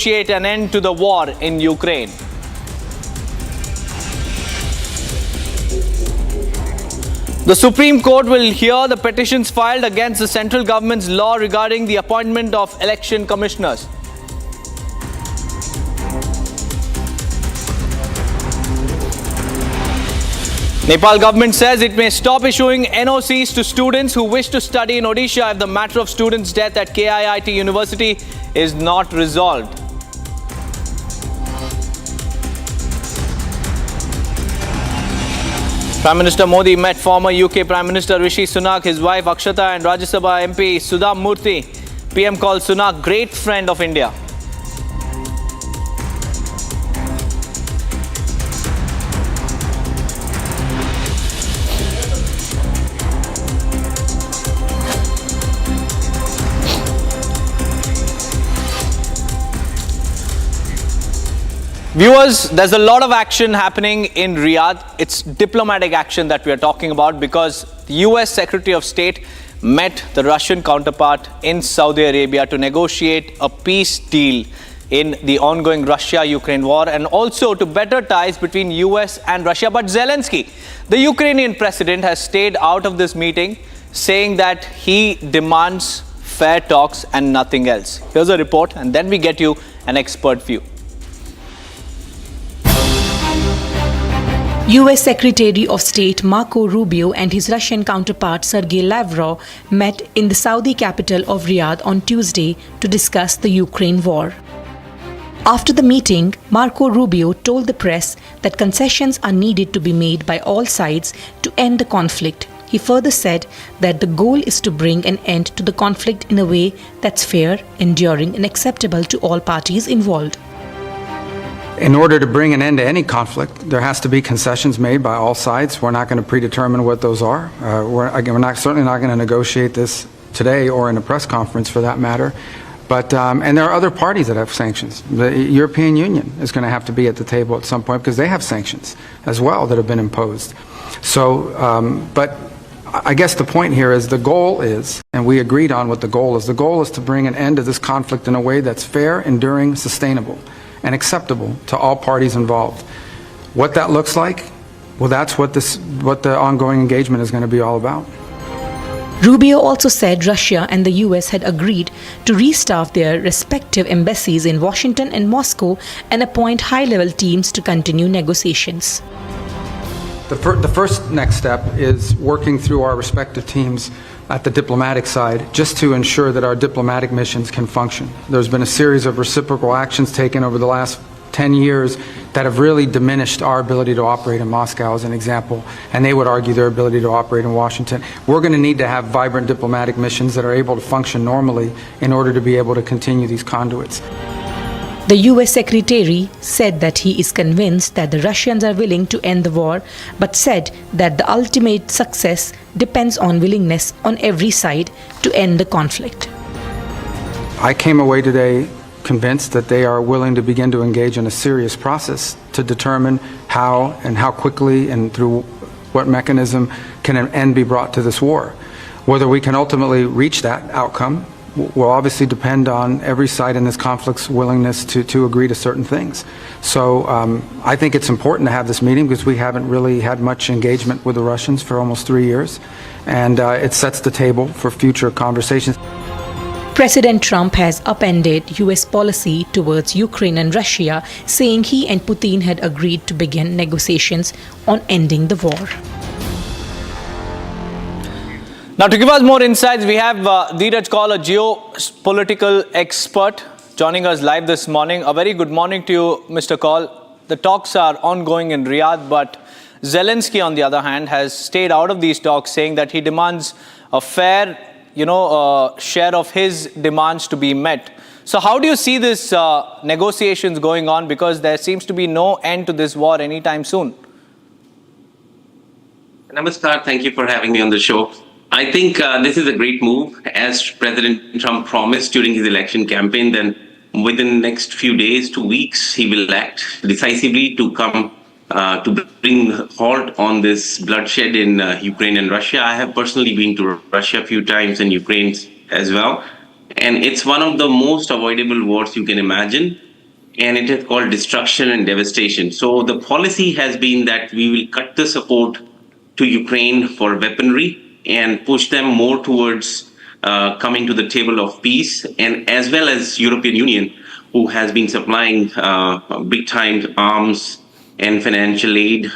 negotiate an end to the war in Ukraine. The Supreme Court will hear the petitions filed against the central government's law regarding the appointment of election commissioners. Nepal government says it may stop issuing NOCs to students who wish to study in Odisha if the matter of students' death at KIIT University is not resolved. Prime Minister Modi met former UK Prime Minister Rishi Sunak, his wife Akshata and Rajya Sabha MP Sudha Murthy. PM called Sunak great friend of India. Viewers, there's a lot of action happening in Riyadh. It's diplomatic action that we are talking about because the US Secretary of State met the Russian counterpart in Saudi Arabia to negotiate a peace deal in the ongoing Russia-Ukraine war and also to better ties between US and Russia. But Zelensky, the Ukrainian president, has stayed out of this meeting, saying that he demands fair talks and nothing else. Here's a report and then we get you an expert view. US Secretary of State Marco Rubio and his Russian counterpart Sergei Lavrov met in the Saudi capital of Riyadh on Tuesday to discuss the Ukraine war. After the meeting, Marco Rubio told the press that concessions are needed to be made by all sides to end the conflict. He further said that the goal is to bring an end to the conflict in a way that's fair, enduring, and acceptable to all parties involved. In order to bring an end to any conflict, there has to be concessions made by all sides. We're not going to predetermine what those are. We're certainly not going to negotiate this today or in a press conference for that matter. But and there are other parties that have sanctions. The European Union is going to have to be at the table at some point because they have sanctions as well that have been imposed. So, but I guess the point here is the goal is, and we agreed on what the goal is to bring an end to this conflict in a way that's fair, enduring, sustainable, and acceptable to all parties involved. What that looks like, well, that's what the ongoing engagement is going to be all about. Rubio also said Russia and the US had agreed to restaff their respective embassies in Washington and Moscow and appoint high-level teams to continue negotiations. The first next step is working through our respective teams at the diplomatic side, just to ensure that our diplomatic missions can function. There's been a series of reciprocal actions taken over the last 10 years that have really diminished our ability to operate in Moscow, as an example, and they would argue their ability to operate in Washington. We're going to need to have vibrant diplomatic missions that are able to function normally in order to be able to continue these conduits. The US Secretary said that he is convinced that the Russians are willing to end the war, but said that the ultimate success depends on willingness on every side to end the conflict. I came away today convinced that they are willing to begin to engage in a serious process to determine how and how quickly and through what mechanism can an end be brought to this war. Whether we can ultimately reach that outcome will obviously depend on every side in this conflict's willingness to agree to certain things. So I think it's important to have this meeting because we haven't really had much engagement with the Russians for almost 3 years, and it sets the table for future conversations. President Trump has upended US policy towards Ukraine and Russia, saying he and Putin had agreed to begin negotiations on ending the war. Now, to give us more insights, we have Dheeraj Kaul, a geopolitical expert, joining us live this morning. A very good morning to you, Mr. Kaul. The talks are ongoing in Riyadh, but Zelensky, on the other hand, has stayed out of these talks, saying that he demands a fair, share of his demands to be met. So how do you see this negotiations going on? Because there seems to be no end to this war anytime soon. Namaskar, thank you for having me on the show. I think this is a great move. As President Trump promised during his election campaign, then within the next few days, 2 weeks, he will act decisively to come to bring halt on this bloodshed in Ukraine and Russia. I have personally been to Russia a few times and Ukraine as well. And it's one of the most avoidable wars you can imagine. and it is called destruction and devastation. So the policy has been that we will cut the support to Ukraine for weaponry and push them more towards coming to the table of peace, and as well as European Union, who has been supplying big time arms and financial aid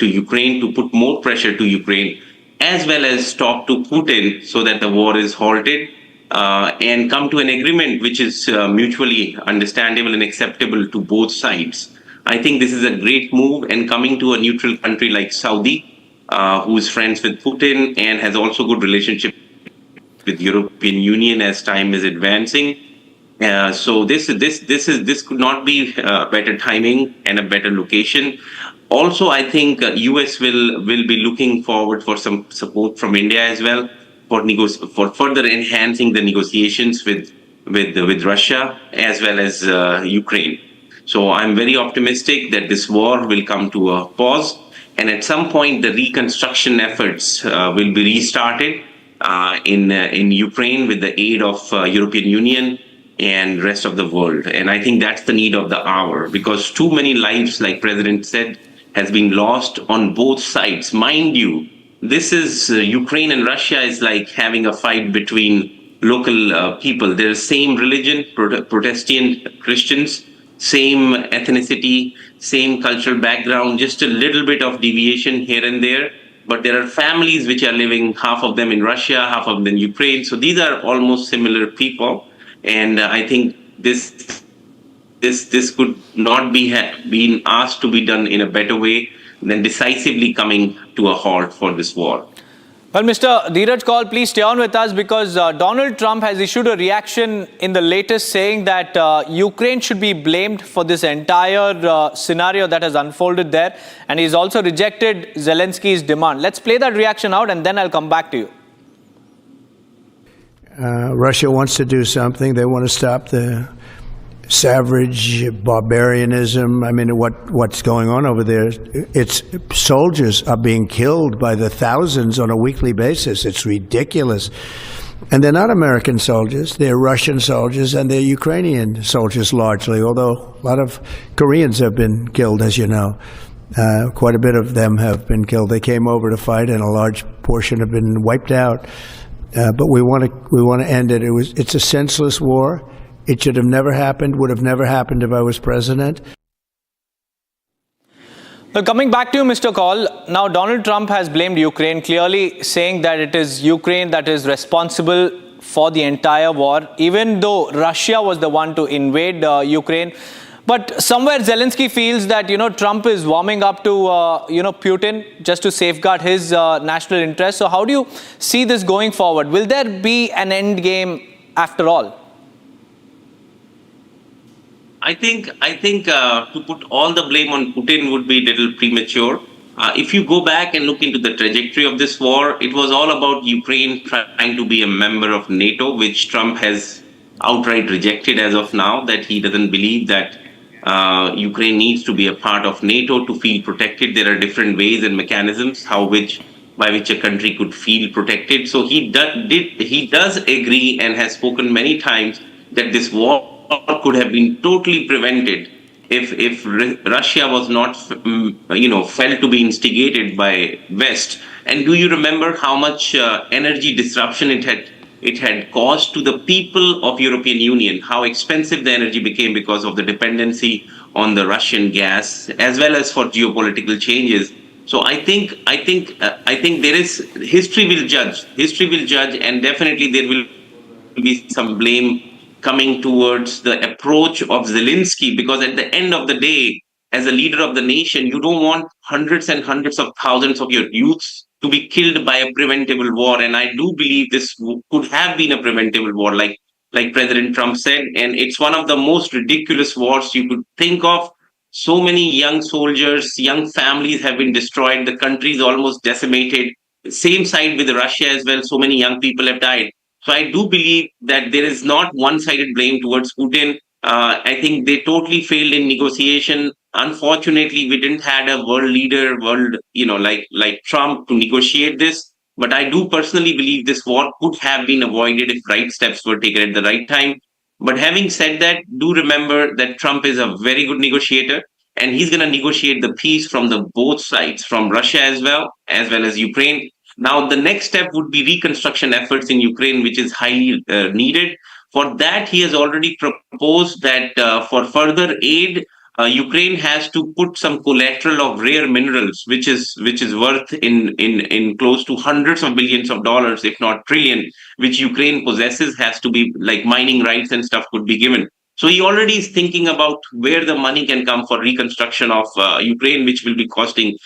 to Ukraine to put more pressure to Ukraine, as well as talk to Putin so that the war is halted and come to an agreement which is mutually understandable and acceptable to both sides. I think this is a great move, and coming to a neutral country like Saudi, who is friends with Putin and has also good relationship with European Union as time is advancing. So this could not be better timing and a better location. Also, I think US will be looking forward for some support from India as well for further enhancing the negotiations with Russia as well as Ukraine. So I'm very optimistic that this war will come to a pause, and at some point the reconstruction efforts will be restarted in Ukraine with the aid of European Union and rest of the world. And I think that's the need of the hour, because too many lives, like President said, has been lost on both sides. Mind you, this is Ukraine and Russia is like having a fight between local people. They're same religion, Protestant Christians, same ethnicity, same cultural background, just a little bit of deviation here and there. But there are families which are living, half of them in Russia, half of them in Ukraine. So these are almost similar people. And I think this could not be been asked to be done in a better way than decisively coming to a halt for this war. Well, Mr. Dheeraj Kaul, please stay on with us, because Donald Trump has issued a reaction in the latest saying that Ukraine should be blamed for this entire scenario that has unfolded there. And he's also rejected Zelensky's demand. Let's play that reaction out and then I'll come back to you. Russia wants to do something. They want to stop the savage barbarianism. I mean, what's going on over there? Its soldiers are being killed by the thousands on a weekly basis. It's ridiculous. And they're not American soldiers. They're Russian soldiers, and they're Ukrainian soldiers largely, although a lot of Koreans have been killed, as you know. Quite a bit of them have been killed. They came over to fight, and a large portion have been wiped out. But we want to end it. It's a senseless war. It should have never happened, would have never happened if I was president. Well, coming back to you, Mr. Kaul, now Donald Trump has blamed Ukraine, clearly saying that it is Ukraine that is responsible for the entire war, even though Russia was the one to invade Ukraine. But somewhere Zelensky feels that, Trump is warming up to, Putin just to safeguard his national interests. So how do you see this going forward? Will there be an end game after all? I think to put all the blame on Putin would be a little premature. If you go back and look into the trajectory of this war, it was all about Ukraine trying to be a member of NATO, which Trump has outright rejected as of now, that he doesn't believe that Ukraine needs to be a part of NATO to feel protected. There are different ways and mechanisms by which a country could feel protected. So he does agree and has spoken many times that this war could have been totally prevented if Russia was not, felt to be instigated by West. And do you remember how much energy disruption it had caused to the people of European Union? How expensive the energy became because of the dependency on the Russian gas, as well as for geopolitical changes. So I think there is history will judge, and definitely there will be some blame coming towards the approach of Zelensky, because at the end of the day, as a leader of the nation, you don't want hundreds and hundreds of thousands of your youths to be killed by a preventable war. And I do believe this could have been a preventable war, like President Trump said. And it's one of the most ridiculous wars you could think of. So many young soldiers, young families have been destroyed. The country is almost decimated. Same side with Russia as well. So many young people have died. So I do believe that there is not one-sided blame towards Putin. I think they totally failed in negotiation. Unfortunately, we didn't have a world leader, like Trump to negotiate this. But I do personally believe this war could have been avoided if right steps were taken at the right time. But having said that, do remember that Trump is a very good negotiator, and he's going to negotiate the peace from the both sides, from Russia as well as Ukraine. Now, the next step would be reconstruction efforts in Ukraine, which is highly needed. For that, he has already proposed that for further aid, Ukraine has to put some collateral of rare minerals, which is worth in close to hundreds of billions of dollars, if not trillion, which Ukraine possesses, has to be like mining rights and stuff could be given. So he already is thinking about where the money can come for reconstruction of Ukraine, which will be costing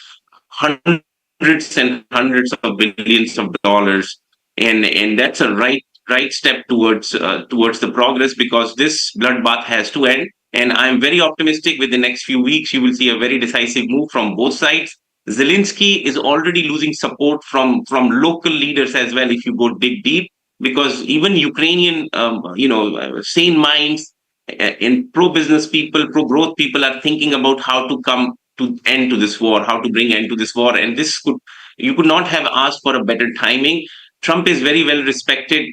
hundreds and hundreds of billions of dollars, and that's a right step towards the progress, because this bloodbath has to end. And I'm very optimistic with the next few weeks, you will see a very decisive move from both sides. Zelensky is already losing support from local leaders as well, if you go dig deep, because even Ukrainian, sane minds and pro-business people, pro-growth people are thinking about how to come to end to this war, how to bring end to this war. And you could not have asked for a better timing. Trump is very well respected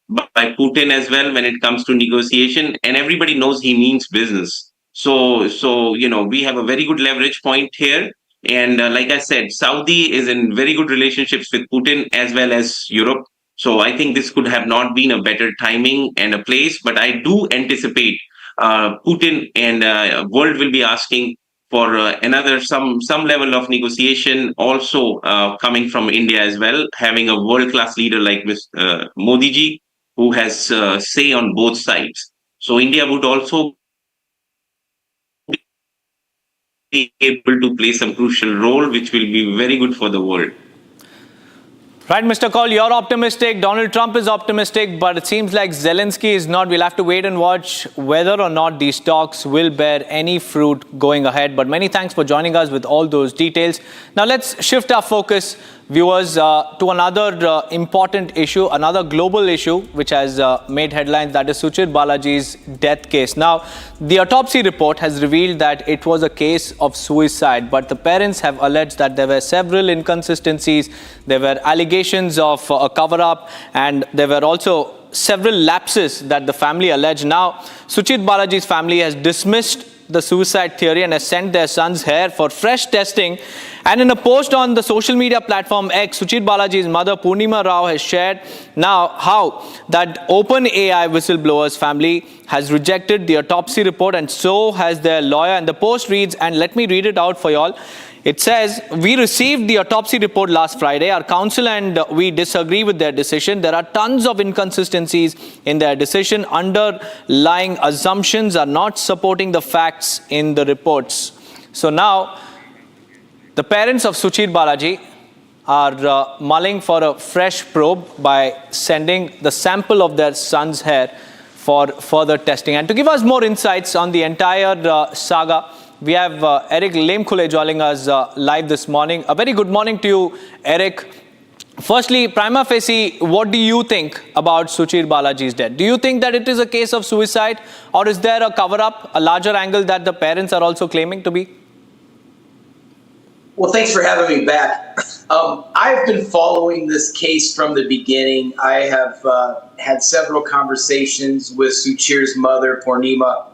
by Putin as well when it comes to negotiation, and everybody knows he means business. So we have a very good leverage point here, and like I said, Saudi is in very good relationships with Putin as well as Europe. So I think this could have not been a better timing and a place, but I do anticipate Putin and world will be asking for another some level of negotiation, also coming from India as well, having a world class leader like Modi ji, who has say on both sides. So India would also be able to play some crucial role, which will be very good for the world. Right, Mr. Kaul, you're optimistic. Donald Trump is optimistic, but it seems like Zelensky is not. We'll have to wait and watch whether or not these talks will bear any fruit going ahead. But many thanks for joining us with all those details. Now let's shift our focus, viewers, to another important issue, another global issue which has made headlines, that is Suchit Balaji's death case. Now, the autopsy report has revealed that it was a case of suicide, but the parents have alleged that there were several inconsistencies, there were allegations of a cover-up, and there were also several lapses that the family alleged. Now, Suchit Balaji's family has dismissed the suicide theory and has sent their son's hair for fresh testing. And in a post on the social media platform X, Suchit Balaji's mother Purnima Rao has shared now how that OpenAI whistleblower's family has rejected the autopsy report, and so has their lawyer. And the post reads, and let me read it out for y'all. It says, we received the autopsy report last Friday. Our counsel and we disagree with their decision. There are tons of inconsistencies in their decision. Underlying assumptions are not supporting the facts in the reports. So now, the parents of Suchit Balaji are mulling for a fresh probe by sending the sample of their son's hair for further testing. And to give us more insights on the entire saga, we have Eric Lemkhule joining us live this morning. A very good morning to you, Eric. Firstly, prima facie, what do you think about Suchit Balaji's death? Do you think that it is a case of suicide, or is there a cover-up, a larger angle that the parents are also claiming to be? Well, thanks for having me back. I've been following this case from the beginning. I have had several conversations with Suchir's mother, Purnima,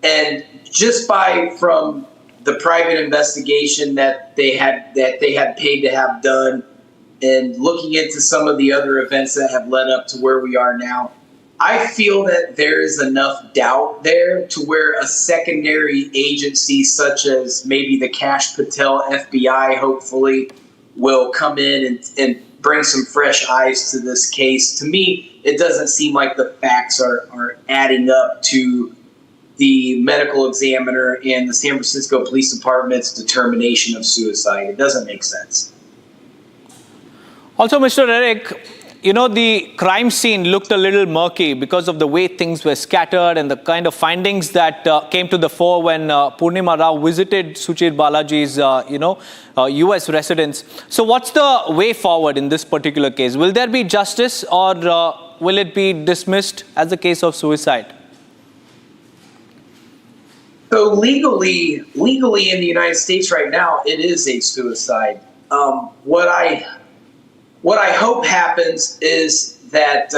and just from the private investigation that they had paid to have done, and looking into some of the other events that have led up to where we are now, I feel that there is enough doubt there to where a secondary agency such as maybe the Kash Patel FBI hopefully will come in and bring some fresh eyes to this case. To me, it doesn't seem like the facts are adding up to the medical examiner and the San Francisco Police Department's determination of suicide. It doesn't make sense. Also, Mr. Eric, you know, the crime scene looked a little murky because of the way things were scattered and the kind of findings that came to the fore when Purnima Rao visited Suchit Balaji's, U.S. residence. So what's the way forward in this particular case? Will there be justice, or will it be dismissed as a case of suicide? So legally in the United States right now, it is a suicide. What I hope happens is that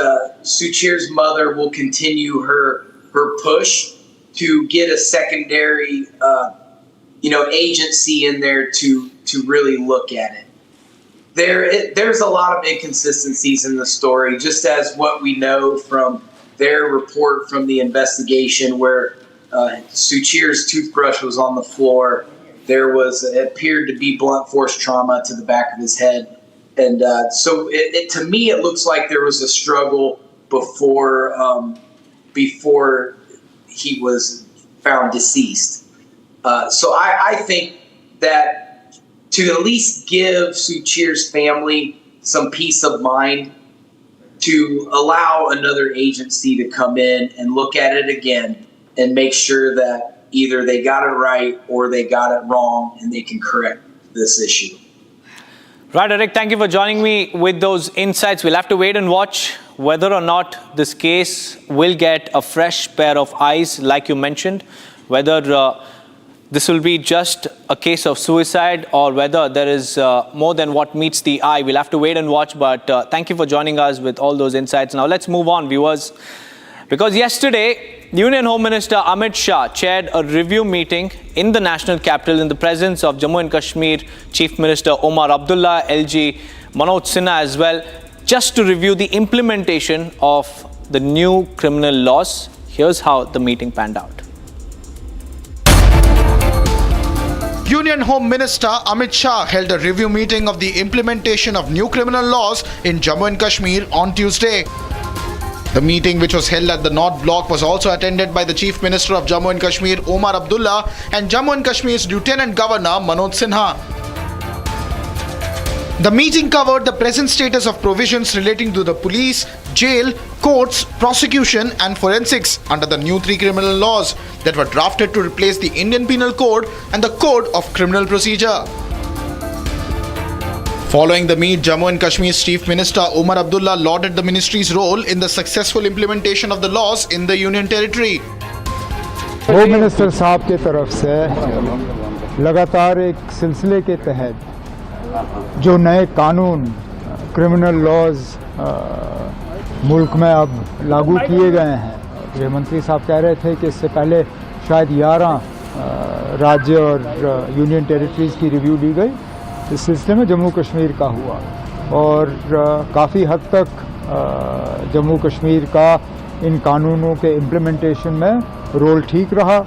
Suchir's mother will continue her push to get a secondary, agency in there to really look at it. There's a lot of inconsistencies in the story, just as what we know from their report from the investigation, where Suchir's toothbrush was on the floor. It appeared to be blunt force trauma to the back of his head. And so to me, it looks like there was a struggle before he was found deceased. So I think that to at least give Suchir's family some peace of mind, to allow another agency to come in and look at it again and make sure that either they got it right or they got it wrong and they can correct this issue. Right, Eric, thank you for joining me with those insights. We'll have to wait and watch whether or not this case will get a fresh pair of eyes, like you mentioned, whether this will be just a case of suicide or whether there is more than what meets the eye. We'll have to wait and watch, but thank you for joining us with all those insights. Now let's move on, viewers, because yesterday, Union Home Minister Amit Shah chaired a review meeting in the national capital in the presence of Jammu and Kashmir Chief Minister Omar Abdullah, LG Manoj Sinha as well, just to review the implementation of the new criminal laws. Here's how the meeting panned out. Union Home Minister Amit Shah held a review meeting of the implementation of new criminal laws in Jammu and Kashmir on Tuesday. The meeting, which was held at the North Block, was also attended by the Chief Minister of Jammu and Kashmir Omar Abdullah and Jammu and Kashmir's Lieutenant Governor Manoj Sinha. The meeting covered the present status of provisions relating to the police, jail, courts, prosecution and forensics under the new 3 criminal laws that were drafted to replace the Indian Penal Code and the Code of Criminal Procedure. Following the meet, Jammu and Kashmir's Chief Minister Omar Abdullah lauded the ministry's role in the successful implementation of the laws in the Union Territory. Home minister साहब के तरफ से लगातार एक सिलसिले के तहत जो नए कानून क्रिमिनल लॉज मुल्क में अब लागू किए गए हैं, गृह मंत्री साहब कह रहे थे कि इससे पहले शायद 11 राज्य और यूनियन टेरिटरीज़ की रिव्यू ली गई। इस सिलसिले में जम्मू कश्मीर का हुआ और काफ़ी हद तक जम्मू कश्मीर का इन कानूनों के इम्प्लीमेंटेशन में रोल ठीक रहा।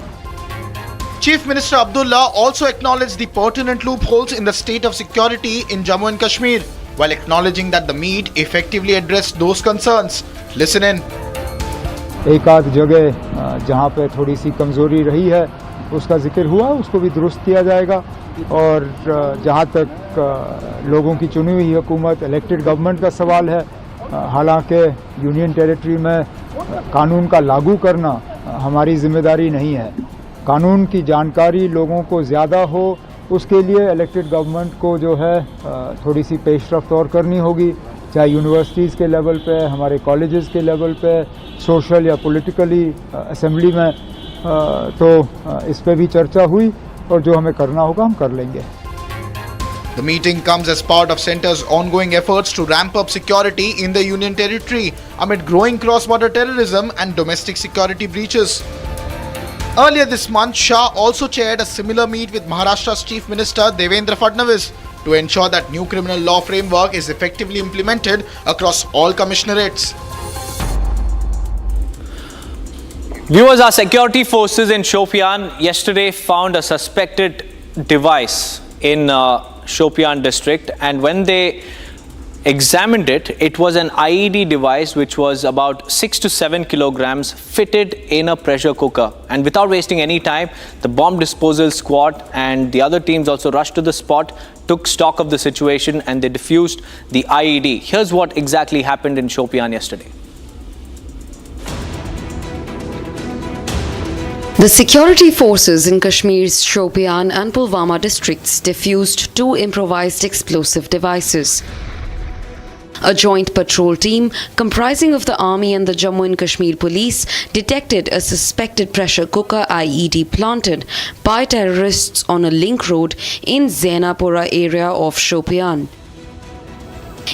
Chief Minister Abdullah also acknowledged the pertinent loopholes in the state of security in Jammu and Kashmir, while acknowledging that the meet effectively addressed those concerns. Listen in. एक आध जगह जहाँ पे थोड़ी सी कमज़ोरी रही है उसका जिक्र हुआ, उसको भी दुरुस्त किया जाएगा और जहाँ तक लोगों की चुनी हुई हुकूमत, इलेक्टेड गवर्नमेंट का सवाल है, हालांकि यूनियन टेरिटरी में कानून का लागू करना हमारी जिम्मेदारी नहीं है। कानून की जानकारी लोगों को ज़्यादा हो, उसके लिए इलेक्टेड गवर्नमेंट को जो है थोड़ी सी पेशरफ्त और करनी होगी, चाहे यूनिवर्सिटीज़ के लेवल पे, हमारे कॉलेजेस के लेवल पे, सोशल या पॉलिटिकली असेंबली में, तो इस पे भी चर्चा हुई और जो हमें करना होगा हम कर लेंगे। The meeting comes as part of Centre's ongoing efforts to ramp up security in the Union Territory amid growing cross-border terrorism and domestic security breaches. Earlier this month, Shah also chaired a similar meet with Maharashtra's Chief Minister Devendra Fadnavis to ensure that new criminal law framework is effectively implemented across all commissionerates. Viewers, our security forces in Shopian yesterday found a suspected device in Shopian district, and when they examined it, it was an IED device which was about 6 to 7 kilograms fitted in a pressure cooker. And without wasting any time, the bomb disposal squad and the other teams also rushed to the spot, took stock of the situation and they defused the IED. Here's what exactly happened in Shopian yesterday. The security forces in Kashmir's Shopian and Pulwama districts defused 2 improvised explosive devices. A joint patrol team comprising of the Army and the Jammu and Kashmir Police detected a suspected pressure cooker IED planted by terrorists on a link road in Zainapura area of Shopian.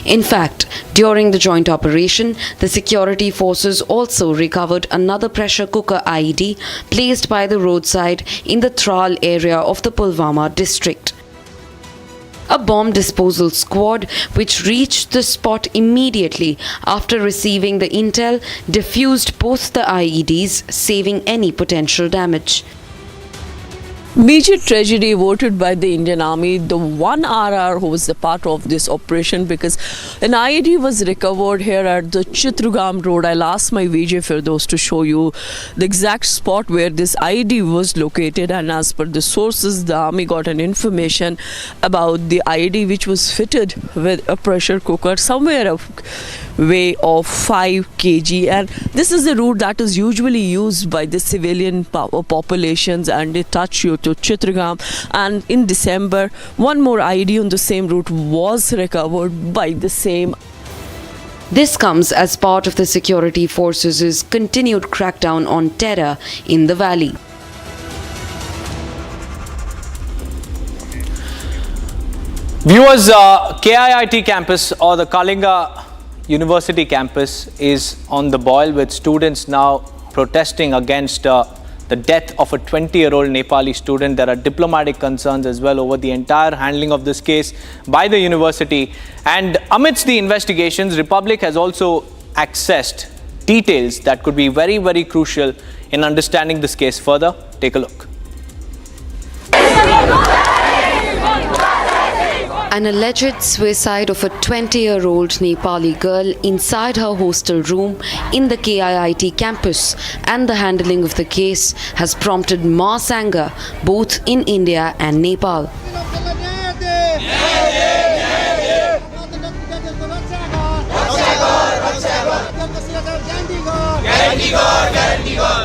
In fact, during the joint operation, the security forces also recovered another pressure cooker IED placed by the roadside in the Tral area of the Pulwama district. A bomb disposal squad, which reached the spot immediately after receiving the intel, defused both the IEDs, saving any potential damage. Major tragedy averted by the Indian Army, the one RR who was a part of this operation, because an IED was recovered here at the Chitragam road. I'll ask my VJ for those to show you the exact spot where this IED was located, and as per the sources, the army got an information about the IED which was fitted with a pressure cooker somewhere away of 5 kg, and this is a route that is usually used by the civilian populations, and they touch you to Chitragam. And in December, one more IED on the same route was recovered by the same. This comes as part of the security forces' continued crackdown on terror in the valley. Viewers, KIIT campus or the Kalinga University campus is on the boil, with students now protesting against the death of a 20-year-old Nepali student. There are diplomatic concerns as well over the entire handling of this case by the university. And amidst the investigations, Republic has also accessed details that could be very, very crucial in understanding this case further. Take a look. An alleged suicide of a 20-year-old Nepali girl inside her hostel room in the KIIT campus and the handling of the case has prompted mass anger both in India and Nepal.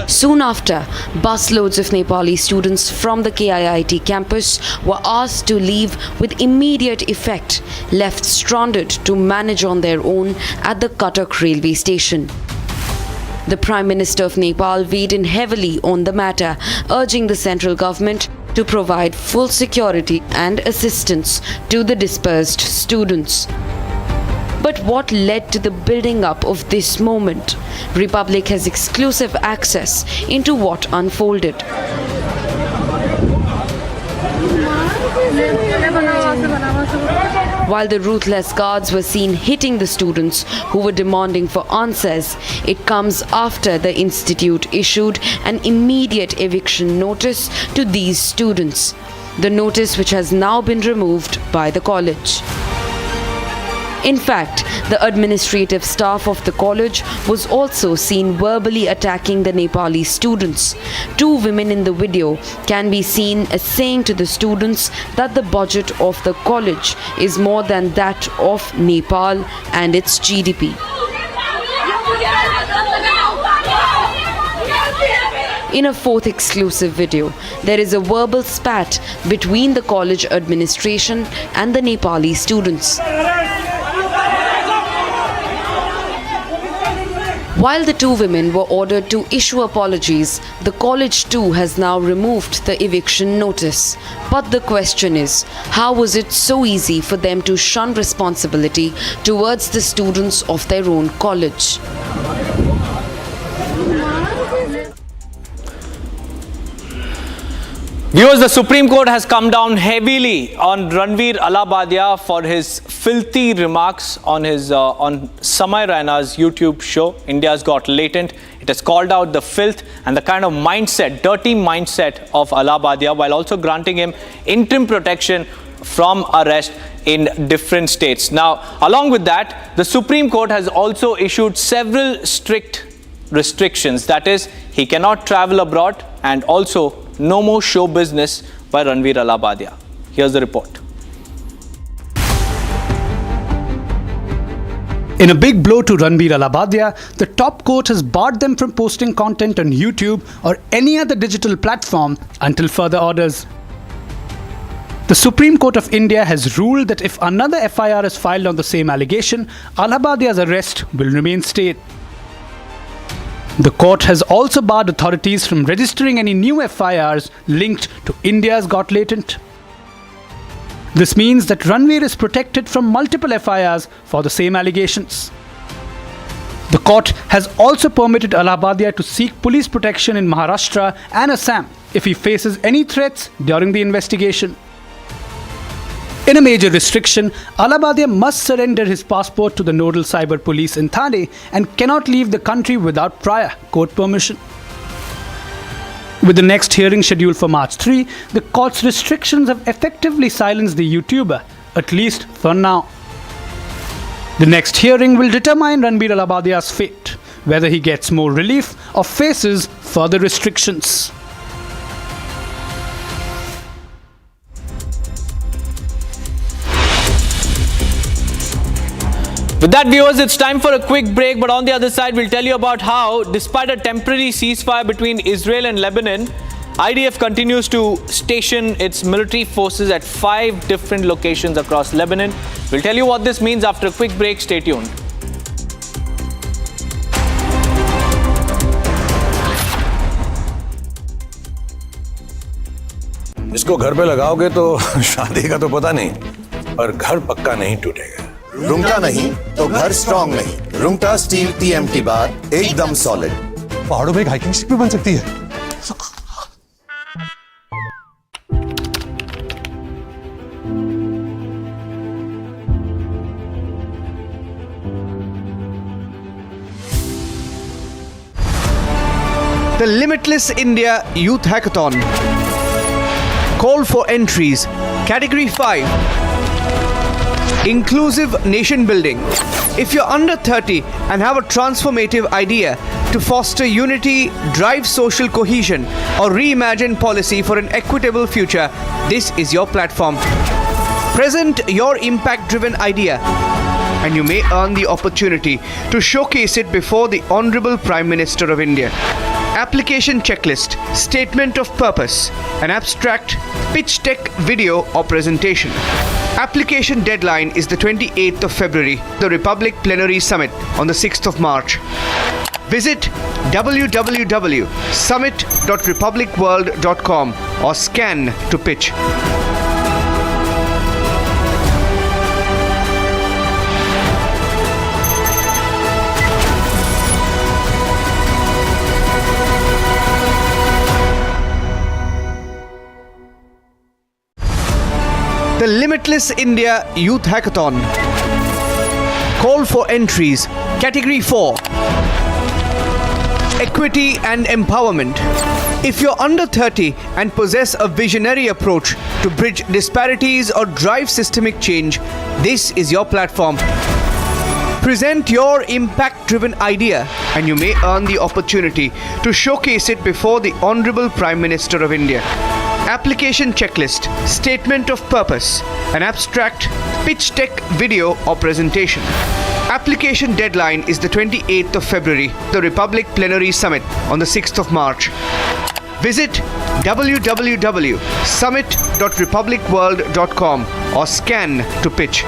Soon after, busloads of Nepali students from the KIIT campus were asked to leave with immediate effect, left stranded to manage on their own at the Cuttack railway station. The Prime Minister of Nepal weighed in heavily on the matter, urging the central government to provide full security and assistance to the dispersed students. But what led to the building up of this moment? Republic has exclusive access into what unfolded. While the ruthless guards were seen hitting the students who were demanding for answers, it comes after the institute issued an immediate eviction notice to these students. The notice, which has now been removed by the college. In fact, the administrative staff of the college was also seen verbally attacking the Nepali students. 2 women in the video can be seen as saying to the students that the budget of the college is more than that of Nepal and its GDP. In a fourth exclusive video, there is a verbal spat between the college administration and the Nepali students. While the 2 women were ordered to issue apologies, the college too has now removed the eviction notice. But the question is, how was it so easy for them to shun responsibility towards the students of their own college? Viewers, the Supreme Court has come down heavily on Ranveer Allahabadiya for his filthy remarks on his on Samay Raina's YouTube show, India's Got Latent. It has called out the filth and the kind of mindset, dirty mindset of Allahabadiya, while also granting him interim protection from arrest in different states. Now, along with that, the Supreme Court has also issued several strict restrictions. That is, he cannot travel abroad, and also no more show business by Ranveer Allahabadiya. Here's the report. In a big blow to Ranveer Allahabadiya, the top court has barred them from posting content on YouTube or any other digital platform until further orders. The Supreme Court of India has ruled that if another FIR is filed on the same allegation, Allahabadiya's arrest will remain stayed. The court has also barred authorities from registering any new FIRs linked to India's Got Latent. This means that Ranveer is protected from multiple FIRs for the same allegations. The court has also permitted Allahabadia to seek police protection in Maharashtra and Assam if he faces any threats during the investigation. In a major restriction, Allahabadia must surrender his passport to the nodal cyber police in Thane and cannot leave the country without prior court permission. With the next hearing scheduled for March 3, the court's restrictions have effectively silenced the YouTuber, at least for now. The next hearing will determine Ranveer Allabadia's fate, whether he gets more relief or faces further restrictions. With that, viewers, it's time for a quick break. But on the other side, we'll tell you about how, despite a temporary ceasefire between Israel and Lebanon, IDF continues to station its military forces at 5 different locations across Lebanon. We'll tell you what this means after a quick break. Stay tuned. इसको घर पे लगाओगे तो शादी का तो पता नहीं, और घर पक्का नहीं टूटेगा। रुंगटा नहीं तो घर स्ट्रॉन्ग नहीं। रुंगटा स्टील TMT बार एकदम सॉलिड। पहाड़ों में एक हाइकिंग शिप भी बन सकती है। The Limitless India Youth Hackathon. Call for entries. Category 5. Inclusive nation building. If you're under 30 and have a transformative idea to foster unity, drive social cohesion, or reimagine policy for an equitable future, this is your platform. Present your impact-driven idea, and you may earn the opportunity to showcase it before the Honorable Prime Minister of India. Application checklist, statement of purpose, an abstract, pitch deck video or presentation. Application deadline is the 28th of February, the Republic Plenary Summit on the 6th of March. Visit www.summit.republicworld.com or scan to pitch. The Limitless India Youth Hackathon. Call for entries. Category 4. Equity and empowerment. If you're under 30 and possess a visionary approach to bridge disparities or drive systemic change, this is your platform. Present your impact-driven idea, and you may earn the opportunity to showcase it before the Honorable Prime Minister of India. Application checklist, statement of purpose, an abstract, pitch deck video or presentation. Application deadline is the 28th of February, the Republic Plenary Summit on the 6th of March. Visit www.summit.republicworld.com or scan to pitch.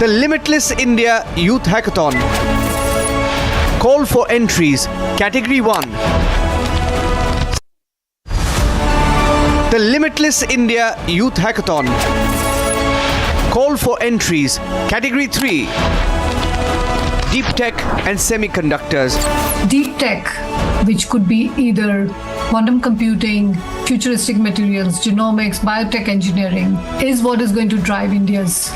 The Limitless India Youth Hackathon. Call for entries. Category 1. The Limitless India Youth Hackathon. Call for entries. Category 3. Deep Tech and Semiconductors. Deep Tech, which could be either quantum computing, futuristic materials, genomics, biotech engineering, is what is going to drive India's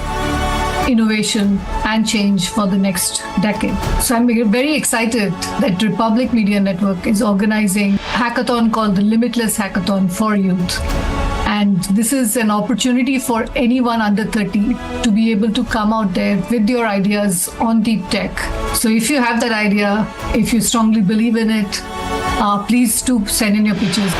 innovation and change for the next decade. So I'm very excited that Republic Media Network is organizing a hackathon called the Limitless Hackathon for Youth. And this is an opportunity for anyone under 30 to be able to come out there with your ideas on deep tech. So if you have that idea, if you strongly believe in it, Please do send in your pictures.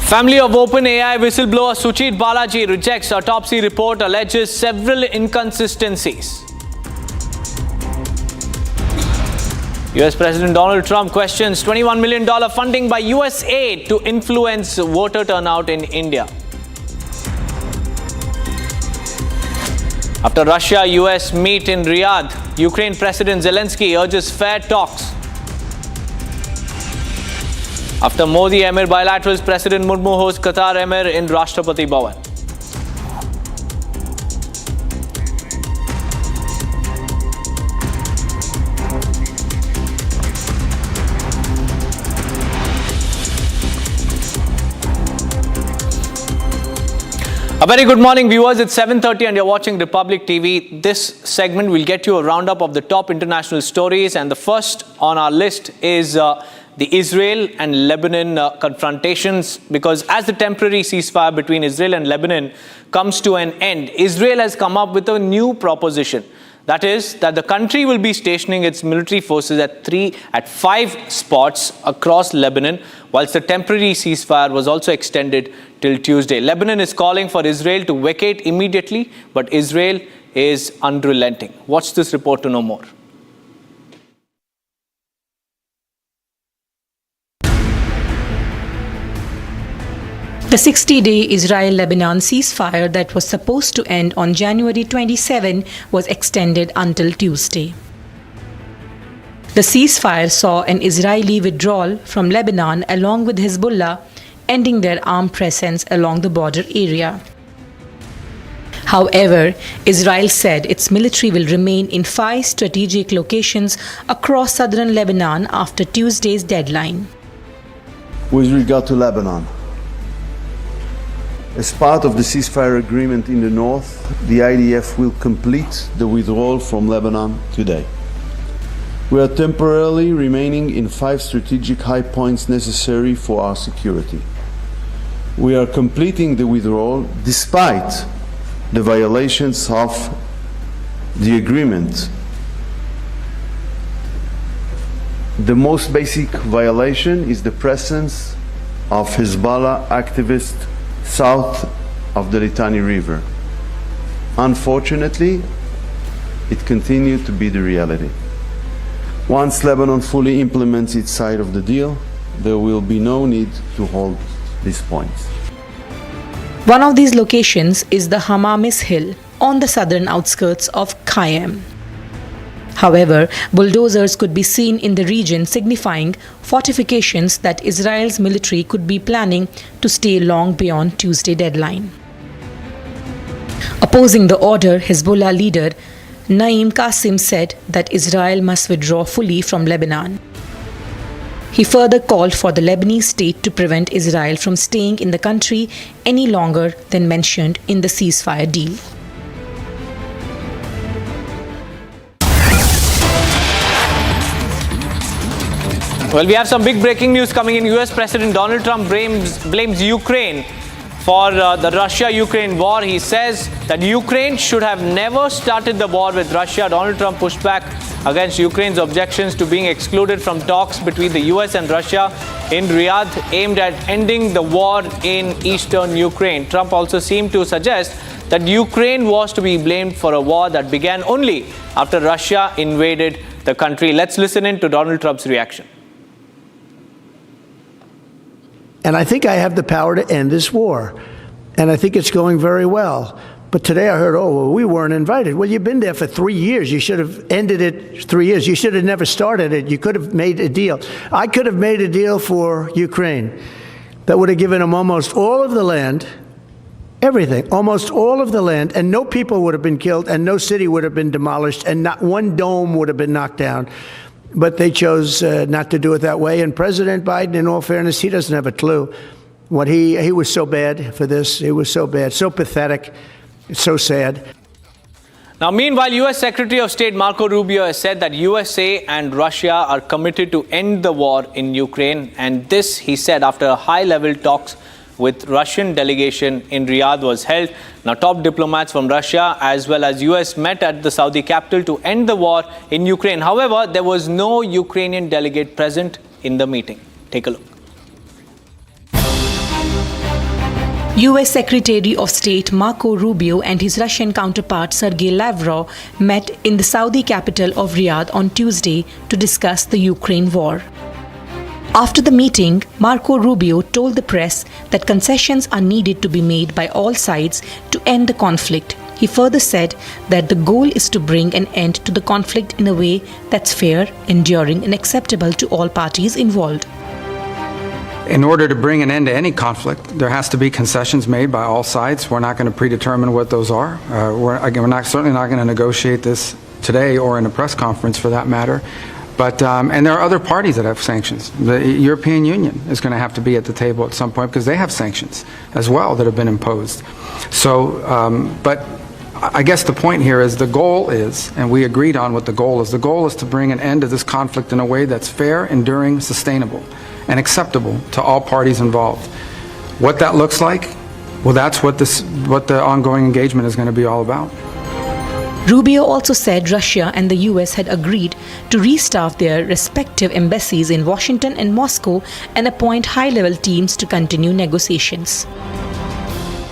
Family of OpenAI whistleblower Suchit Balaji rejects autopsy report, alleges several inconsistencies. US President Donald Trump questions $21 million funding by USAID to influence voter turnout in India. After Russia-US meet in Riyadh, Ukraine President Zelensky urges fair talks. After Modi-Emir bilaterals, President Murmu hosts Qatar Emir in Rashtrapati Bhavan. A very good morning, viewers. It's 7:30 and you're watching Republic TV. This segment will get you a roundup of the top international stories, and the first on our list is the Israel and Lebanon confrontations, because as the temporary ceasefire between Israel and Lebanon comes to an end, Israel has come up with a new proposition. That is that the country will be stationing its military forces at 5 spots across Lebanon, whilst the temporary ceasefire was also extended till Tuesday. Lebanon is calling for Israel to vacate immediately, but Israel is unrelenting. Watch this report to know more. The 60-day Israel-Lebanon ceasefire that was supposed to end on January 27 was extended until Tuesday. The ceasefire saw an Israeli withdrawal from Lebanon along with Hezbollah, ending their armed presence along the border area. However, Israel said its military will remain in 5 strategic locations across southern Lebanon after Tuesday's deadline. With regard to Lebanon, as part of the ceasefire agreement in the north, the IDF will complete the withdrawal from Lebanon today. We are temporarily remaining in 5 strategic high points necessary for our security. We are completing the withdrawal despite the violations of the agreement. The most basic violation is the presence of Hezbollah activists south of the Litani River. Unfortunately, it continued to be the reality. Once Lebanon fully implements its side of the deal, there will be no need to hold these points. One of these locations is the Hamamis Hill on the southern outskirts of Qaim. However, bulldozers could be seen in the region, signifying fortifications that Israel's military could be planning to stay long beyond Tuesday deadline. Opposing the order, Hezbollah leader Naim Qasim said that Israel must withdraw fully from Lebanon. He further called for the Lebanese state to prevent Israel from staying in the country any longer than mentioned in the ceasefire deal. Well, we have some big breaking news coming in. US President Donald Trump blames Ukraine for the Russia-Ukraine war. He says that Ukraine should have never started the war with Russia. Donald Trump pushed back against Ukraine's objections to being excluded from talks between the US and Russia in Riyadh aimed at ending the war in eastern Ukraine. Trump also seemed to suggest that Ukraine was to be blamed for a war that began only after Russia invaded the country. Let's listen in to Donald Trump's reaction. And I think I have the power to end this war. And I think it's going very well. But today I heard, oh, well, we weren't invited. Well, you've been there for 3 years. You should have ended it 3 years. You should have never started it. You could have made a deal. I could have made a deal for Ukraine that would have given them almost all of the land, everything, almost all of the land, and no people would have been killed, and no city would have been demolished, and not one dome would have been knocked down. But they chose not to do it that way. And President Biden, in all fairness, he doesn't have a clue. What he was so bad for this. He was so bad, so pathetic, so sad. Now, meanwhile, US Secretary of State Marco Rubio has said that USA and Russia are committed to end the war in Ukraine. And this, he said, after high-level talks with Russian delegation in Riyadh was held. Now, top diplomats from Russia as well as US met at the Saudi capital to end the war in Ukraine. However, there was no Ukrainian delegate present in the meeting. Take a look. US Secretary of State Marco Rubio and his Russian counterpart Sergei Lavrov met in the Saudi capital of Riyadh on Tuesday to discuss the Ukraine war. After the meeting, Marco Rubio told the press that concessions are needed to be made by all sides to end the conflict. He further said that the goal is to bring an end to the conflict in a way that's fair, enduring, and acceptable to all parties involved. In order to bring an end to any conflict, there has to be concessions made by all sides. We're not going to predetermine what those are. We're certainly not going to negotiate this today or in a press conference for that matter. But and there are other parties that have sanctions. The European Union is going to have to be at the table at some point because they have sanctions as well that have been imposed. So, but I guess the point here is the goal is, and we agreed on what the goal is to bring an end to this conflict in a way that's fair, enduring, sustainable, and acceptable to all parties involved. What that looks like, well, that's what the ongoing engagement is going to be all about. Rubio also said Russia and the US had agreed to restaff their respective embassies in Washington and Moscow and appoint high-level teams to continue negotiations.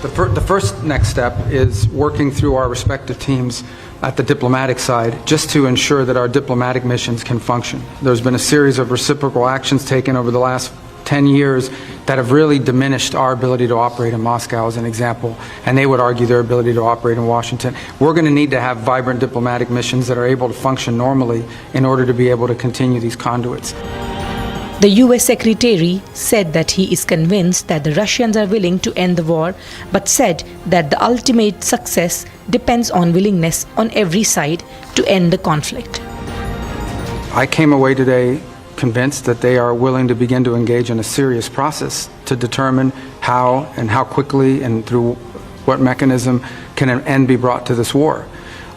The first next step is working through our respective teams at the diplomatic side just to ensure that our diplomatic missions can function. There's been a series of reciprocal actions taken over the last 10 years that have really diminished our ability to operate in Moscow as an example, and they would argue their ability to operate in Washington. We're going to need to have vibrant diplomatic missions that are able to function normally in order to be able to continue these conduits. The US Secretary said that he is convinced that the Russians are willing to end the war, but said that the ultimate success depends on willingness on every side to end the conflict. I came away today convinced that they are willing to begin to engage in a serious process to determine how and how quickly and through what mechanism can an end be brought to this war.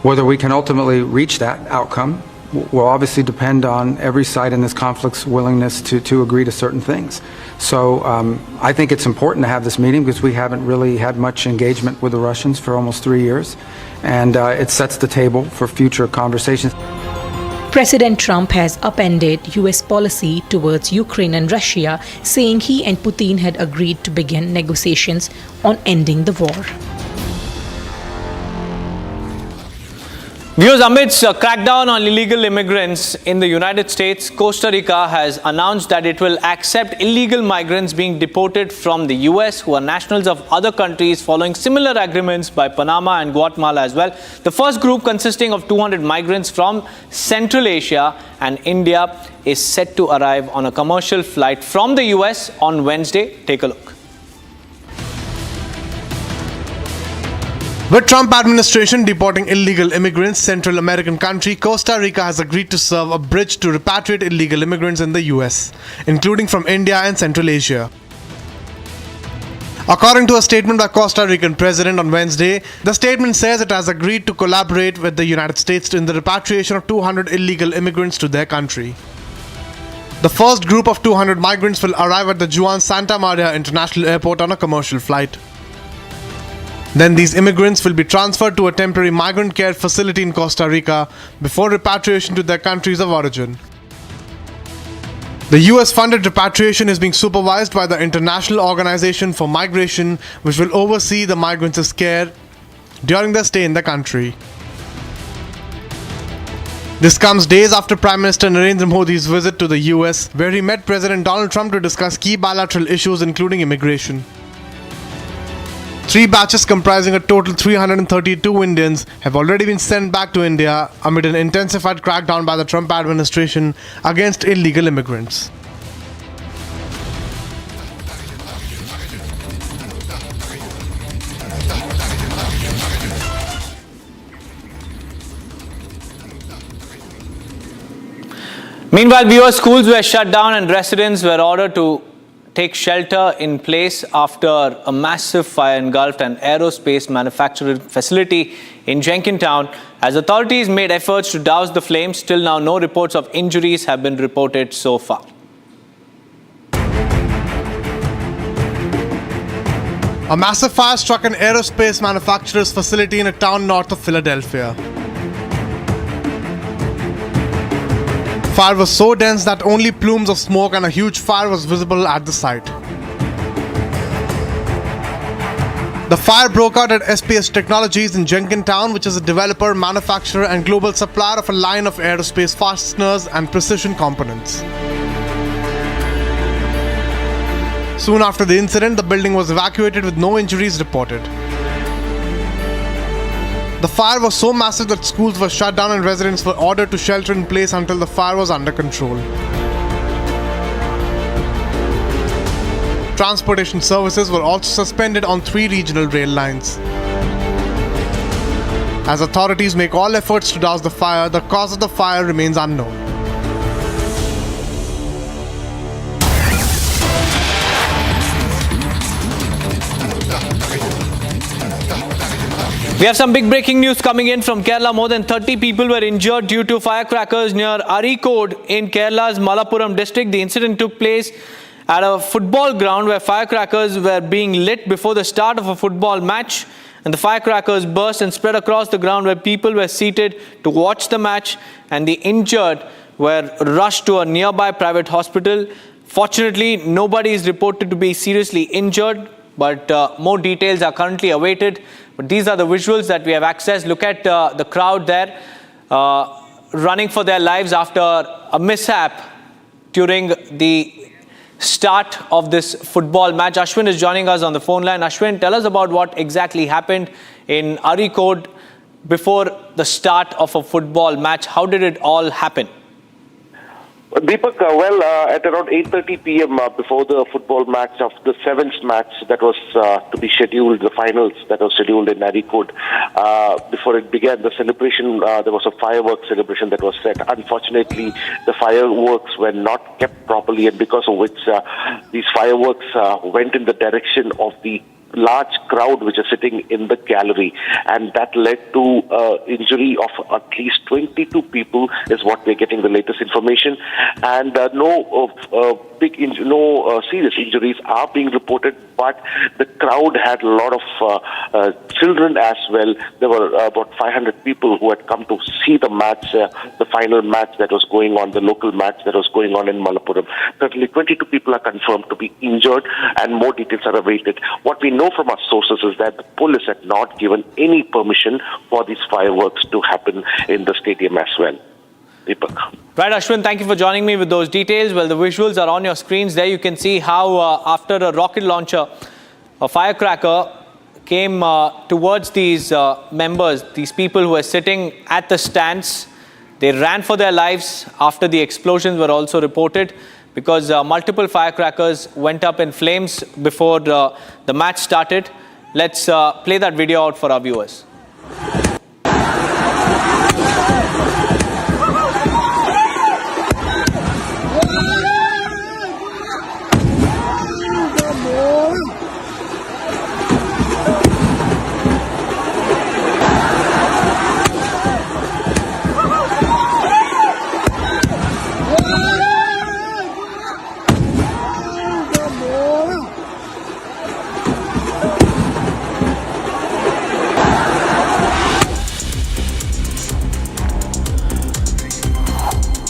Whether we can ultimately reach that outcome will obviously depend on every side in this conflict's willingness to agree to certain things. So I think it's important to have this meeting because we haven't really had much engagement with the Russians for almost 3 years, and it sets the table for future conversations. President Trump has upended US policy towards Ukraine and Russia, saying he and Putin had agreed to begin negotiations on ending the war. Viewers, amidst a crackdown on illegal immigrants in the United States, Costa Rica has announced that it will accept illegal migrants being deported from the US who are nationals of other countries following similar agreements by Panama and Guatemala as well. The first group, consisting of 200 migrants from Central Asia and India, is set to arrive on a commercial flight from the US on Wednesday. Take a look. With Trump administration deporting illegal immigrants, Central American country Costa Rica has agreed to serve a bridge to repatriate illegal immigrants in the US, including from India and Central Asia. According to a statement by Costa Rican president on Wednesday, the statement says it has agreed to collaborate with the United States in the repatriation of 200 illegal immigrants to their country. The first group of 200 migrants will arrive at the Juan Santa Maria International Airport on a commercial flight. Then these immigrants will be transferred to a temporary migrant care facility in Costa Rica before repatriation to their countries of origin. The US-funded repatriation is being supervised by the International Organization for Migration, which will oversee the migrants' care during their stay in the country. This comes days after Prime Minister Narendra Modi's visit to the US, where he met President Donald Trump to discuss key bilateral issues including immigration. 3 batches comprising a total 332 Indians have already been sent back to India amid an intensified crackdown by the Trump administration against illegal immigrants. Meanwhile, viewers, schools were shut down and residents were ordered to take shelter in place after a massive fire engulfed an aerospace manufacturing facility in Jenkintown. As authorities made efforts to douse the flames, till now no reports of injuries have been reported so far. A massive fire struck an aerospace manufacturer's facility in a town north of Philadelphia. Fire was so dense that only plumes of smoke and a huge fire was visible at the site. The fire broke out at SPS Technologies in Jenkintown, which is a developer, manufacturer and global supplier of a line of aerospace fasteners and precision components. Soon after the incident, the building was evacuated with no injuries reported. The fire was so massive that schools were shut down and residents were ordered to shelter in place until the fire was under control. Transportation services were also suspended on 3 regional rail lines. As authorities make all efforts to douse the fire, the cause of the fire remains unknown. We have some big breaking news coming in from Kerala. More than 30 people were injured due to firecrackers near Arikode in Kerala's Malappuram district. The incident took place at a football ground where firecrackers were being lit before the start of a football match. And the firecrackers burst and spread across the ground where people were seated to watch the match. And the injured were rushed to a nearby private hospital. Fortunately, nobody is reported to be seriously injured, but more details are currently awaited. But these are the visuals that we have accessed. Look at the crowd there running for their lives after a mishap during the start of this football match. Ashwin is joining us on the phone line. Ashwin, tell us about what exactly happened in Arikode before the start of a football match. How did it all happen? Deepak, at around 8:30 p.m. Before the football match of the 7th match that was to be scheduled, the finals that was scheduled in Arikode, before it began, the celebration, there was a fireworks celebration that was set. Unfortunately, the fireworks were not kept properly, and because of which these fireworks went in the direction of the large crowd which is sitting in the gallery, and that led to injury of at least 22 people is what we're getting the latest information, and no serious injuries are being reported, but the crowd had a lot of children as well. There were about 500 people who had come to see the match, the final match that was going on, the local match that was going on in Malappuram. Certainly 22 people are confirmed to be injured, and more details are awaited. What we know from our sources is that the police had not given any permission for these fireworks to happen in the stadium as well. Deepak. Right, Ashwin, thank you for joining me with those details. Well, the visuals are on your screens. There you can see how after a rocket launcher, a firecracker came towards these members, these people who were sitting at the stands. They ran for their lives after the explosions were also reported, because multiple firecrackers went up in flames before the match started. Let's play that video out for our viewers.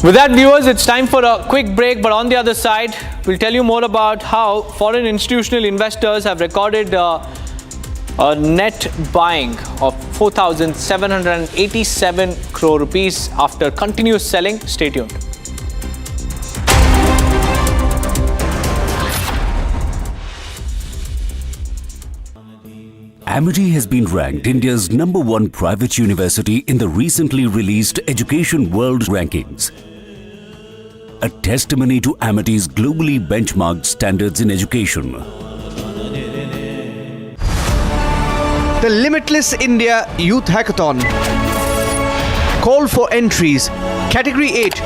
With that, viewers, it's time for a quick break. But on the other side, we'll tell you more about how foreign institutional investors have recorded a net buying of 4,787 crore rupees after continuous selling. Stay tuned. Amity has been ranked India's #1 private university in the recently released Education World Rankings, a testimony to Amity's globally benchmarked standards in education. The Limitless India Youth Hackathon. Call for entries. Category 8.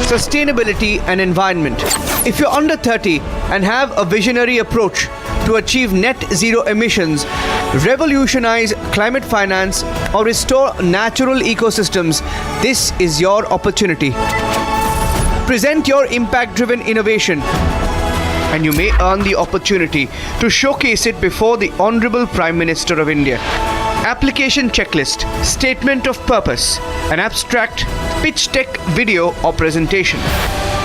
sustainability and environment. If you're under 30 and have a visionary approach to achieve net zero emissions, revolutionize climate finance, or restore natural ecosystems, this is your opportunity. Present your impact-driven innovation, and you may earn the opportunity to showcase it before the Honorable Prime Minister of India. Application checklist, statement of purpose, an abstract, pitch deck video or presentation.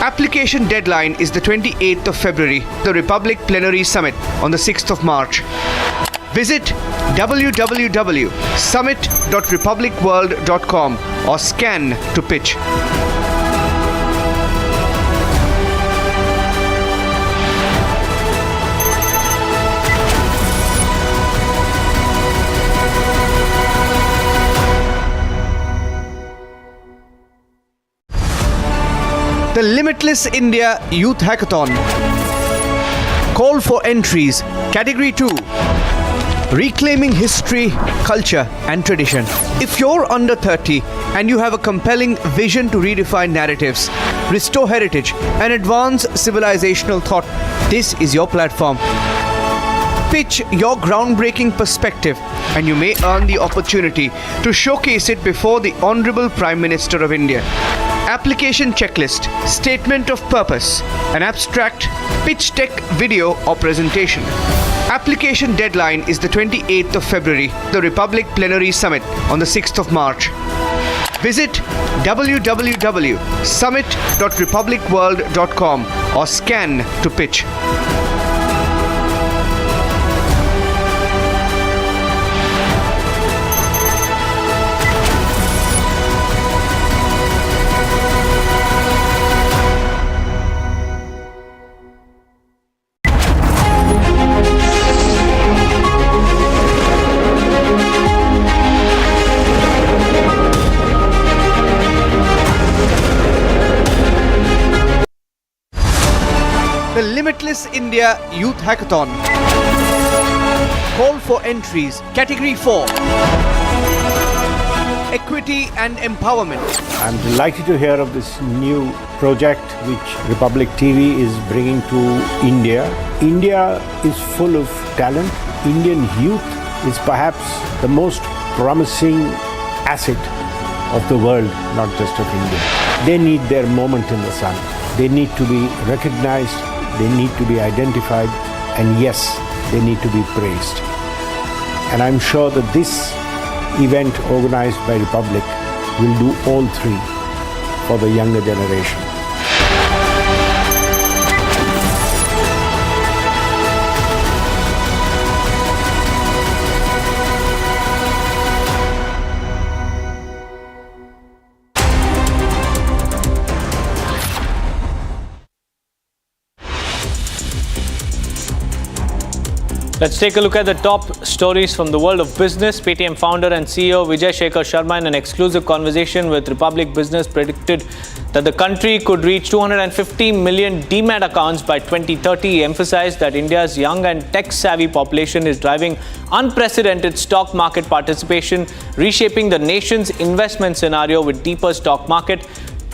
Application deadline is the 28th of February, the Republic Plenary Summit on the 6th of March. Visit www.summit.republicworld.com or scan to pitch. The Limitless India Youth Hackathon. Call for entries. Category 2. Reclaiming history, culture and tradition. If you're under 30 and you have a compelling vision to redefine narratives, restore heritage and advance civilizational thought, this is your platform. Pitch your groundbreaking perspective and you may earn the opportunity to showcase it before the Honorable Prime Minister of India. Application checklist, statement of purpose, an abstract, pitch deck video or presentation. Application deadline is the 28th of February, the Republic Plenary Summit on the 6th of March. Visit www.summit.republicworld.com or scan to pitch. The Limitless India Youth Hackathon. Call for entries. Category 4. Equity and Empowerment. I'm delighted to hear of this new project which Republic TV is bringing to India. India is full of talent. Indian youth is perhaps the most promising asset of the world, not just of India. They need their moment in the sun. They need to be recognized. They need to be identified, and yes, they need to be praised. And I'm sure that this event organized by Republic will do all three for the younger generation. Let's take a look at the top stories from the world of business. Paytm founder and CEO Vijay Shekhar Sharma, in an exclusive conversation with Republic Business, predicted that the country could reach 250 million demat accounts by 2030. He emphasized that India's young and tech-savvy population is driving unprecedented stock market participation, reshaping the nation's investment scenario with deeper stock market.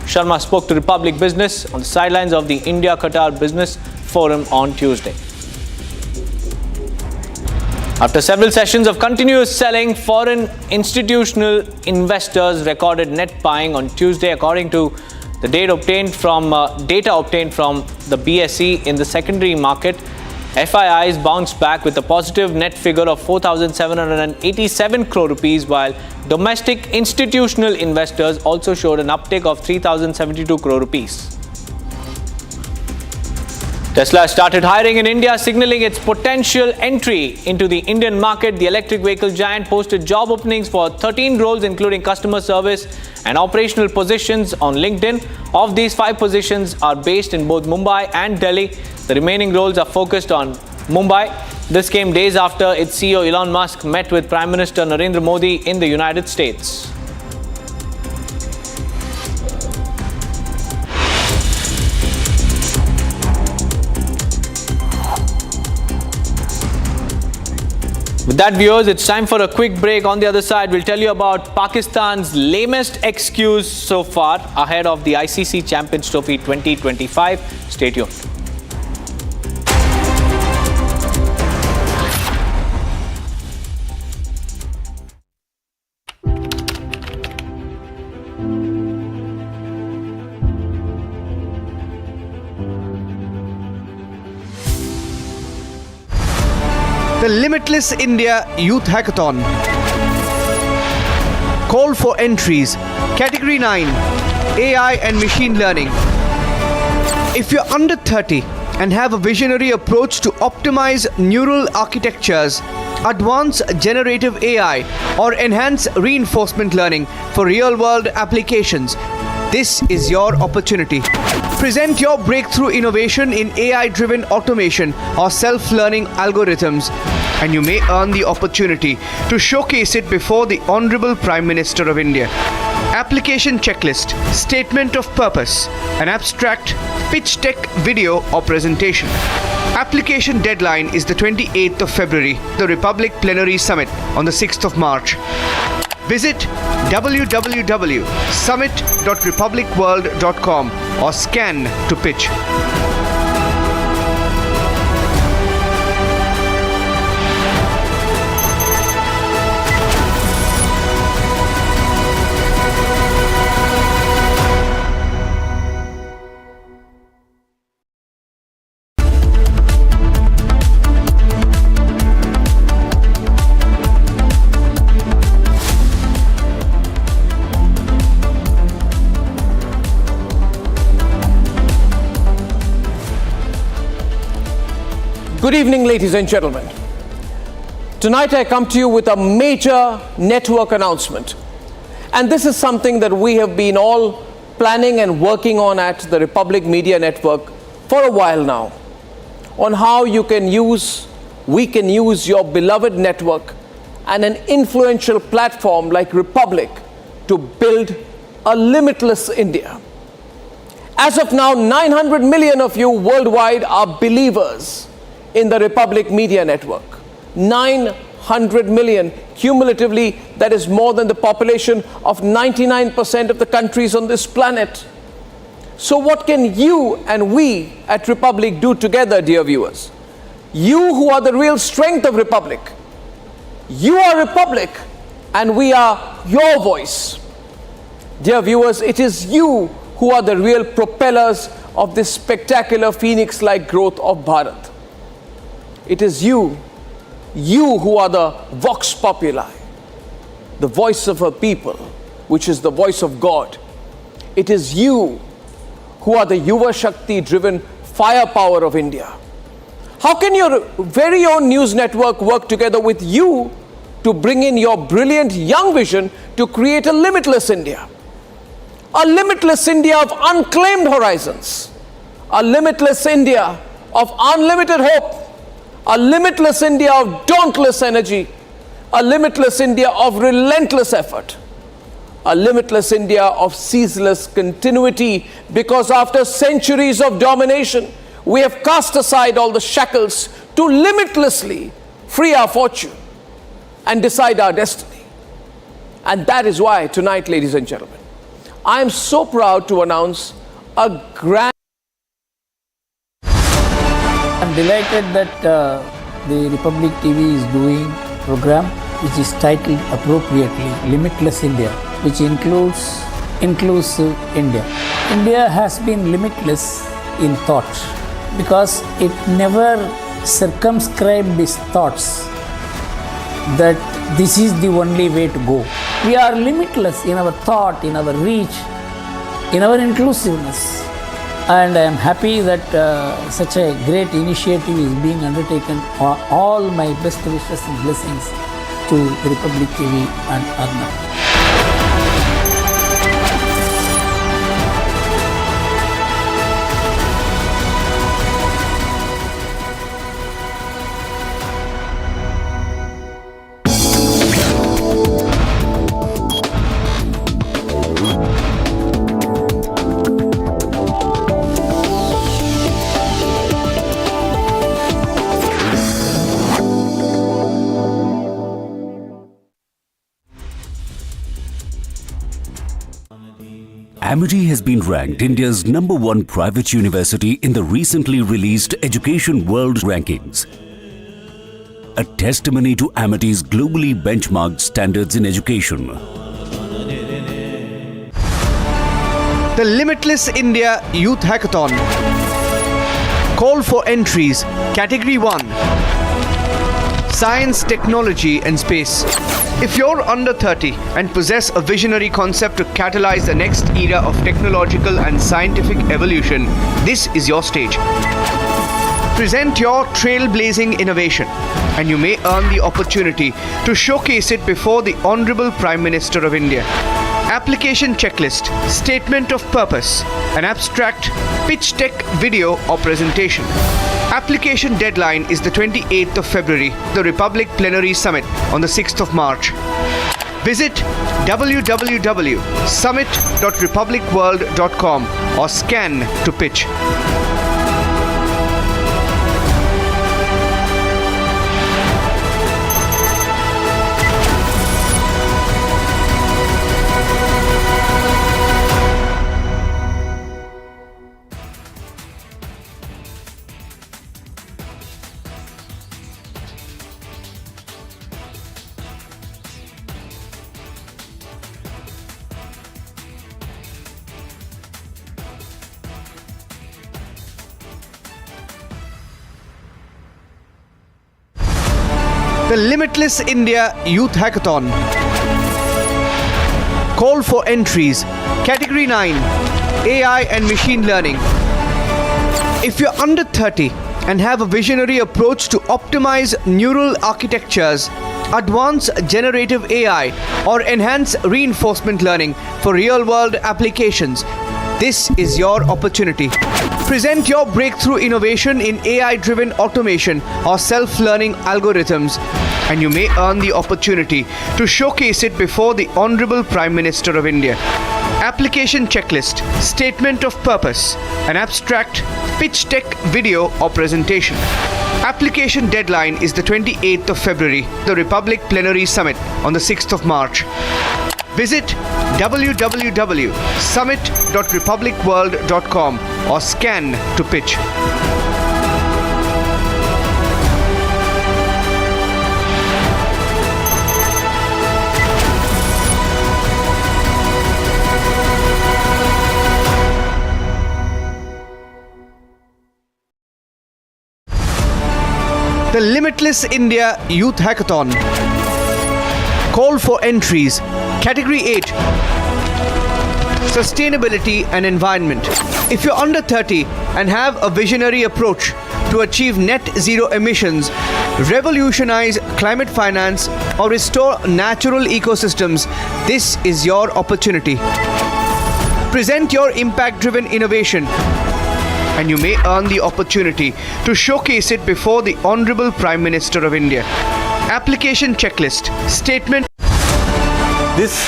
Sharma spoke to Republic Business on the sidelines of the India-Qatar Business Forum on Tuesday. After several sessions of continuous selling, foreign institutional investors recorded net buying on Tuesday, according to the data obtained from the BSE in the secondary market. FIIs bounced back with a positive net figure of 4,787 crore rupees, while domestic institutional investors also showed an uptick of 3,072 crore rupees. Tesla started hiring in India, signaling its potential entry into the Indian market. The electric vehicle giant posted job openings for 13 roles, including customer service and operational positions, on LinkedIn. Of these, 5 positions are based in both Mumbai and Delhi. The remaining roles are focused on Mumbai. This came days after its CEO Elon Musk met with Prime Minister Narendra Modi in the United States. With With that, viewers, it's time for a quick break. On the other side, we'll tell you about Pakistan's lamest excuse so far ahead of the ICC Champions Trophy 2025. Stay tuned. The Limitless India Youth Hackathon. Call for entries. Category 9, AI and Machine Learning. If you're under 30 and have a visionary approach to optimize neural architectures, advance generative AI, or enhance reinforcement learning for real-world applications, this is your opportunity. Present your breakthrough innovation in AI-driven automation or self-learning algorithms, and you may earn the opportunity to showcase it before the Honorable Prime Minister of India. Application checklist, statement of purpose, an abstract, pitch deck video or presentation. Application deadline is the 28th of February, the Republic Plenary Summit on the 6th of March. Visit www.summit.republicworld.com or scan to pitch. Good evening, ladies and gentlemen. Tonight I come to you with a major network announcement. And this is something that we have been all planning and working on at the Republic Media Network for a while now. On how we can use your beloved network and an influential platform like Republic to build a limitless India. As of now, 900 million of you worldwide are believers in the Republic Media Network. 900 million cumulatively, that is more than the population of 99% of the countries on this planet. So what can you and we at Republic do together, dear viewers? You who are the real strength of Republic. You are Republic and we are your voice. Dear viewers, it is you who are the real propellers of this spectacular phoenix-like growth of Bharat. It is you who are the Vox Populi, the voice of a people, which is the voice of God. It is you who are the Yuva Shakti-driven firepower of India. How can your very own news network work together with you to bring in your brilliant young vision to create a limitless India? A limitless India of unclaimed horizons. A limitless India of unlimited hope. A limitless India of dauntless energy. A limitless India of relentless effort. A limitless India of ceaseless continuity, because after centuries of domination, we have cast aside all the shackles to limitlessly free our fortune and decide our destiny. And that is why tonight, ladies and gentlemen, I am so proud to announce a grand... I'm delighted that the Republic TV is doing a program which is titled appropriately Limitless India, which includes Inclusive India. India has been limitless in thought because it never circumscribed its thoughts that this is the only way to go. We are limitless in our thought, in our reach, in our inclusiveness. And I am happy that such a great initiative is being undertaken. All my best wishes and blessings to the Republic TV and Arnab. Amity has been ranked India's #1 private university in the recently released Education World Rankings, a testimony to Amity's globally benchmarked standards in education. The Limitless India Youth Hackathon. Call for entries. Category 1. Science, Technology and Space. If you're under 30 and possess a visionary concept to catalyze the next era of technological and scientific evolution, this is your stage. Present your trailblazing innovation, and you may earn the opportunity to showcase it before the Honorable Prime Minister of India. Application checklist, statement of purpose, an abstract, pitch deck video or presentation. Application deadline is the 28th of February, the Republic Plenary Summit on the 6th of March. Visit www.summit.republicworld.com or scan to pitch. The Limitless India Youth Hackathon. Call for entries. Category 9. AI and Machine Learning. If you're under 30 and have a visionary approach to optimize neural architectures, advance generative AI, or enhance reinforcement learning for real-world applications, this is your opportunity. Present your breakthrough innovation in AI-driven automation or self-learning algorithms, and you may earn the opportunity to showcase it before the Honorable Prime Minister of India. Application checklist, statement of purpose, an abstract, pitch deck video or presentation. Application deadline is the 28th of February, the Republic Plenary Summit on the 6th of March. Visit www.summit.republicworld.com or scan to pitch. The Limitless India Youth Hackathon. Call for entries. Category 8. Sustainability and Environment. If you're under 30 and have a visionary approach to achieve net zero emissions, revolutionize climate finance, or restore natural ecosystems, this is your opportunity. Present your impact-driven innovation, and you may earn the opportunity to showcase it before the Honorable Prime Minister of India. Application checklist, statement. This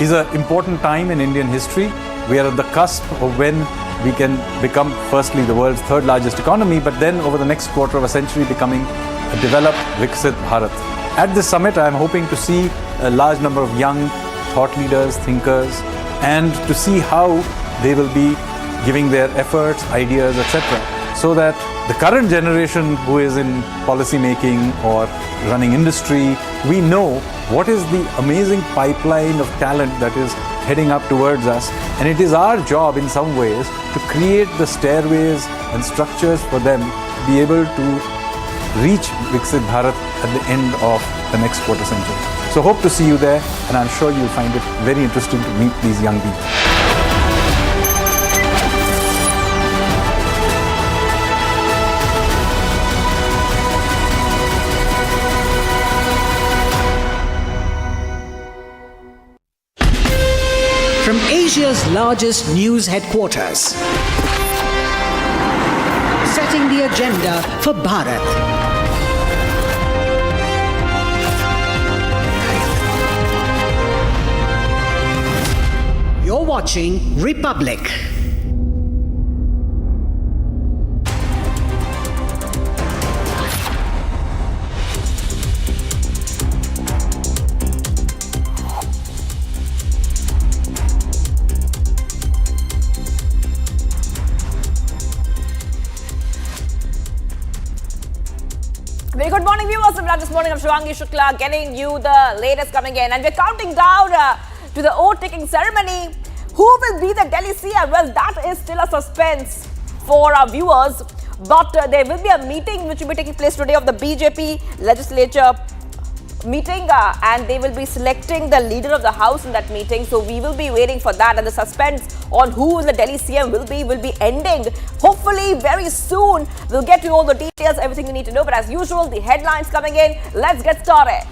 is an important time in Indian history. We are at the cusp of when we can become, firstly, the world's third largest economy, but then over the next quarter of a century becoming a developed, Viksit Bharat. At this summit, I am hoping to see a large number of young thought leaders, thinkers, and to see how they will be giving their efforts, ideas, etc., so that the current generation who is in policy making or running industry, we know what is the amazing pipeline of talent that is heading up towards us, and it is our job in some ways to create the stairways and structures for them to be able to reach Viksit Bharat at the end of the next quarter century. So hope to see you there, and I'm sure you'll find it very interesting to meet these young people. From Asia's largest news headquarters, setting the agenda for Bharat. You're watching Republic. morning. I'm Shivangi Shukla, getting you the latest coming in. And we're counting down to the oath-taking ceremony. Who will be the Delhi CM? Well, that is still a suspense for our viewers. But there will be a meeting which will be taking place today of the BJP legislature meeting, and they will be selecting the leader of the house in that meeting. So we will be waiting for that, and the suspense on who the Delhi CM will be ending hopefully very soon. We'll get to all the details, everything you need to know, but as usual, the headlines coming in. Let's get started.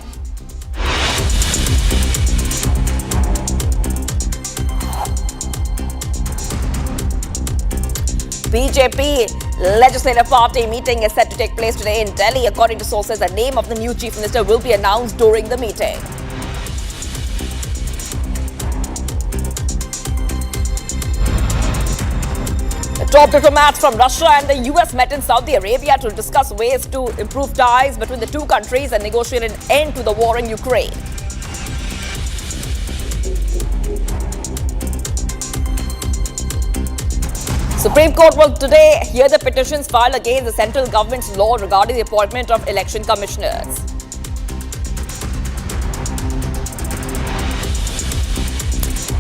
BJP Legislative Party meeting is set to take place today in Delhi. According to sources, the name of the new Chief Minister will be announced during the meeting. The top diplomats from Russia and the US met in Saudi Arabia to discuss ways to improve ties between the two countries and negotiate an end to the war in Ukraine. Supreme Court will today hear the petitions filed against the central government's law regarding the appointment of election commissioners.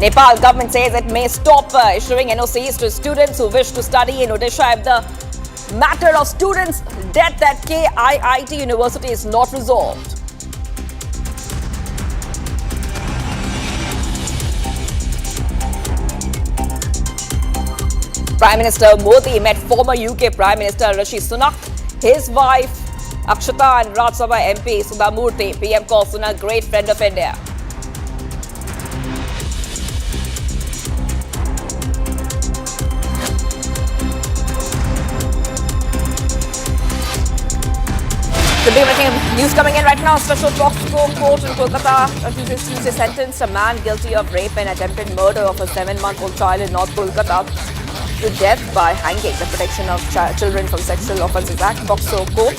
Nepal government says it may stop issuing NOCs to students who wish to study in Odisha if the matter of students' death at KIIT University is not resolved. Prime Minister Modi met former UK Prime Minister Rishi Sunak, his wife Akshata and Rajya Sabha MP Sudhamurthy. PM calls Sunak great friend of India. The big breaking news coming in right now. Special Boxco court in Kolkata Tuesday sentenced a man guilty of rape and attempted murder of a 7-month-old child in North Kolkata to death by hanging. The Protection of Children from Sexual Offences Act, Boxco Court,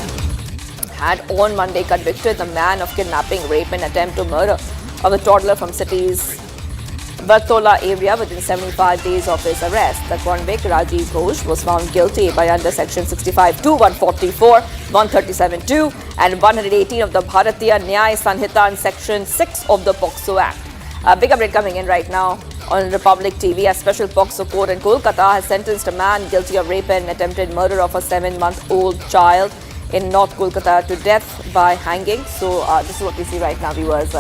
had on Monday convicted the man of kidnapping, rape and attempt to murder of a toddler from city's Bartola area within 75 days of his arrest. The convict, Rajiv Ghosh, was found guilty by under Section 65(2), 144, 137(2) and 118 of the Bharatiya Nyaya Sanhita and Section 6 of the POXO Act. A big update coming in right now on Republic TV. A special POXO court in Kolkata has sentenced a man guilty of rape and attempted murder of a 7-month-old child in North Kolkata to death by hanging. So this is what we see right now, viewers.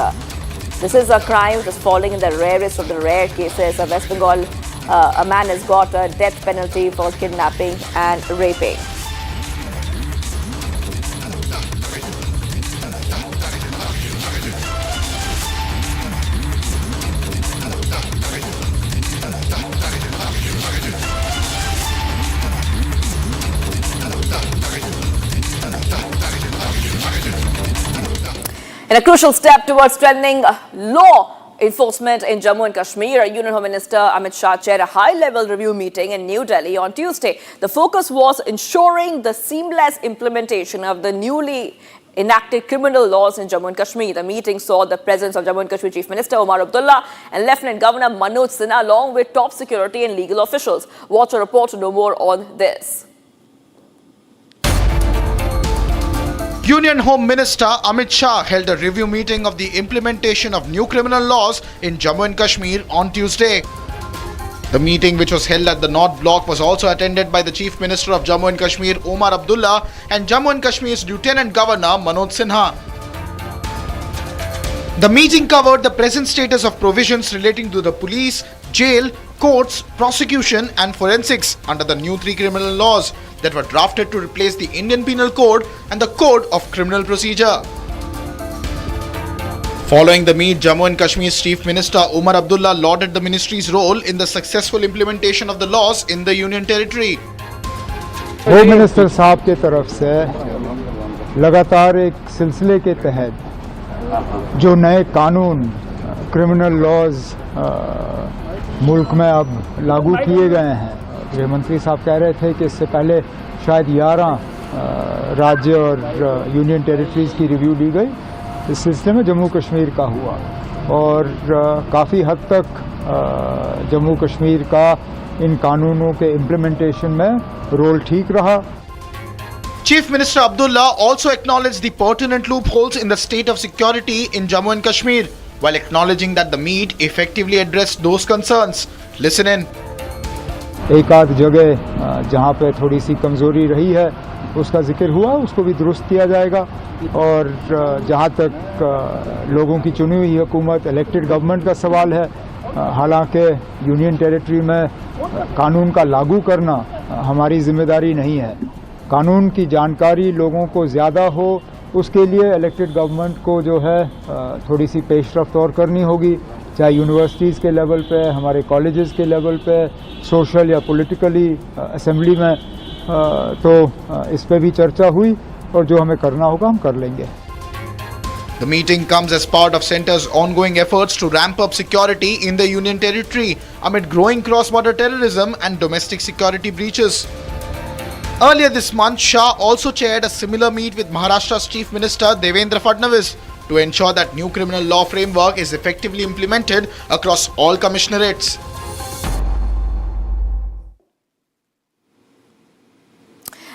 This is a crime which is falling in the rarest of the rare cases. Of West Bengal, a man has got a death penalty for kidnapping and raping. In a crucial step towards strengthening law enforcement in Jammu and Kashmir, Union Home Minister Amit Shah chaired a high-level review meeting in New Delhi on Tuesday. The focus was ensuring the seamless implementation of the newly enacted criminal laws in Jammu and Kashmir. The meeting saw the presence of Jammu and Kashmir Chief Minister Omar Abdullah and Lieutenant Governor Manoj Sinha along with top security and legal officials. Watch a report to know more on this. Union Home Minister Amit Shah held a review meeting of the implementation of new criminal laws in Jammu and Kashmir on Tuesday. The meeting, which was held at the North Block, was also attended by the Chief Minister of Jammu and Kashmir Omar Abdullah and Jammu and Kashmir's Lieutenant Governor Manoj Sinha. The meeting covered the present status of provisions relating to the police, jail, courts, prosecution and forensics under the new 3 criminal laws that were drafted to replace the Indian Penal Code and the Code of Criminal Procedure. Following the meet, Jammu and Kashmir's Chief Minister Omar Abdullah lauded the ministry's role in the successful implementation of the laws in the Union Territory. Home minister साहब के तरफ से लगातार एक सिलसिले के तहत जो नए कानून क्रिमिनल लॉज मुल्क में अब लागू किए गए हैं, गृह मंत्री साहब कह रहे थे कि इससे पहले शायद 11 राज्य और यूनियन टेरिटरीज की रिव्यू ली गई। इस सिलसिले में जम्मू कश्मीर का हुआ और काफ़ी हद तक जम्मू कश्मीर का इन कानूनों के इम्प्लीमेंटेशन में रोल ठीक रहा। Chief Minister Abdullah also acknowledged the pertinent loopholes in the state of security in Jammu and Kashmir, while acknowledging that the meet effectively addressed those concerns. Listen in. एक आध जगह जहां पे थोड़ी सी कमजोरी रही है उसका जिक्र हुआ, उसको भी दुरुस्त किया जाएगा और जहां तक लोगों की चुनी हुई हुकूमत इलेक्टेड गवर्नमेंट का सवाल है, हालांकि यूनियन टेरिटरी में कानून का लागू करना हमारी जिम्मेदारी नहीं है। कानून की जानकारी लोगों को ज़्यादा हो उसके लिए इलेक्टेड गवर्नमेंट को जो है थोड़ी सी पेशरफ्त और करनी होगी, चाहे यूनिवर्सिटीज़ के लेवल पे, हमारे कॉलेजेस के लेवल पे, सोशल या पॉलिटिकली असेंबली में, तो इस पे भी चर्चा हुई और जो हमें करना होगा हम कर लेंगे। The meeting comes as part of Centre's ongoing efforts to ramp up security in the Union Territory amid growing cross-border terrorism and domestic security breaches. Earlier this month, Shah also chaired a similar meet with Maharashtra's Chief Minister Devendra Fadnavis to ensure that new criminal law framework is effectively implemented across all commissionerates.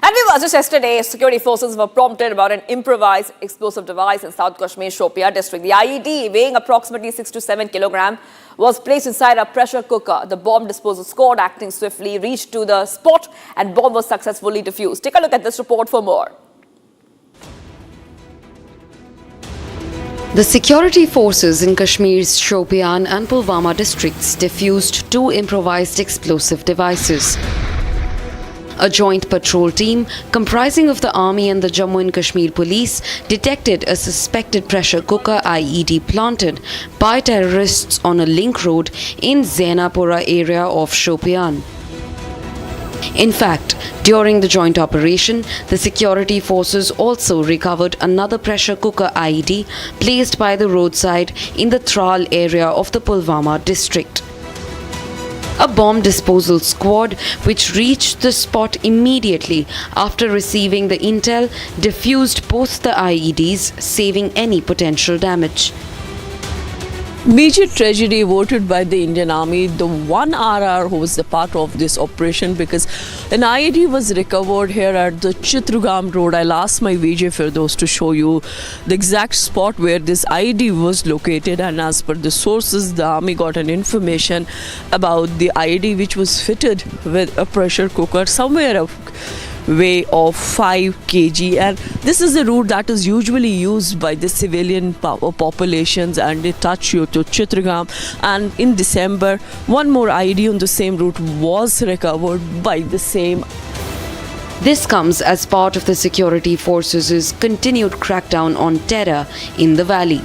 And viewers, just yesterday, security forces were prompted about an improvised explosive device in South Kashmir's Shopian district. The IED, weighing approximately 6 to 7 kilograms, was placed inside a pressure cooker. The bomb disposal squad, acting swiftly, reached to the spot and bomb was successfully defused. Take a look at this report for more. The security forces in Kashmir's Shopian and Pulwama districts defused 2 improvised explosive devices. A joint patrol team comprising of the Army and the Jammu and Kashmir Police detected a suspected pressure cooker IED planted by terrorists on a link road in Zainapura area of Shopian. In fact, during the joint operation, the security forces also recovered another pressure cooker IED placed by the roadside in the Tral area of the Pulwama district. A bomb disposal squad, which reached the spot immediately after receiving the intel, defused both the IEDs, saving any potential damage. Major tragedy averted by the Indian Army, the one RR who was a part of this operation, because an IED was recovered here at the Chitragam road. I'll ask my VJ Firdaus to show you the exact spot where this IED was located, and as per the sources, the Army got an information about the IED which was fitted with a pressure cooker somewhere way of 5 kg, and this is the route that is usually used by the civilian populations, and they touch you to Chitragam. And in December, one more IED on the same route was recovered by the same. This comes as part of the security forces' continued crackdown on terror in the valley.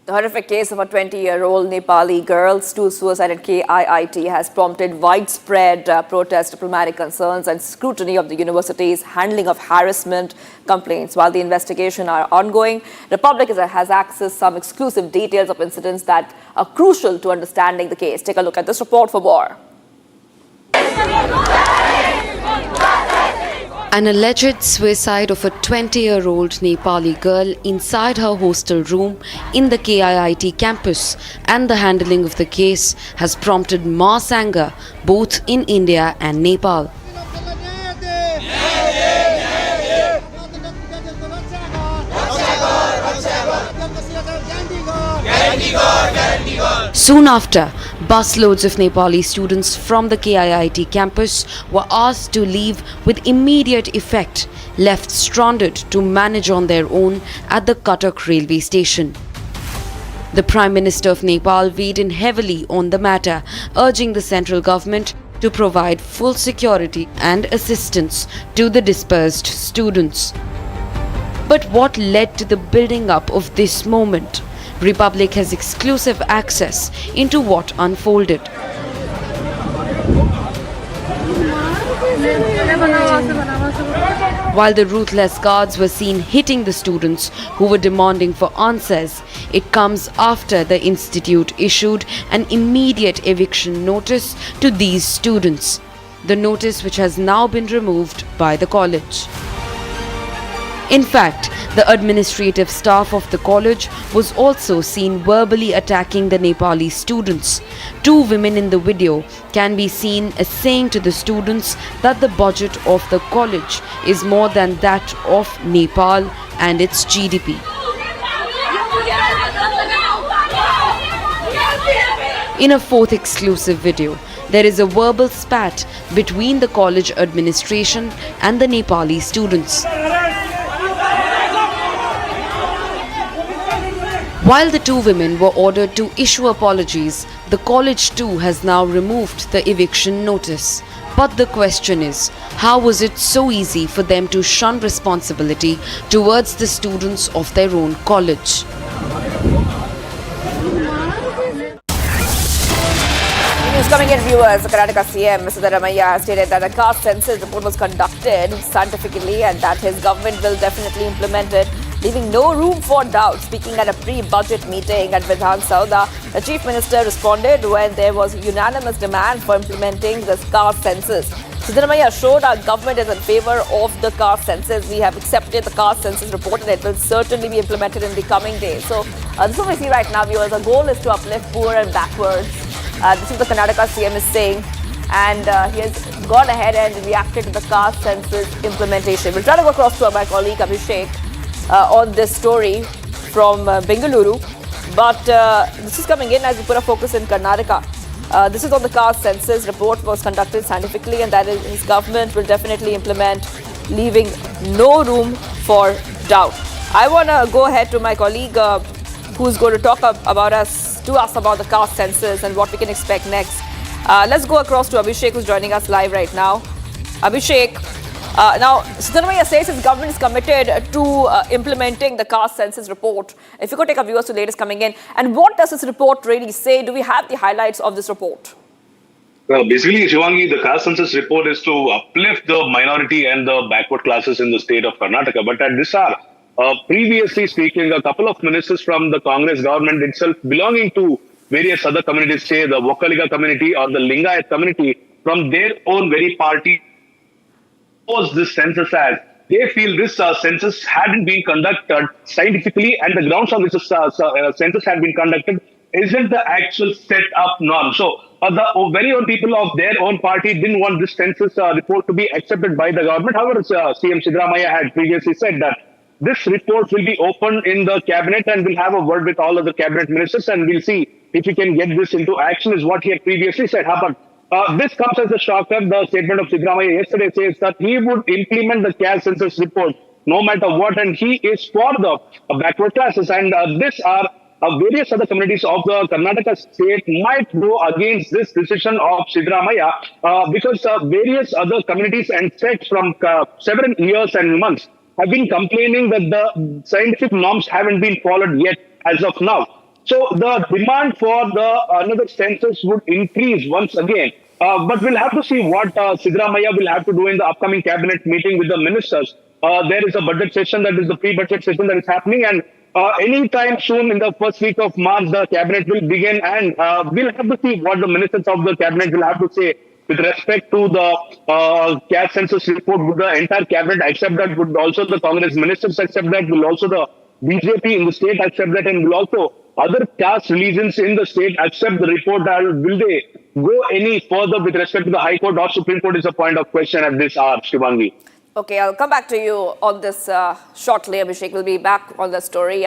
The horrific case of a 20-year-old Nepali girl's suicide at KIIT has prompted widespread protest, diplomatic concerns and scrutiny of the university's handling of harassment complaints. While the investigation are ongoing, the public has accessed some exclusive details of incidents that are crucial to understanding the case. Take a look at this report for more. An alleged suicide of a 20-year-old Nepali girl inside her hostel room in the KIIT campus and the handling of the case has prompted mass anger both in India and Nepal. Soon after, busloads of Nepali students from the KIIT campus were asked to leave with immediate effect, left stranded to manage on their own at the Cuttack railway station. The Prime Minister of Nepal weighed in heavily on the matter, urging the central government to provide full security and assistance to the dispersed students. But what led to the building up of this moment? Republic has exclusive access into what unfolded. While the ruthless guards were seen hitting the students who were demanding for answers, it comes after the institute issued an immediate eviction notice to these students. The notice which has now been removed by the college. In fact, the administrative staff of the college was also seen verbally attacking the Nepali students. Two women in the video can be seen as saying to the students that the budget of the college is more than that of Nepal and its GDP. In a fourth exclusive video, there is a verbal spat between the college administration and the Nepali students. While the two women were ordered to issue apologies, the college too has now removed the eviction notice. But the question is, how was it so easy for them to shun responsibility towards the students of their own college? News coming in, viewers. The Karnataka CM, Mr. Ramaiah, has stated that a caste census report was conducted scientifically and that his government will definitely implement it, leaving no room for doubt. Speaking at a pre-budget meeting at Vidhan Sauda, the Chief Minister responded when there was unanimous demand for implementing this caste census. Siddaramaiah showed our government is in favor of the caste census. We have accepted the caste census report and it will certainly be implemented in the coming days. So this is what we see right now, viewers. The goal is to uplift poor and backwards. This is what the Karnataka CM is saying. And he has gone ahead and reacted to the caste census implementation. We'll try to go across to my colleague Abhishek on this story from Bengaluru. But this is coming in as we put a focus in Karnataka. This is on the caste census report was conducted scientifically and that is his government will definitely implement, leaving no room for doubt. I want to go ahead to my colleague who's going to talk about us about the caste census and what we can expect next. Let's go across to Abhishek, who's joining us live right now. Abhishek, now Siddaramaiah says his government is committed to implementing the caste census report. If you could take our viewers to the latest coming in, and what does this report really say? Do we have the highlights of this report? Well, basically, Shivangi, the caste census report is to uplift the minority and the backward classes in the state of Karnataka. But at this hour, previously speaking, a couple of ministers from the Congress government itself belonging to various other communities, say the Vokkaliga community or the Lingayat community, from their own very party, opposed this census as they feel this census hadn't been conducted scientifically and the grounds on which the census had been conducted isn't the actual set up norm. So the very own people of their own party didn't want this census report to be accepted by the government. However, CM Siddaramaiah had previously said that this report will be opened in the cabinet and we'll have a word with all of the cabinet ministers and we'll see if we can get this into action, is what he had previously said. But this comes as a shocker. The statement of Siddaramaiah yesterday says that he would implement the caste census report no matter what, and he is for the backward classes. And this are various other communities of the Karnataka state might go against this decision of Siddaramaiah because various other communities and sects from several years and months have been complaining that the scientific norms haven't been followed yet as of now. So the demand for another census would increase once again. But we'll have to see what Siddaramaiah will have to do in the upcoming cabinet meeting with the ministers. There is a budget session, that is the pre-budget session that is happening, and anytime soon in the first week of March, the cabinet will begin, and we'll have to see what the ministers of the cabinet will have to say with respect to the caste census report. Would the entire cabinet accept that? Would also the Congress ministers accept that? Will also the BJP in the state accept that? And will also other caste religions in the state accept the report? Will they go any further with respect to the High Court or Supreme Court is a point of question at this hour, Shivangi. Okay, I'll come back to you on this shortly, Abhishek. We'll be back on the story.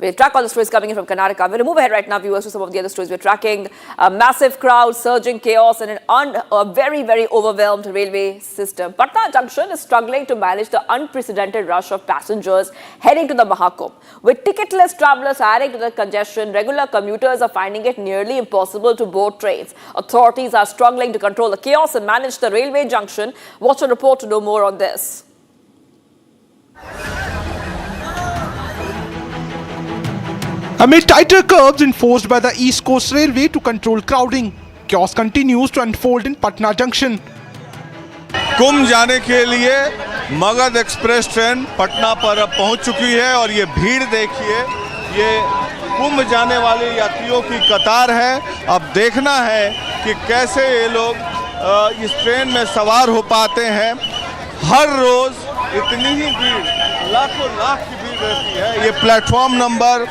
We'll track all the stories coming in from Karnataka. We're going to move ahead right now, viewers, to some of the other stories we're tracking. A massive crowd, surging chaos, and a very, very overwhelmed railway system. Patna Junction is struggling to manage the unprecedented rush of passengers heading to the Mahakumbh. With ticketless travelers adding to the congestion, regular commuters are finding it nearly impossible to board trains. Authorities are struggling to control the chaos and manage the railway junction. Watch a report to know more on this. Amid tighter curbs enforced by the East Coast Railway to control crowding, chaos continues to unfold in Patna Junction. कुंभ जाने के लिए Magadh express train Patna पर अब पहुंच चुकी है और ये भीड़ देखिए, ये कुंभ जाने वाले यात्रियों की कतार है। अब देखना है कि कैसे ये लोग इस ट्रेन में सवार हो पाते हैं। हर रोज इतनी ही भीड़ लाखों लाख की भीड़ रहती है। ये प्लेटफॉर्म नंबर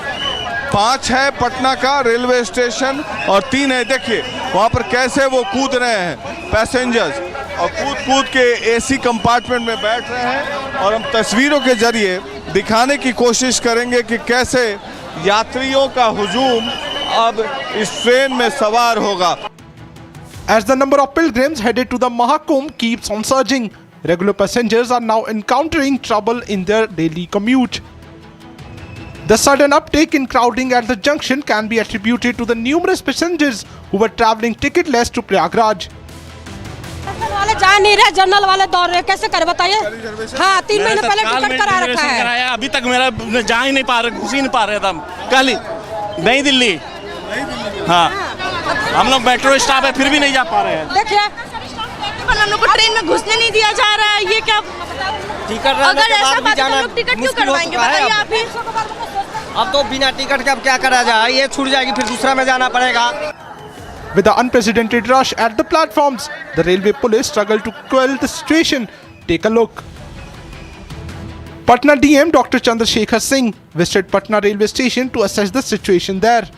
5 है पटना का रेलवे स्टेशन और 3 है। देखिए वहाँ पर कैसे वो कूद रहे हैं पैसेंजर्स, और कूद के एसी कंपार्टमेंट में बैठ रहे हैं। और हम तस्वीरों के जरिए दिखाने की कोशिश करेंगे कि कैसे यात्रियों का हुजूम अब इस ट्रेन में सवार होगा। As the number of pilgrims headed to the Mahakumbh keeps on surging, regular passengers are now encountering trouble in their daily commute. The sudden uptake in crowding at the junction can be attributed to the numerous passengers who were travelling ticketless to Prayagraj. वाले जा नहीं रहे, general वाले दौड़ रहे, कैसे करे बताइए? हाँ, 3 महीने पहले टिकट करा रखा है। अभी तक मेरा जा ही नहीं पा रहे, घुस ही नहीं पा रहे थे हम। कल नई दिल्ली, हाँ, हम लोग मेट्रो स्टाफ है फिर भी नहीं जा पा रहे हैं। देखिए, हम लोग को ट्रेन में घुसने नहीं दिया जा रहा है, ये क्या? अगर ऐसा बात है तो लोग टिकट क्यों करवाएंगे बताइए आप ही? अब तो बिना टिकट के अब क्या करा जाए, ये छूट जाएगी फिर दूसरा में जाना पड़ेगा। With the unprecedented rush at the platforms, the railway police struggled to quell the situation. Take a look. Patna DM Dr. Chandrasekhar Singh visited Patna railway station to assess the situation there.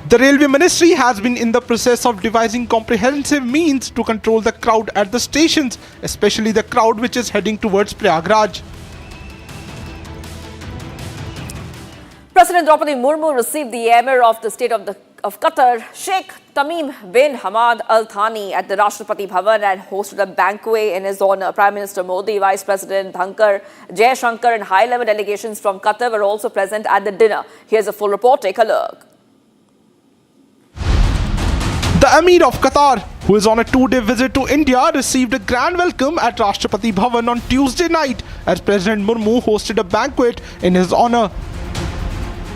The Railway Ministry has been in the process of devising comprehensive means to control the crowd at the stations, especially the crowd which is heading towards Prayagraj. President Draupadi Murmu received the Emir of the State of Qatar, Sheikh Tamim bin Hamad Al Thani, at the Rashtrapati Bhavan and hosted a banquet in his honor. Prime Minister Modi, Vice President Dhankar, Jaishankar and high-level delegations from Qatar were also present at the dinner. Here's a full report. Take a look. The Emir of Qatar, who is on a 2-day visit to India, received a grand welcome at Rashtrapati Bhavan on Tuesday night as President Murmu hosted a banquet in his honor.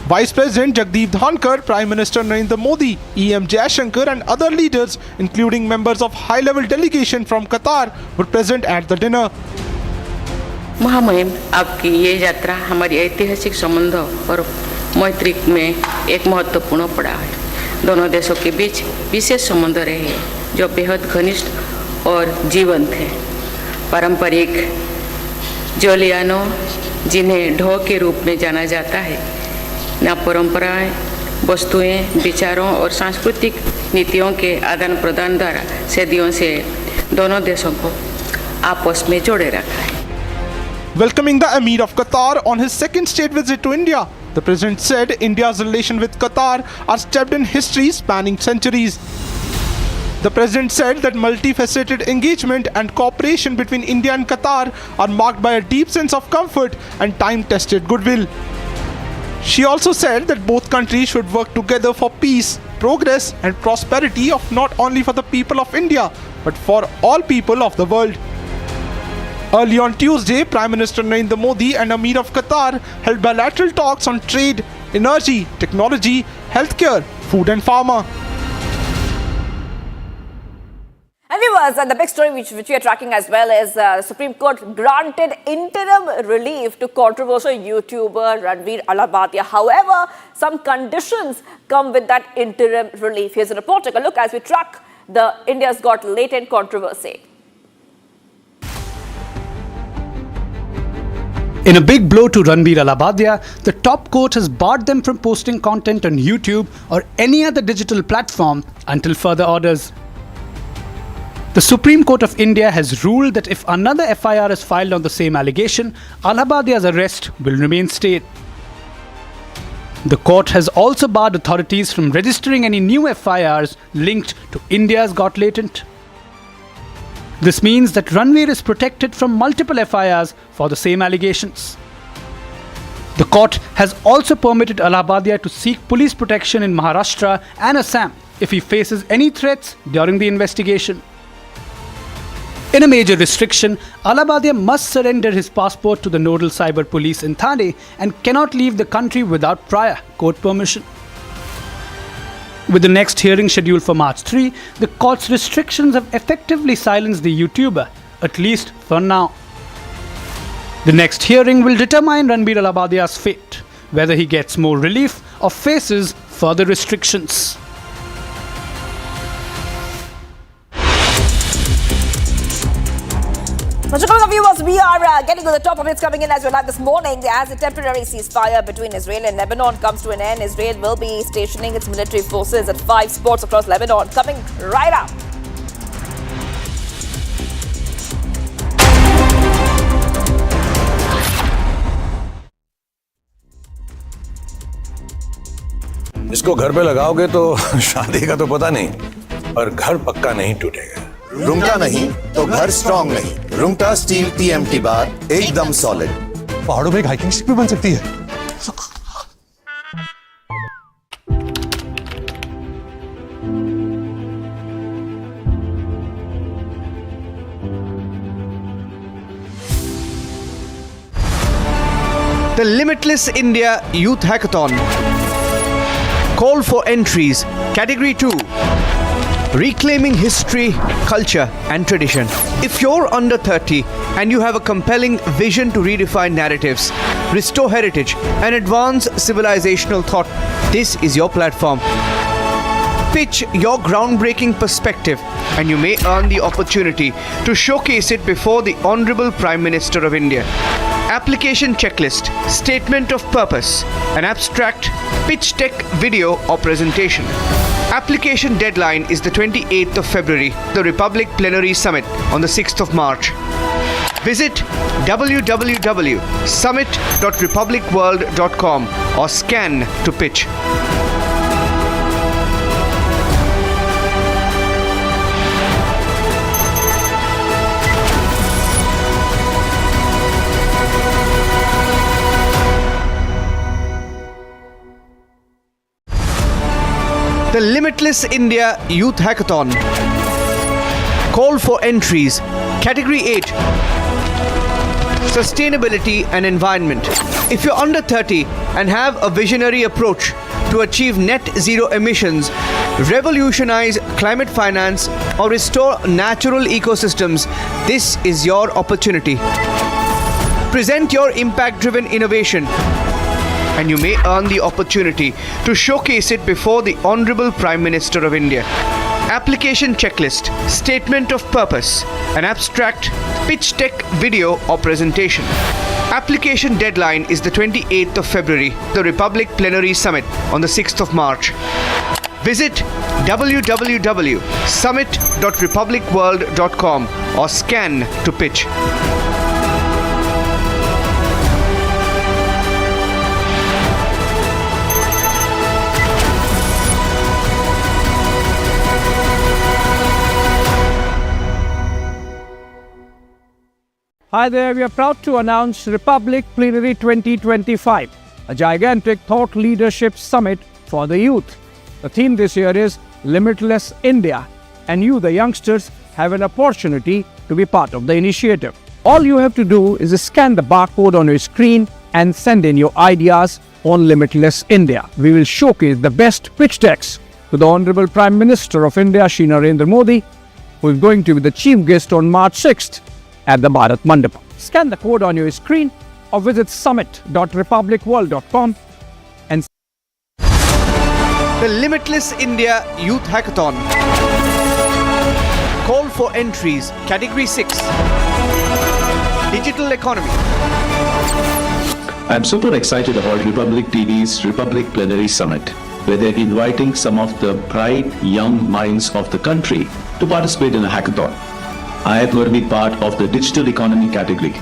Vice President Jagdeep Dhankar, Prime Minister Narendra Modi, EM Jaishankar and other leaders, including members of high-level delegation from Qatar, were present at the dinner. महामहिम, आपकी ये यात्रा हमारी ऐतिहासिक संबंध और मैत्री में एक महत्वपूर्ण पड़ाव है। दोनों देशों के बीच विशेष संबंध रहे हैं जो बेहद घनिष्ठ और जीवंत हैं। पारंपरिक जोलियानों, जिन्हें ढो के रूप में जाना जाता है, न परंपराएं, वस्तुएं, विचारों और सांस्कृतिक नीतियों के आदान प्रदान द्वारा सदियों से दोनों देशों को आपस में जोड़े रखा है। Welcoming the Emir of Qatar on his second state visit to India, the President said India's relation with Qatar are steeped in history spanning centuries. The President said that multifaceted engagement and cooperation between India and Qatar are marked by a deep sense of comfort and time-tested goodwill. She also said that both countries should work together for peace, progress and prosperity of not only for the people of India, but for all people of the world. Early on Tuesday, Prime Minister Narendra Modi and Emir of Qatar held bilateral talks on trade, energy, technology, healthcare, food and pharma. And viewers, the big story which we are tracking as well is the Supreme Court granted interim relief to controversial YouTuber Ranveer Alabadia. However, some conditions come with that interim relief. Here's a report. Take a look as we track the India's Got Latent controversy. In a big blow to Ranveer Alabadia, the top court has barred them from posting content on YouTube or any other digital platform until further orders. The Supreme Court of India has ruled that if another FIR is filed on the same allegation, Alabadia's arrest will remain stayed. The court has also barred authorities from registering any new FIRs linked to India's Got Latent. This means that Ranveer is protected from multiple FIRs for the same allegations. The court has also permitted Alabadia to seek police protection in Maharashtra and Assam if he faces any threats during the investigation. In a major restriction, Alabadia must surrender his passport to the nodal cyber police in Thane and cannot leave the country without prior court permission. With the next hearing scheduled for March 3, the court's restrictions have effectively silenced the YouTuber, at least for now. The next hearing will determine Ranveer Alabadia's fate, whether he gets more relief or faces further restrictions. Coming up, viewers, course, we are getting to the top of it coming in as well this morning. As a temporary ceasefire between Israel and Lebanon comes to an end, Israel will be stationing its military forces at 5 spots across Lebanon. Coming right up. इसको घर पे लगाओगे तो शादी का तो पता नहीं, पर घर पक्का नहीं टूटेगा। रुंगटा नहीं तो घर स्ट्रॉन्ग नहीं। रुंगटा स्टील TMT बार एकदम सॉलिड। पहाड़ों में एक हाइकिंग शिप भी बन सकती है। The Limitless India Youth Hackathon. Call for entries. Category 2. Reclaiming history, culture and tradition. If you're under 30 and you have a compelling vision to redefine narratives, restore heritage and advance civilizational thought, this is your platform. Pitch your groundbreaking perspective and you may earn the opportunity to showcase it before the Honorable Prime Minister of India. Application checklist, statement of purpose, an abstract, pitch deck, video or presentation. Application deadline is the 28th of February, the Republic Plenary Summit on the 6th of March. Visit www.summit.republicworld.com or scan to pitch. The Limitless India Youth Hackathon. Call for entries. Category 8. Sustainability and environment. If you're under 30 and have a visionary approach to achieve net zero emissions, revolutionize climate finance, or restore natural ecosystems, this is your opportunity. Present your impact-driven innovation and you may earn the opportunity to showcase it before the Honorable Prime Minister of India. Application checklist, statement of purpose, an abstract, pitch deck, video or presentation. Application deadline is the 28th of February, the Republic Plenary Summit on the 6th of March. Visit www.summit.republicworld.com or scan to pitch. Hi there, we are proud to announce Republic Plenary 2025, a gigantic thought leadership summit for the youth. The theme this year is Limitless India, and you, the youngsters, have an opportunity to be part of the initiative. All you have to do is scan the barcode on your screen and send in your ideas on Limitless India. We will showcase the best pitch decks to the Honorable Prime Minister of India, Shri Narendra Modi, who is going to be the chief guest on March 6th. At the Bharat Mandap. Scan the code on your screen or visit summit.republicworld.com and The Limitless India Youth Hackathon. Call for entries. Category 6. Digital Economy. I'm super excited about Republic TV's Republic Plenary Summit, where they're inviting some of the bright young minds of the country to participate in a hackathon. I am going to be part of the digital economy category,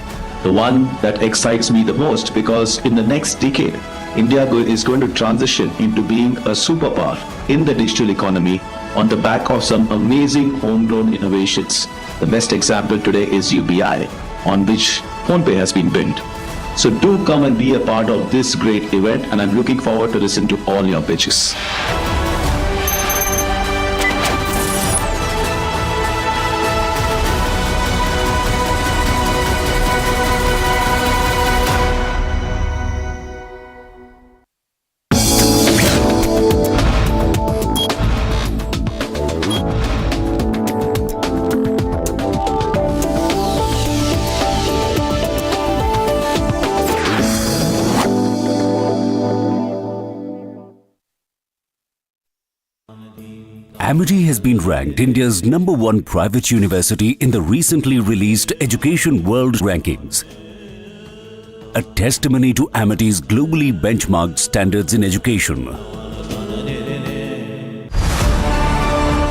the one that excites me the most, because in the next decade, India is going to transition into being a superpower in the digital economy on the back of some amazing homegrown innovations. The best example today is UPI, on which PhonePe has been built. So do come and be a part of this great event, and I'm looking forward to listen to all your pitches. Amity has been ranked India's #1 private university in the recently released Education World Rankings, a testimony to Amity's globally benchmarked standards in education.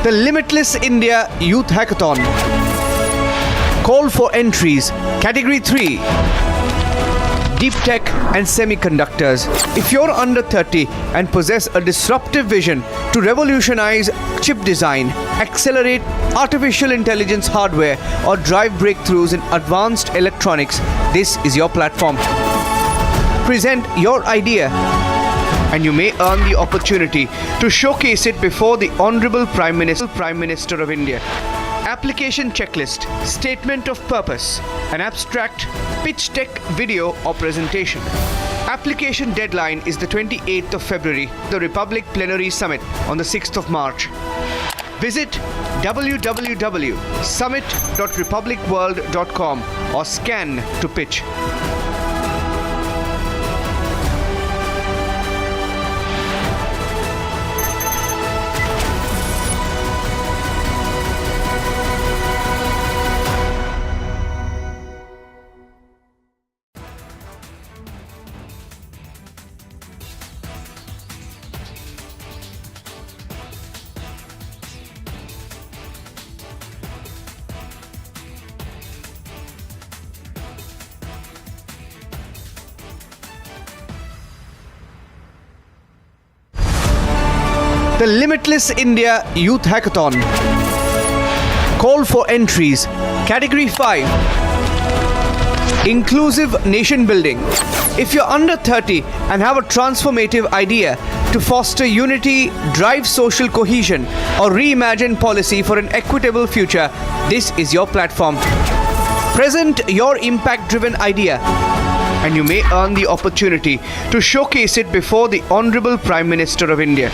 The Limitless India Youth Hackathon. Call for entries. Category 3. Deep Tech and Semiconductors. If you're under 30 and possess a disruptive vision to revolutionize chip design, accelerate artificial intelligence hardware, or drive breakthroughs in advanced electronics, this is your platform. Present your idea and you may earn the opportunity to showcase it before the Honorable Prime Minister of India. Application checklist, statement of purpose, an abstract, pitch deck video or presentation. Application deadline is the 28th of February, the Republic Plenary Summit on the 6th of March. Visit www.summit.republicworld.com or scan to pitch. The Limitless India Youth Hackathon. Call for entries. Category 5. Inclusive Nation Building. If you're under 30 and have a transformative idea to foster unity, drive social cohesion, or reimagine policy for an equitable future, this is your platform. Present your impact-driven idea and you may earn the opportunity to showcase it before the Honorable Prime Minister of India.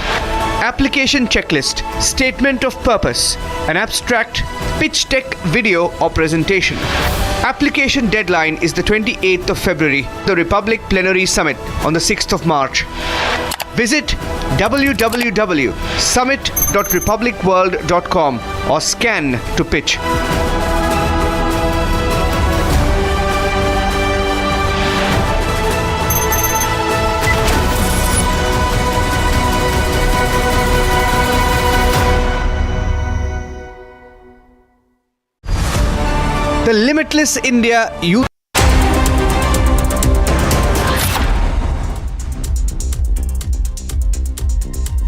Application checklist, statement of purpose, an abstract, pitch deck video or presentation. Application deadline is the 28th of February, the Republic Plenary Summit on the 6th of March. Visit www.summit.republicworld.com or scan to pitch. The Limitless India Youth.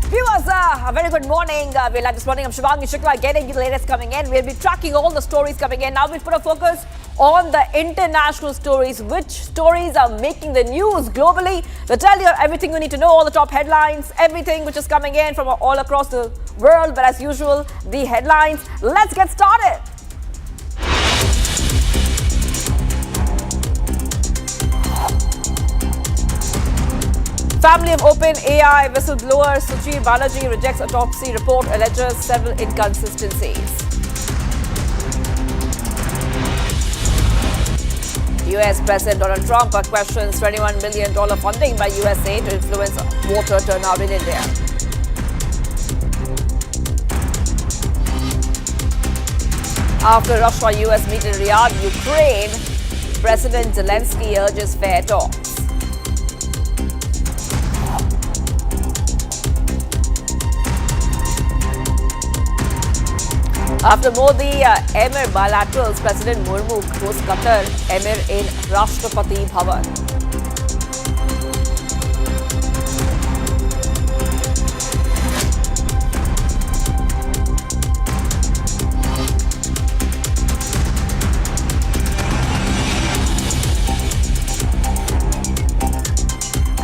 Viewers, a very good morning. We're live this morning. I'm Shivangi Shukla getting you the latest coming in. We'll be tracking all the stories coming in. Now we'll put a focus on the international stories. Which stories are making the news globally? We'll tell you everything you need to know, all the top headlines, everything which is coming in from all across the world. But as usual, the headlines. Let's get started. Family of OpenAI whistleblower Suchi Balaji rejects autopsy report, alleges several inconsistencies. US President Donald Trump questions $21 million funding by USA to influence voter turnout in India. After Russia-US meet in Riyadh, Ukraine, President Zelensky urges fair talks. After Modi, Emir bilaterals, President Murmu hosts Qatar, Emir in Rashtrapati Bhavan.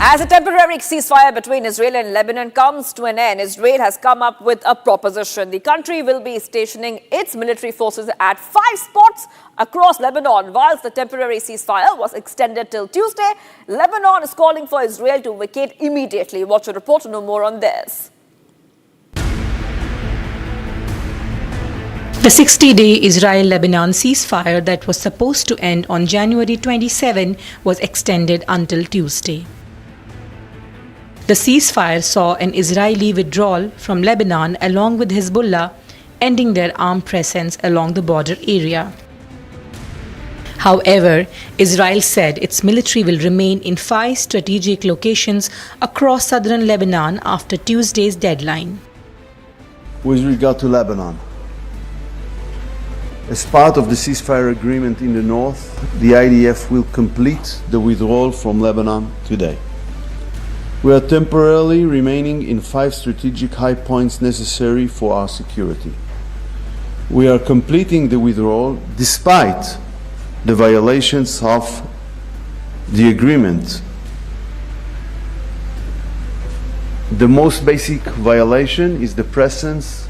As a temporary ceasefire between Israel and Lebanon comes to an end, Israel has come up with a proposition. The country will be stationing its military forces at 5 spots across Lebanon. Whilst the temporary ceasefire was extended till Tuesday, Lebanon is calling for Israel to vacate immediately. Watch a report to know more on this. The 60-day Israel-Lebanon ceasefire that was supposed to end on January 27 was extended until Tuesday. The ceasefire saw an Israeli withdrawal from Lebanon along with Hezbollah, ending their armed presence along the border area. However, Israel said its military will remain in 5 strategic locations across southern Lebanon after Tuesday's deadline. With regard to Lebanon, as part of the ceasefire agreement in the north, the IDF will complete the withdrawal from Lebanon today. We are temporarily remaining in 5 strategic high points necessary for our security. We are completing the withdrawal despite the violations of the agreement. The most basic violation is the presence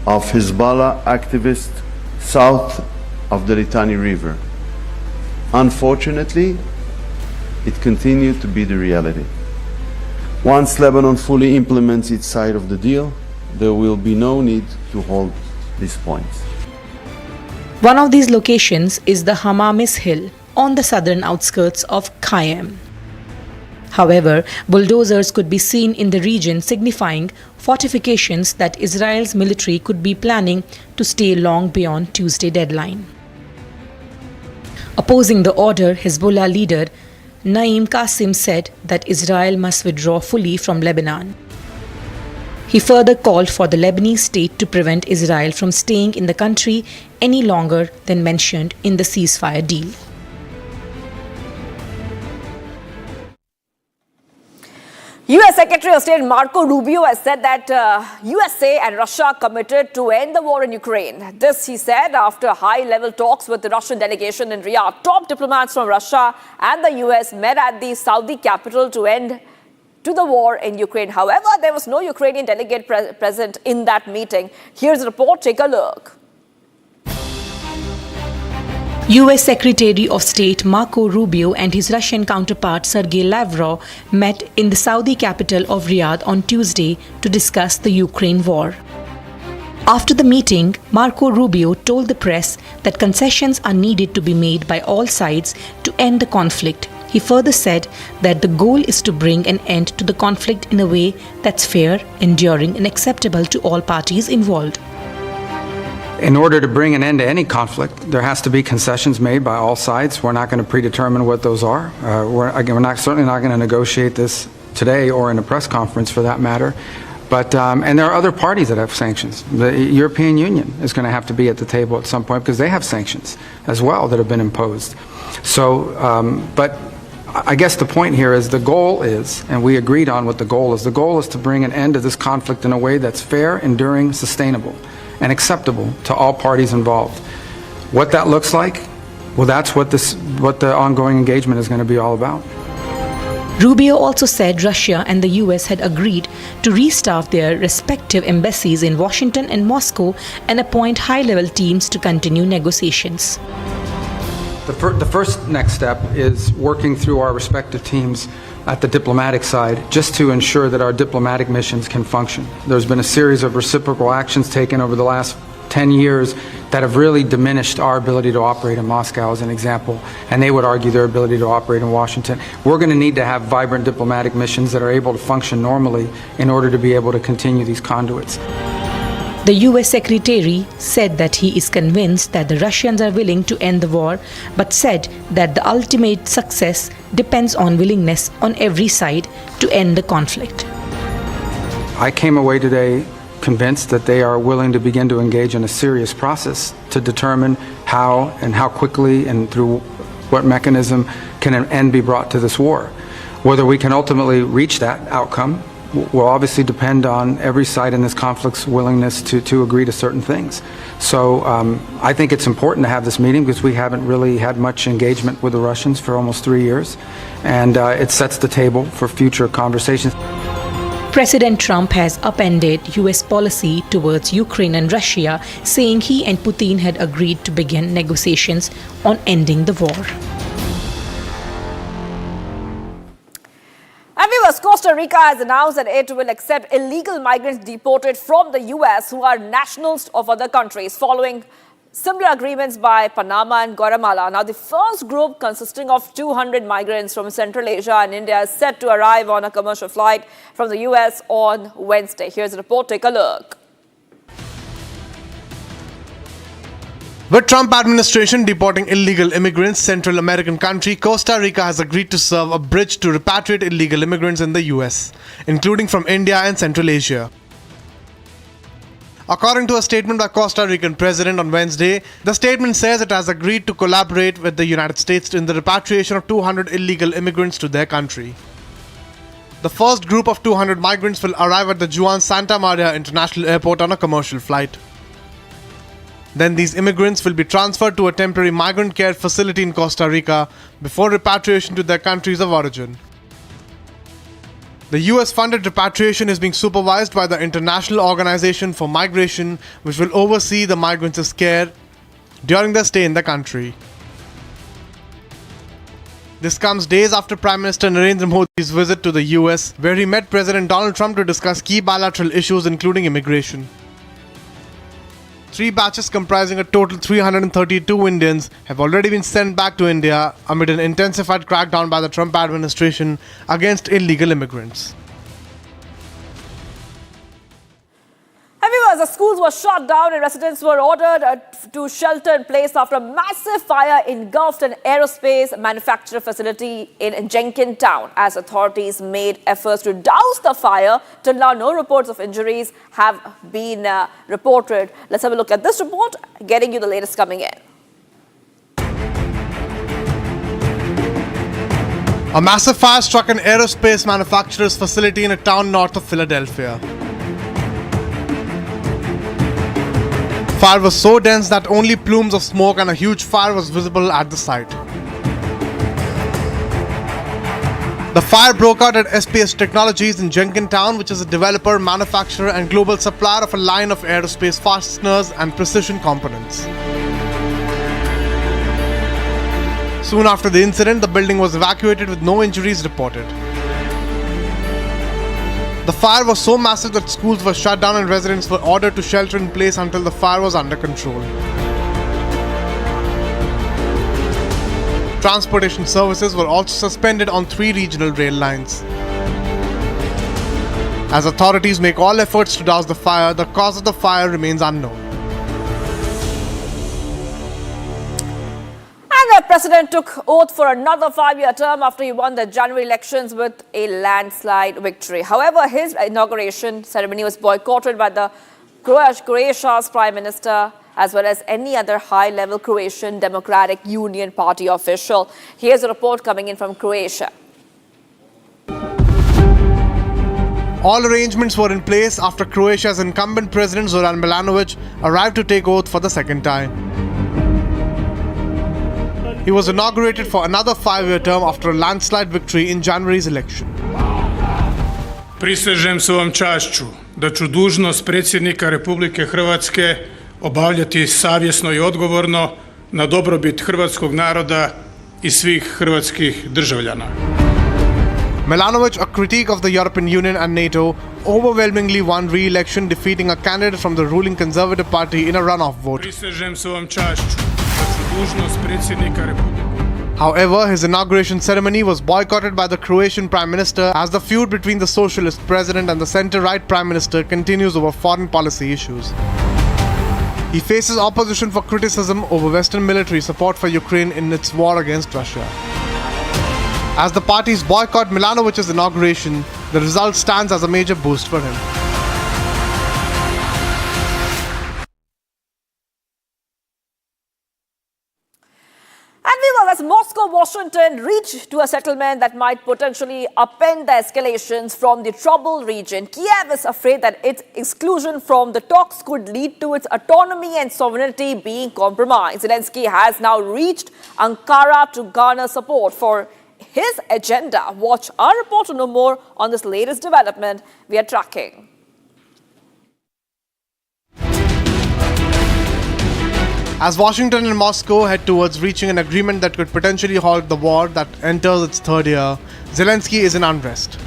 of Hezbollah activists south of the Litani River. Unfortunately, it continued to be the reality. Once Lebanon fully implements its side of the deal, there will be no need to hold these points. One of these locations is the Hamamis Hill on the southern outskirts of Qaim. However, bulldozers could be seen in the region, signifying fortifications that Israel's military could be planning to stay long beyond Tuesday deadline. Opposing the order, Hezbollah leader Naim Qasim said that Israel must withdraw fully from Lebanon. He further called for the Lebanese state to prevent Israel from staying in the country any longer than mentioned in the ceasefire deal. U.S. Secretary of State Marco Rubio has said that USA and Russia committed to end the war in Ukraine. This, he said, after high-level talks with the Russian delegation in Riyadh. Top diplomats from Russia and the U.S. met at the Saudi capital to end to the war in Ukraine. However, there was no Ukrainian delegate present in that meeting. Here's a report. Take a look. U.S. Secretary of State Marco Rubio and his Russian counterpart Sergei Lavrov met in the Saudi capital of Riyadh on Tuesday to discuss the Ukraine war. After the meeting, Marco Rubio told the press that concessions are needed to be made by all sides to end the conflict. He further said that the goal is to bring an end to the conflict in a way that's fair, enduring, and acceptable to all parties involved. In order to bring an end to any conflict, there has to be concessions made by all sides. We're not going to predetermine what those are. We're certainly not going to negotiate this today or in a press conference for that matter. But and there are other parties that have sanctions. The European Union is going to have to be at the table at some point because they have sanctions as well that have been imposed. So, but I guess the point here is the goal is, and we agreed on what the goal is to bring an end to this conflict in a way that's fair, enduring, sustainable, and acceptable to all parties involved. What that looks like, well, that's what the ongoing engagement is going to be all about. Rubio also said Russia and the US had agreed to restaff their respective embassies in Washington and Moscow and appoint high-level teams to continue negotiations. The first next step is working through our respective teams at the diplomatic side just to ensure that our diplomatic missions can function. There's been a series of reciprocal actions taken over the last 10 years that have really diminished our ability to operate in Moscow as an example, and they would argue their ability to operate in Washington. We're going to need to have vibrant diplomatic missions that are able to function normally in order to be able to continue these conduits. The US Secretary said that he is convinced that the Russians are willing to end the war, but said that the ultimate success depends on willingness on every side to end the conflict. I came away today convinced that they are willing to begin to engage in a serious process to determine how and how quickly and through what mechanism can an end be brought to this war. Whether we can ultimately reach that outcome will obviously depend on every side in this conflict's willingness to agree to certain things. So I think it's important to have this meeting because we haven't really had much engagement with the Russians for almost 3 years, and it sets the table for future conversations. President Trump has upended US policy towards Ukraine and Russia, saying he and Putin had agreed to begin negotiations on ending the war. And viewers, Costa Rica has announced that it will accept illegal migrants deported from the US who are nationals of other countries following similar agreements by Panama and Guatemala. Now, the first group, consisting of 200 migrants from Central Asia and India, is set to arrive on a commercial flight from the US on Wednesday. Here's a report. Take a look. With Trump administration deporting illegal immigrants, Central American country Costa Rica has agreed to serve a bridge to repatriate illegal immigrants in the US, including from India and Central Asia. According to a statement by Costa Rican president on Wednesday, the statement says it has agreed to collaborate with the United States in the repatriation of 200 illegal immigrants to their country. The first group of 200 migrants will arrive at the Juan Santa Maria International Airport on a commercial flight. Then these immigrants will be transferred to a temporary migrant care facility in Costa Rica before repatriation to their countries of origin. The US-funded repatriation is being supervised by the International Organization for Migration, which will oversee the migrants' care during their stay in the country. This comes days after Prime Minister Narendra Modi's visit to the US, where he met President Donald Trump to discuss key bilateral issues including immigration. 3 batches comprising a total 332 Indians have already been sent back to India amid an intensified crackdown by the Trump administration against illegal immigrants. Viewers, the schools were shut down and residents were ordered to shelter in place after a massive fire engulfed an aerospace manufacturer facility in Jenkintown. As authorities made efforts to douse the fire, till now no reports of injuries have been reported. Let's have a look at this report, getting you the latest coming in. A massive fire struck an aerospace manufacturer's facility in a town north of Philadelphia. Fire was so dense that only plumes of smoke and a huge fire was visible at the site. The fire broke out at SPS Technologies in Jenkintown, which is a developer, manufacturer and global supplier of a line of aerospace fasteners and precision components. Soon after the incident, the building was evacuated with no injuries reported. The fire was so massive that schools were shut down and residents were ordered to shelter in place until the fire was under control. Transportation services were also suspended on 3 regional rail lines. As authorities make all efforts to douse the fire, the cause of the fire remains unknown. The president took oath for another 5-year term after he won the January elections with a landslide victory. However, his inauguration ceremony was boycotted by the Croatia's Prime Minister as well as any other high-level Croatian Democratic Union Party official. Here's a report coming in from Croatia. All arrangements were in place after Croatia's incumbent president Zoran Milanovic arrived to take oath for the second time. He was inaugurated for another 5-year term after a landslide victory in January's election. Prisežem svojom čašću da ću dužnost predsjednika Republike Hrvatske obavljati savjesno i odgovorno na dobrobit hrvatskog naroda i svih hrvatskih državljana. Milanovic, a critique of the European Union and NATO, overwhelmingly won re-election, defeating a candidate from the ruling Conservative Party in a runoff vote. Prisežem svojom čašću da ću dužnost predsjednika Republike. However, his inauguration ceremony was boycotted by the Croatian Prime Minister as the feud between the socialist president and the centre-right Prime Minister continues over foreign policy issues. He faces opposition for criticism over Western military support for Ukraine in its war against Russia. As the parties boycott Milanovic's inauguration, the result stands as a major boost for him. As Moscow-Washington reach to a settlement that might potentially upend the escalations from the troubled region, Kiev is afraid that its exclusion from the talks could lead to its autonomy and sovereignty being compromised. Zelensky has now reached Ankara to garner support for his agenda. Watch our report to know more on this latest development we are tracking. As Washington and Moscow head towards reaching an agreement that could potentially halt the war that enters its 3rd year, Zelensky is in unrest.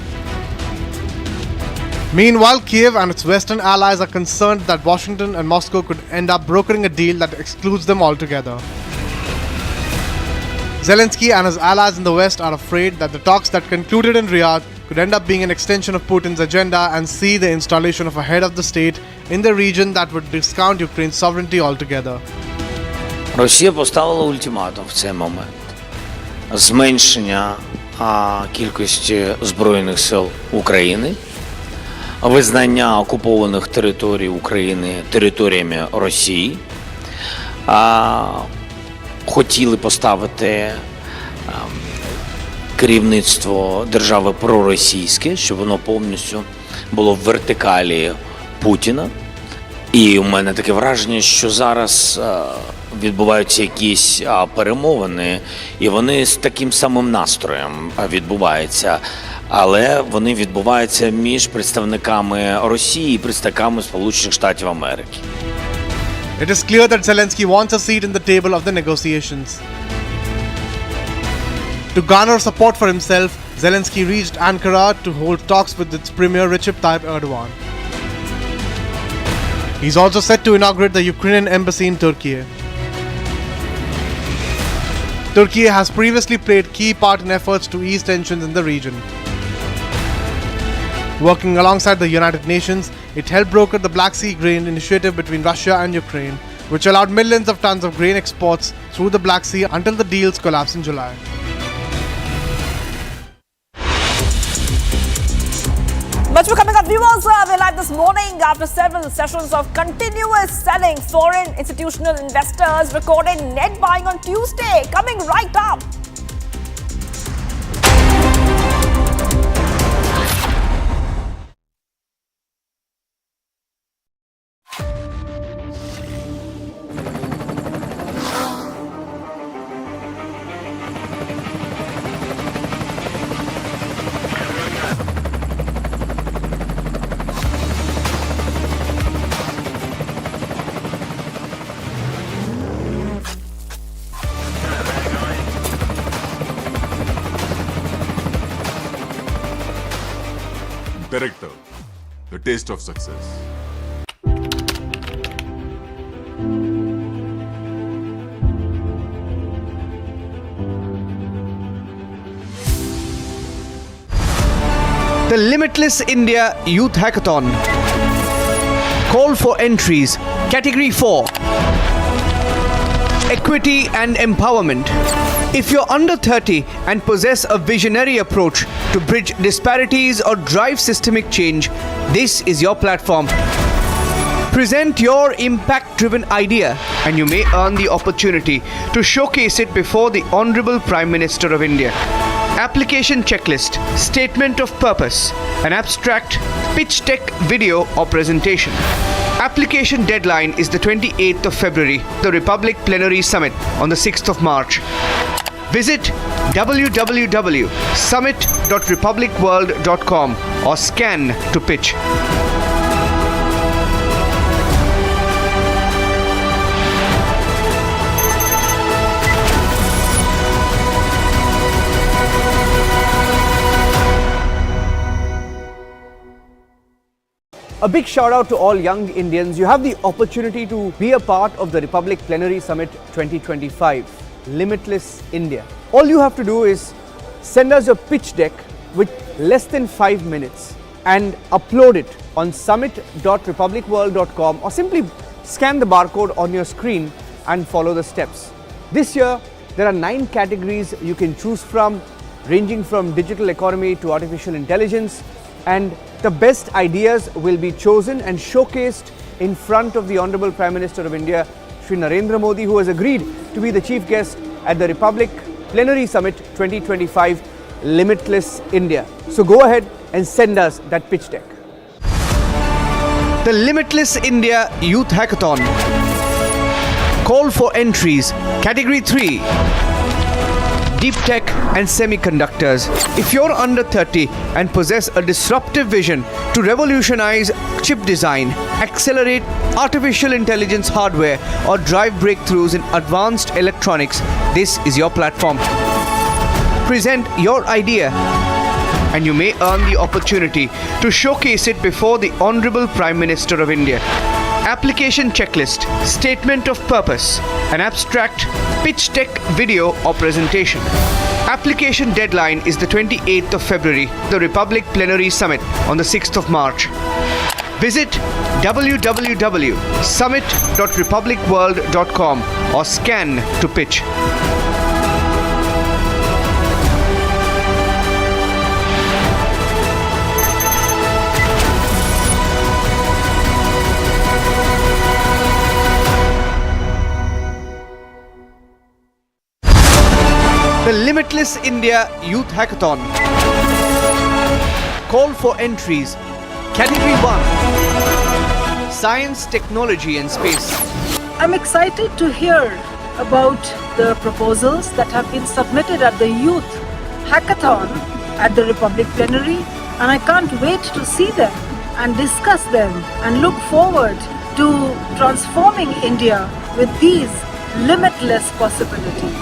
Meanwhile, Kiev and its Western allies are concerned that Washington and Moscow could end up brokering a deal that excludes them altogether. Zelensky and his allies in the West are afraid that the talks that concluded in Riyadh could end up being an extension of Putin's agenda and see the installation of a head of the state in the region that would discount Ukraine's sovereignty altogether. Росія поставила ультиматум в цей момент. Зменшення кількості Збройних сил України, визнання окупованих територій України територіями Росії. Хотіли поставити керівництво держави проросійське, щоб воно повністю було в вертикалі Путіна. І у мене таке враження, що зараз відбуваються якісь перемовини, і вони з таким самим настроєм відбуваються. Але вони відбуваються між представниками Росії і представниками Сполучених Штатів Америки. It is clear that Zelensky wants a seat in the table of the negotiations. To garner support for himself, Zelensky reached Ankara to hold talks with its premier Recep Tayyip Erdogan. He's also set to inaugurate the Ukrainian embassy in Turkey. Turkey has previously played key part in efforts to ease tensions in the region. Working alongside the United Nations, it helped broker the Black Sea Grain Initiative between Russia and Ukraine, which allowed millions of tons of grain exports through the Black Sea until the deal's collapse in July. Much more coming up, viewers. We're live this morning after several sessions of continuous selling. Foreign institutional investors recorded net buying on Tuesday. Coming right up. Director, the taste of success. The Limitless India Youth Hackathon. Call for entries. Category 4. Equity and Empowerment. If you're under 30 and possess a visionary approach to bridge disparities or drive systemic change, this is your platform. Present your impact-driven idea and you may earn the opportunity to showcase it before the Honorable Prime Minister of India. Application checklist, statement of purpose, an abstract, pitch deck video or presentation. Application deadline is the 28th of February, the Republic Plenary Summit on the 6th of March. Visit www.summit.republicworld.com or scan to pitch. A big shout out to all young Indians. You have the opportunity to be a part of the Republic Plenary Summit 2025, Limitless India. All you have to do is send us your pitch deck with less than 5 minutes and upload it on summit.republicworld.com or simply scan the barcode on your screen and follow the steps. This year, there are 9 categories you can choose from, ranging from digital economy to artificial intelligence, and the best ideas will be chosen and showcased in front of the Honorable Prime Minister of India, Shri Narendra Modi, who has agreed to be the chief guest at the Republic Plenary Summit 2025, Limitless India. So go ahead and send us that pitch deck. The Limitless India Youth Hackathon. Call for entries. Category 3. Deep Tech and Semiconductors. If you're under 30 and possess a disruptive vision to revolutionize chip design, accelerate artificial intelligence hardware, or drive breakthroughs in advanced electronics, this is your platform. Present your idea and you may earn the opportunity to showcase it before the Honorable Prime Minister of India. Application checklist, statement of purpose, an abstract, pitch deck video or presentation. Application deadline is the 28th of February, the Republic Plenary Summit on the 6th of March. Visit www.summit.republicworld.com or scan to pitch. The Limitless India Youth Hackathon. Call for entries. Category 1. Science, Technology and Space. I'm excited to hear about the proposals that have been submitted at the Youth Hackathon at the Republic Plenary, and I can't wait to see them and discuss them and look forward to transforming India with these limitless possibilities.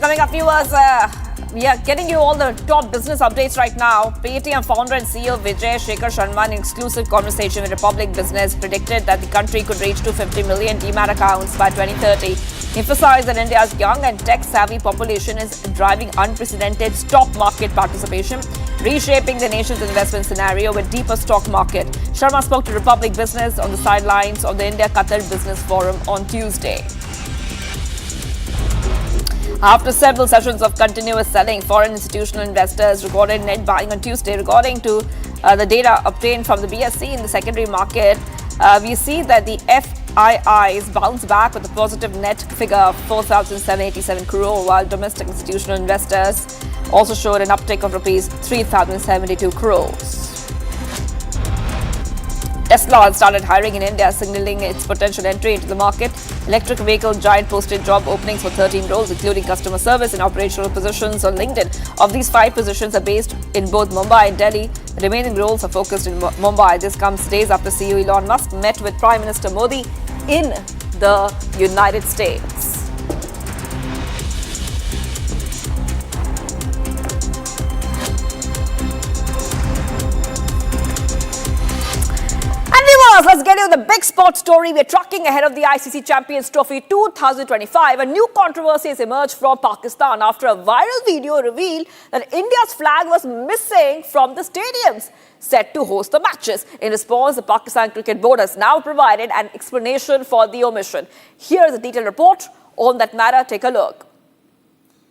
Coming up, viewers, we are getting you all the top business updates right now. Paytm founder and CEO Vijay Shekhar Sharma, in exclusive conversation with Republic Business, predicted that the country could reach 250 million demat accounts by 2030. Emphasized that India's young and tech-savvy population is driving unprecedented stock market participation, reshaping the nation's investment scenario with deeper stock market. Sharma spoke to Republic Business on the sidelines of the India-Qatar Business Forum on Tuesday. After several sessions of continuous selling, foreign institutional investors recorded net buying on Tuesday. According to the data obtained from the BSE in the secondary market, we see that the FIIs bounced back with a positive net figure of 4,787 crore, while domestic institutional investors also showed an uptick of rupees 3,072 crores. Tesla has started hiring in India, signaling its potential entry into the market. Electric vehicle giant posted job openings for 13 roles, including customer service and operational positions on LinkedIn. Of these, 5 positions are based in both Mumbai and Delhi. The remaining roles are focused in Mumbai. This comes days after CEO Elon Musk met with Prime Minister Modi in the United States. Let's get you the big sports story. We're tracking ahead of the ICC Champions Trophy 2025. A new controversy has emerged from Pakistan after a viral video revealed that India's flag was missing from the stadiums set to host the matches. In response, the Pakistan Cricket Board has now provided an explanation for the omission. Here's a detailed report on that matter. Take a look.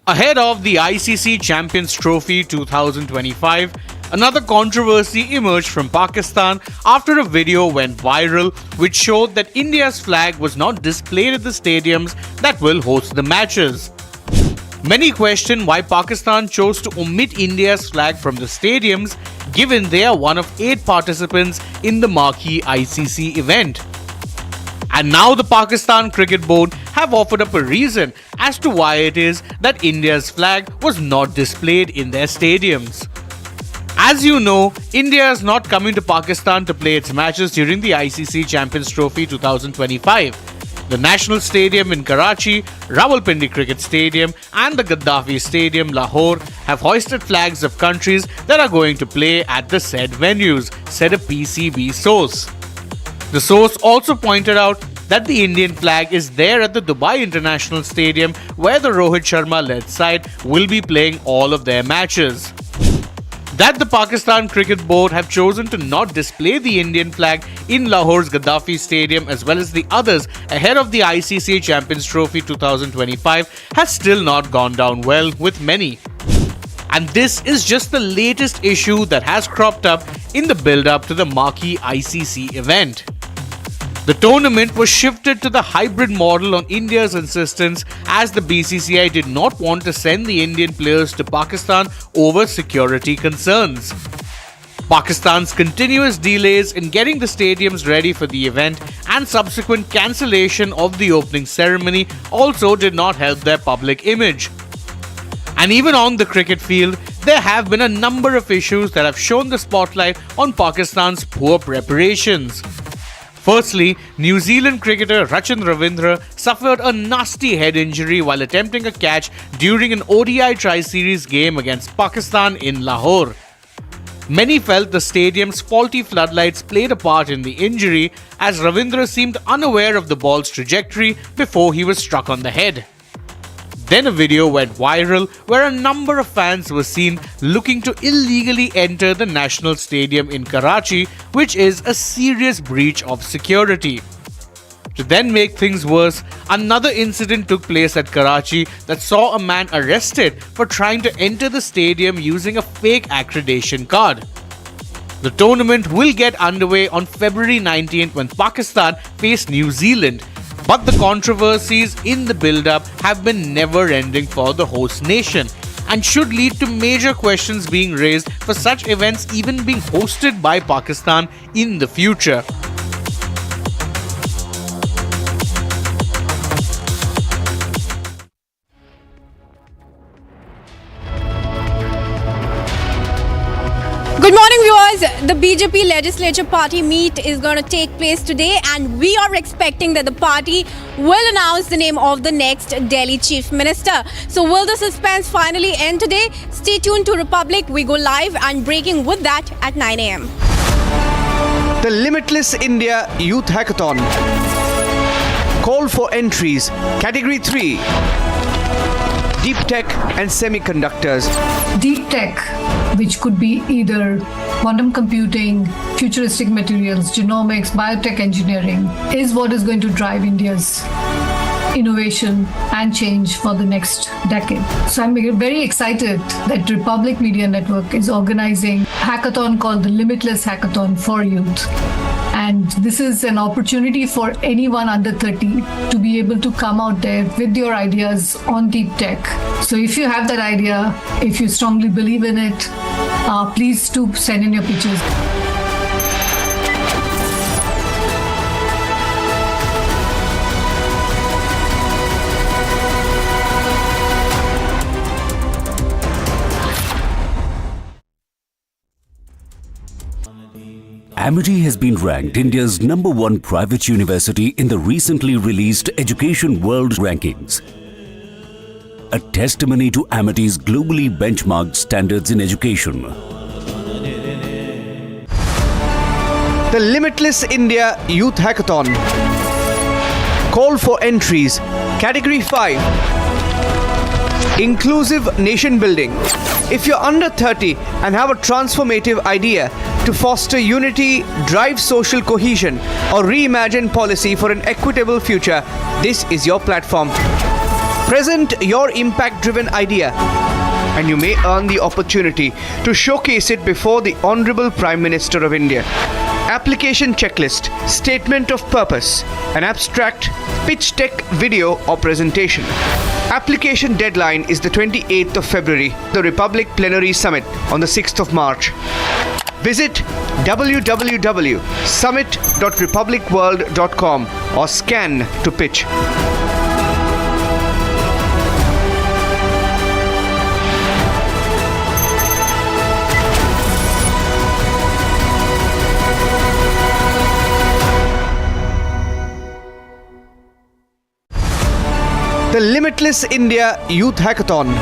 Ahead of the ICC Champions Trophy 2025, another controversy emerged from Pakistan after a video went viral which showed that India's flag was not displayed at the stadiums that will host the matches. Many question why Pakistan chose to omit India's flag from the stadiums, given they are one of 8 participants in the marquee ICC event. And now the Pakistan Cricket Board have offered up a reason as to why it is that India's flag was not displayed in their stadiums. As you know, India is not coming to Pakistan to play its matches during the ICC Champions Trophy 2025. The National Stadium in Karachi, Rawalpindi Cricket Stadium and the Gaddafi Stadium, Lahore have hoisted flags of countries that are going to play at the said venues, said a PCB source. The source also pointed out that the Indian flag is there at the Dubai International Stadium, where the Rohit Sharma-led side will be playing all of their matches. That the Pakistan Cricket Board have chosen to not display the Indian flag in Lahore's Gaddafi Stadium as well as the others ahead of the ICC Champions Trophy 2025 has still not gone down well with many. And this is just the latest issue that has cropped up in the build-up to the marquee ICC event. The tournament was shifted to the hybrid model on India's insistence, as the BCCI did not want to send the Indian players to Pakistan over security concerns. Pakistan's continuous delays in getting the stadiums ready for the event and subsequent cancellation of the opening ceremony also did not help their public image. And even on the cricket field, there have been a number of issues that have shown the spotlight on Pakistan's poor preparations. Firstly, New Zealand cricketer Rachin Ravindra suffered a nasty head injury while attempting a catch during an ODI Tri-Series game against Pakistan in Lahore. Many felt the stadium's faulty floodlights played a part in the injury, as Ravindra seemed unaware of the ball's trajectory before he was struck on the head. Then a video went viral where a number of fans were seen looking to illegally enter the National Stadium in Karachi, which is a serious breach of security. To then make things worse, another incident took place at Karachi that saw a man arrested for trying to enter the stadium using a fake accreditation card. The tournament will get underway on February 19th when Pakistan face New Zealand. But the controversies in the build-up have been never-ending for the host nation and should lead to major questions being raised for such events even being hosted by Pakistan in the future. Good morning, viewers. The BJP Legislature Party meet is going to take place today, and we are expecting that the party will announce the name of the next Delhi Chief Minister. So will the suspense finally end today? Stay tuned to Republic. We go live and breaking with that at 9 a.m. The Limitless India Youth Hackathon. Call for entries. Category 3. Deep Tech and Semiconductors. Deep Tech, which could be either quantum computing, futuristic materials, genomics, biotech engineering, is what is going to drive India's innovation and change for the next decade. So I'm very excited that Republic Media Network is organizing a hackathon called the Limitless Hackathon for Youth. And this is an opportunity for anyone under 30 to be able to come out there with your ideas on deep tech. So if you have that idea, if you strongly believe in it, please do send in your pictures. Amity has been ranked India's #1 private university in the recently released Education World Rankings, a testimony to Amity's globally benchmarked standards in education. The Limitless India Youth Hackathon. Call for entries. Category 5. Inclusive Nation Building. If you're under 30 and have a transformative idea to foster unity, drive social cohesion, or reimagine policy for an equitable future, this is your platform. Present your impact-driven idea, and you may earn the opportunity to showcase it before the Honorable Prime Minister of India. Application checklist, statement of purpose, an abstract, pitch deck, video or presentation. Application deadline is the 28th of February, the Republic Plenary Summit on the 6th of March. Visit www.summit.republicworld.com or scan to pitch. The Limitless India Youth Hackathon.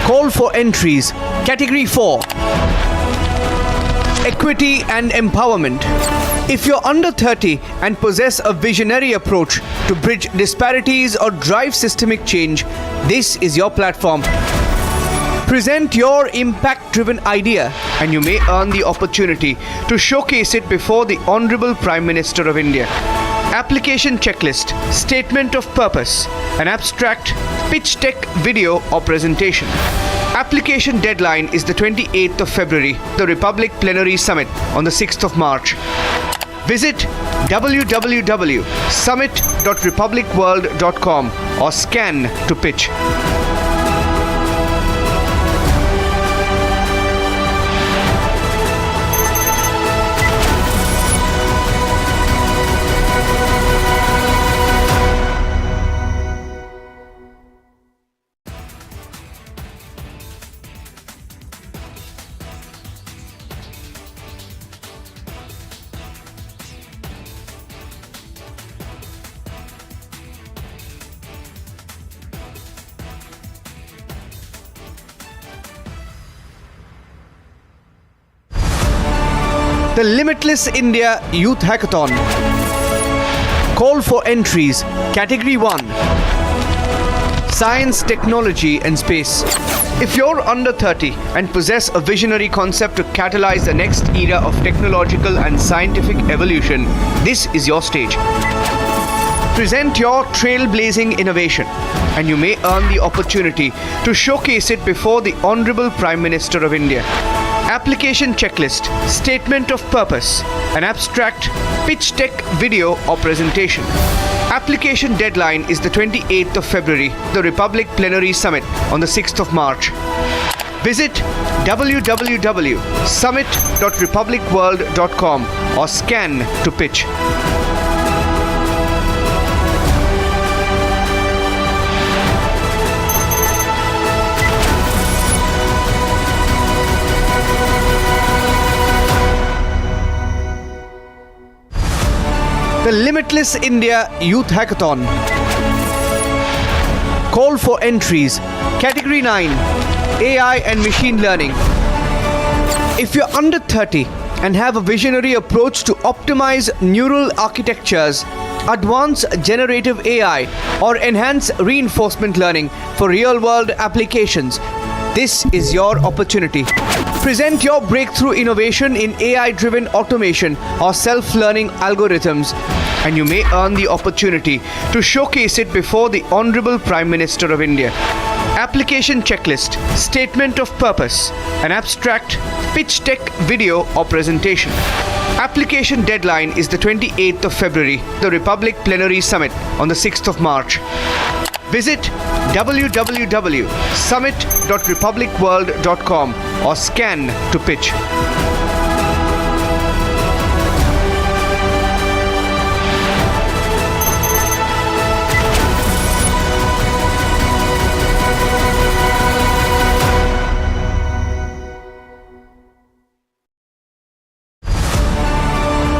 Call for entries. Category 4. Equity and Empowerment. If you're under 30 and possess a visionary approach to bridge disparities or drive systemic change, this is your platform. Present your impact-driven idea, and you may earn the opportunity to showcase it before the Honorable Prime Minister of India. Application checklist, statement of purpose, an abstract, pitch deck, video or presentation. Application deadline is the 28th of February, the Republic Plenary Summit on the 6th of March. Visit www.summit.republicworld.com or scan to pitch. The Limitless India Youth Hackathon. Call for entries. Category 1. Science, Technology and Space. If you're under 30 and possess a visionary concept to catalyze the next era of technological and scientific evolution, this is your stage. Present your trailblazing innovation, and you may earn the opportunity to showcase it before the Honorable Prime Minister of India. Application checklist, statement of purpose, an abstract, pitch deck video or presentation. Application deadline is the 28th of February, the Republic Plenary Summit on the 6th of March. Visit www.summit.republicworld.com or scan to pitch. The Limitless India Youth Hackathon. Call for entries. Category 9. AI and Machine Learning. If you're under 30 and have a visionary approach to optimize neural architectures, advance generative AI, or enhance reinforcement learning for real-world applications, this is your opportunity. Present your breakthrough innovation in AI-driven automation or self-learning algorithms, and you may earn the opportunity to showcase it before the Honorable Prime Minister of India. Application checklist, statement of purpose, an abstract, pitch deck video or presentation. Application deadline is the 28th of February, the Republic Plenary Summit on the 6th of March. Visit www.summit.republicworld.com or scan to pitch.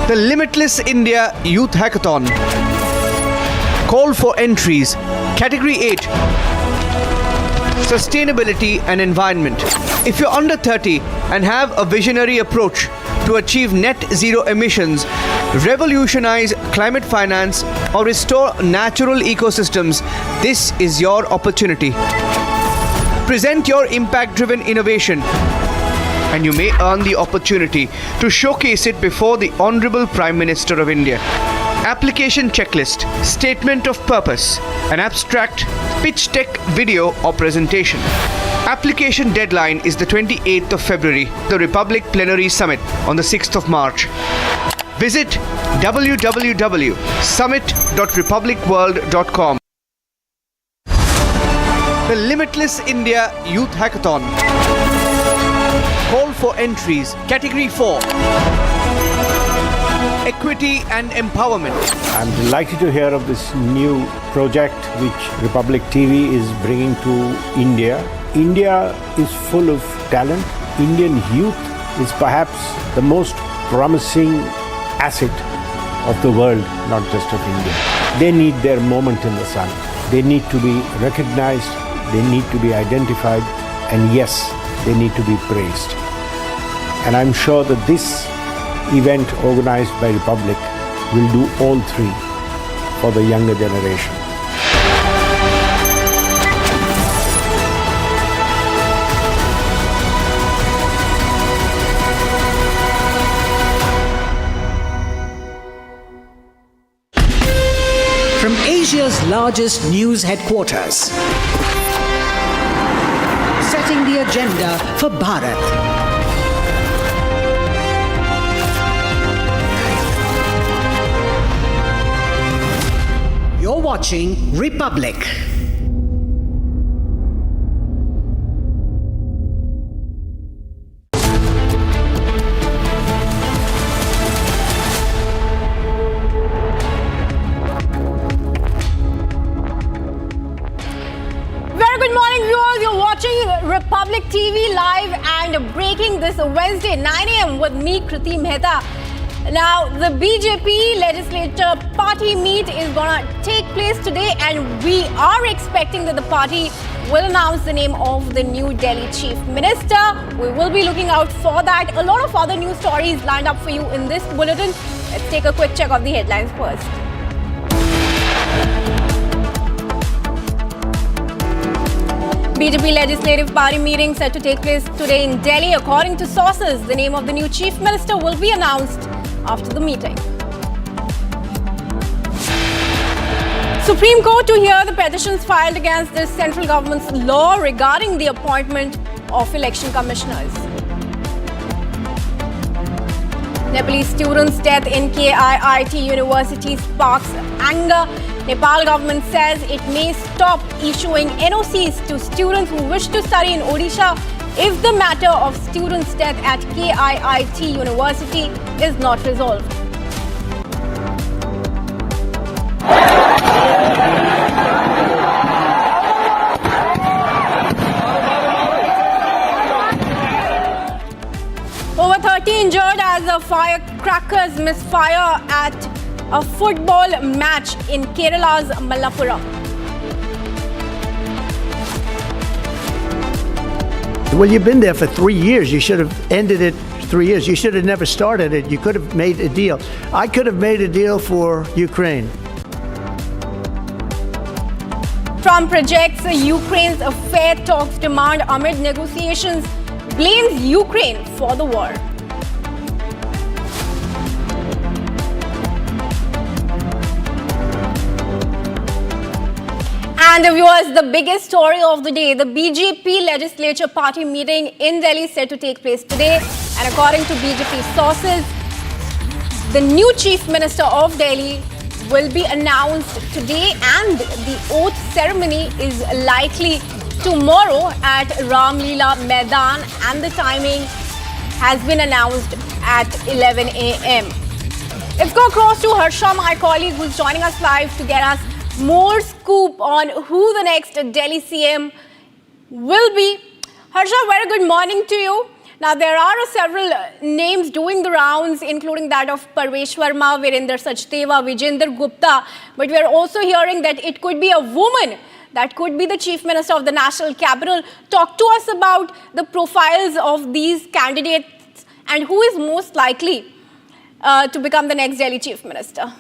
The Limitless India Youth Hackathon. Call for entries. Category 8. Sustainability and Environment. If you're under 30 and have a visionary approach to achieve net zero emissions, revolutionize climate finance, or restore natural ecosystems, this is your opportunity. Present your impact-driven innovation, and you may earn the opportunity to showcase it before the Honorable Prime Minister of India. Application checklist, statement of purpose, an abstract, pitch deck video or presentation. Application deadline is the 28th of February, the Republic Plenary Summit on the 6th of March. Visit www.summit.republicworld.com. The Limitless India Youth Hackathon. Call for entries. Category 4. Equity and Empowerment. I'm delighted to hear of this new project which Republic TV is bringing to India. India is full of talent. Indian youth is perhaps the most promising asset of the world, not just of India. They need their moment in the sun. They need to be recognized, they need to be identified, and yes, they need to be praised. And I'm sure that this event organized by Republic will do all three for the younger generation. From Asia's largest news headquarters, setting the agenda for Bharat. You're watching Republic. Republic TV live and breaking this Wednesday 9 a.m. with me, Kriti Mehta. Now, the BJP legislature party meet is going to take place today, and we are expecting that the party will announce the name of the new Delhi Chief Minister. We will be looking out for that. A lot of other news stories lined up for you in this bulletin. Let's take a quick check of the headlines first. BJP Legislative Party meeting set to take place today in Delhi. According to sources, the name of the new Chief Minister will be announced after the meeting. Supreme Court to hear the petitions filed against the central government's law regarding the appointment of election commissioners. Nepalese students' death in KIIT University sparks anger. Nepal government says it may stop issuing NOCs to students who wish to study in Odisha if the matter of students' death at KIIT University is not resolved. Over 30 injured as the firecrackers misfire at a football match in Kerala's Malappuram. Well, you've been there for 3 years. You should have ended it 3 years. You should have never started it. You could have made a deal. I could have made a deal for Ukraine. Trump rejects Ukraine's fair talks demand amid negotiations, blames Ukraine for the war. And viewers, the biggest story of the day, the BJP legislature party meeting in Delhi is set to take place today. And according to BJP sources, the new Chief Minister of Delhi will be announced today and the oath ceremony is likely tomorrow at Ram Leela Maidan and the timing has been announced at 11 a.m. Let's go across to Harsha, my colleague who's joining us live to get us more scoop on who the next Delhi CM will be. Harsha, very good morning to you. Now, there are several names doing the rounds, including that of Parvesh Verma, Virender Sachdeva, Vijender Gupta. But we are also hearing that it could be a woman that could be the Chief Minister of the national capital. Talk to us about the profiles of these candidates and who is most likely to become the next Delhi Chief Minister.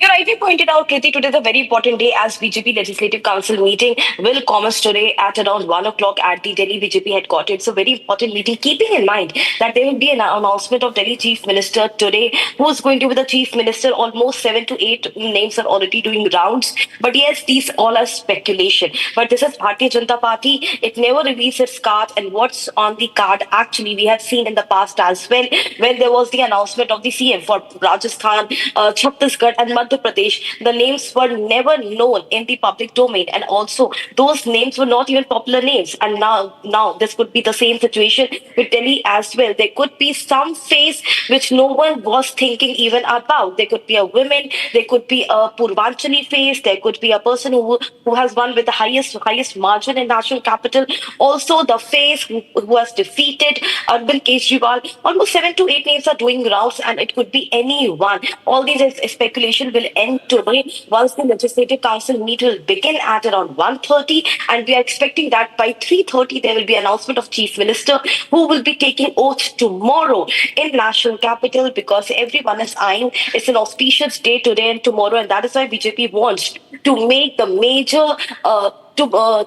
You rightly pointed out, Kriti, today is a very important day as BJP Legislative Council meeting will commence today at around 1 o'clock at the Delhi BJP headquarters. It's a very important meeting, keeping in mind that there will be an announcement of Delhi Chief Minister today. Who is going to be the Chief Minister? Almost 7 to 8 names are already doing rounds. But yes, these all are speculation. But this is Bharatiya Janata Party. It never reveals its card, and what's on the card actually we have seen in the past as well, when there was the announcement of the CM for Rajasthan, Chhattisgarh and Madhya Pradesh. The names were never known in the public domain, and also those names were not even popular names. And now this could be the same situation with Delhi as well. There could be some face which no one was thinking even about. There could be a woman, there could be a Purvanchali face, there could be a person who has won with the highest margin in national capital. Also the face who has defeated Arvind Kejriwal. Almost 7 to 8 names are doing rounds, and it could be anyone. All these speculation will end today once the Legislative Council meet will begin at around 1:30, and we are expecting that by 3:30 there will be announcement of Chief Minister who will be taking oath tomorrow in national capital, because everyone is eyeing it's an auspicious day today and tomorrow, and that is why BJP wants to make the major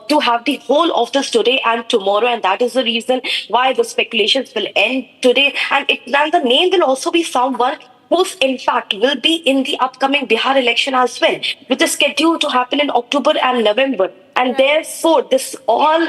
to have the whole office today and tomorrow, and that is the reason why the speculations will end today. And the name will also be someone who in fact will be in the upcoming Bihar election as well, which is scheduled to happen in October and November. And therefore, this all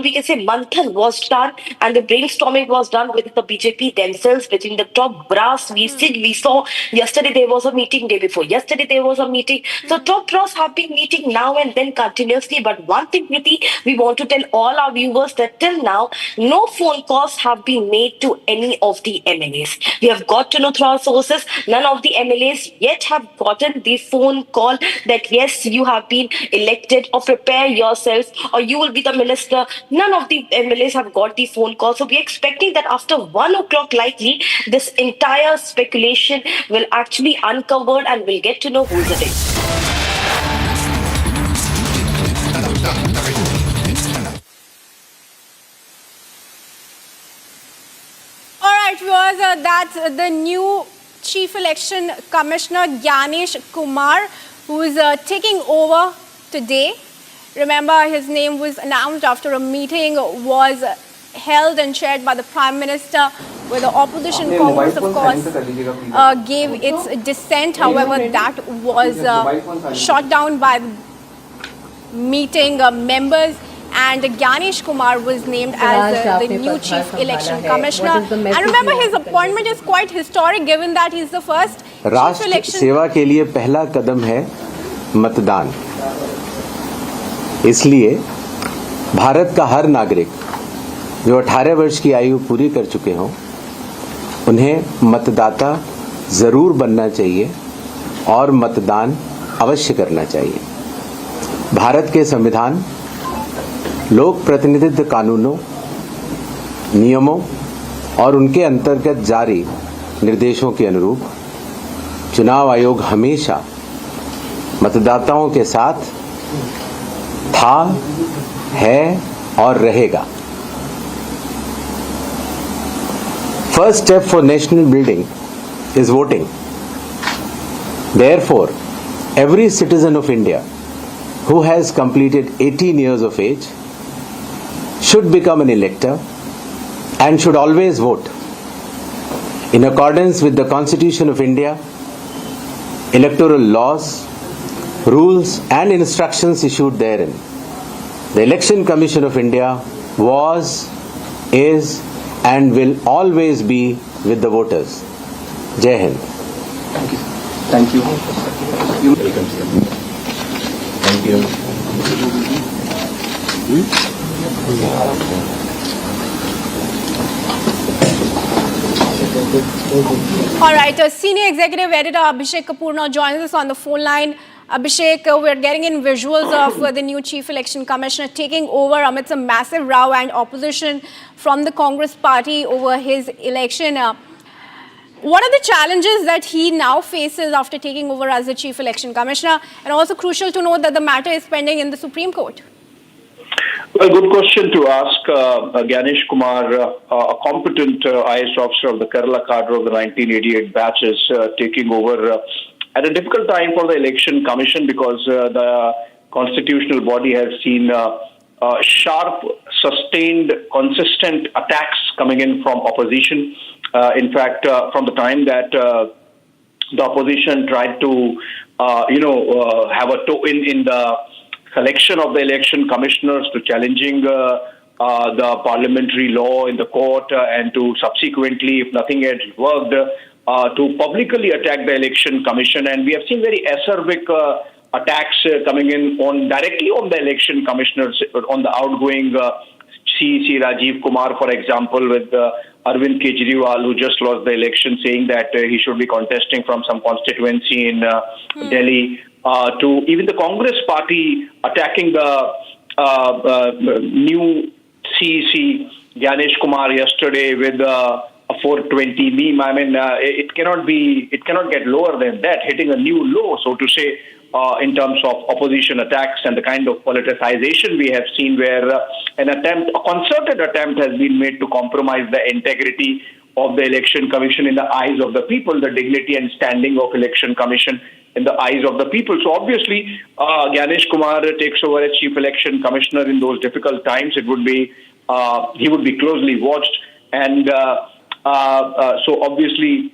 we can say manthan was done, and the brainstorming was done with the BJP themselves, between the top brass. We saw yesterday there was a meeting, day before yesterday there was a meeting. So top brass have been meeting now and then continuously. But one thing, Kriti, we want to tell all our viewers that till now, no phone calls have been made to any of the MLAs. We have got to know through our sources, none of the MLAs yet have gotten the phone call that yes, you have been elected, or prepare yourself, or you will be the minister. None of the MLAs have got the phone call. So we're expecting that after 1 o'clock likely, this entire speculation will actually uncovered and we'll get to know who's it is. right, viewers, that's the new Chief Election Commissioner Gyanesh Kumar, who is taking over today. Remember, his name was announced after a meeting was held and chaired by the Prime Minister, where the opposition Congress, of course, gave its dissent. However, that was shot down by the meeting members, and Gyanesh Kumar was named as the new Chief Election Commissioner. And remember, his appointment is quite historic, given that he's the first Chief Election. सेवा के लिए पहला कदम है मतदान। इसलिए भारत का हर नागरिक जो 18 वर्ष की आयु पूरी कर चुके हों, उन्हें मतदाता जरूर बनना चाहिए और मतदान अवश्य करना चाहिए। भारत के संविधान, लोक प्रतिनिधित्व कानूनों, नियमों और उनके अंतर्गत जारी निर्देशों के अनुरूप चुनाव आयोग हमेशा मतदाताओं के साथ था, है और रहेगा। First step for national building is voting. Therefore, every citizen of India who has completed 18 years of age should become an elector and should always vote. In accordance with the Constitution of India, electoral laws, rules and instructions issued therein, the Election Commission of India was, is and will always be with the voters. Jai Hind. Thank you. You welcome, sir. Thank you. All right, Senior Executive Editor Abhishek Kapoor now joins us on the phone line. Abhishek, we're getting in visuals of the new Chief Election Commissioner taking over amidst a massive row and opposition from the Congress party over his election. What are the challenges that he now faces after taking over as the Chief Election Commissioner? And also crucial to note that the matter is pending in the Supreme Court. Well, good question to ask. Gyanesh Kumar, a competent IS officer of the Kerala cadre of the 1988 batch, is taking over at a difficult time for the Election Commission, because the constitutional body has seen sharp, sustained, consistent attacks coming in from opposition. In fact, from the time that the opposition tried to, have a toe in the selection of the election commissioners, to challenging the parliamentary law in the court, and to subsequently, if nothing had worked, to publicly attack the election commission. And we have seen very acerbic attacks coming in directly on the election commissioners, on the outgoing CEC Rajiv Kumar, for example, with Arvind Kejriwal, who just lost the election, saying that he should be contesting from some constituency in Delhi, to even the Congress party attacking the new CEC Gyanesh Kumar yesterday with a 420 meme. I mean, it cannot get lower than that, hitting a new low, so to say, in terms of opposition attacks and the kind of politicization we have seen, where a concerted attempt has been made to compromise the integrity of the election commission in the eyes of the people, the dignity and standing of election commission in the eyes of the people. So obviously, Gyanesh Kumar takes over as chief election commissioner in those difficult times. It would be he would be closely watched, and so obviously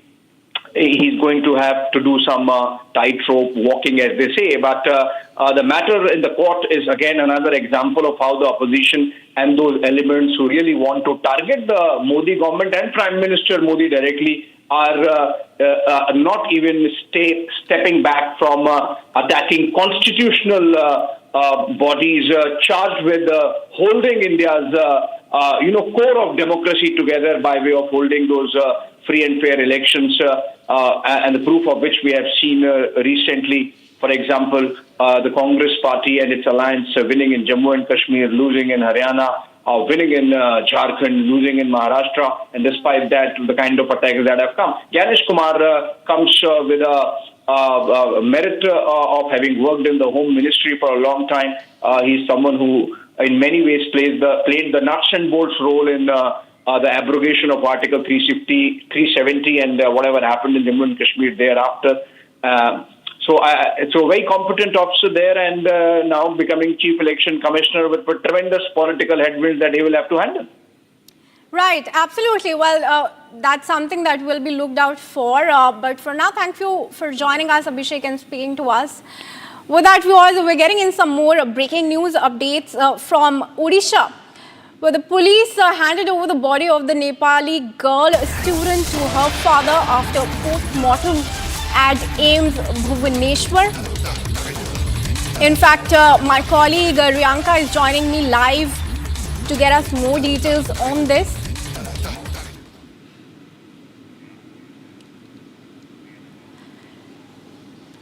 he's going to have to do some tightrope walking, as they say. But the matter in the court is again another example of how the opposition and those elements who really want to target the Modi government and Prime Minister Modi directly are not even stepping back from attacking constitutional bodies charged with holding India's core of democracy together by way of holding those free and fair elections, and the proof of which we have seen recently. For example, the Congress party and its alliance winning in Jammu and Kashmir, losing in Haryana, winning in Jharkhand, losing in Maharashtra, and despite that, the kind of attacks that have come. Gyanesh Kumar comes with a merit of having worked in the Home Ministry for a long time. He's someone who, in many ways, played the nuts and bolts role in the abrogation of Article 370 and whatever happened in Jammu and Kashmir thereafter. So a very competent officer there, and now becoming Chief Election Commissioner with tremendous political headwinds that he will have to handle. Right, absolutely. Well, that's something that will be looked out for. But for now, thank you for joining us, Abhishek, and speaking to us. With that, viewers, we're getting in some more breaking news updates from Odisha, where the police handed over the body of the Nepali girl student to her father after post-mortem at AIIMS Bhubaneswar. In fact, my colleague Riyanka is joining me live to get us more details on this.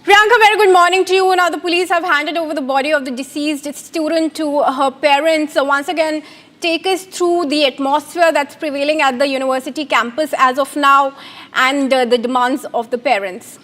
Priyanka, very good morning to you. Now, the police have handed over the body of the deceased student to her parents. So once again, take us through the atmosphere that's prevailing at the university campus as of now and the demands of the parents.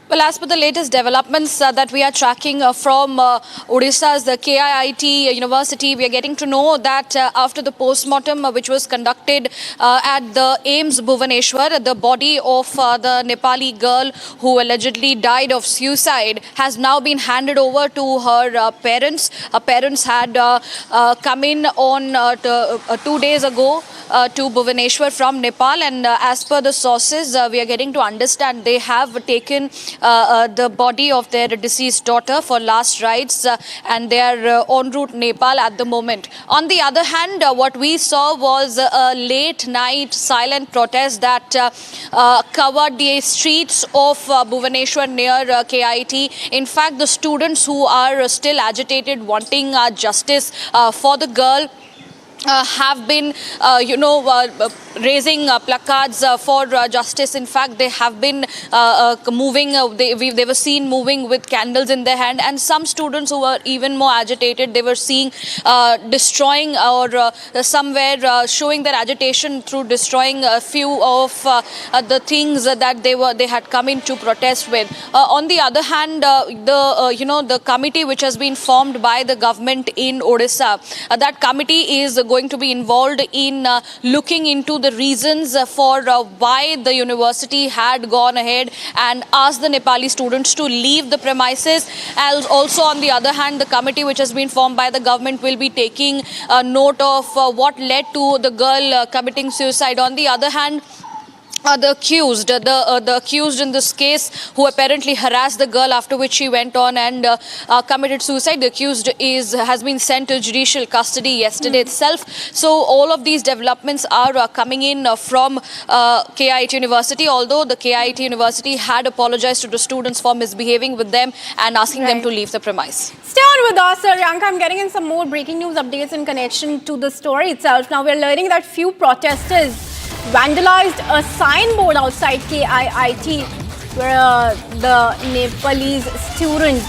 Well, as per the latest developments that we are tracking from Odisha's the KIIT University, we are getting to know that after the post-mortem which was conducted at the AIIMS Bhubaneswar, the body of the Nepali girl who allegedly died of suicide has now been handed over to her parents. Her parents had come in on 2 days ago to Bhubaneswar from Nepal, and as per the sources, we are getting to understand they have taken the body of their deceased daughter for last rites and they are en route Nepal at the moment. On the other hand, what we saw was a late night silent protest that covered the streets of Bhubaneswar near KIT. In fact, the students who are still agitated wanting justice for the girl have been, raising placards for justice. In fact, they have been moving, they were seen moving with candles in their hand, and some students who were even more agitated, they were seen destroying or somewhere showing their agitation through destroying a few of the things that they had come in to protest with. On the other hand, the committee which has been formed by the government in Odisha, that committee is going to be involved in looking into the reasons for why the university had gone ahead and asked the Nepali students to leave the premises. And also, on the other hand, the committee which has been formed by the government will be taking note of what led to the girl committing suicide. On the other hand, the accused in this case, who apparently harassed the girl, after which she went on and committed suicide. The accused has been sent to judicial custody yesterday itself. So all of these developments are coming in from KIT University, although the KIT University had apologized to the students for misbehaving with them and asking them to leave the premise. Stay on with us, Riyanka. I'm getting in some more breaking news updates in connection to the story itself. Now, we're learning that few protesters vandalized a signboard outside KIIT where the Nepalese student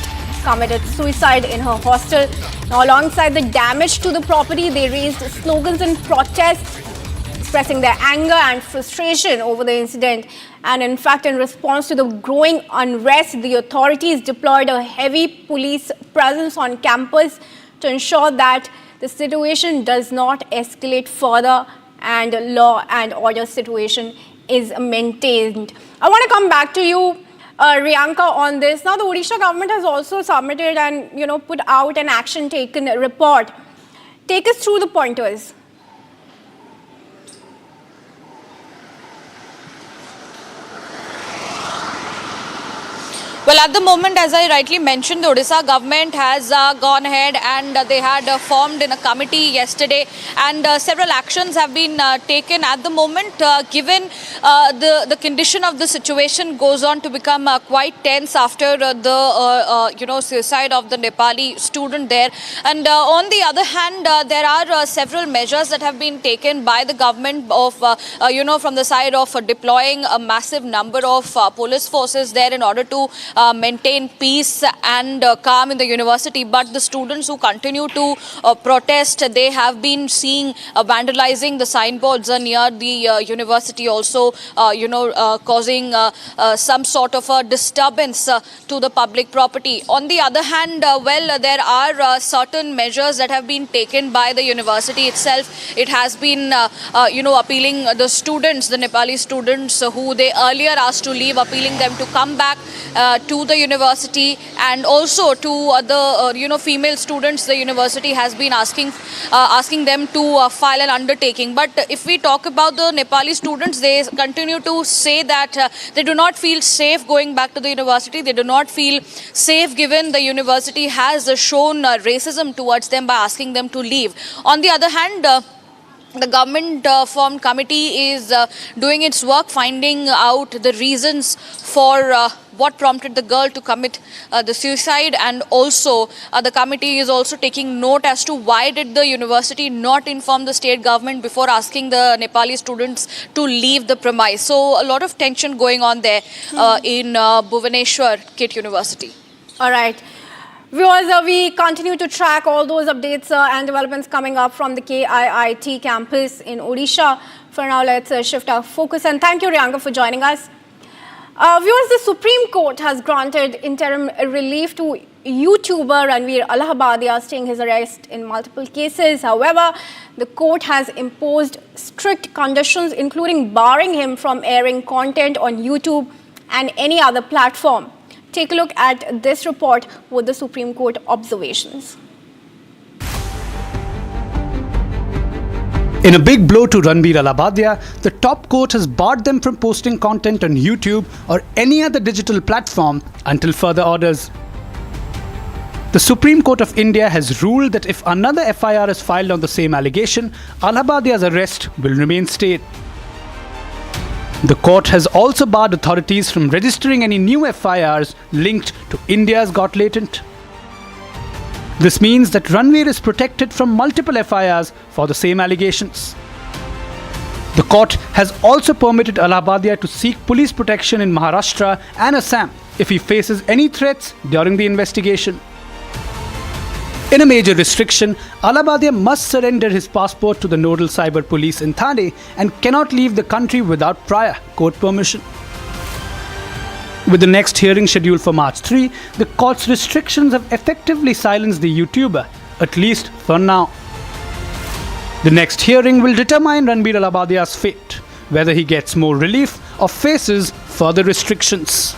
committed suicide in her hostel. Now, alongside the damage to the property, they raised slogans and protests, expressing their anger and frustration over the incident. And in fact, in response to the growing unrest, the authorities deployed a heavy police presence on campus to ensure that the situation does not escalate further and law and order situation is maintained. I want to come back to you, Riyanka, on this. Now, the Odisha government has also submitted and put out an action taken report. Take us through the pointers. Well, at the moment, as I rightly mentioned, the Odisha government has gone ahead and they had formed in a committee yesterday, and several actions have been taken at the moment, given the condition of the situation goes on to become quite tense after the suicide of the Nepali student there. And on the other hand, there are several measures that have been taken by the government of from the side of deploying a massive number of police forces there in order to maintain peace and calm in the university. But the students who continue to protest, they have been seen vandalizing the signboards near the university, also causing some sort of a disturbance to the public property. On the other hand, there are certain measures that have been taken by the university itself. It has been appealing the students, the Nepali students who they earlier asked to leave, appealing them to come back to the university, and also to the female students. The university has been asking them to file an undertaking. But if we talk about the Nepali students, they continue to say that they do not feel safe going back to the university. They do not feel safe given the university has shown racism towards them by asking them to leave. On the other hand, the government formed committee is doing its work, finding out the reasons for what prompted the girl to commit the suicide, and also the committee is also taking note as to why did the university not inform the state government before asking the Nepali students to leave the premise. So a lot of tension going on there in Bhubaneswar KIT University. All right. Viewers, we continue to track all those updates and developments coming up from the KIIT campus in Odisha. For now, let's shift our focus. And thank you, Riyanka, for joining us. Viewers, the Supreme Court has granted interim relief to YouTuber Ranveer Allahabadia, staying his arrest in multiple cases. However, the court has imposed strict conditions, including barring him from airing content on YouTube and any other platform. Take a look at this report with the Supreme Court observations. In a big blow to Ranveer Allahabadia, the top court has barred them from posting content on YouTube or any other digital platform until further orders. The Supreme Court of India has ruled that if another FIR is filed on the same allegation, Allahabadia's arrest will remain stayed. The court has also barred authorities from registering any new FIRs linked to India's Got Latent. This means that Ranveer is protected from multiple FIRs for the same allegations. The court has also permitted Allahabadia to seek police protection in Maharashtra and Assam if he faces any threats during the investigation. In a major restriction, Allahabadia must surrender his passport to the nodal cyber police in Thane and cannot leave the country without prior court permission. With the next hearing scheduled for March 3, the court's restrictions have effectively silenced the YouTuber, at least for now. The next hearing will determine Ranveer Allahabadia's fate, whether he gets more relief or faces further restrictions.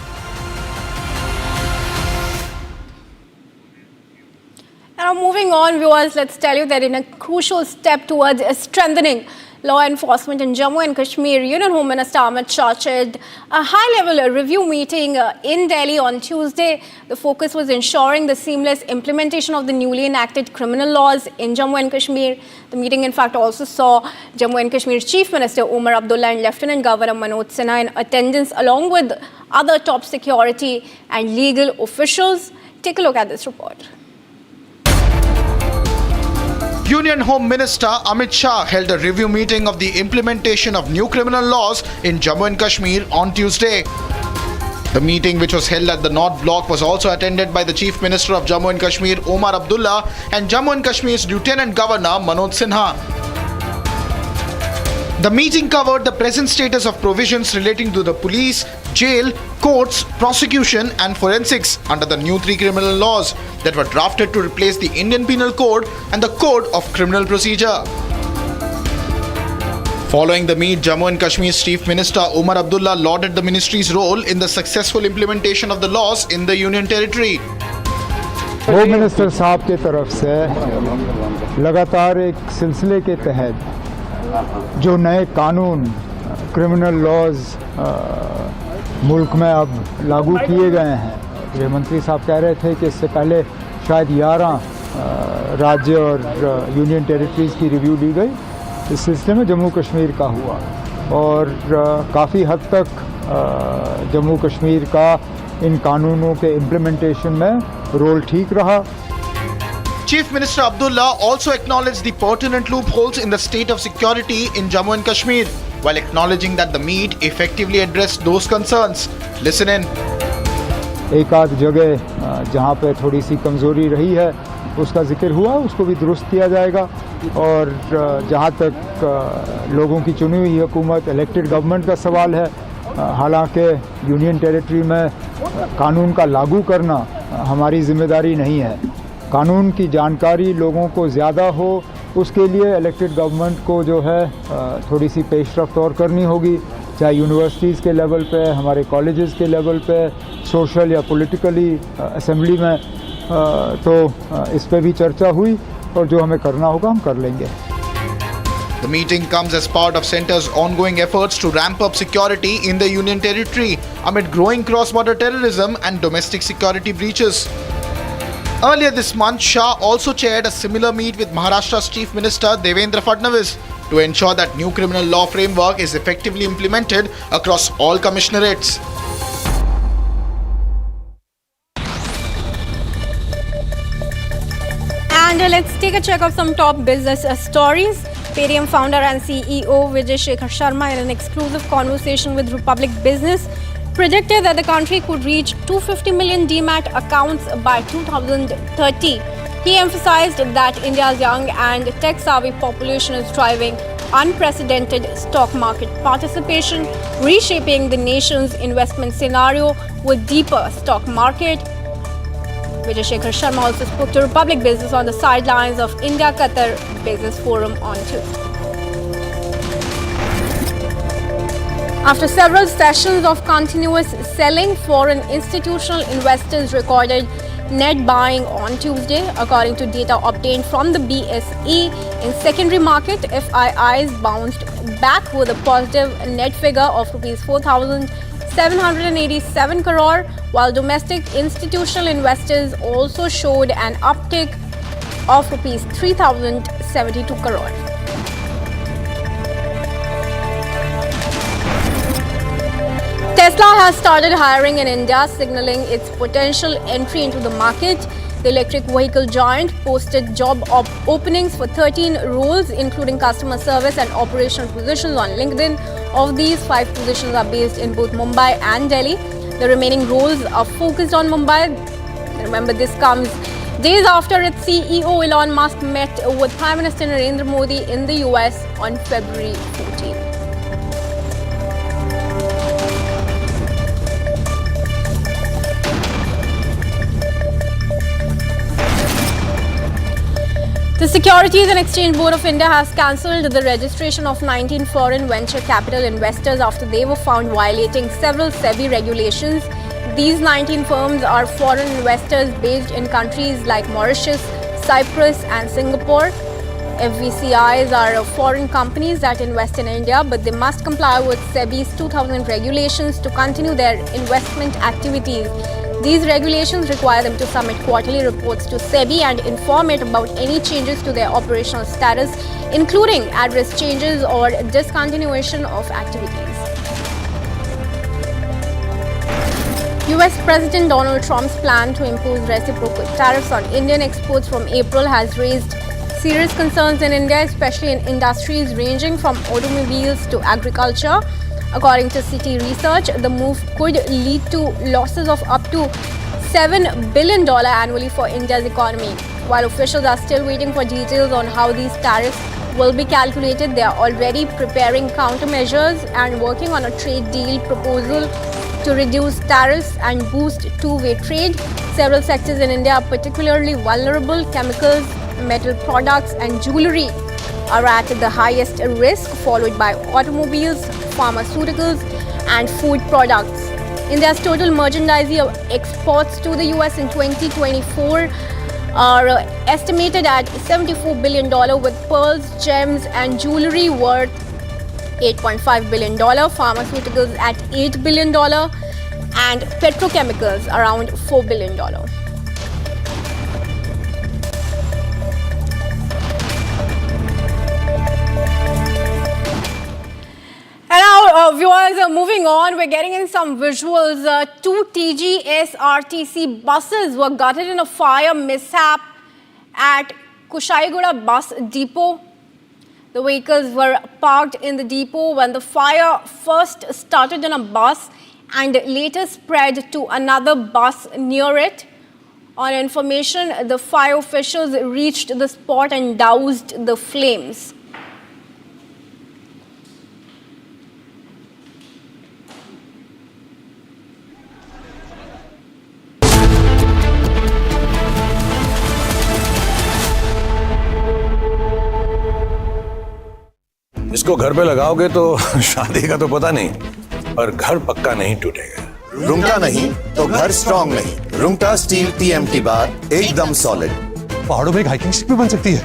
Now moving on, viewers, let's tell you that in a crucial step towards strengthening law enforcement in Jammu and Kashmir, Union Home Minister Amit Shah chaired a high-level review meeting in Delhi on Tuesday. The focus was ensuring the seamless implementation of the newly enacted criminal laws in Jammu and Kashmir. The meeting, in fact, also saw Jammu and Kashmir's Chief Minister Umar Abdullah and Lieutenant Governor Manoj Sinha in attendance, along with other top security and legal officials. Take a look at this report. Union Home Minister Amit Shah held a review meeting of the implementation of new criminal laws in Jammu and Kashmir on Tuesday. The meeting, which was held at the North Block, was also attended by the Chief Minister of Jammu and Kashmir, Umar Abdullah, and Jammu and Kashmir's Lieutenant Governor, Manoj Sinha. The meeting covered the present status of provisions relating to the police, jail, courts, prosecution and forensics under the new 3 criminal laws that were drafted to replace the Indian Penal Code and the Code of Criminal Procedure. Following the meet, Jammu and Kashmir's Chief Minister Umar Abdullah lauded the ministry's role in the successful implementation of the laws in the Union Territory. Home minister साहब की तरफ से लगातार एक सिलसिले के तहत जो नए कानून क्रिमिनल लॉज मुल्क में अब लागू किए गए हैं, गृह मंत्री साहब कह रहे थे कि इससे पहले शायद 11 राज्य और यूनियन टेरिटरीज़ की रिव्यू ली गई। इस सिलसिले में जम्मू कश्मीर का हुआ और काफ़ी हद तक जम्मू कश्मीर का इन कानूनों के इम्प्लीमेंटेशन में रोल ठीक रहा। Chief Minister Abdullah also acknowledged the pertinent loopholes in the state of security in Jammu and Kashmir, while acknowledging that the meet effectively addressed those concerns. Listen in. एक आध जगह जहाँ पे थोड़ी सी कमज़ोरी रही है उसका जिक्र हुआ, उसको भी दुरुस्त किया जाएगा। और जहाँ तक लोगों की चुनी हुई हुकूमत, इलेक्टेड गवर्नमेंट का सवाल है, हालांकि यूनियन टेरिटरी में कानून का लागू करना हमारी ज़िम्मेदारी नहीं है। कानून की जानकारी लोगों को ज़्यादा हो, उसके लिए इलेक्टेड गवर्नमेंट को जो है थोड़ी सी पेशरफ्त और करनी होगी, चाहे यूनिवर्सिटीज़ के लेवल पे, हमारे कॉलेजेस के लेवल पे, सोशल या पॉलिटिकली असेंबली में। तो इस पे भी चर्चा हुई और जो हमें करना होगा हम कर लेंगे। The meeting comes as part of Centre's ongoing efforts to ramp up security in the Union Territory amid growing cross-border terrorism and domestic security breaches. Earlier this month, Shah also chaired a similar meet with Maharashtra's Chief Minister Devendra Fadnavis to ensure that new criminal law framework is effectively implemented across all commissionerates. And let's take a check of some top business stories. Paytm founder and CEO Vijay Shekhar Sharma, in an exclusive conversation with Republic Business, predicted that the country could reach 250 million demat accounts by 2030. He emphasized that India's young and tech-savvy population is driving unprecedented stock market participation, reshaping the nation's investment scenario with deeper stock market. Vijay Shekhar Sharma also spoke to Republic Business on the sidelines of India-Qatar Business Forum on Tuesday. After several sessions of continuous selling, foreign institutional investors recorded net buying on Tuesday. According to data obtained from the BSE, in secondary market, FIIs bounced back with a positive net figure of Rs 4,787 crore, while domestic institutional investors also showed an uptick of Rs 3,072 crore. Tesla has started hiring in India, signaling its potential entry into the market. The electric vehicle giant posted job openings for 13 roles, including customer service and operational positions on LinkedIn. Of these, 5 positions are based in both Mumbai and Delhi. The remaining roles are focused on Mumbai. Remember, this comes days after its CEO Elon Musk met with Prime Minister Narendra Modi in the US on February 14. The Securities and Exchange Board of India has cancelled the registration of 19 foreign venture capital investors after they were found violating several SEBI regulations. These 19 firms are foreign investors based in countries like Mauritius, Cyprus and Singapore. FVCIs are foreign companies that invest in India, but they must comply with SEBI's 2000 regulations to continue their investment activities. These regulations require them to submit quarterly reports to SEBI and inform it about any changes to their operational status, including address changes or discontinuation of activities. US President Donald Trump's plan to impose reciprocal tariffs on Indian exports from April has raised serious concerns in India, especially in industries ranging from automobiles to agriculture. According to Citi Research, the move could lead to losses of up to $7 billion annually for India's economy. While officials are still waiting for details on how these tariffs will be calculated, they are already preparing countermeasures and working on a trade deal proposal to reduce tariffs and boost two-way trade. Several sectors in India are particularly vulnerable. Chemicals, metal products and jewellery are at the highest risk, followed by automobiles, pharmaceuticals and food products. India's total merchandise exports to the US in 2024 are estimated at $74 billion, with pearls, gems and jewellery worth $8.5 billion, pharmaceuticals at $8 billion and petrochemicals around $4 billion. And now, viewers, moving on, we're getting in some visuals. 2 TGSRTC buses were gutted in a fire mishap at Kushaigura bus depot. The vehicles were parked in the depot when the fire first started in a bus and later spread to another bus near it. On information, the fire officials reached the spot and doused the flames. इसको घर पे लगाओगे तो शादी का तो पता नहीं, पर घर पक्का नहीं टूटेगा। रुंगटा नहीं तो घर स्ट्रॉन्ग नहीं। रुंगटा स्टील TMT बार एकदम सॉलिड। पहाड़ों में एक हाइकिंग शिप भी बन सकती है।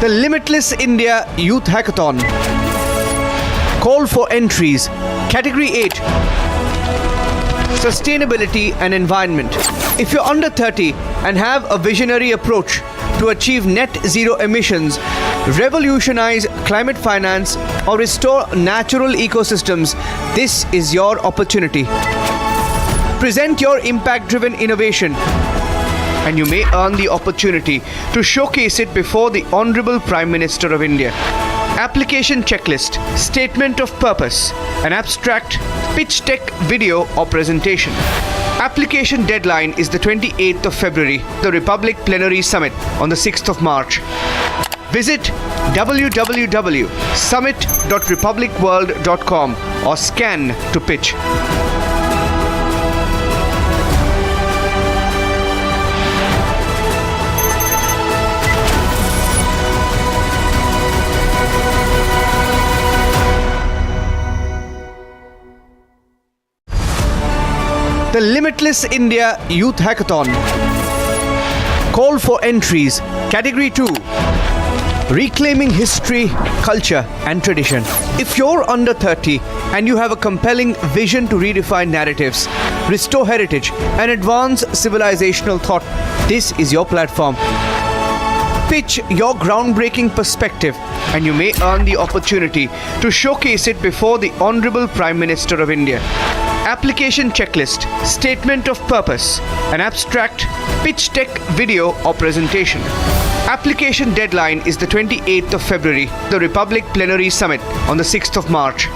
The Limitless India Youth Hackathon. Call for entries. Category 8. Sustainability and environment. If you're under 30 and have a visionary approach to achieve net zero emissions, revolutionize climate finance, or restore natural ecosystems, this is your opportunity. Present your impact-driven innovation, and you may earn the opportunity to showcase it before the Honorable Prime Minister of India. Application checklist, statement of purpose, an abstract, pitch deck, video or presentation. Application deadline is the 28th of February, the Republic Plenary Summit on the 6th of March. Visit www.summit.republicworld.com or scan to pitch. The Limitless India Youth Hackathon. Call for entries. Category 2. Reclaiming history, culture and tradition. If you're under 30 and you have a compelling vision to redefine narratives, restore heritage and advance civilizational thought, this is your platform. Pitch your groundbreaking perspective and you may earn the opportunity to showcase it before the Honorable Prime Minister of India. Application checklist, statement of purpose, an abstract, pitch deck, video or presentation. Application deadline is the 28th of February, the Republic Plenary Summit on the 6th of March.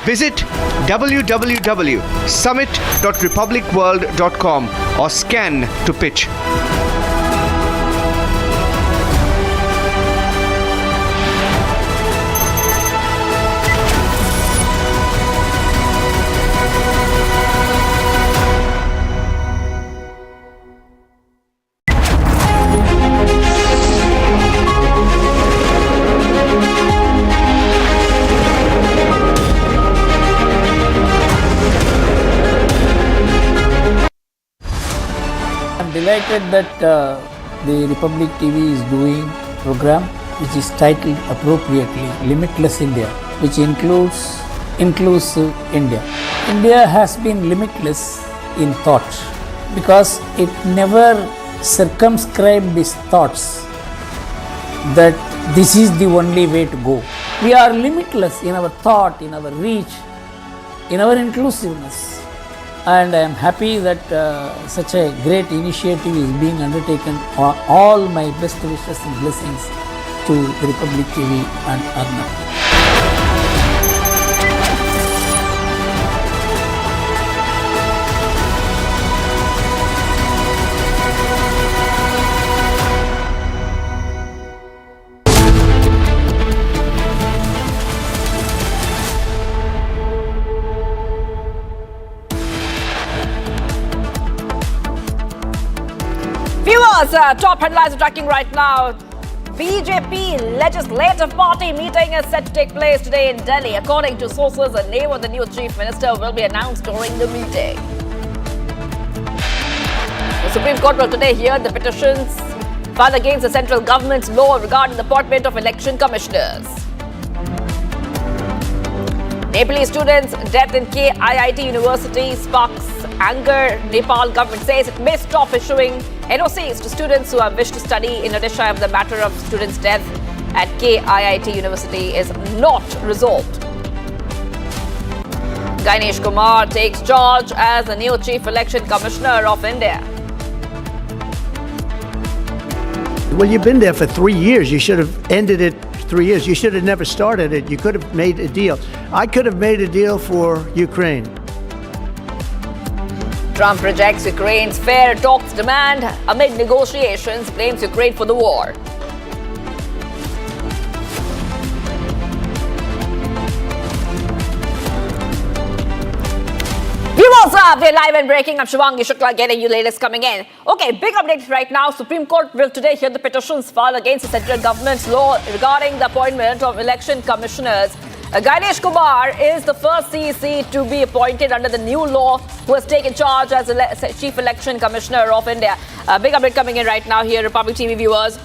Visit www.summit.republicworld.com or scan to pitch. Delighted that the Republic TV is doing program which is titled appropriately Limitless India, which includes inclusive India. India has been limitless in thought because it never circumscribed its thoughts that this is the only way to go. We are limitless in our thought, in our reach, in our inclusiveness. And I am happy that such a great initiative is being undertaken. All my best wishes and blessings to the Republic TV and Arnab. Viewers, top headlines are tracking right now. BJP Legislative Party meeting is set to take place today in Delhi. According to sources, the name of the new Chief Minister will be announced during the meeting. The Supreme Court will today hear the petitions filed against the central government's law regarding the appointment of election commissioners. Nepalese students' death in KIIT University sparks anger. Nepal government says it may stop issuing NOCs to students who have wished to study in Odisha if the matter of students' death at KIIT University is not resolved. Gyanesh Kumar takes charge as the new Chief Election Commissioner of India. Well, you've been there for 3 years. You should have ended it 3 years. You should have never started it. You could have made a deal. I could have made a deal for Ukraine. Trump rejects Ukraine's fair talks demand amid negotiations, blames Ukraine for the war. Viewers, we're live and breaking. I'm Shivangi Shukla getting you latest coming in. Okay, big update right now. Supreme Court will today hear the petitions filed against the central government's law regarding the appointment of election commissioners. Gyanesh Kumar is the first CEC to be appointed under the new law who has taken charge as Chief Election Commissioner of India. Big update coming in right now here, Republic TV viewers.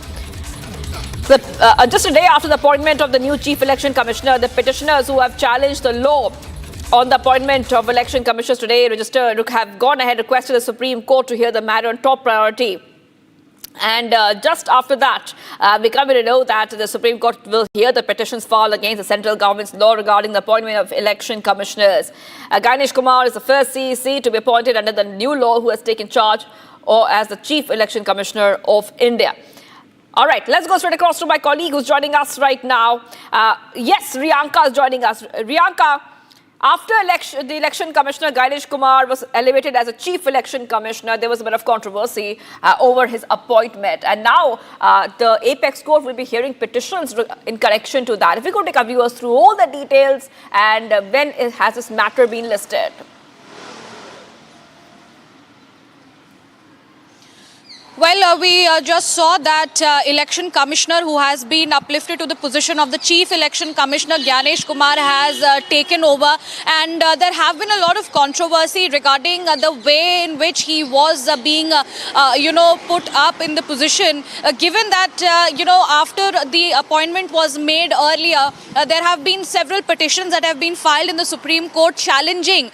Just a day after the appointment of the new Chief Election Commissioner, the petitioners who have challenged the law on the appointment of election commissioners today have gone ahead and requested the Supreme Court to hear the matter on top priority. And just after that, we come to know that the Supreme Court will hear the petitions filed against the central government's law regarding the appointment of election commissioners. Gyanesh Kumar is the first CEC to be appointed under the new law who has taken charge or as the Chief Election Commissioner of India. All right, let's go straight across to my colleague who's joining us right now. Yes, Riyanka is joining us. Riyanka, after the election commissioner Gyanesh Kumar was elevated as a chief election commissioner, there was a bit of controversy over his appointment. And now the Apex Court will be hearing petitions in connection to that. If we could take our viewers through all the details and when has this matter been listed? Well, we just saw that election commissioner who has been uplifted to the position of the chief election commissioner, Gyanesh Kumar, has taken over. And there have been a lot of controversy regarding the way in which he was being, put up in the position. Given that, after the appointment was made earlier, there have been several petitions that have been filed in the Supreme Court challenging,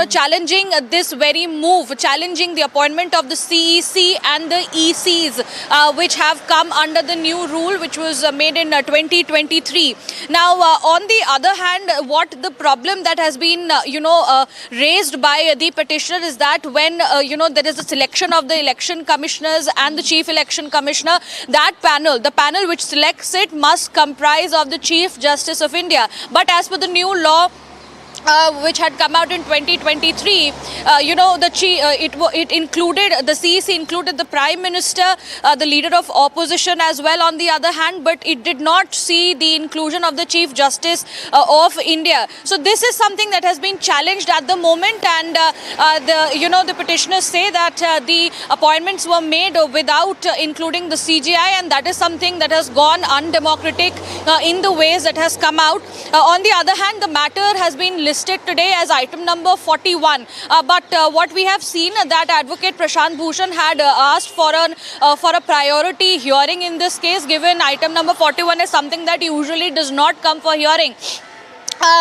challenging this very move, challenging the appointment of the CEC and the ECs, which have come under the new rule, which was made in 2023. Now, on the other hand, what the problem that has been, raised by the petitioner is that when, there is a selection of the election commissioners and the chief election commissioner, that panel, the panel which selects it, must comprise of the Chief Justice of India. But as per the new law, which had come out in 2023, it included, the CEC included the Prime Minister, the Leader of Opposition as well on the other hand, but it did not see the inclusion of the Chief Justice of India. So this is something that has been challenged at the moment, and the petitioners say that the appointments were made without including the CJI, and that is something that has gone undemocratic in the ways that has come out. On the other hand, the matter has been listed today as item number 41. But what we have seen that Advocate Prashant Bhushan had asked for a priority hearing in this case, given item number 41 is something that usually does not come for hearing.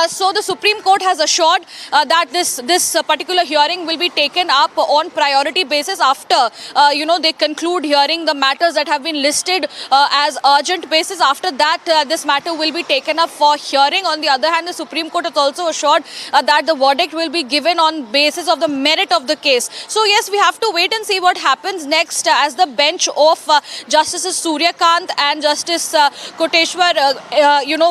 So the Supreme Court has assured that this particular hearing will be taken up on priority basis after, they conclude hearing the matters that have been listed as urgent basis. After that, this matter will be taken up for hearing. On the other hand, the Supreme Court has also assured that the verdict will be given on basis of the merit of the case. So yes, we have to wait and see what happens next as the bench of Justices Suryakant and Justice Koteshwar,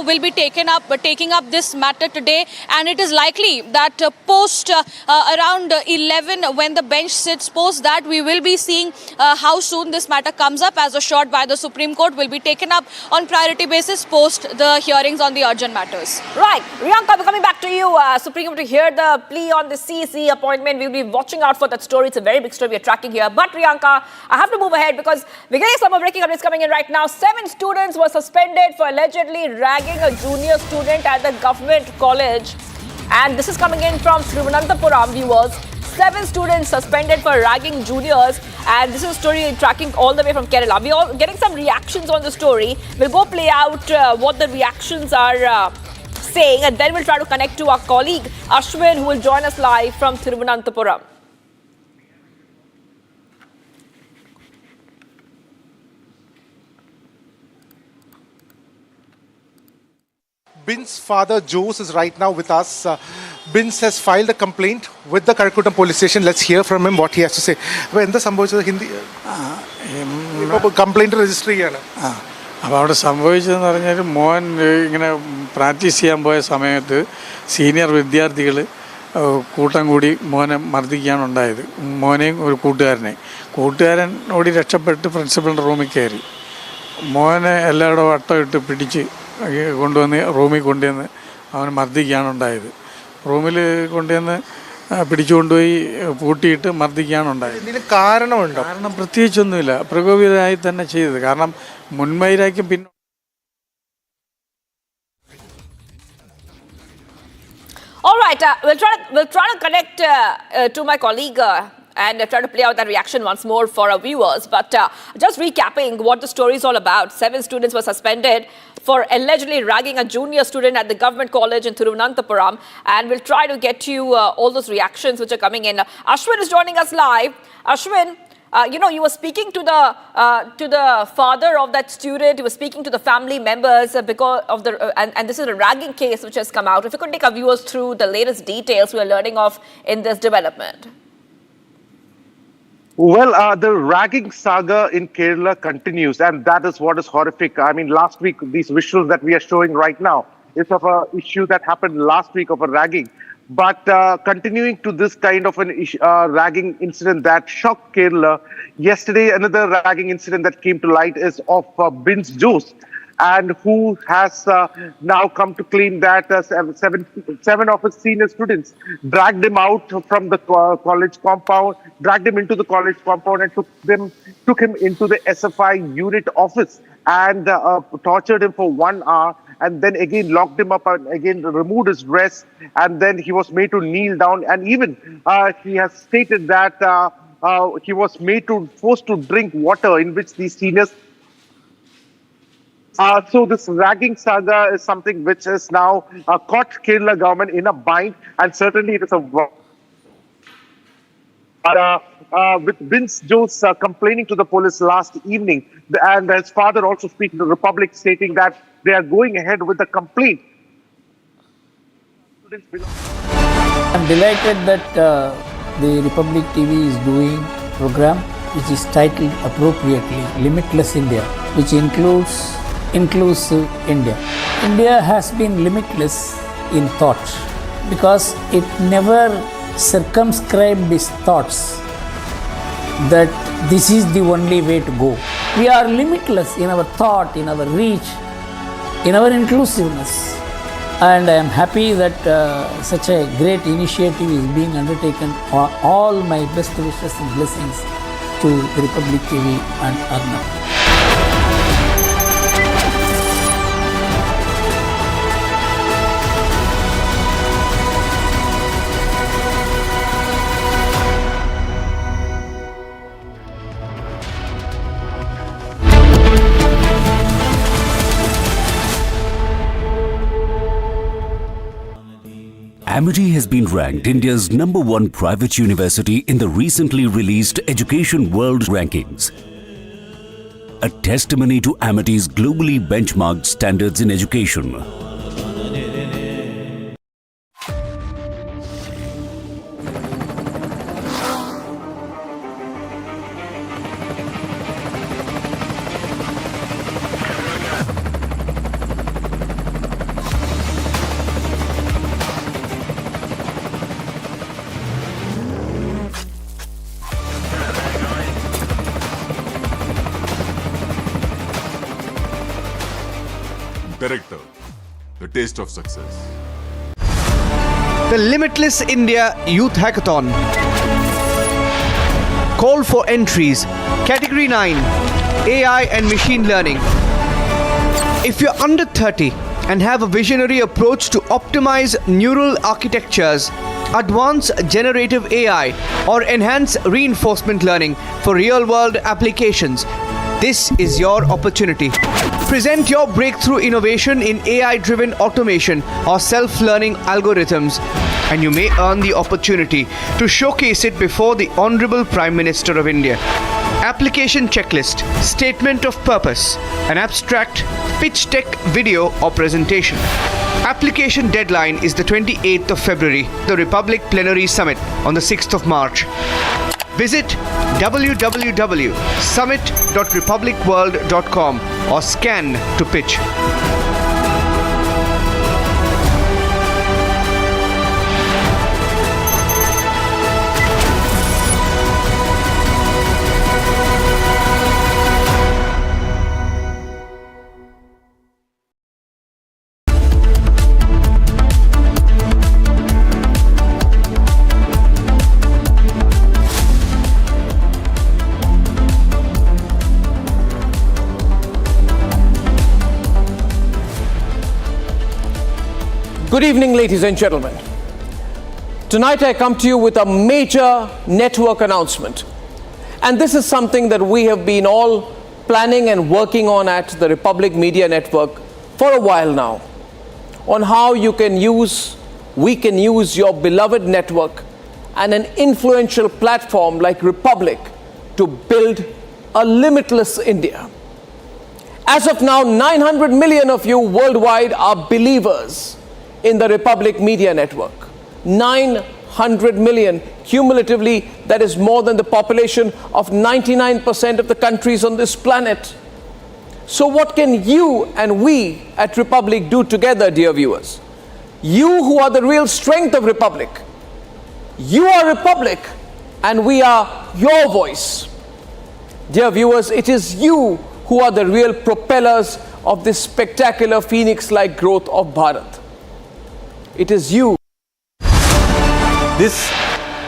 will be taking up this matter today, and it is likely that post around 11 when the bench sits, post that we will be seeing how soon this matter comes up, as assured by the Supreme Court, will be taken up on priority basis post the hearings on the urgent matters. Right, Riyanka, coming back to you, Supreme Court to hear the plea on the CEC appointment. We'll be watching out for that story. It's a very big story we're tracking here. But Riyanka, I have to move ahead because we're getting some breaking updates coming in right now. 7 students were suspended for allegedly ragging a junior student at the government college, and this is coming in from Thiruvananthapuram, viewers. 7 students suspended for ragging juniors, and this is a story tracking all the way from Kerala. We're all getting some reactions on the story. We'll go play out what the reactions are saying, and then we'll try to connect to our colleague Ashwin, who will join us live from Thiruvananthapuram. Bin's father, Jose, is right now with us. Bins has filed a complaint with the Karakutam police station. Let's hear from him what he has to say. എന്താ സംഭവിച്ചത് Hindi complaint register ചെയ്യാണ്. അപ്പോൾ അവിടെ സംഭവിച്ചതെന്ന് പറഞ്ഞാൽ മോൻ ഇങ്ങനെ practice ചെയ്യാൻ പോയ സമയത്ത് സീനിയർ വിദ്യാർത്ഥികൾ കൂട്ടം കൂടി മോനെ മർദ്ദിക്കുകയാണ് ഉണ്ടായത്. മോനെയും ഒരു കൂട്ടുകാരൻ ഓടി രക്ഷപ്പെട്ട് പ്രിൻസിപ്പലിൻ്റെ റൂമിൽ കയറി മോനെ എല്ലാവരുടെ വട്ടം ഇട്ട് പിടിച്ച് കൊണ്ടുവന്ന് റൂമിൽ കൊണ്ടുവന്ന് അവനെ മർദ്ദിക്കുകയാണ് ഉണ്ടായത്. റൂമിൽ കൊണ്ടുവന്ന് പിടിച്ചുകൊണ്ടുപോയി പൂട്ടിയിട്ട് മർദ്ദിക്കുകയാണ് ഉണ്ടായത്. ഇതിന് കാരണമുണ്ടോ? കാരണം പ്രത്യേകിച്ചൊന്നുമില്ല, പ്രകോപിതമായി തന്നെ ചെയ്തത്. കാരണം മുൻവൈരാഗ്യം പിന്നെ. All right, we'll try to connect to my colleague and try to play out that reaction once more for our viewers. But just recapping what the story is all about. 7 students were suspended for allegedly ragging a junior student at the government college in Thiruvananthapuram. And we'll try to get you all those reactions which are coming in. Ashwin is joining us live. Ashwin, you were speaking to the father of that student. You were speaking to the family members because of the and this is a ragging case which has come out. If you could take our viewers through the latest details we are learning of in this development. Well, the ragging saga in Kerala continues, and that is what is horrific. I mean, last week, these visuals that we are showing right now is of an issue that happened last week of a ragging. But continuing to this kind of an ragging incident that shocked Kerala, yesterday another ragging incident that came to light is of Bin's Jose, and who has now come to claim that seven of his senior students dragged him out from the college compound, dragged him into the college compound and took him into the SFI unit office and tortured him for 1 hour, and then again locked him up and again removed his dress, and then he was made to kneel down, and even he has stated that he was forced to drink water in which these seniors. So this ragging saga is something which is now caught Kerala government in a bind, and certainly it is a with Bin's Jose complaining to the police last evening, and his father also speaking to the Republic, stating that they are going ahead with the complaint. I'm delighted that the Republic TV is doing program which is titled appropriately Limitless India, which includes inclusive India. India has been limitless in thought because it never circumscribed its thoughts that this is the only way to go. We are limitless in our thought, in our reach, in our inclusiveness. And I am happy that such a great initiative is being undertaken. All my best wishes and blessings to the Republic TV and Arnab. Amity has been ranked India's #1 private university in the recently released Education World Rankings. A testimony to Amity's globally benchmarked standards in education. Director, the taste of success. The Limitless India Youth Hackathon. Call for entries. Category 9, AI and Machine Learning. If you're under 30 and have a visionary approach to optimize neural architectures, advance generative AI, or enhance reinforcement learning for real-world applications, this is your opportunity. Present your breakthrough innovation in AI-driven automation or self-learning algorithms, and you may earn the opportunity to showcase it before the Honorable Prime Minister of India. Application checklist, statement of purpose, an abstract, pitch deck video or presentation. Application deadline is the 28th of February, the Republic Plenary Summit on the 6th of March. Visit www.summit.republicworld.com or scan to pitch. Good evening, ladies and gentlemen. Tonight I come to you with a major network announcement. And this is something that we have been all planning and working on at the Republic Media Network for a while now. On how we can use your beloved network and an influential platform like Republic to build a limitless India. As of now, 900 million of you worldwide are believers in the Republic Media Network. 900 million cumulatively, that is more than the population of 99% of the countries on this planet. So what can you and we at Republic do together, dear viewers? You who are the real strength of Republic. You are Republic and we are your voice. Dear viewers, it is you who are the real propellers of this spectacular phoenix-like growth of Bharat. It is you. This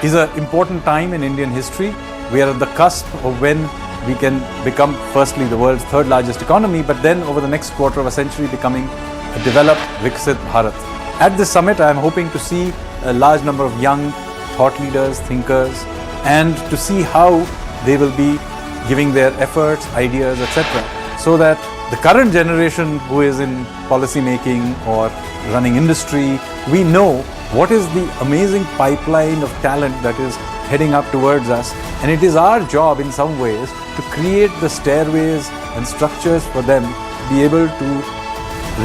is an important time in Indian history. We are at the cusp of when we can become firstly the world's third largest economy, but then over the next quarter of a century becoming a developed Viksit Bharat. At this summit, I am hoping to see a large number of young thought leaders, thinkers, and to see how they will be giving their efforts, ideas, etc. so that the current generation who is in policy making or running industry, we know what is the amazing pipeline of talent that is heading up towards us, and it is our job in some ways to create the stairways and structures for them to be able to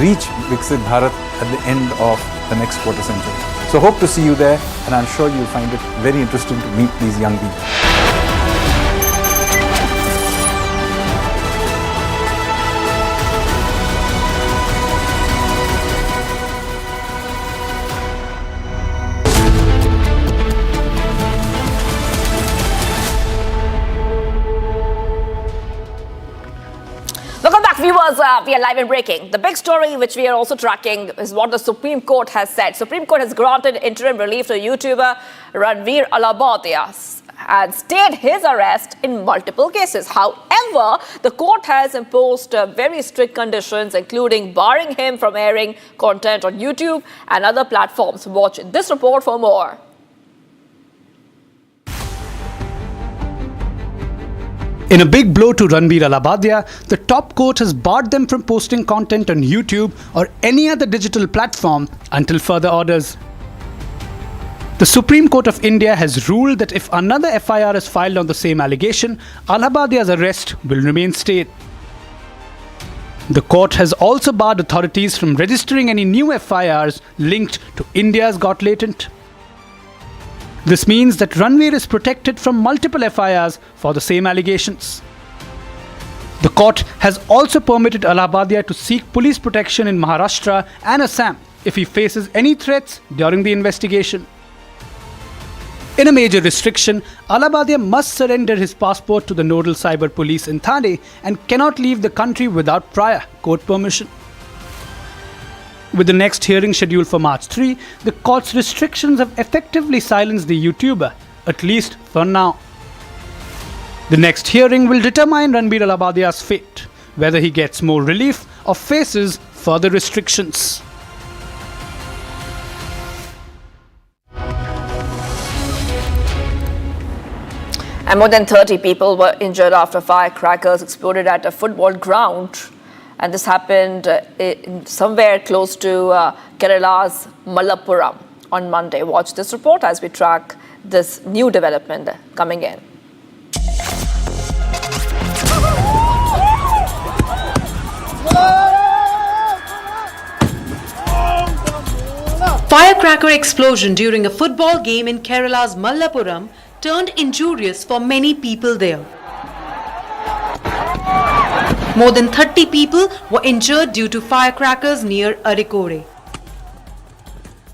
reach Viksit Bharat at the end of the next quarter century. So hope to see you there, and I'm sure you'll find it very interesting to meet these young people. Viewers, we are live and breaking. The big story which we are also tracking is what the Supreme Court has said. Supreme Court has granted interim relief to YouTuber Ranveer Alabadia and stayed his arrest in multiple cases. However, the court has imposed very strict conditions, including barring him from airing content on YouTube and other platforms. Watch this report for more. In a big blow to Ranveer Alabadia, the top court has barred them from posting content on YouTube or any other digital platform until further orders. The Supreme Court of India has ruled that if another FIR is filed on the same allegation, Alabadia's arrest will remain stayed. The court has also barred authorities from registering any new FIRs linked to India's Got Latent. This means that Ranveer is protected from multiple FIRs for the same allegations. The court has also permitted Alabadia to seek police protection in Maharashtra and Assam if he faces any threats during the investigation. In a major restriction, Alabadia must surrender his passport to the nodal cyber police in Thane and cannot leave the country without prior court permission. With the next hearing scheduled for March 3, the court's restrictions have effectively silenced the YouTuber, at least for now. The next hearing will determine Ranveer Alabadia's fate, whether he gets more relief or faces further restrictions. And more than 30 people were injured after firecrackers exploded at a football ground. And this happened somewhere close to Kerala's Malappuram on Monday. Watch this report as we track this new development coming in. Firecracker explosion during a football game in Kerala's Mallapuram turned injurious for many people there. More than 30 people were injured due to firecrackers near Arikode.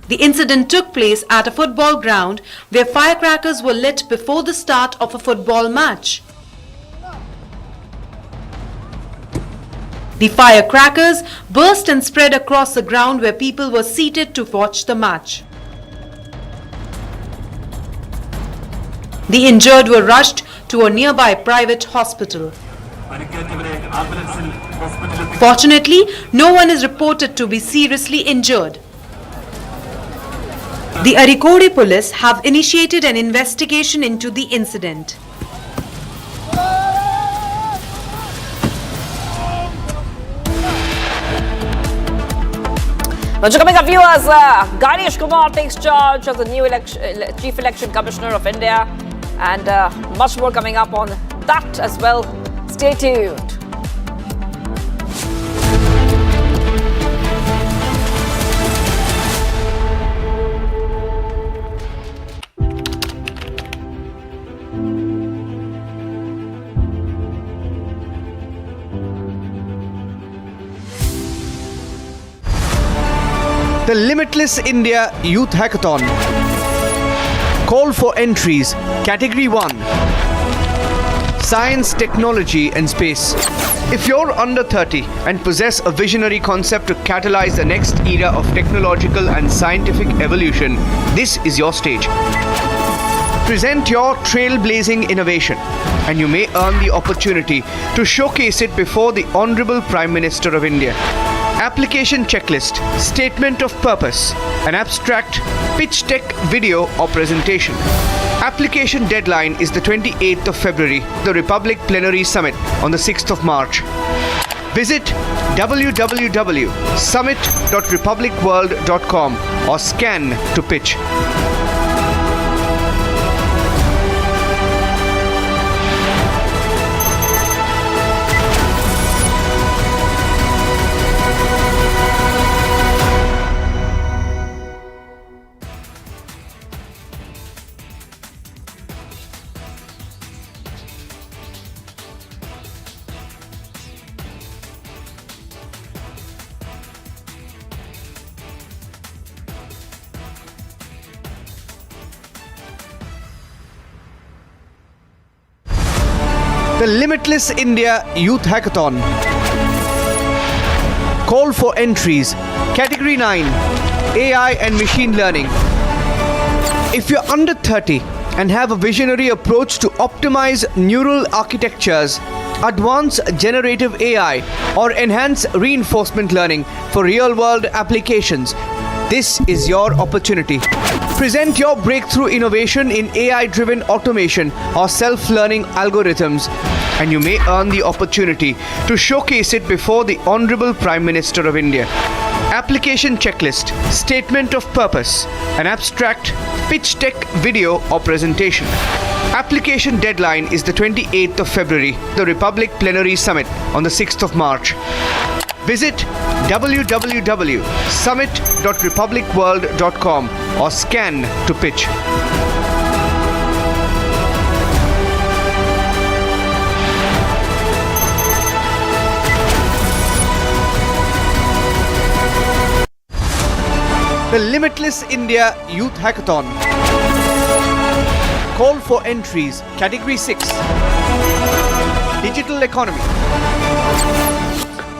The incident took place at a football ground where firecrackers were lit before the start of a football match. The firecrackers burst and spread across the ground where people were seated to watch the match. The injured were rushed to a nearby private hospital. Fortunately, no one is reported to be seriously injured. The Arikode police have initiated an investigation into the incident. Now, coming up, viewers, Gyanesh Kumar takes charge as the new Chief Election Commissioner of India, and much more coming up on that as well. Stay tuned. The Limitless India Youth Hackathon. Call for entries. Category 1. Science, Technology and Space. If you're under 30 and possess a visionary concept to catalyze the next era of technological and scientific evolution, this is your stage. Present your trailblazing innovation, and you may earn the opportunity to showcase it before the Honorable Prime Minister of India. Application checklist, statement of purpose, an abstract, pitch deck, video or presentation. Application deadline is the 28th of February, the Republic Plenary Summit on the 6th of March. Visit www.summit.republicworld.com or scan to pitch. The Limitless India Youth Hackathon. Call for entries. Category 9. AI and Machine Learning. If you're under 30 and have a visionary approach to optimize neural architectures, advance generative AI, or enhance reinforcement learning for real-world applications, this is your opportunity. Present your breakthrough innovation in AI-driven automation or self-learning algorithms, and you may earn the opportunity to showcase it before the Honorable Prime Minister of India. Application checklist, statement of purpose, an abstract, pitch deck, video or presentation. Application deadline is the 28th of February, the Republic Plenary Summit on the 6th of March. Visit www.summit.republicworld.com or scan to pitch. The Limitless India Youth Hackathon. Call for entries. Category 6. Digital Economy.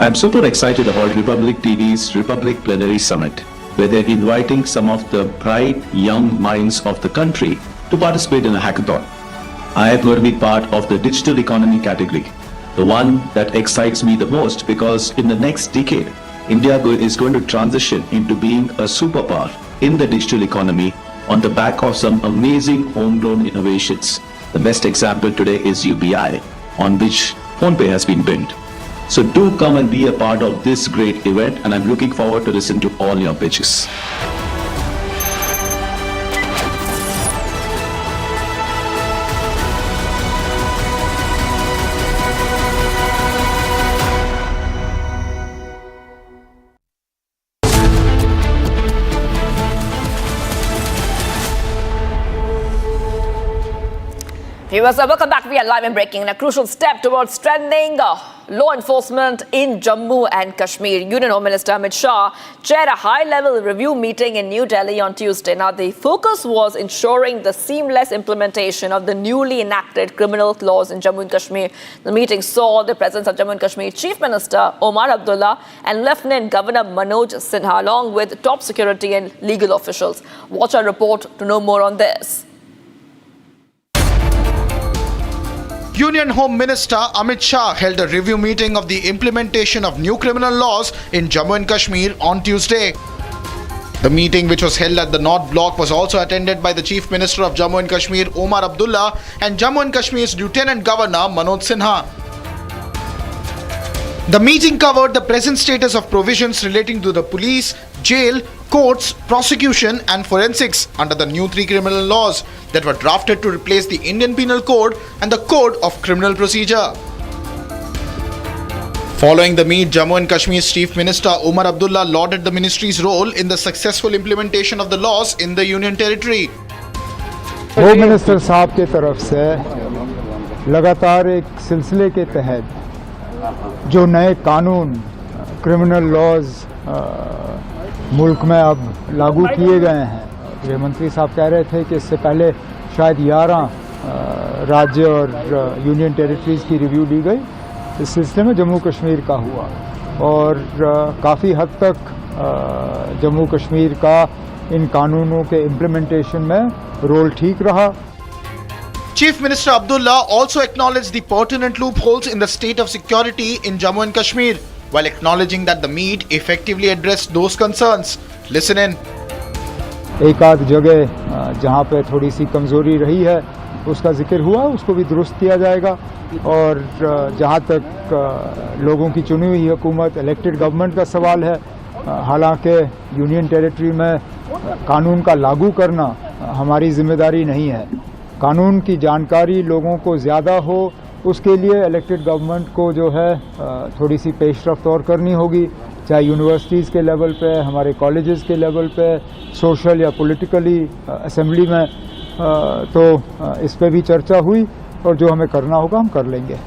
I'm super excited about Republic TV's Republic Plenary Summit, where they're inviting some of the bright young minds of the country to participate in a hackathon. I am going to be part of the digital economy category, the one that excites me the most, because in the next decade, India is going to transition into being a superpower in the digital economy on the back of some amazing homegrown innovations. The best example today is UPI, on which PhonePe has been built. So do come and be a part of this great event, and I'm looking forward to listen to all your pitches. Viewers, welcome back. We are live and breaking in a crucial step towards strengthening law enforcement in Jammu and Kashmir. Union Home Minister Amit Shah chaired a high-level review meeting in New Delhi on Tuesday. Now, the focus was ensuring the seamless implementation of the newly enacted criminal laws in Jammu and Kashmir. The meeting saw the presence of Jammu and Kashmir Chief Minister Omar Abdullah and Lieutenant Governor Manoj Sinha, along with top security and legal officials. Watch our report to know more on this. Union Home Minister Amit Shah held a review meeting of the implementation of new criminal laws in Jammu and Kashmir on Tuesday. The meeting, which was held at the North Block, was also attended by the Chief Minister of Jammu and Kashmir Omar Abdullah and Jammu and Kashmir's Lieutenant Governor Manoj Sinha. The meeting covered the present status of provisions relating to the police, jail, courts, prosecution and forensics under the new 3 criminal laws that were drafted to replace the Indian Penal Code and the Code of Criminal Procedure. Following the meet, Jammu and Kashmir's Chief Minister Omar Abdullah lauded the ministry's role in the successful implementation of the laws in the Union Territory. Home minister साहब के तरफ से लगातार एक सिलसिले के तहत जो नए कानून क्रिमिनल लॉज मुल्क में अब लागू किए गए हैं, गृह मंत्री साहब कह रहे थे कि इससे पहले शायद 11 राज्य और यूनियन टेरिटरीज़ की रिव्यू ली गई। इस सिलसिले में जम्मू कश्मीर का हुआ और काफ़ी हद तक जम्मू कश्मीर का इन कानूनों के इम्प्लीमेंटेशन में रोल ठीक रहा। Chief Minister Abdullah also acknowledged the pertinent loopholes in the state of security in Jammu and Kashmir, while acknowledging that the meet effectively addressed those concerns. Listen in. एक आध जगह जहां पे थोड़ी सी कमजोरी रही है उसका जिक्र हुआ, उसको भी दुरुस्त किया जाएगा और जहां तक लोगों की चुनी हुई हुकूमत, इलेक्टेड गवर्नमेंट का सवाल है, हालांकि यूनियन टेरिटरी में कानून का लागू करना हमारी जिम्मेदारी नहीं है। कानून की जानकारी लोगों को ज़्यादा हो, उसके लिए इलेक्टेड गवर्नमेंट को जो है थोड़ी सी पेशरफ्त और करनी होगी, चाहे यूनिवर्सिटीज़ के लेवल पे, हमारे कॉलेजेस के लेवल पे, सोशल या पॉलिटिकली असेंबली में, तो इस पे भी चर्चा हुई और जो हमें करना होगा हम कर लेंगे।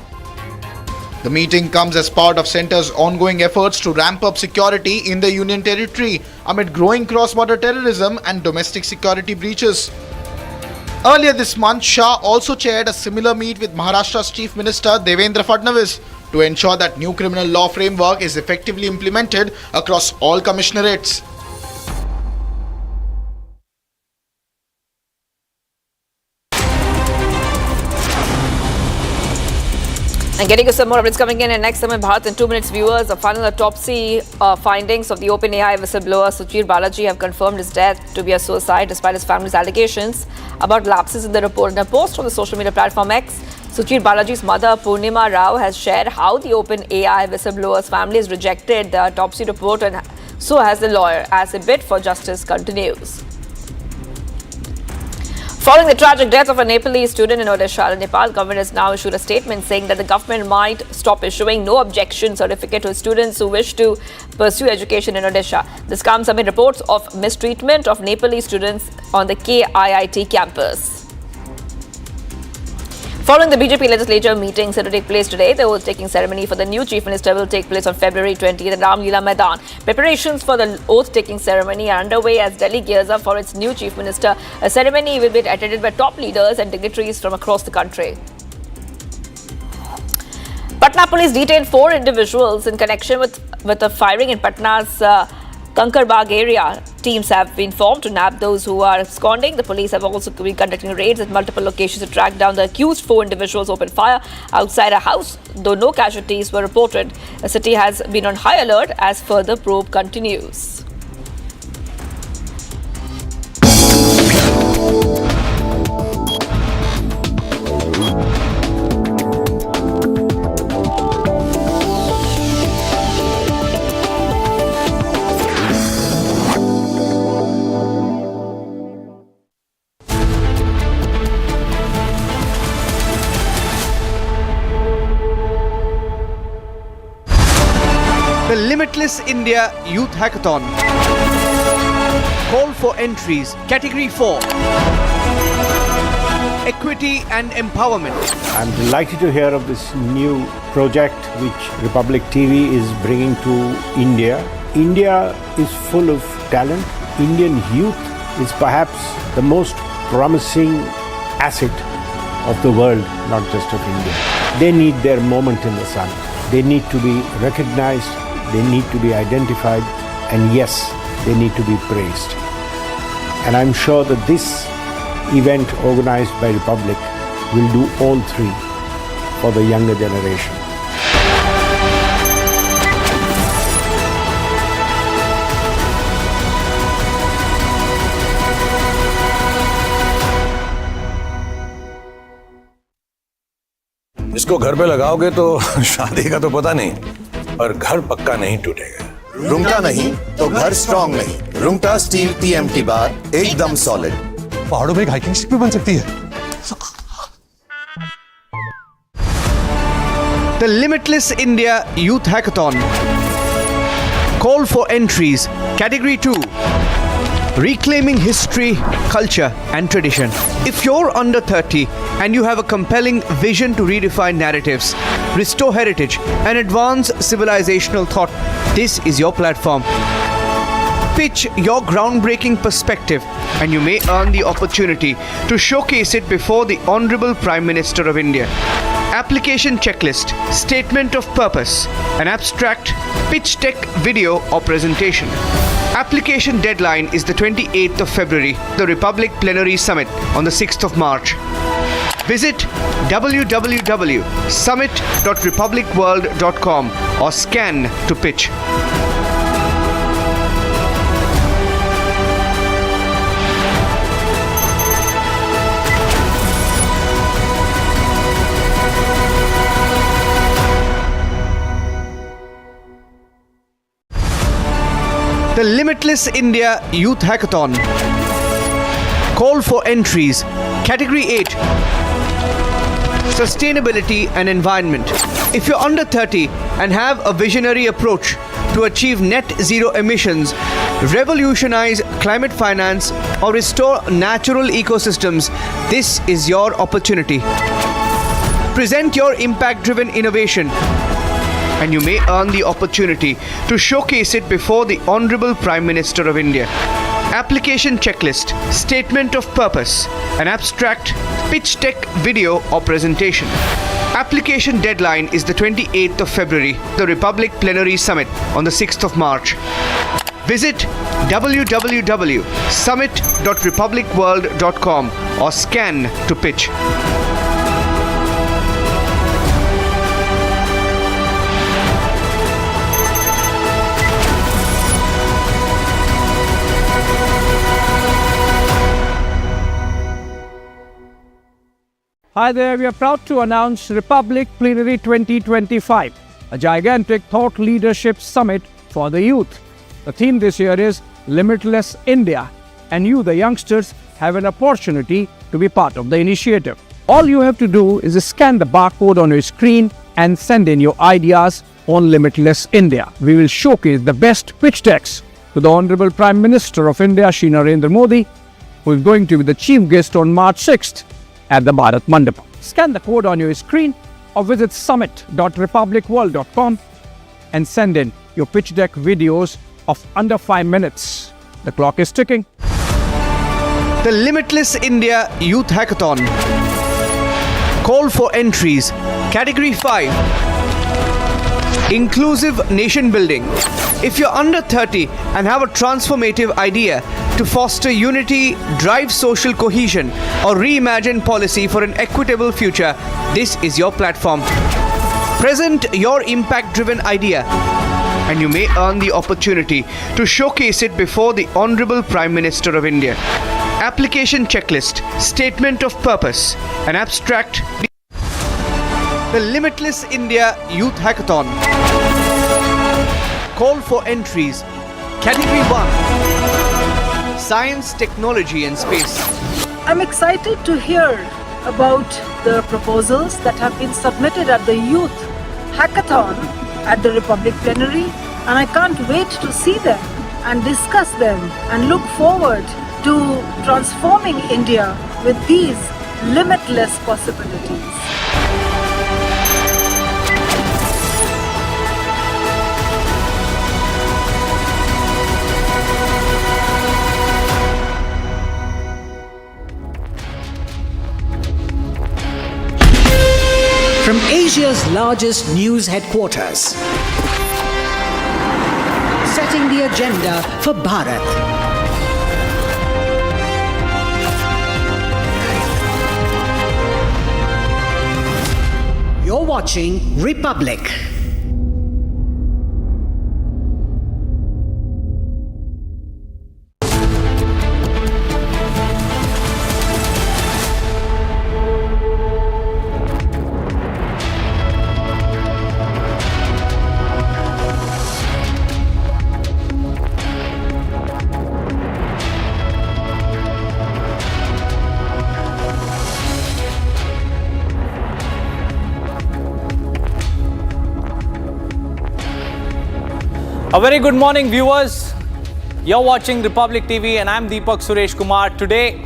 The meeting comes as part of Centre's ongoing efforts to ramp up security in the Union Territory amid growing cross-border terrorism and domestic security breaches. Earlier this month, Shah also chaired a similar meet with Maharashtra's Chief Minister Devendra Fadnavis to ensure that new criminal law framework is effectively implemented across all commissionerates. And getting you some more updates coming in next time in Bharat in 2 minutes, viewers. The final autopsy findings of the OpenAI whistleblower Suchir Balaji have confirmed his death to be a suicide despite his family's allegations about lapses in the report. In a post on the social media platform X, Suchir Balaji's mother Purnima Rao has shared how the OpenAI whistleblower's family has rejected the autopsy report, and so has the lawyer, as the bid for justice continues. Following the tragic death of a Nepalese student in Odisha, the Nepal government has now issued a statement saying that the government might stop issuing no objection certificate to students who wish to pursue education in Odisha. This comes amid reports of mistreatment of Nepalese students on the KIIT campus. Following the BJP legislature meeting set to take place today, the oath-taking ceremony for the new Chief Minister will take place on February 20th at Ram Leela Maidan. Preparations for the oath-taking ceremony are underway as Delhi gears up for its new Chief Minister. A ceremony will be attended by top leaders and dignitaries from across the country. Patna police detained 4 individuals in connection with a firing in Patna's Kankarbaag area. Teams have been formed to nab those who are absconding. The police have also been conducting raids at multiple locations to track down the accused. 4 individuals opened fire outside a house, though no casualties were reported. The city has been on high alert as further probe continues. The Limitless India Youth Hackathon. Call for entries. Category 4. equity and empowerment. I'm delighted to hear of this new project which Republic TV is bringing to India. India is full of talent. Indian youth is perhaps the most promising asset of the world, not just of India. They need their moment in the sun. They need to be recognized, they need to be identified, and yes, they need to be praised. And I'm sure that this event organized by Republic will do all three for the younger generation. इसको घर पे लगाओगे तो शादी का तो पता नहीं, पर घर पक्का नहीं टूटेगा। रुंगटा नहीं तो घर स्ट्रॉन्ग नहीं। रुंगटा स्टील TMT बार एकदम सॉलिड। पहाड़ों में हाइकिंग स्टिक भी बन सकती है। The Limitless India Youth Hackathon. Call for entries. Category 2. Reclaiming history, culture and tradition. If you're under 30 and you have a compelling vision to redefine narratives, restore heritage and advance civilizational thought, this is your platform. Pitch your groundbreaking perspective and you may earn the opportunity to showcase it before the Honorable Prime Minister of India. Application checklist, statement of purpose, an abstract, pitch deck video or presentation. Application deadline is the 28th of February, the Republic Plenary Summit on the 6th of March. Visit www.summit.republicworld.com or scan to pitch. The Limitless India Youth Hackathon. Call for entries. Category 8. Sustainability and environment. If you're under 30 and have a visionary approach to achieve net zero emissions, revolutionize climate finance, or restore natural ecosystems, this is your opportunity. Present your impact-driven innovation and you may earn the opportunity to showcase it before the Honorable Prime Minister of India. Application checklist, statement of purpose, an abstract, pitch deck video or presentation. Application deadline is the 28th of February, the Republic Plenary Summit on the 6th of March. Visit www.summit.republicworld.com or scan to pitch. Hi there, we are proud to announce Republic Plenary 2025, a gigantic thought leadership summit for the youth. The theme this year is Limitless India, and you, the youngsters, have an opportunity to be part of the initiative. All you have to do is scan the barcode on your screen and send in your ideas on Limitless India. We will showcase the best pitch decks to the Honorable Prime Minister of India, Shri Narendra Modi, who is going to be the chief guest on March 6th. At the Bharat Mandap. Scan the code on your screen or visit summit.republicworld.com and send in your pitch deck videos of under 5 minutes. The clock is ticking. The Limitless India Youth Hackathon. Call for entries. Category 5. Inclusive Nation Building. If you're under 30 and have a transformative idea to foster unity, drive social cohesion, or reimagine policy for an equitable future, this is your platform. Present your impact-driven idea and you may earn the opportunity to showcase it before the Honorable Prime Minister of India. Application checklist, statement of purpose, an abstract. The Limitless India Youth Hackathon. Call for entries. Category 1. Science, Technology and Space. I'm excited to hear about the proposals that have been submitted at the Youth Hackathon at the Republic Plenary, and I can't wait to see them and discuss them and look forward to transforming India with these limitless possibilities. From Asia's largest news headquarters, setting the agenda for Bharat. You're watching Republic. A very good morning, viewers. You're watching Republic TV and I'm Deepak Suresh Kumar. Today,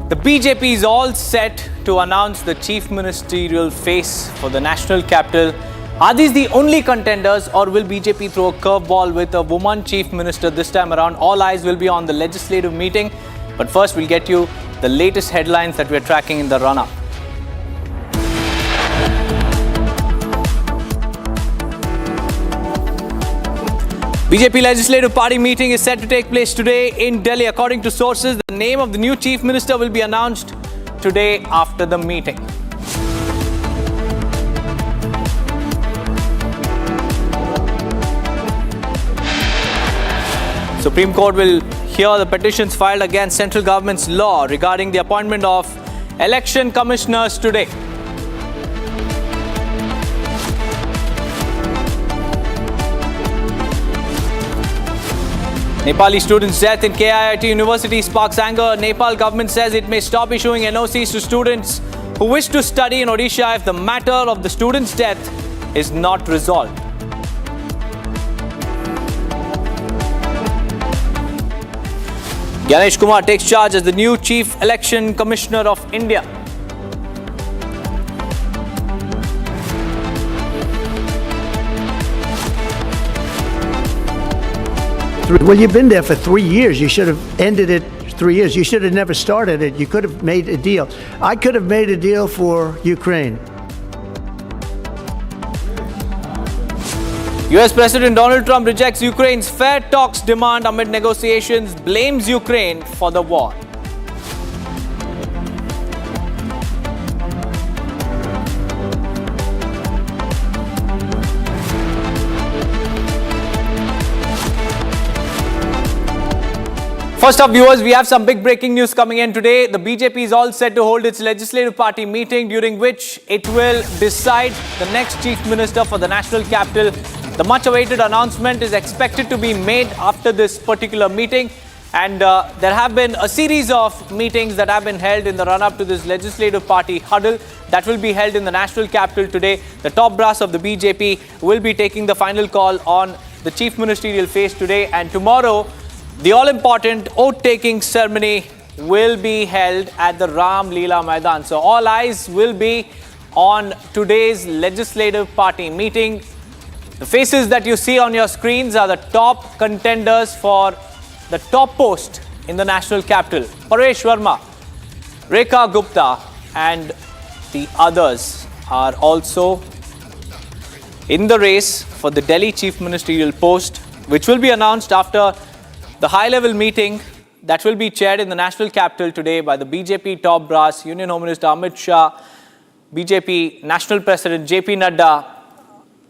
the BJP is all set to announce the chief ministerial face for the national capital. Are these the only contenders, or will BJP throw a curveball with a woman chief minister this time around? All eyes will be on the legislative meeting. But first, we'll get you the latest headlines that we're tracking in the run-up. BJP Legislative Party meeting is set to take place today in Delhi. According to sources, the name of the new chief minister will be announced today after the meeting. Supreme Court will hear the petitions filed against central government's law regarding the appointment of election commissioners today. Nepali students' death in KIIT University sparks anger. Nepal government says it may stop issuing NOCs to students who wish to study in Odisha if the matter of the student's death is not resolved. Gyanesh Kumar takes charge as the new Chief Election Commissioner of India. Well, you've been there for 3 years. You should have ended it 3 years. You should have never started it. You could have made a deal. I could have made a deal for Ukraine. US President Donald Trump rejects Ukraine's fair talks demand amid negotiations, blames Ukraine for the war. First up, viewers, we have some big breaking news coming in today. The BJP is all set to hold its legislative party meeting, during which it will decide the next chief minister for the national capital. The much-awaited announcement is expected to be made after this particular meeting. And there have been a series of meetings that have been held in the run-up to this legislative party huddle that will be held in the national capital today. The top brass of the BJP will be taking the final call on the chief ministerial face today, and tomorrow the all-important oath-taking ceremony will be held at the Ram Leela Maidan. So all eyes will be on today's legislative party meeting. The faces that you see on your screens are the top contenders for the top post in the national capital. Paresh Verma, Rekha Gupta and the others are also in the race for the Delhi chief ministerial post, which will be announced after the high-level meeting that will be chaired in the national capital today by the BJP top brass, Union Home Minister Amit Shah, BJP National President JP Nadda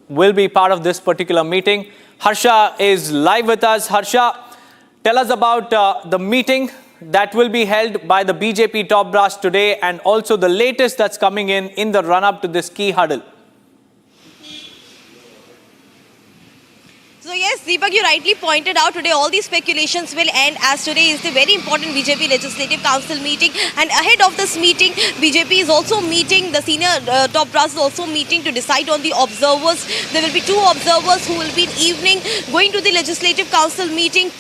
will be part of this particular meeting. Harsha is live with us. Harsha, tell us about the meeting that will be held by the BJP top brass today, and also the latest that's coming in the run-up to this key huddle. So yes, Deepak, you rightly pointed out today all these speculations will end as today is the very important BJP Legislative Council meeting, and ahead of this meeting, BJP is also meeting, the senior top brass is also meeting to decide on the observers. There will be 2 observers who will be in evening going to the Legislative Council meeting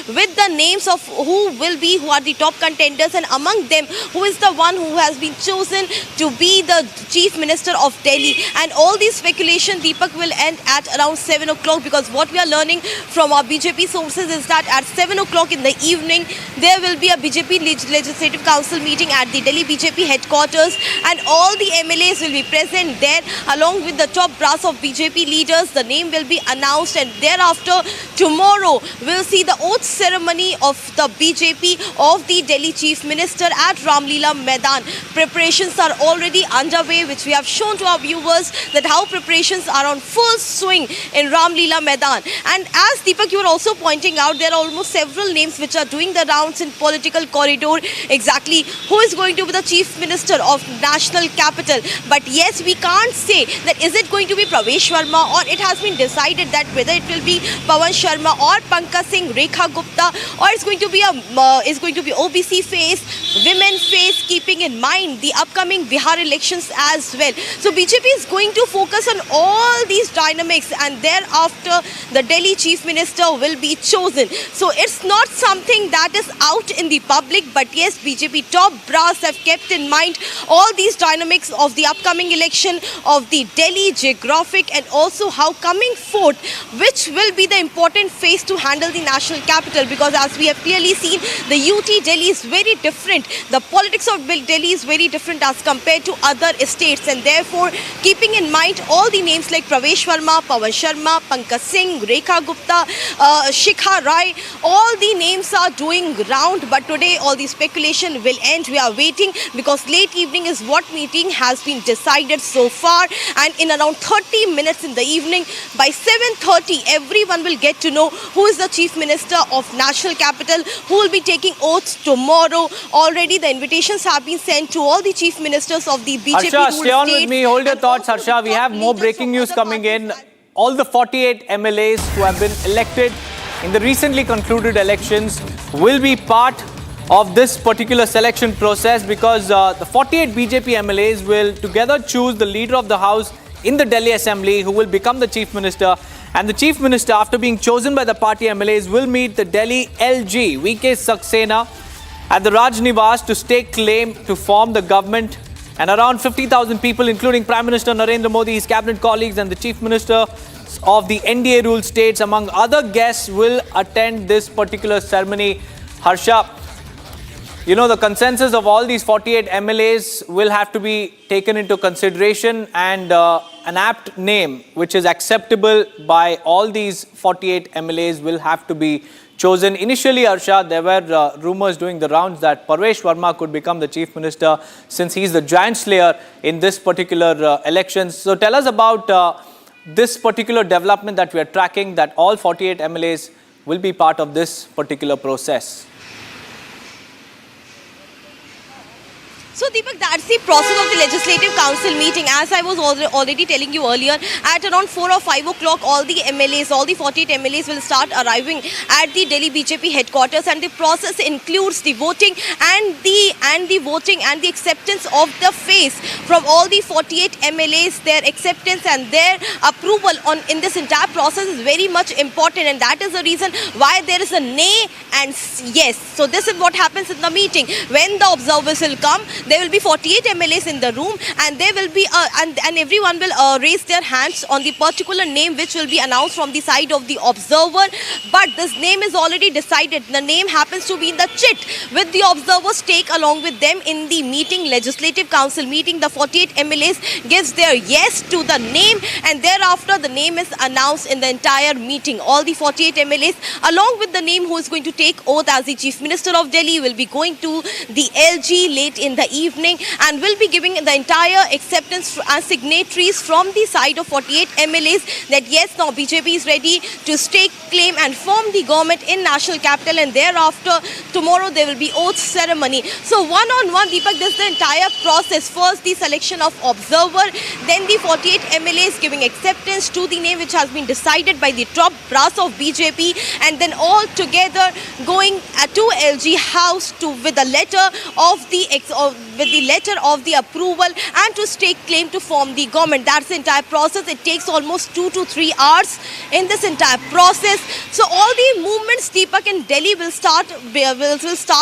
with the names of who are the top contenders, and among them who is the one who has been chosen to be the Chief Minister of Delhi. And all these speculation, Deepak, will end at around 7 o'clock, because what we are learning from our BJP sources is that at 7 o'clock in the evening, there will be a BJP Legislative Council meeting at the Delhi BJP headquarters, and all the MLAs will be present there along with the top brass of BJP leaders. The name will be announced, and thereafter tomorrow we'll see the oath ceremony of the BJP of the Delhi Chief Minister at Ramlila Maidan. Preparations are already underway, which we have shown to our viewers that how preparations are on full swing in Ramlila Maidan. And as Deepak, you were also pointing out, there are almost several names which are doing the rounds in political corridor. Exactly who is going to be the Chief Minister of National Capital. But yes, we can't say that is it going to be Pravesh Verma, or it has been decided that whether it will be Pawan Sharma or Pankaj Singh, Rekha Gupta, or it's going to be OBC face, women face, keeping in mind the upcoming Bihar elections as well. So BJP is going to focus on all these dynamics, and thereafter the Delhi Chief Minister will be chosen. So it's not something that is out in the public, but yes, BJP top brass have kept in mind all these dynamics of the upcoming election, of the Delhi geographic, and also how coming forth, which will be the important phase to handle the national capital, because as we have clearly seen, the UT Delhi is very different. The politics of Delhi is very different as compared to other states, and therefore keeping in mind all the names like Pravesh Verma, Pawan Sharma, Pankaj Singh, Rekha Gupta, Shikha Rai, all the names are doing round, but today all the speculation will end. We are waiting because late evening is what meeting has been decided so far, and in around 30 minutes in the evening, by 7:30, everyone will get to know who is the Chief Minister of National Capital, who will be taking oaths tomorrow. Already the invitations have been sent to all the Chief Ministers of the BJP Harsha, stay on states. with me. Hold your thoughts, Harsha. We have more breaking news coming in. All the 48 MLAs who have been elected in the recently concluded elections will be part of this particular selection process, because the 48 BJP MLAs will together choose the leader of the house in the Delhi Assembly, who will become the Chief Minister. And the Chief Minister, after being chosen by the party MLAs, will meet the Delhi LG, VK Saxena, at the Raj Niwas to stake claim to form the government. And around 50,000 people, including Prime Minister Narendra Modi, his cabinet colleagues, and the Chief Minister of the NDA ruled states, among other guests, will attend this particular ceremony. Harsha, you know, the consensus of all these 48 MLAs will have to be taken into consideration, and an apt name which is acceptable by all these 48 MLAs will have to be chosen. Initially, Harsha, there were rumors doing the rounds that Pravesh Verma could become the Chief Minister, since he's the giant slayer in this particular election. So tell us about this particular development that we are tracking, that all 48 MLAs will be part of this particular process. So Deepak, that's the process of the Legislative Council meeting. As I was already telling you earlier, at around 4 or 5 o'clock, all the MLAs, all the 48 MLAs will start arriving at the Delhi BJP headquarters, and the process includes the voting and the voting and the acceptance of the face from all the 48 MLAs. Their acceptance and their approval in this entire process is very much important, and that is the reason why there is a nay and yes. So this is what happens in the meeting. When the observers will come, there will be 48 MLAs in the room, and there will be and everyone will raise their hands on the particular name which will be announced from the side of the observer. But this name is already decided. The name happens to be in the chit with the observers take along with them in the meeting, Legislative Council meeting. The 48 MLAs gives their yes to the name, and thereafter the name is announced in the entire meeting. All the 48 MLAs along with the name who is going to take oath as the Chief Minister of Delhi will be going to the LG late in the evening and will be giving the entire acceptance and signatories from the side of 48 MLAs that yes, now BJP is ready to stake claim and form the government in national capital, and thereafter tomorrow there will be oath ceremony. So one-on-one, Deepak, this is the entire process. First the selection of observer, then the 48 MLAs giving acceptance to the name which has been decided by the top brass of BJP, and then all together going to LG House with the letter of the approval and to stake claim to form the government. That's the entire process. It takes almost 2 to 3 hours in this entire process. So all the movements, Deepak, in Delhi will start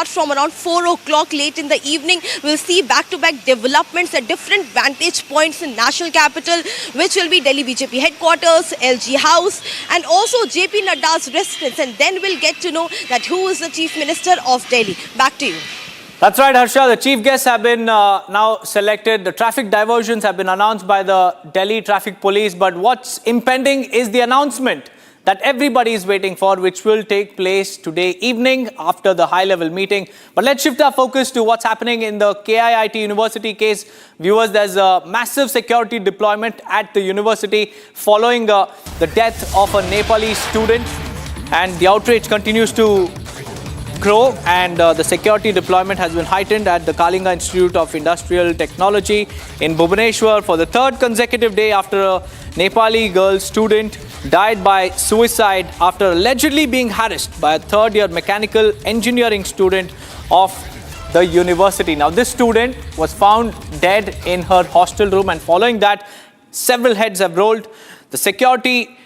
from around 4 o'clock late in the evening. We'll see back-to-back developments at different vantage points in national capital, which will be Delhi BJP headquarters, LG House, and also JP Nadda's residence. And then we'll get to know that who is the Chief Minister of Delhi. Back to you. That's right, Harsha. The chief guests have been now selected. The traffic diversions have been announced by the Delhi Traffic Police. But what's impending is the announcement that everybody is waiting for, which will take place today evening after the high-level meeting. But let's shift our focus to what's happening in the KIIT University case. Viewers, there's a massive security deployment at the university following the death of a Nepali student. And the outrage continues to grow, and the security deployment has been heightened at the Kalinga Institute of Industrial Technology in Bhubaneswar for the third consecutive day after a Nepali girl student died by suicide after allegedly being harassed by a third-year mechanical engineering student of the university. Now, this student was found dead in her hostel room, and following that, several heads have rolled. The security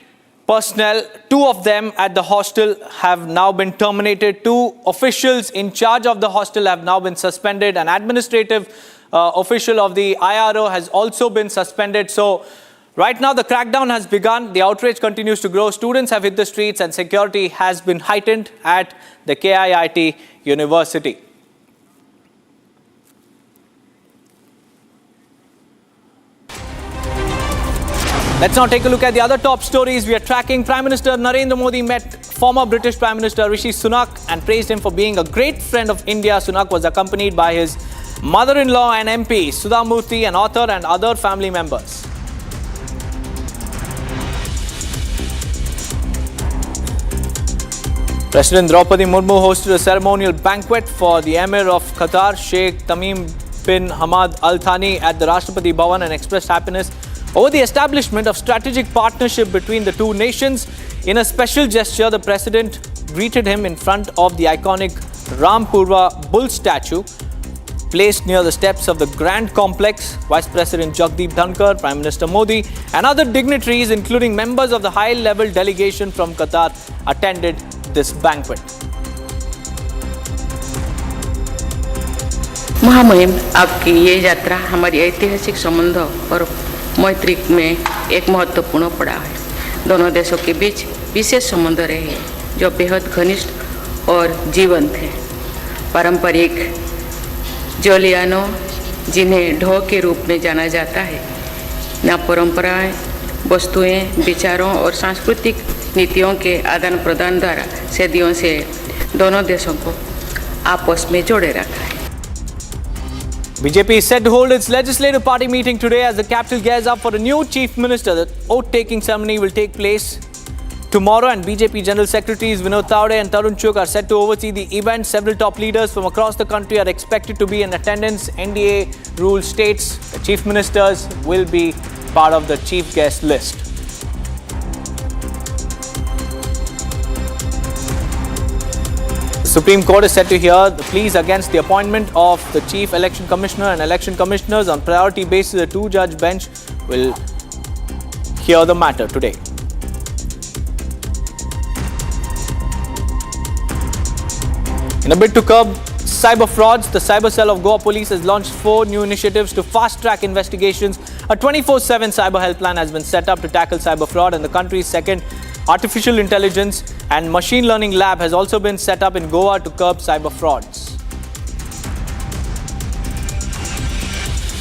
personnel, 2 of them at the hostel, have now been terminated. 2 officials in charge of the hostel have now been suspended. An administrative official of the IRO has also been suspended. So right now the crackdown has begun. The outrage continues to grow. Students have hit the streets and security has been heightened at the KIIT University. Let's now take a look at the other top stories we are tracking. Prime Minister Narendra Modi met former British Prime Minister Rishi Sunak and praised him for being a great friend of India. Sunak was accompanied by his mother-in-law and MP, Sudha Murthy, an author, and other family members. President Draupadi Murmu hosted a ceremonial banquet for the Emir of Qatar, Sheikh Tamim bin Hamad Al Thani, at the Rashtrapati Bhavan and expressed happiness over the establishment of strategic partnership between the two nations. In a special gesture, the president greeted him in front of the iconic Rampurva bull statue placed near the steps of the Grand Complex. Vice President Jagdeep Dhankar, Prime Minister Modi, and other dignitaries, including members of the high-level delegation from Qatar, attended this banquet. महामहिम, आपकी ये यात्रा हमारी ऐतिहासिक संबंध और मैत्री में एक महत्वपूर्ण पड़ाव है। दोनों देशों के बीच विशेष संबंध रहे जो बेहद घनिष्ठ और जीवंत हैं। पारंपरिक जोलियानो, जिन्हें ढो के रूप में जाना जाता है, न परंपराएं, वस्तुएं, विचारों और सांस्कृतिक नीतियों के आदान प्रदान द्वारा सदियों से दोनों देशों को आपस में जोड़े रखा है। BJP is set to hold its legislative party meeting today as the capital gears up for a new chief minister. The oath-taking ceremony will take place tomorrow, and BJP General Secretaries Vinod Taude and Tarun Chugh are set to oversee the event. Several top leaders from across the country are expected to be in attendance. NDA rule states the chief ministers will be part of the chief guest list. The Supreme Court is set to hear the pleas against the appointment of the Chief Election Commissioner and Election Commissioners on priority basis. A 2-judge bench will hear the matter today. In a bid to curb cyber frauds, the Cyber Cell of Goa Police has launched 4 new initiatives to fast-track investigations. A 24/7 cyber helpline has been set up to tackle cyber fraud, and the country's second artificial intelligence and machine learning lab has also been set up in Goa to curb cyber frauds.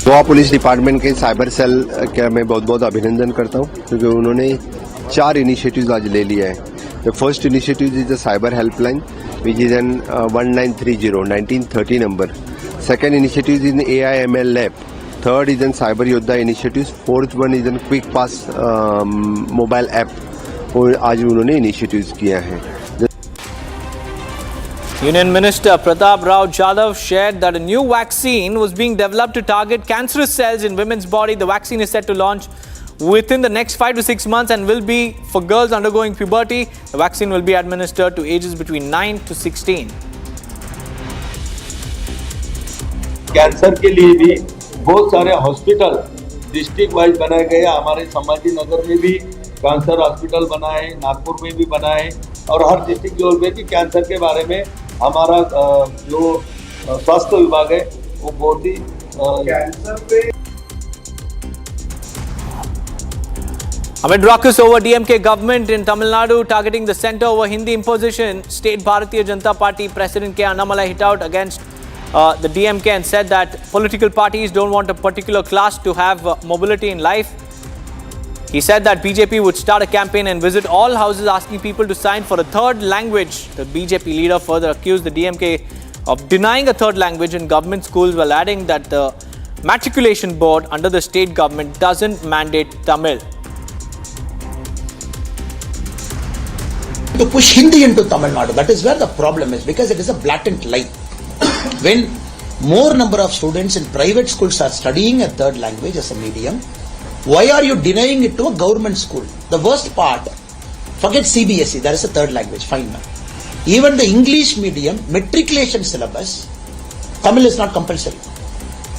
Goa police department के cyber cell का मैं बहुत बहुत अभिनंदन करता हूं, क्योंकि उन्होंने 4 इनिशिएटिव्स आज ले लिया है. The first initiative is the cyber helpline, which is an 1930 number. Second initiative is in AI ML lab. Third is in Cyber Yoddha initiatives. Fourth one is in Quick Pass mobile app. और आज उन्होंने initiatives किया है. Union Minister Pratap Rao Jadhav shared that a new vaccine was being developed to target cancerous cells in women's body. The vaccine is set to launch within the next 5 to 6 months and will be for girls undergoing puberty. The vaccine will be administered to ages between 9 to 16. Cancer के लिए भी बहुत सारे hospital district wise बनाए गए. हमारे संभाजी नगर में भी कैंसर हॉस्पिटल बना है, नागपुर में भी बना है और हर डिस्ट्रिक्ट लेवल पे भी कैंसर के बारे में हमारा जो स्वास्थ्य विभाग है वो बहुत ही कैंसर पे. Amid ruckus over DMK government in Tamil Nadu targeting the centre over Hindi imposition, State Bharatiya Janata Party President K. Annamalai hit out against the DMK and said that political parties don't want a particular class to have mobility in life. He said that BJP would start a campaign and visit all houses asking people to sign for a third language. The BJP leader further accused the DMK of denying a third language in government schools while adding that the matriculation board under the state government doesn't mandate Tamil. To push Hindi into Tamil Nadu, that is where the problem is, because it is a blatant lie. When more number of students in private schools are studying a third language as a medium, why are you denying it to a government school? The worst part, forget CBSE, there is a third language, fine now. Even the English medium matriculation syllabus, Tamil is not compulsory,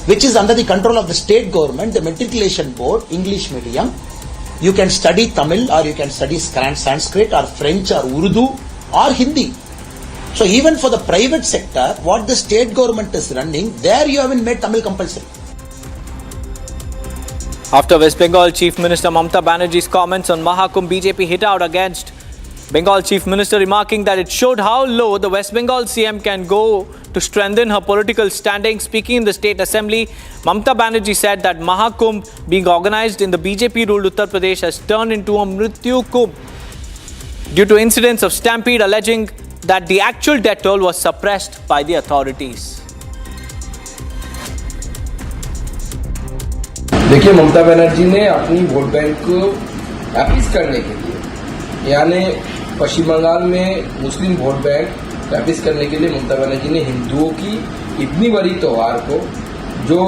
which is under the control of the state government, the matriculation board, English medium. You can study Tamil or you can study Sanskrit or French or Urdu or Hindi. So even for the private sector, what the state government is running, there you haven't made Tamil compulsory. After West Bengal Chief Minister Mamata Banerjee's comments on Mahakumbh, BJP hit out against Bengal Chief Minister, remarking that it showed how low the West Bengal CM can go to strengthen her political standing. Speaking in the State Assembly, Mamata Banerjee said that Mahakumbh being organized in the BJP-ruled Uttar Pradesh has turned into a Mrityu Kumbh due to incidents of stampede, alleging that the actual death toll was suppressed by the authorities. देखिए, ममता बनर्जी ने अपनी vote bank को वापिस करने के लिए, यानी पश्चिम बंगाल में मुस्लिम वोट बैंक वापिस करने के लिए ममता बनर्जी ने हिंदुओं की इतनी बड़ी त्योहार को, जो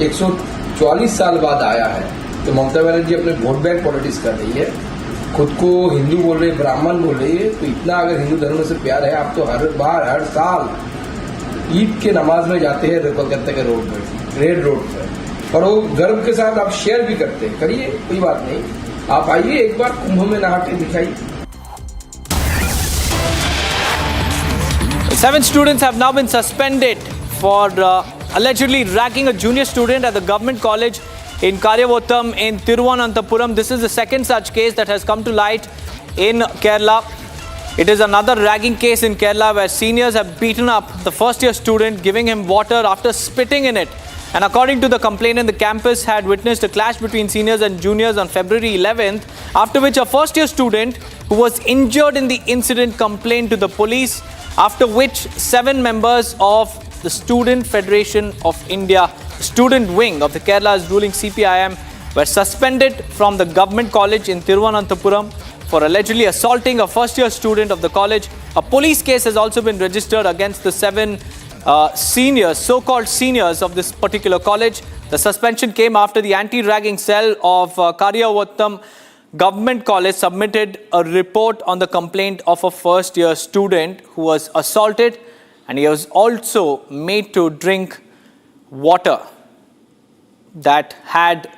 144 साल बाद आया है, तो ममता बनर्जी अपने वोट बैंक पॉलिटिक्स कर रही है, खुद को हिंदू बोल रही है, ब्राह्मण बोल रही है. तो इतना अगर हिंदू धर्म से प्यार है, आप तो हर बार हर साल ईद के नमाज में जाते हैं कोलकाता के रोड पर, रेड रोड पर, और वो गर्व के साथ आप शेयर भी करते हैं. करिए, कोई बात नहीं, आप आइए एक बार कुंभ में नहा के दिखाइए. 7 students have now been suspended for allegedly ragging a junior student at the government college in Karyavottam in Thiruvananthapuram. This is the second such case that has come to light in Kerala. It is another ragging case in Kerala where seniors have beaten up the first-year student, giving him water after spitting in it. And according to the complainant, the campus had witnessed a clash between seniors and juniors on February 11th, after which a first-year student who was injured in the incident complained to the police, after which 7 members of the Student Federation of India, student wing of the Kerala's ruling CPIM, were suspended from the government college in Thiruvananthapuram for allegedly assaulting a first-year student of the college. A police case has also been registered against the 7 seniors, so-called seniors of this particular college. The suspension came after the anti-ragging cell of Karyavottam Government College submitted a report on the complaint of a first-year student who was assaulted, and he was also made to drink water that had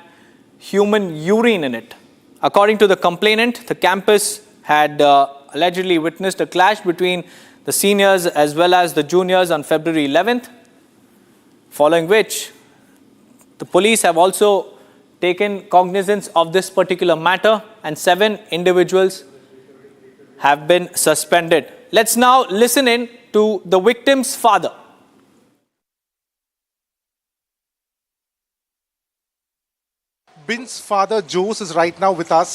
human urine in it. According to the complainant, the campus had allegedly witnessed a clash between the seniors as well as the juniors on February 11th, following which the police have also taken cognizance of this particular matter and 7 individuals have been suspended. Let's now listen in to the victim's father. Bin's father, Jose, is right now with us.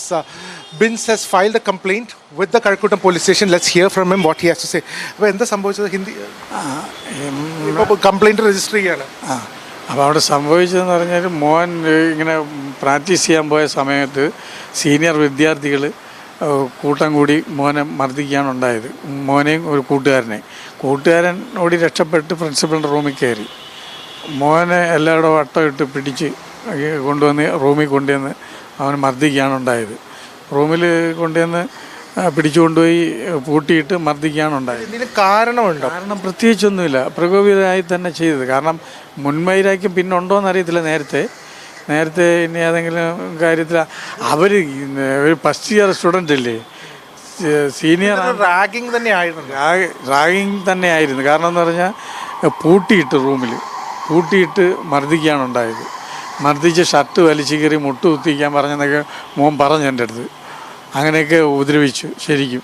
Bins has filed a complaint with the Karkutam police station. Let's hear from him what he has to say. എന്താ സംഭവിച്ചത്? Hindi complaint register ചെയ്യാണ്. അപ്പോൾ അവിടെ സംഭവിച്ചതെന്ന് പറഞ്ഞാൽ മോൻ ഇങ്ങനെ practice ചെയ്യാൻ പോയ സമയത്ത് സീനിയർ വിദ്യാർത്ഥികൾ കൂട്ടം കൂടി മോനെ മർദ്ദിക്കുകയാണ് ഉണ്ടായത്. മോനെയും ഒരു കൂട്ടുകാരൻ ഓടി രക്ഷപ്പെട്ട് പ്രിൻസിപ്പലിൻ്റെ റൂമിൽ കയറി. മോനെ എല്ലായിടവും വട്ടമിട്ട് പിടിച്ച് കൊണ്ടുവന്ന് റൂമിൽ കൊണ്ടുവന്ന് അവൻ മർദ്ദിക്കുകയാണ് ഉണ്ടായത്. റൂമിൽ കൊണ്ടുവന്ന് പിടിച്ചുകൊണ്ടുപോയി പൂട്ടിയിട്ട് മർദ്ദിക്കുകയാണ് ഉണ്ടായത്. ഇതിന് കാരണമുണ്ടോ? കാരണം പ്രത്യേകിച്ചൊന്നുമില്ല, പ്രകോപിതമായി തന്നെ ചെയ്തത്. കാരണം മുൻവൈരാഗ്യം പിന്നെ ഉണ്ടോയെന്ന് അറിയത്തില്ല. നേരത്തെ ഇനി ഏതെങ്കിലും കാര്യത്തിൽ അവർ ഒരു ഫസ്റ്റ് ഇയർ സ്റ്റുഡൻ്റ് അല്ലേ, സീനിയർ റാഗിങ് തന്നെയായിരുന്നു. കാരണം എന്ന് പറഞ്ഞാൽ റൂമിൽ പൂട്ടിയിട്ട് മർദ്ദിക്കുകയാണ് ഉണ്ടായത്. മർദ്ദിച്ച് ഷർട്ട് വലിച്ചു കയറി മുട്ട് കുത്തിക്കാൻ പറഞ്ഞെന്നൊക്കെ മോൻ പറഞ്ഞു എൻ്റെ അടുത്ത്. അങ്ങനെയൊക്കെ ഉപദ്രവിച്ചു ശരിക്കും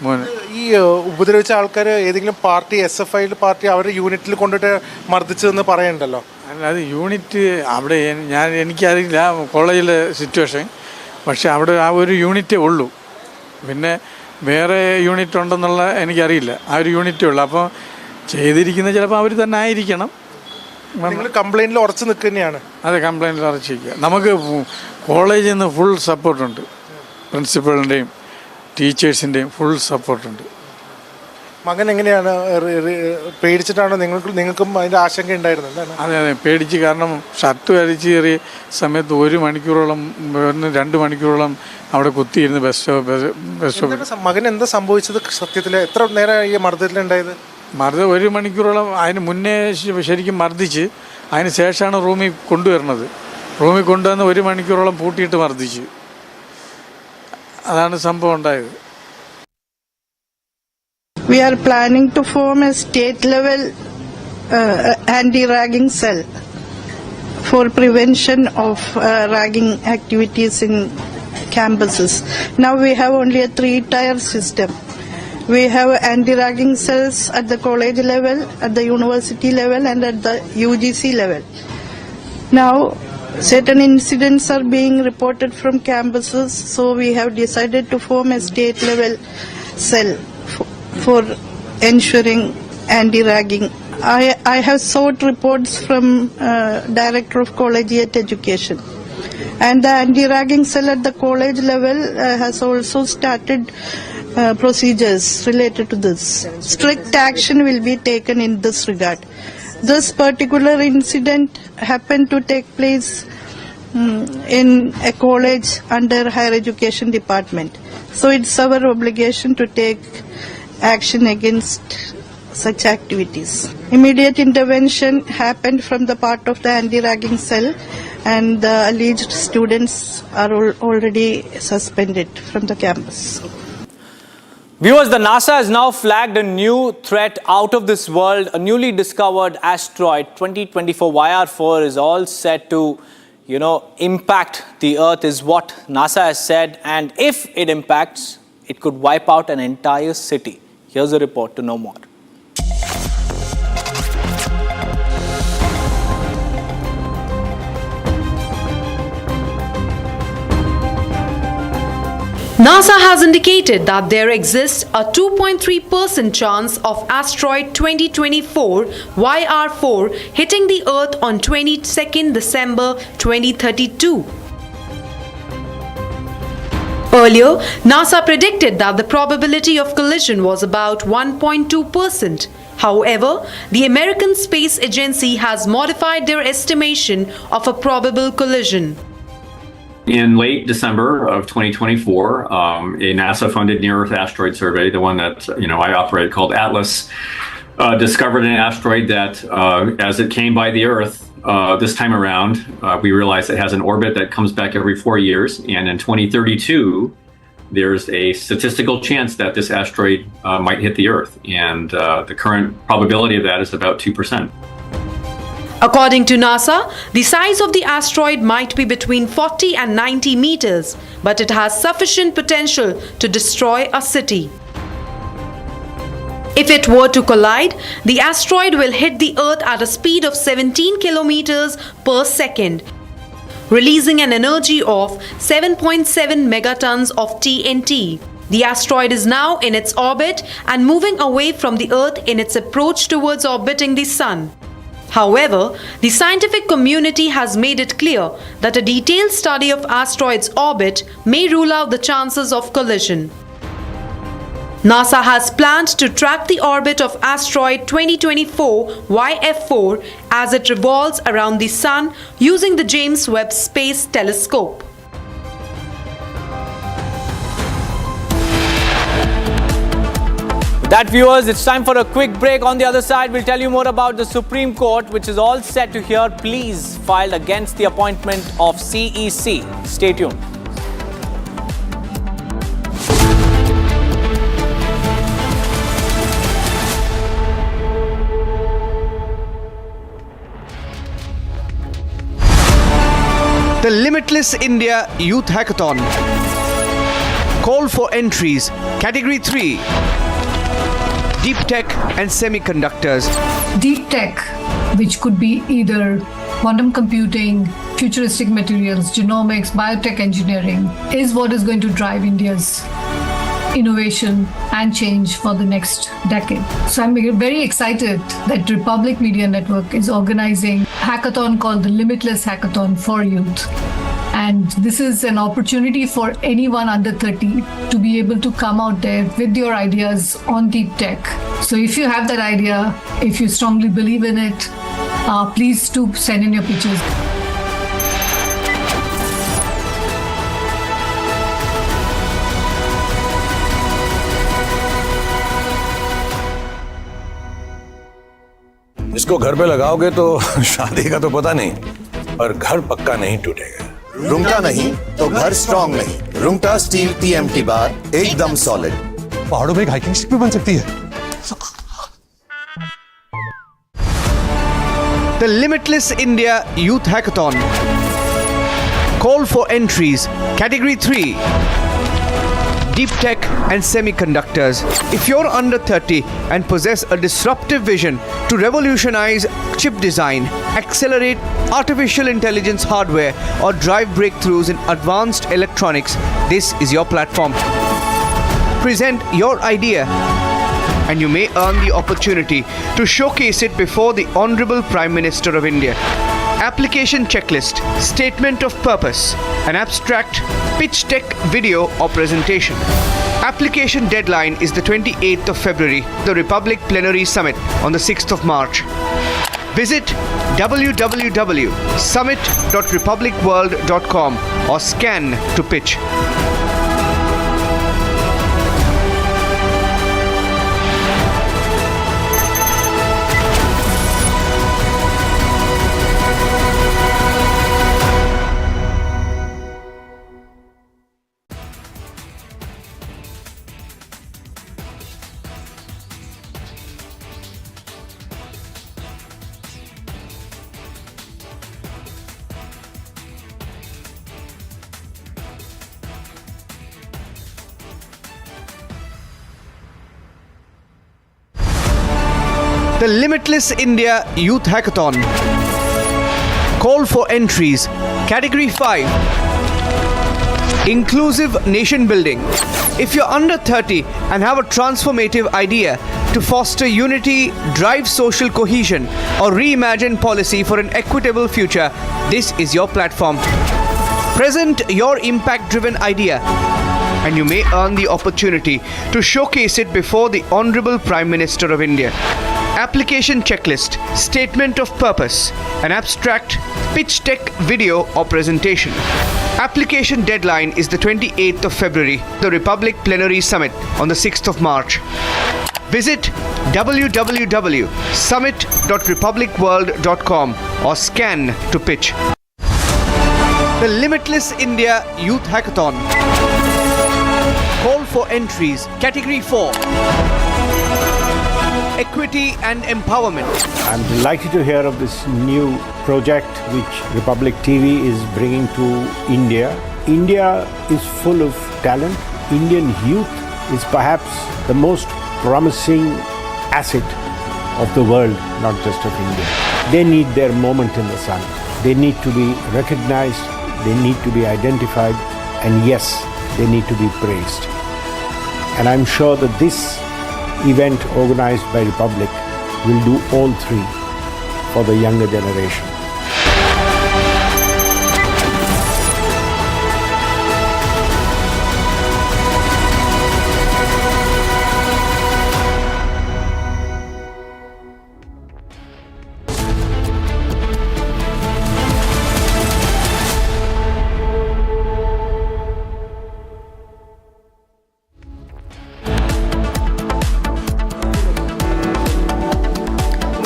മോനെ. ഈ ഉപദ്രവിച്ച ആൾക്കാർ ഏതെങ്കിലും പാർട്ടി, SFI പാർട്ടി അവരുടെ യൂണിറ്റിൽ കൊണ്ടിട്ട് മർദ്ദിച്ചതെന്ന് പറയണ്ടല്ലോ. അല്ല, അത് യൂണിറ്റ് അവിടെ എനിക്കറിയില്ല കോളേജിലെ സിറ്റുവേഷൻ. പക്ഷെ അവിടെ ആ ഒരു യൂണിറ്റേ ഉള്ളൂ, പിന്നെ വേറെ യൂണിറ്റ് ഉണ്ടെന്നുള്ള എനിക്കറിയില്ല. ആ ഒരു യൂണിറ്റേ ഉള്ളൂ. അപ്പോൾ ചെയ്തിരിക്കുന്നത് ചിലപ്പോൾ അവർ തന്നെ ആയിരിക്കണം. നിങ്ങൾ കംപ്ലൈൻറ്റിൽ ഉറച്ചു നിൽക്കുക തന്നെയാണ്? അതെ, കംപ്ലൈൻറ്റിൽ ഉറച്ചിരിക്കുക. നമുക്ക് കോളേജിൽ നിന്ന് ഫുൾ സപ്പോർട്ടുണ്ട്, പ്രിൻസിപ്പളിൻ്റെയും ടീച്ചേഴ്സിൻ്റെയും ഫുൾ സപ്പോർട്ടുണ്ട്. മകൻ എങ്ങനെയാണ്? പേടിച്ചിട്ടാണോ? നിങ്ങൾക്കും അതിൻ്റെ ആശങ്ക ഉണ്ടായിരുന്നു? അതെ, പേടിച്ച്. കാരണം ഷർട്ട് വലിച്ച് കയറിയ സമയത്ത് 1 മണിക്കൂറോളം 2 മണിക്കൂറോളം അവിടെ കുത്തിയിരുന്ന് ബസ് സ്റ്റോപ്പ്. മകൻ എന്താ സംഭവിച്ചത് സത്യത്തിൽ? എത്ര നേരം ഈ മർദ്ദത്തിലുണ്ടായത്? 1 മണിക്കൂറോളം. അതിന് മുന്നേ ശരിക്കും മർദ്ദിച്ച് അതിന് ശേഷമാണ് റൂമിൽ കൊണ്ടുവരുന്നത്. റൂമിൽ കൊണ്ടുവന്ന് 1 മണിക്കൂറോളം പൂട്ടിയിട്ട് മർദ്ദിച്ചു. അതാണ് സംഭവം ഉണ്ടായത്. We are planning to form a state-level anti-ragging cell for prevention of ragging activities in campuses. Now we have only a 3-tier system. We have anti-ragging cells at the college level, at the university level, and at the UGC level. Now, certain incidents are being reported from campuses, so we have decided to form a state-level cell for ensuring anti-ragging. I have sought reports from Director of Collegiate Education, and the anti-ragging cell at the college level has also started procedures related to this. Strict action will be taken in this regard. This particular incident happened to take place in a college under Higher Education Department. So it's our obligation to take action against such activities. Immediate intervention happened from the part of the anti-ragging cell, and the alleged students are already suspended from the campus. Viewers, the NASA has now flagged a new threat out of this world. A newly discovered asteroid 2024 YR4 is all set to, impact the Earth, is what NASA has said. And if it impacts, it could wipe out an entire city. Here's a report to know more. NASA has indicated that there exists a 2.3% chance of asteroid 2024 YR4 hitting the Earth on 22nd December 2032. Earlier, NASA predicted that the probability of collision was about 1.2%. However, the American Space Agency has modified their estimation of a probable collision. In late December of 2024, a NASA-funded near-Earth asteroid survey, the one that I operate called ATLAS, discovered an asteroid that, as it came by the Earth this time around, we realized it has an orbit that comes back every 4 years, and in 2032, there's a statistical chance that this asteroid might hit the Earth, and the current probability of that is about 2%. According to NASA, the size of the asteroid might be between 40 and 90 meters, but it has sufficient potential to destroy a city. If it were to collide, the asteroid will hit the Earth at a speed of 17 kilometers per second. releasing an energy of 7.7 megatons of TNT. The asteroid is now in its orbit and moving away from the Earth in its approach towards orbiting the Sun. However, the scientific community has made it clear that a detailed study of asteroid's orbit may rule out the chances of collision. NASA has planned to track the orbit of asteroid 2024 YF4 as it revolves around the Sun using the James Webb Space Telescope. That, viewers, it's time for a quick break. On the other side, we'll tell you more about the Supreme Court, which is all set to hear pleas filed against the appointment of CEC. Stay tuned. The Limitless India Youth Hackathon. Call for entries. Category 3. Deep Tech and Semiconductors. Deep Tech, which could be either quantum computing, futuristic materials, genomics, biotech engineering, is what is going to drive India's innovation and change for the next decade. So I'm very excited that Republic Media Network is organizing a hackathon called the Limitless Hackathon for Youth. And this is an opportunity for anyone under 30 to be able to come out there with your ideas on deep tech. So if you have that idea, if you strongly believe in it, please do send in your pictures. इसको घर पे लगाओगे तो शादी का तो पता नहीं, पर घर पक्का नहीं टूटेगा। रुंगटा नहीं तो घर स्ट्रॉन्ग नहीं। रुंगटा स्टील TMT बार एकदम सॉलिड। पहाड़ों में एक हाइकिंग स्टिक भी बन सकती है। The Limitless India Youth Hackathon. Call for entries. Category 3. Deep Tech and Semiconductors. If you're under 30 and possess a disruptive vision to revolutionize chip design, accelerate artificial intelligence hardware, or drive breakthroughs in advanced electronics, this is your platform. Present your idea and you may earn the opportunity to showcase it before the Honorable Prime Minister of India. Application checklist, statement of purpose, an abstract, pitch deck video or presentation. Application deadline is the 28th of February, the Republic Plenary Summit on the 6th of March. Visit www.summit.republicworld.com or scan to pitch. The Limitless India Youth Hackathon. Call for entries. Category 5. Inclusive Nation Building. If you're under 30 and have a transformative idea to foster unity, drive social cohesion, or reimagine policy for an equitable future, this is your platform. Present your impact-driven idea and you may earn the opportunity to showcase it before the Honorable Prime Minister of India. Application checklist, statement of purpose, an abstract, pitch deck video or presentation. Application deadline is the 28th of February, the Republic Plenary Summit on the 6th of March. Visit www.summit.republicworld.com or scan to pitch. The Limitless India Youth Hackathon. Call for entries. Category 4. Equity and Empowerment. I'm delighted to hear of this new project which Republic TV is bringing to India. India is full of talent. Indian youth is perhaps the most promising asset of the world, not just of India. They need their moment in the sun. They need to be recognized they need to be identified, and yes, they need to be praised. And I'm sure that this event organized by Republic will do all three for the younger generation.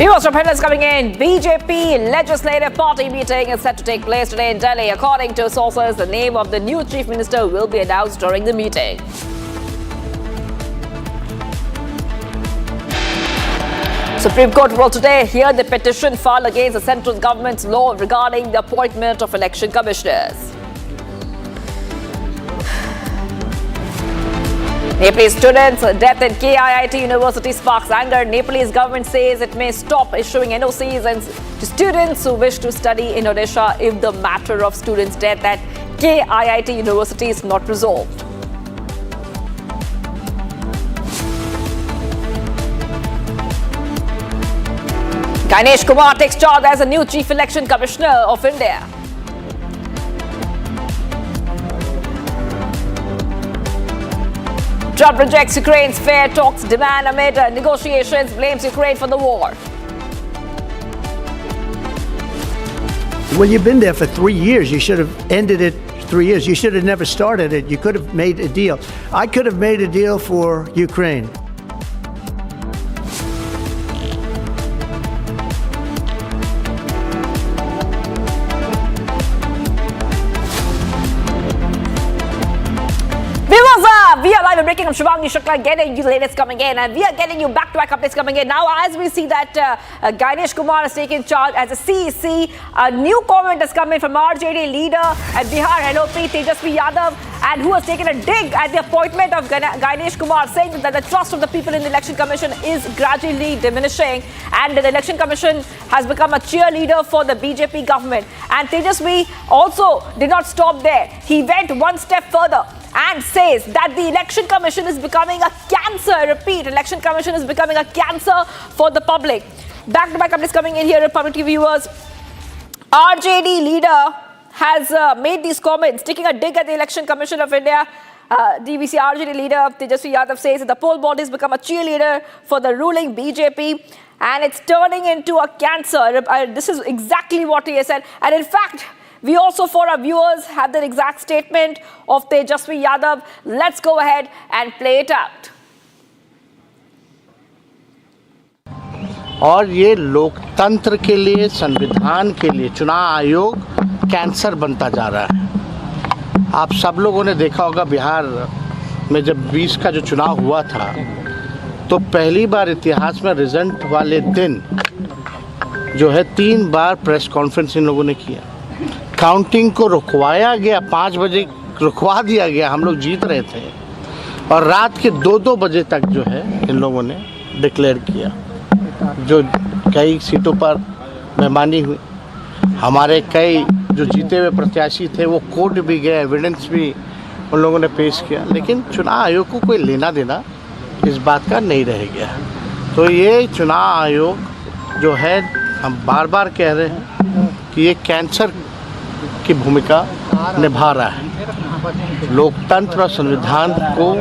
Viewers from headlines coming in. BJP Legislative Party meeting is set to take place today in Delhi. According to sources, the name of the new Chief Minister will be announced during the meeting. Supreme Court will today hear the petition filed against the central government's law regarding the appointment of election commissioners. Nepalese students' death in KIIT University sparks anger. Nepalese government says it may stop issuing NOCs to students who wish to study in Odisha if the matter of students' death at KIIT University is not resolved. Gyanesh Kumar takes charge as the new Chief Election Commissioner of India. Trump rejects Ukraine's fair talks demand amid negotiations, blames Ukraine for the war. Well, you've been there for 3 years. You should have ended it 3 years. You should have never started it. You could have made a deal. I could have made a deal for Ukraine. We are live and breaking. I'm Shivangi Shukla getting you the latest coming in, and we are getting you back-to-back updates coming in. Now, as we see that Gyanesh Kumar is taking charge as a CEC, a new comment has come in from RJD leader at Bihar, LOP, Tejasvi Yadav, and who has taken a dig at the appointment of Gyanesh Kumar, saying that the trust of the people in the Election Commission is gradually diminishing, and the Election Commission has become a cheerleader for the BJP government. And Tejasvi also did not stop there. He went one step further and says that the Election Commission is becoming a cancer. Repeat, Election Commission is becoming a cancer for the public. Back-to-back updates coming in here, Republic TV viewers. RJD leader has made these comments, taking a dig at the Election Commission of India. DVC RJD leader Tejasvi Yadav says that the poll body has become a cheerleader for the ruling BJP, and it's turning into a cancer. This is exactly what he has said. And in fact, we also, for our viewers, have the exact statement of Tejasvi Yadav. Let's go ahead and play it out. और ये लोकतंत्र के लिए, संविधान के लिए चुनाव आयोग कैंसर बनता जा रहा है। आप सब लोगों ने देखा होगा बिहार में जब 20 का जो चुनाव हुआ था, तो पहली बार इतिहास में रिजल्ट वाले दिन जो है 3 बार प्रेस कॉन्फ्रेंस इन लोगों ने किया। काउंटिंग को रुकवाया गया, 5 बजे रुकवा दिया गया, हम लोग जीत रहे थे, और रात के 2-2 बजे तक जो है इन लोगों ने डिक्लेयर किया। जो कई सीटों पर बेईमानी हुई, हमारे कई जो जीते हुए प्रत्याशी थे वो कोर्ट भी गए, एविडेंस भी उन लोगों ने पेश किया, लेकिन चुनाव आयोग को कोई लेना देना इस बात का नहीं रह गया। तो ये चुनाव आयोग जो है, हम बार बार कह रहे हैं कि ये कैंसर की भूमिका निभा रहा है। लोकतंत्र और संविधान को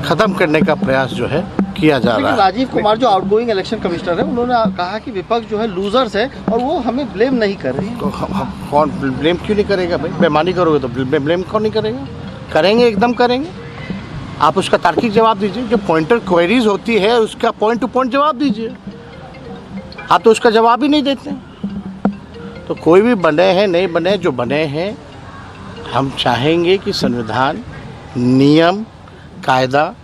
खत्म करने का प्रयास जो है किया जा रहा है। राजीव कुमार जो आउटगोइंग इलेक्शन कमिश्नर है, उन्होंने कहा कि विपक्ष जो है लूजर्स है और वो हमें ब्लेम नहीं कर रहे। तो कौन ब्लेम क्यों नहीं करेगा भाई? बेईमानी करोगे तो ब्लेम कौन नहीं करेगा? करेंगे, एकदम करेंगे। आप उसका तार्किक जवाब दीजिए। जो पॉइंटर क्वेरीज होती है उसका पॉइंट टू पॉइंट जवाब दीजिए। आप तो उसका जवाब ही नहीं देते। तो कोई भी बने हैं नहीं बने, जो बने हैं, हम चाहेंगे कि संविधान, नियम, कायदा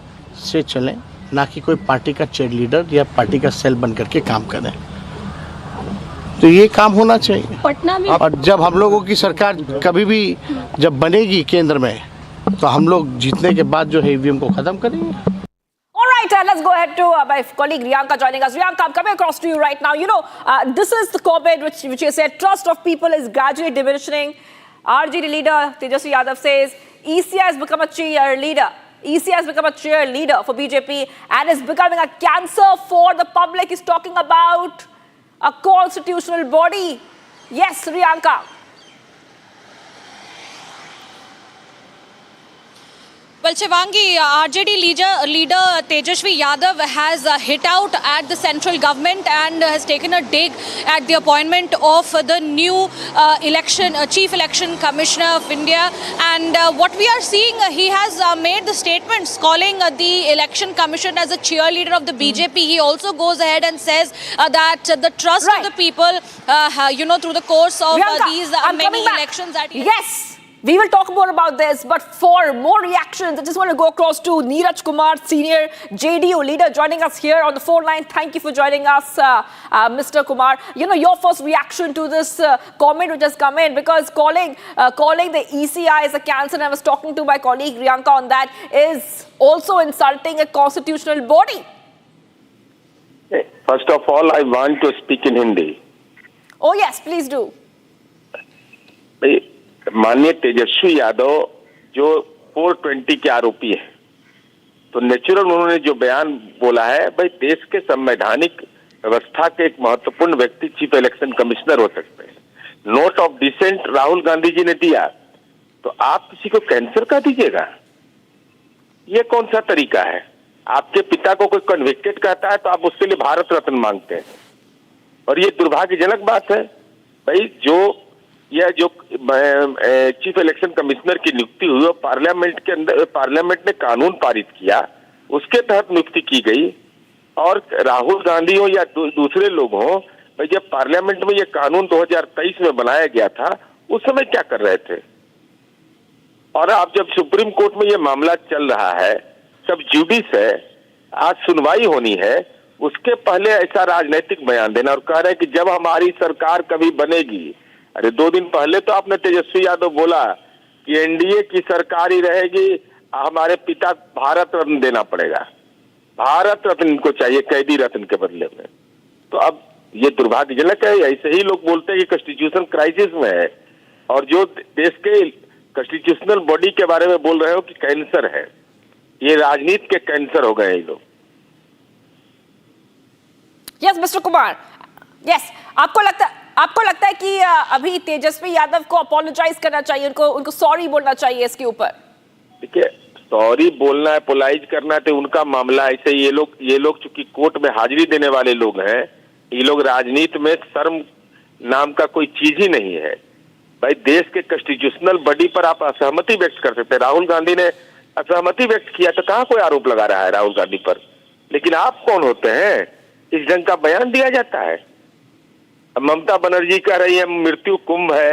से चलें, ना कि कोई पार्टी का चेयर लीडर या पार्टी का सेल बन करके काम करें। तो ये काम होना चाहिए। पटना में और जब हम लोगों की सरकार कभी भी जब बनेगी केंद्र में, तो हम लोग जीतने के बाद जो है ईवीएम को खत्म करेंगे। All right, let's go ahead to my colleague Riyanka joining us. Riyanka, I'm coming across to you right now. You know, this is the comment which you said, trust of people is gradually diminishing. RJD leader Tejasvi Yadav says EC has become a cheerleader. EC has become a cheerleader for BJP and is becoming a cancer for the public. He's talking about a constitutional body. Yes, Riyanka. Well, Shivangi, RJD leader Tejasvi Yadav has hit out at the central government and has taken a dig at the appointment of the new Chief Election Commissioner of India. And what we are seeing, he has made the statements calling the Election Commission as a cheerleader of the BJP. He also goes ahead and says that the trust of the people, through the course of these many elections that he Yes. We will talk more about this, but for more reactions, I just want to go across to Neeraj Kumar, senior JDU leader, joining us here on the phone line. Thank you for joining us, Mr. Kumar. Your first reaction to this comment which has come in, because calling the ECI as a cancer, and I was talking to my colleague Riyanka on that, is also insulting a constitutional body. First of all, I want to speak in Hindi. Oh yes, please do. माननीय तेजस्वी यादव जो 420 के आरोपी है, तो natural उन्होंने जो बयान बोला है, भाई देश के संवैधानिक व्यवस्था के एक महत्वपूर्ण व्यक्ति चीफ इलेक्शन कमिश्नर हो सकते हैं। Note of dissent Rahul Gandhi ji ने दिया, तो आप किसी को कैंसर का दीजिएगा? ये कौन सा तरीका है? आपके पिता को कोई कन्विक्टेड कहता है तो आप उसके लिए भारत रत्न मांगते हैं, और ये दुर्भाग्यजनक बात है। भाई यह जो चीफ इलेक्शन कमिश्नर की नियुक्ति हुई, पार्लियामेंट के अंदर पार्लियामेंट ने कानून पारित किया, उसके तहत नियुक्ति की गई। और राहुल गांधी हो या दूसरे लोग हो, भाई जब पार्लियामेंट में ये कानून 2023 में बनाया गया था, उस समय क्या कर रहे थे? और अब जब सुप्रीम कोर्ट में ये मामला चल रहा है, सब जुडिस है, आज सुनवाई होनी है, उसके पहले ऐसा राजनीतिक बयान देना और कह रहे हैं कि जब हमारी सरकार कभी बनेगी। अरे 2 दिन पहले तो आपने तेजस्वी यादव बोला कि एनडीए की सरकार ही रहेगी, हमारे पिता भारत रत्न देना पड़ेगा, भारत रत्न इनको चाहिए कैदी रत्न के बदले में। तो अब ये दुर्भाग्यजनक है, ऐसे ही लोग बोलते हैं कि कॉन्स्टिट्यूशन क्राइसिस में है, और जो देश के कॉन्स्टिट्यूशनल बॉडी के बारे में बोल रहे हो कि कैंसर है, ये राजनीति के कैंसर हो गए ये लोग। यस मिस्टर कुमार, यस आपको लगता है कि अभी तेजस्वी यादव को अपोलोजाइज करना चाहिए, उनको सॉरी बोलना चाहिए इसके ऊपर? देखिए, सॉरी बोलना है, पोलाइज करना है तो उनका मामला। ऐसे ये लोग चूंकि कोर्ट में हाजिरी देने वाले लोग हैं, ये लोग राजनीति में शर्म नाम का कोई चीज ही नहीं है। भाई देश के कॉन्स्टिट्यूशनल बॉडी पर आप असहमति व्यक्त कर सकते हैं। राहुल गांधी ने असहमति व्यक्त किया तो कहाँ कोई आरोप लगा रहा है राहुल गांधी पर? लेकिन आप कौन होते हैं, इस ढंग का बयान दिया जाता है? ममता बनर्जी कह रही है मृत्यु कुंभ है,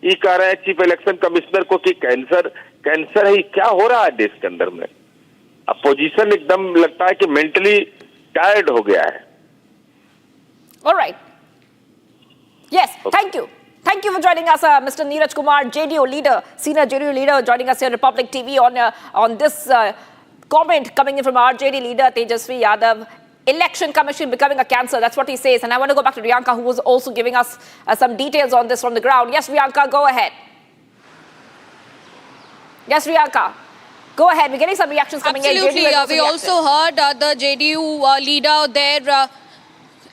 ये कह रहे हैं चीफ इलेक्शन कमिश्नर को कि कैंसर है। क्या हो रहा है देश के अंदर में? अपोजिशन एकदम लगता है कि मेंटली टायर्ड हो गया है। Alright, yes, thank you for joining us, Mr. Neeraj Kumar, JDU leader, senior JDU leader, joining us here on Republic TV on this comment coming in from RJD leader Tejasvi Yadav. Election Commission becoming a cancer, that's what he says. And I want to go back to Riyanka, who was also giving us some details on this from the ground. Yes, Riyanka, go ahead. Yes, Riyanka, go ahead. We're getting some reactions coming in. Absolutely. We also heard the JDU leader there.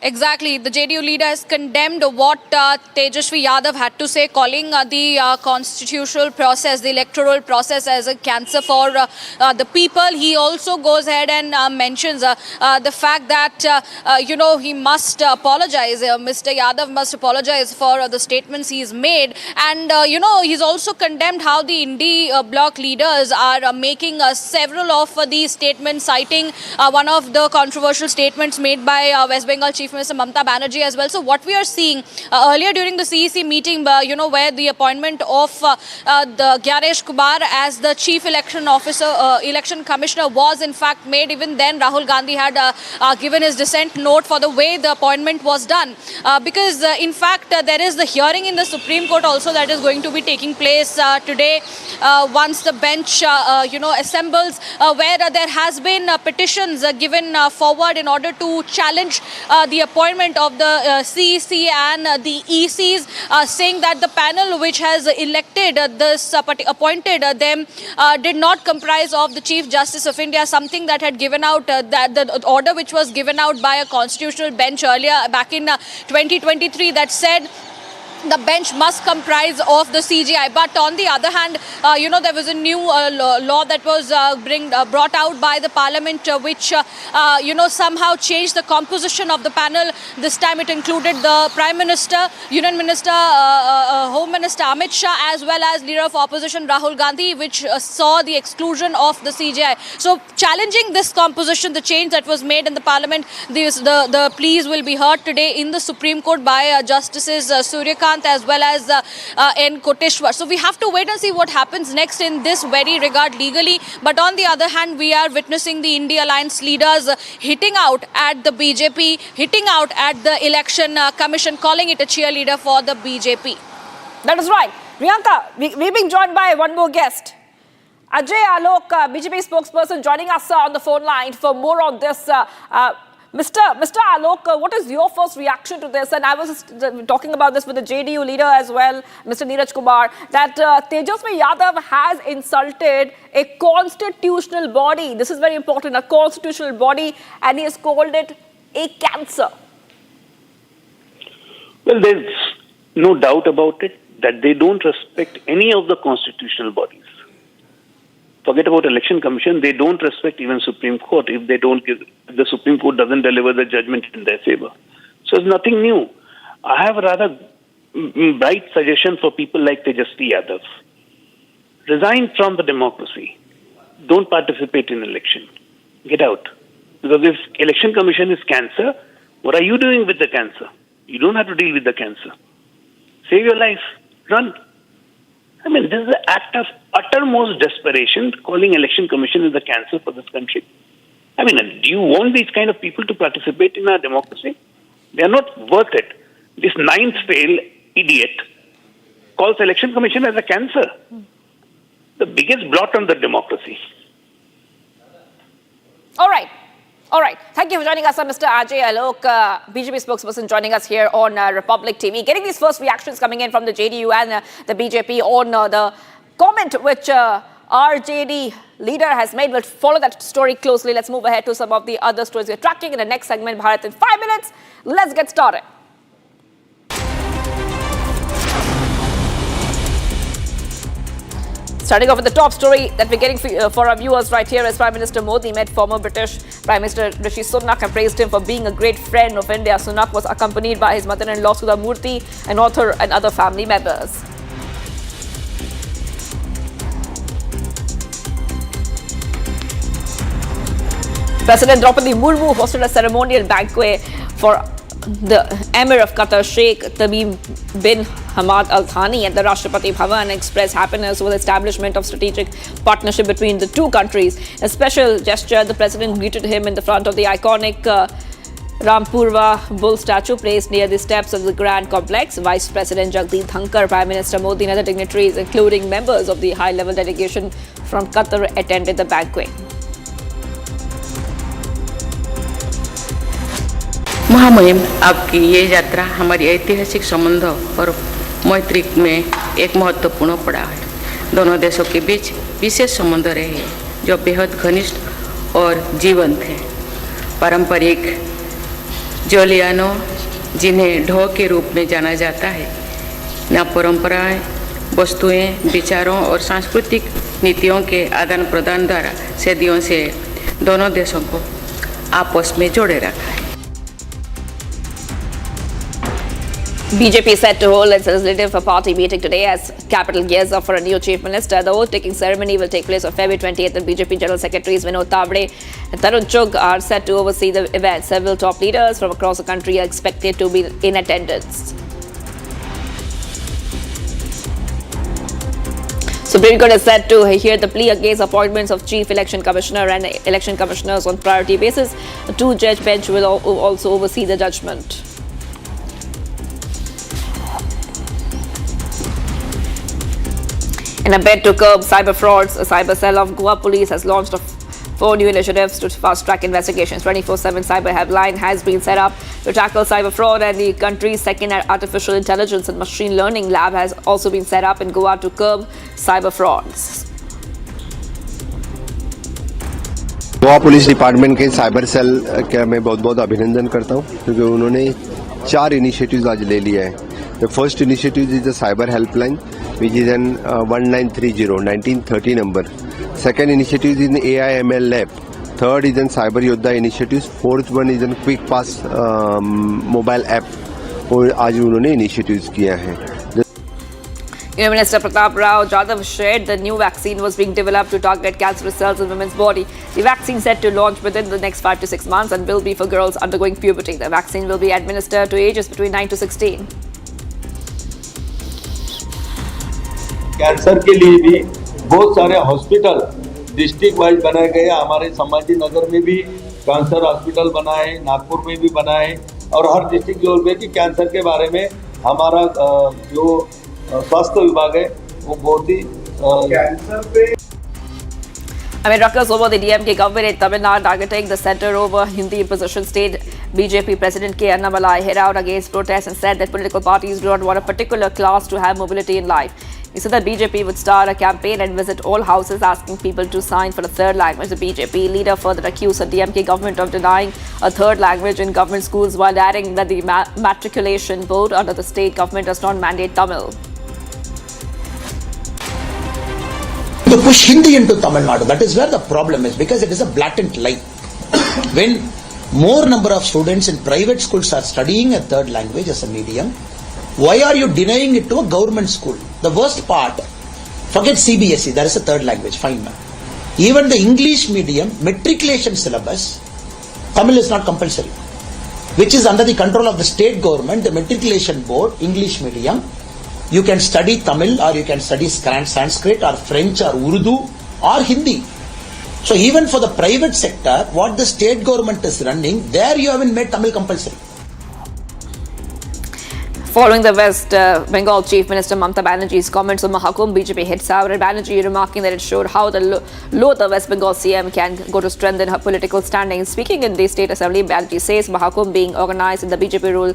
Exactly. The JDU leader has condemned what Tejasvi Yadav had to say, calling the constitutional process, the electoral process as a cancer for the people. He also goes ahead and mentions the fact that, he must apologize. Mr. Yadav must apologize for the statements he's made. And, he's also condemned how the Indie bloc leaders are making several of these statements, citing one of the controversial statements made by West Bengal Chief Minister Mamata Banerjee as well. So what we are seeing earlier during the CEC meeting, where the appointment of the Gyanesh Kumar as the Chief Election Officer, Election Commissioner was in fact made. Even then Rahul Gandhi had given his dissent note for the way the appointment was done. Because in fact there is the hearing in the Supreme Court also that is going to be taking place today once the bench assembles, where there has been petitions given forward in order to challenge the the appointment of the CEC and the ECs, saying that the panel which has elected appointed them did not comprise of the Chief Justice of India, something that had given out that the order which was given out by a constitutional bench earlier back in 2023 that said the bench must comprise of the CJI. But on the other hand, there was a new law that was brought out by the parliament which, somehow changed the composition of the panel. This time it included the Prime Minister, Union Minister, Home Minister Amit Shah, as well as Leader of Opposition Rahul Gandhi, which saw the exclusion of the CJI. So challenging this composition, the change that was made in the parliament, the pleas will be heard today in the Supreme Court by Justices Suryakant as well as N. Koteshwar. So we have to wait and see what happens next in this very regard legally. But on the other hand, we are witnessing the India Alliance leaders hitting out at the BJP, hitting out at the Election Commission, calling it a cheerleader for the BJP. That is right. Priyanka, we're being joined by one more guest. Ajay Alok, BJP spokesperson, joining us on the phone line for more on this. Mr. Alok, what is your first reaction to this? And I was talking about this with the JDU leader as well, Mr. Neeraj Kumar, that Tejasvi Yadav has insulted a constitutional body. This is very important, a constitutional body, and he has called it a cancer. Well, there's no doubt about it that they don't respect any of the constitutional bodies. Forget about Election Commission, they don't respect even Supreme Court if the Supreme Court doesn't deliver the judgment in their favor. So it's nothing new. I have a rather bright suggestion for people like Tejasvi Yadav. Resign from the democracy. Don't participate in election. Get out. Because if Election Commission is cancer, what are you doing with the cancer? You don't have to deal with the cancer. Save your life. Run. I mean, this is an act of uttermost desperation, calling Election Commission as the cancer for this country. I mean, do you want these kind of people to participate in our democracy? They are not worth it. This ninth fail idiot calls Election Commission as a cancer. The biggest blot on the democracy. All right. Thank you for joining us, Mr. Ajay Alok, BJP spokesperson, joining us here on Republic TV. Getting these first reactions coming in from the JDU and the BJP on the comment which our JD leader has made. We'll follow that story closely. Let's move ahead to some of the other stories we're tracking in the next segment, Bharat in 5 minutes. Let's get started. Starting off with the top story that we're getting for our viewers right here, as Prime Minister Modi met former British Prime Minister Rishi Sunak and praised him for being a great friend of India. Sunak was accompanied by his mother-in-law Sudha Murthy, an author, and other family members. President Draupadi Murmu hosted a ceremonial banquet for the Emir of Qatar, Sheikh Tamim bin Hamad Al Thani, at the Rashtrapati Bhavan, and expressed happiness over the establishment of strategic partnership between the two countries. A special gesture, the president greeted him in the front of the iconic Rampurva bull statue placed near the steps of the Grand Complex. Vice President Jagdeep Dhankar, Prime Minister Modi, and other dignitaries, including members of the high-level delegation from Qatar, attended the banquet. महामहिम, आपकी ये यात्रा हमारी ऐतिहासिक संबंध और मैत्री में एक महत्वपूर्ण पड़ाव है। दोनों देशों के बीच विशेष संबंध रहे जो बेहद घनिष्ठ और जीवंत हैं। पारंपरिक जोलियानो, जिन्हें ढो के रूप में जाना जाता है, न परंपराएं, वस्तुएं, विचारों और सांस्कृतिक नीतियों के आदान प्रदान द्वारा सदियों से दोनों देशों को आपस में जोड़े रखा है। BJP set to hold its legislative party meeting today as capital gears up for a new chief minister. The oath-taking ceremony will take place on February 28th. The BJP General Secretaries Vinod Tavade and Tarun Chugh are set to oversee the event. Several top leaders from across the country are expected to be in attendance. Supreme Court is set to hear the plea against appointments of Chief Election Commissioner and Election Commissioners on priority basis. A two-judge bench will also oversee the judgment. In a bid to curb cyber frauds, a cyber cell of Goa police has launched a 4 new initiatives to fast-track investigations. 24/7 cyber helpline has been set up to tackle cyber fraud, and the country's second artificial intelligence and machine learning lab has also been set up in Goa to curb cyber frauds. Goa police department के cyber cell का मैं बहुत बहुत अभिनंदन करता हूं, क्योंकि उन्होंने 4 इनिशिएटिव्स आज ले लिया है. The first initiative is the cyber helpline which is an 1930 number. Second initiative is in AI/ML lab. Third is an cyber Yoddha initiative. Fourth one is an quick pass mobile app. और आज उन्होंने initiatives किया है. Union Minister Pratap Rao Jadhav shared the new vaccine was being developed to target cancerous cells in women's body. The vaccine is set to launch within the next 5 to 6 months and will be for girls undergoing puberty. The vaccine will be administered to ages between 9 to 16. Cancer के लिए भी बहुत सारे hospital district wise बनाए गए. हमारे संभाजी नगर में भी कैंसर हॉस्पिटल बना है, नागपुर में भी बना है, और हर डिस्ट्रिक्ट लेवल पे कि कैंसर के बारे में हमारा जो स्वास्थ्य विभाग है वो बहुत ही कैंसर पे. Amid ruckus over the DMK government in Tamil Nadu targeting the centre over Hindi imposition, state BJP President K. Annamalai hit out against protests and said that political parties do not want a particular class to have mobility in life. He said that BJP would start a campaign and visit all houses asking people to sign for a third language. The BJP leader further accused the DMK government of denying a third language in government schools, while adding that the matriculation board under the state government does not mandate Tamil. To push Hindi into Tamil Nadu, that is where the problem is, because it is a blatant lie. When more number of students in private schools are studying a third language as a medium, why are you denying it to a government school? The worst part, forget CBSE, there is a third language, fine man. Even the English medium matriculation syllabus, Tamil is not compulsory, which is under the control of the state government, the matriculation board, English medium. You can study Tamil, or you can study Sanskrit or French or Urdu or Hindi. So even for the private sector, what the state government is running, there you haven't made Tamil compulsory. Following the West Bengal Chief Minister Mamata Banerjee's comments on Mahakum, BJP hit sour at Banerjee, remarking that it showed how low the West Bengal CM can go to strengthen her political standing. Speaking in the State Assembly, Banerjee says Mahakum being organized in the BJP rule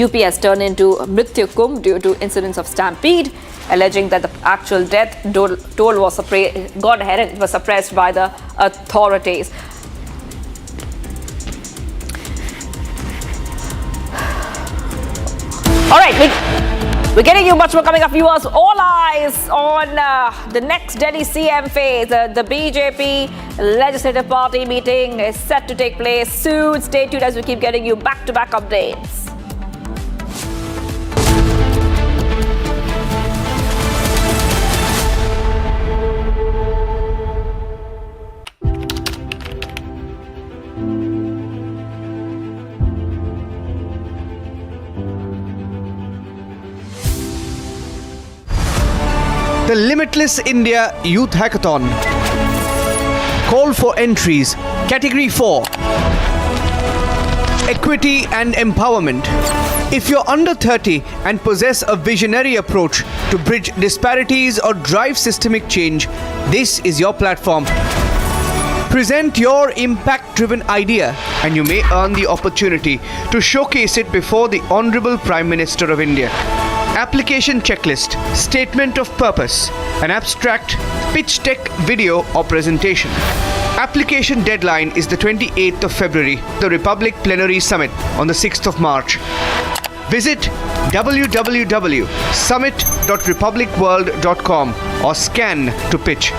UP has turned into Mrityu Kumbh due to incidents of stampede, alleging that the actual death toll was gone ahead and it was suppressed by the authorities. All right, we're getting you much more coming up, viewers. All eyes on the next Delhi CM phase. The BJP Legislative Party meeting is set to take place soon. Stay tuned as we keep getting you back-to-back updates. The Limitless India Youth Hackathon. Call for entries. Category 4. Equity and Empowerment. If you're under 30 and possess a visionary approach to bridge disparities or drive systemic change, this is your platform. Present your impact-driven idea and you may earn the opportunity to showcase it before the Honorable Prime Minister of India. Application checklist, statement of purpose, an abstract, pitch deck video or presentation. Application deadline is the 28th of February, the Republic Plenary Summit on the 6th of March. Visit www.summit.republicworld.com or scan to pitch.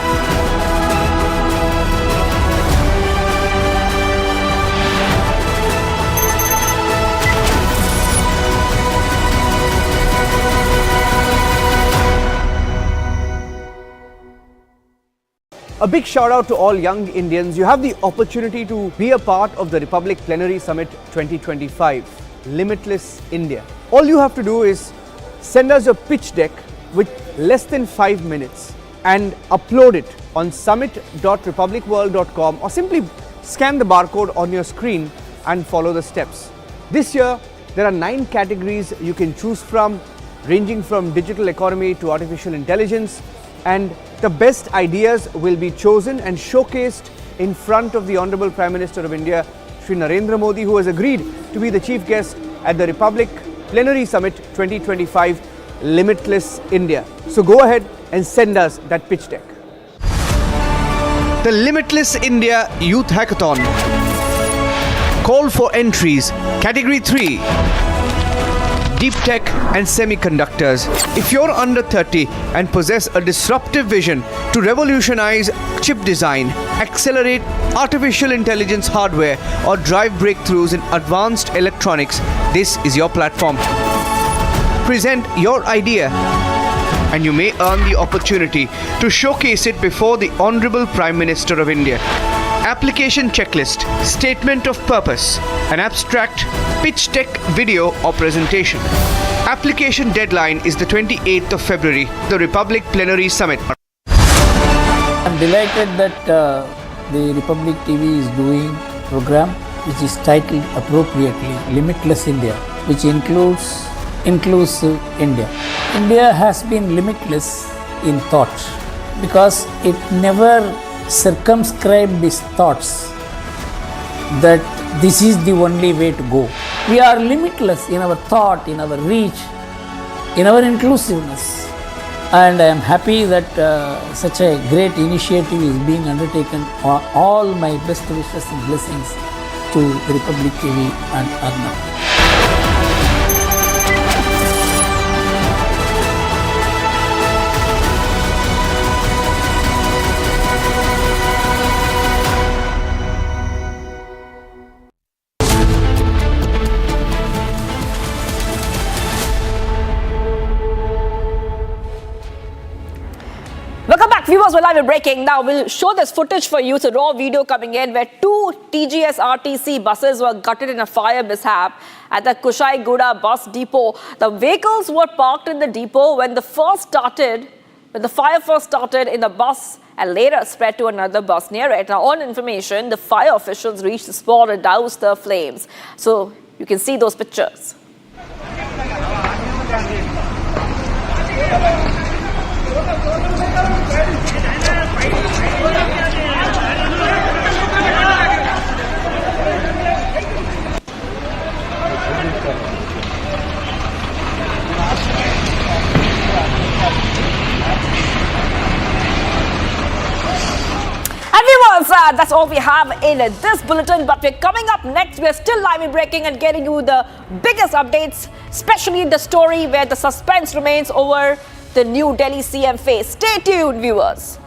A big shout out to all young Indians. You have the opportunity to be a part of the Republic Plenary Summit 2025, Limitless India. All you have to do is send us a pitch deck with less than 5 minutes and upload it on summit.republicworld.com or simply scan the barcode on your screen and follow the steps. This year, there are 9 categories you can choose from, ranging from digital economy to artificial intelligence, and the best ideas will be chosen and showcased in front of the Honorable Prime Minister of India, Shri Narendra Modi, who has agreed to be the chief guest at the Republic Plenary Summit 2025, Limitless India. So go ahead and send us that pitch deck. The Limitless India Youth Hackathon. Call for entries. Category 3. Deep Tech and Semiconductors. If you're under 30 and possess a disruptive vision to revolutionize chip design, accelerate artificial intelligence hardware, or drive breakthroughs in advanced electronics, this is your platform. Present your idea and you may earn the opportunity to showcase it before the Honorable Prime Minister of India. Application checklist, statement of purpose, an abstract, pitch deck video or presentation. Application deadline is the 28th of February, the Republic Plenary Summit. I'm delighted that the Republic TV is doing a program which is titled appropriately Limitless India, which includes Inclusive India. India has been limitless in thought because it never circumscribed its thoughts that this is the only way to go. We are limitless in our thought, in our reach, in our inclusiveness. And I am happy that such a great initiative is being undertaken. All my best wishes and blessings to the Republic TV and Arnab. Welcome back, viewers. We're live and breaking. Now we'll show this footage for you. It's a raw video coming in where two TGS RTC buses were gutted in a fire mishap at the Kushaiguda bus depot. The vehicles were parked in the depot when the fire first started in the bus and later spread to another bus near it. Now, on information, the fire officials reached the spot and doused the flames. So you can see those pictures. That's all we have in this bulletin, but we're coming up next. We're still live and breaking and getting you the biggest updates, especially the story where the suspense remains over the new Delhi CM face. Stay tuned, viewers.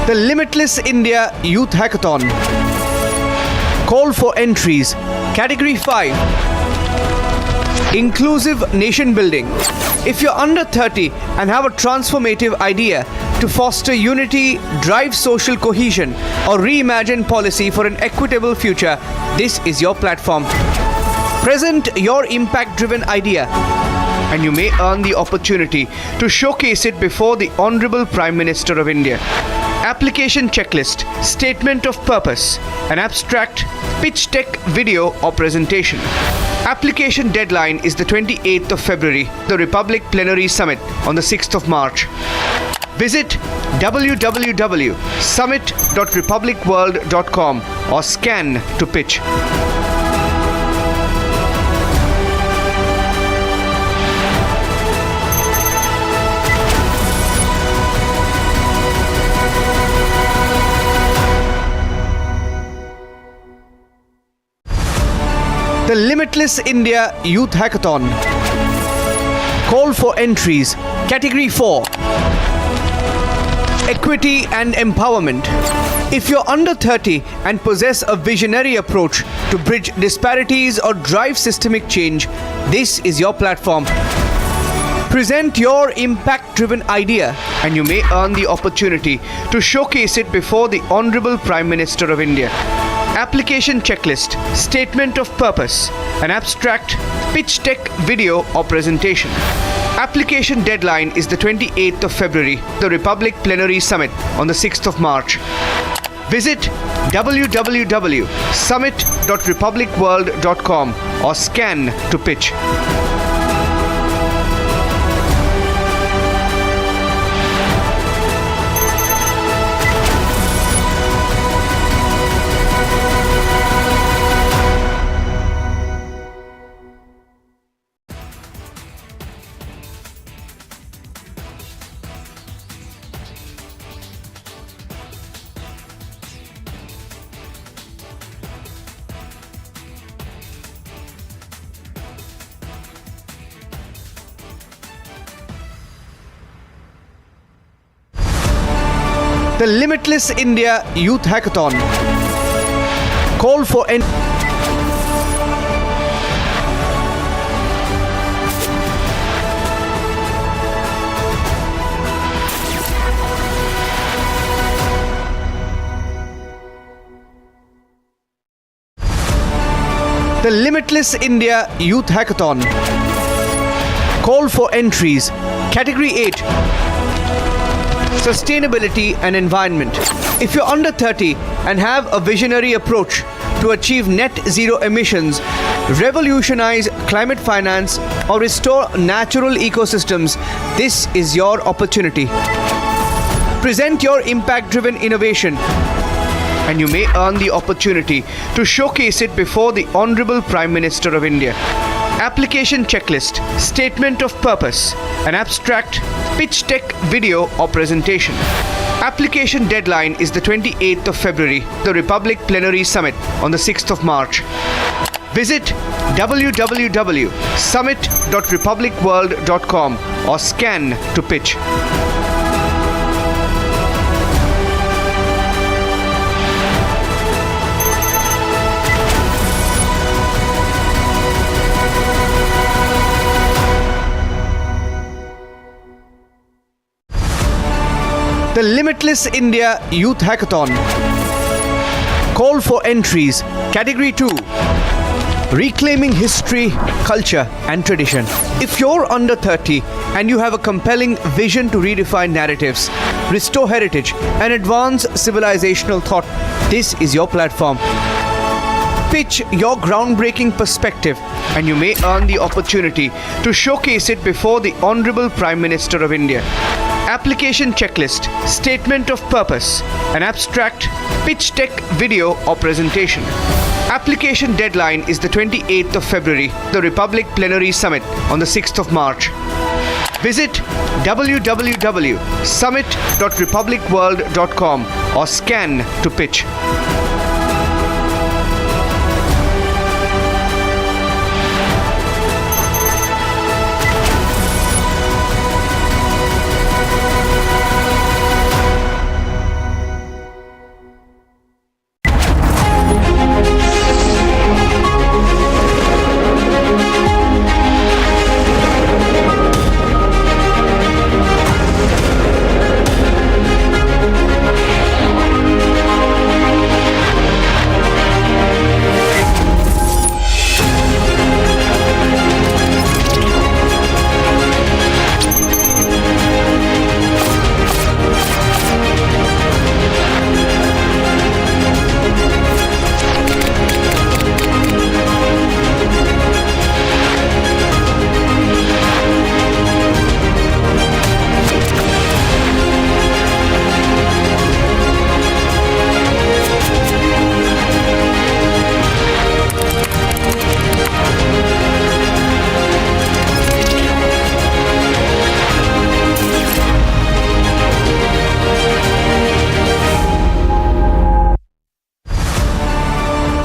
The Limitless India Youth Hackathon. Call for entries. Category 5. Inclusive Nation Building. If you're under 30 and have a transformative idea to foster unity, drive social cohesion, or reimagine policy for an equitable future, this is your platform. Present your impact-driven idea and you may earn the opportunity to showcase it before the Honorable Prime Minister of India. Application checklist, statement of purpose, an abstract, pitch deck video or presentation. Application deadline is the 28th of February, the Republic Plenary Summit on the 6th of March. Visit www.summit.republicworld.com or scan to pitch. The Limitless India Youth Hackathon. Call for entries. Category 4. equity and empowerment. If you're under 30 and possess a visionary approach to bridge disparities or drive systemic change, this is your platform. Present your impact-driven idea and you may earn the opportunity to showcase it before the Honorable Prime Minister of India. Application checklist, statement of purpose, an abstract, pitch deck, video or presentation. Application deadline is the 28th of February, the Republic Plenary Summit on the 6th of March. Visit www.summit.republicworld.com or scan to pitch. The Limitless India Youth Hackathon. Call for The Limitless India Youth Hackathon. Call for entries. Category 8. Sustainability and environment. If you're under 30 and have a visionary approach to achieve net zero emissions, revolutionize climate finance, or restore natural ecosystems, this is your opportunity. Present your impact-driven innovation and you may earn the opportunity to showcase it before the Honorable Prime Minister of India. Application checklist, statement of purpose, an abstract, pitch deck, video or presentation. Application deadline is the 28th of February, the Republic Plenary Summit on the 6th of March. Visit www.summit.republicworld.com or scan to pitch. The Limitless India Youth Hackathon. Call for entries. Category 2. Reclaiming history, culture and tradition. If you're under 30 and you have a compelling vision to redefine narratives, restore heritage and advance civilizational thought, this is your platform. Pitch your groundbreaking perspective and you may earn the opportunity to showcase it before the Honorable Prime Minister of India. Application checklist, statement of purpose, an abstract, pitch deck, video or presentation. Application deadline is the 28th of February, the Republic Plenary Summit on the 6th of March. Visit www.summit.republicworld.com or scan to pitch.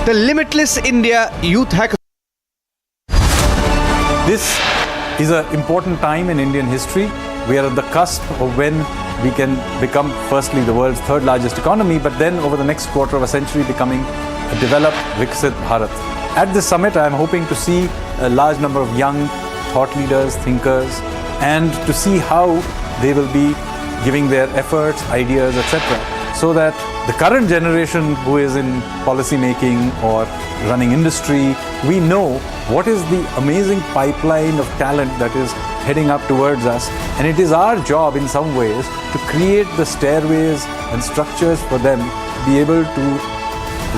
The Limitless India Youth Hackathon. This is an important time in Indian history. We are at the cusp of when we can become firstly the world's third largest economy, but then over the next quarter of a century becoming a developed Viksit Bharat. At this summit, I am hoping to see a large number of young thought leaders, thinkers, and to see how they will be giving their efforts, ideas, etc., so that the current generation who is in policy making or running industry, we know what is the amazing pipeline of talent that is heading up towards us, and it is our job in some ways to create the stairways and structures for them to be able to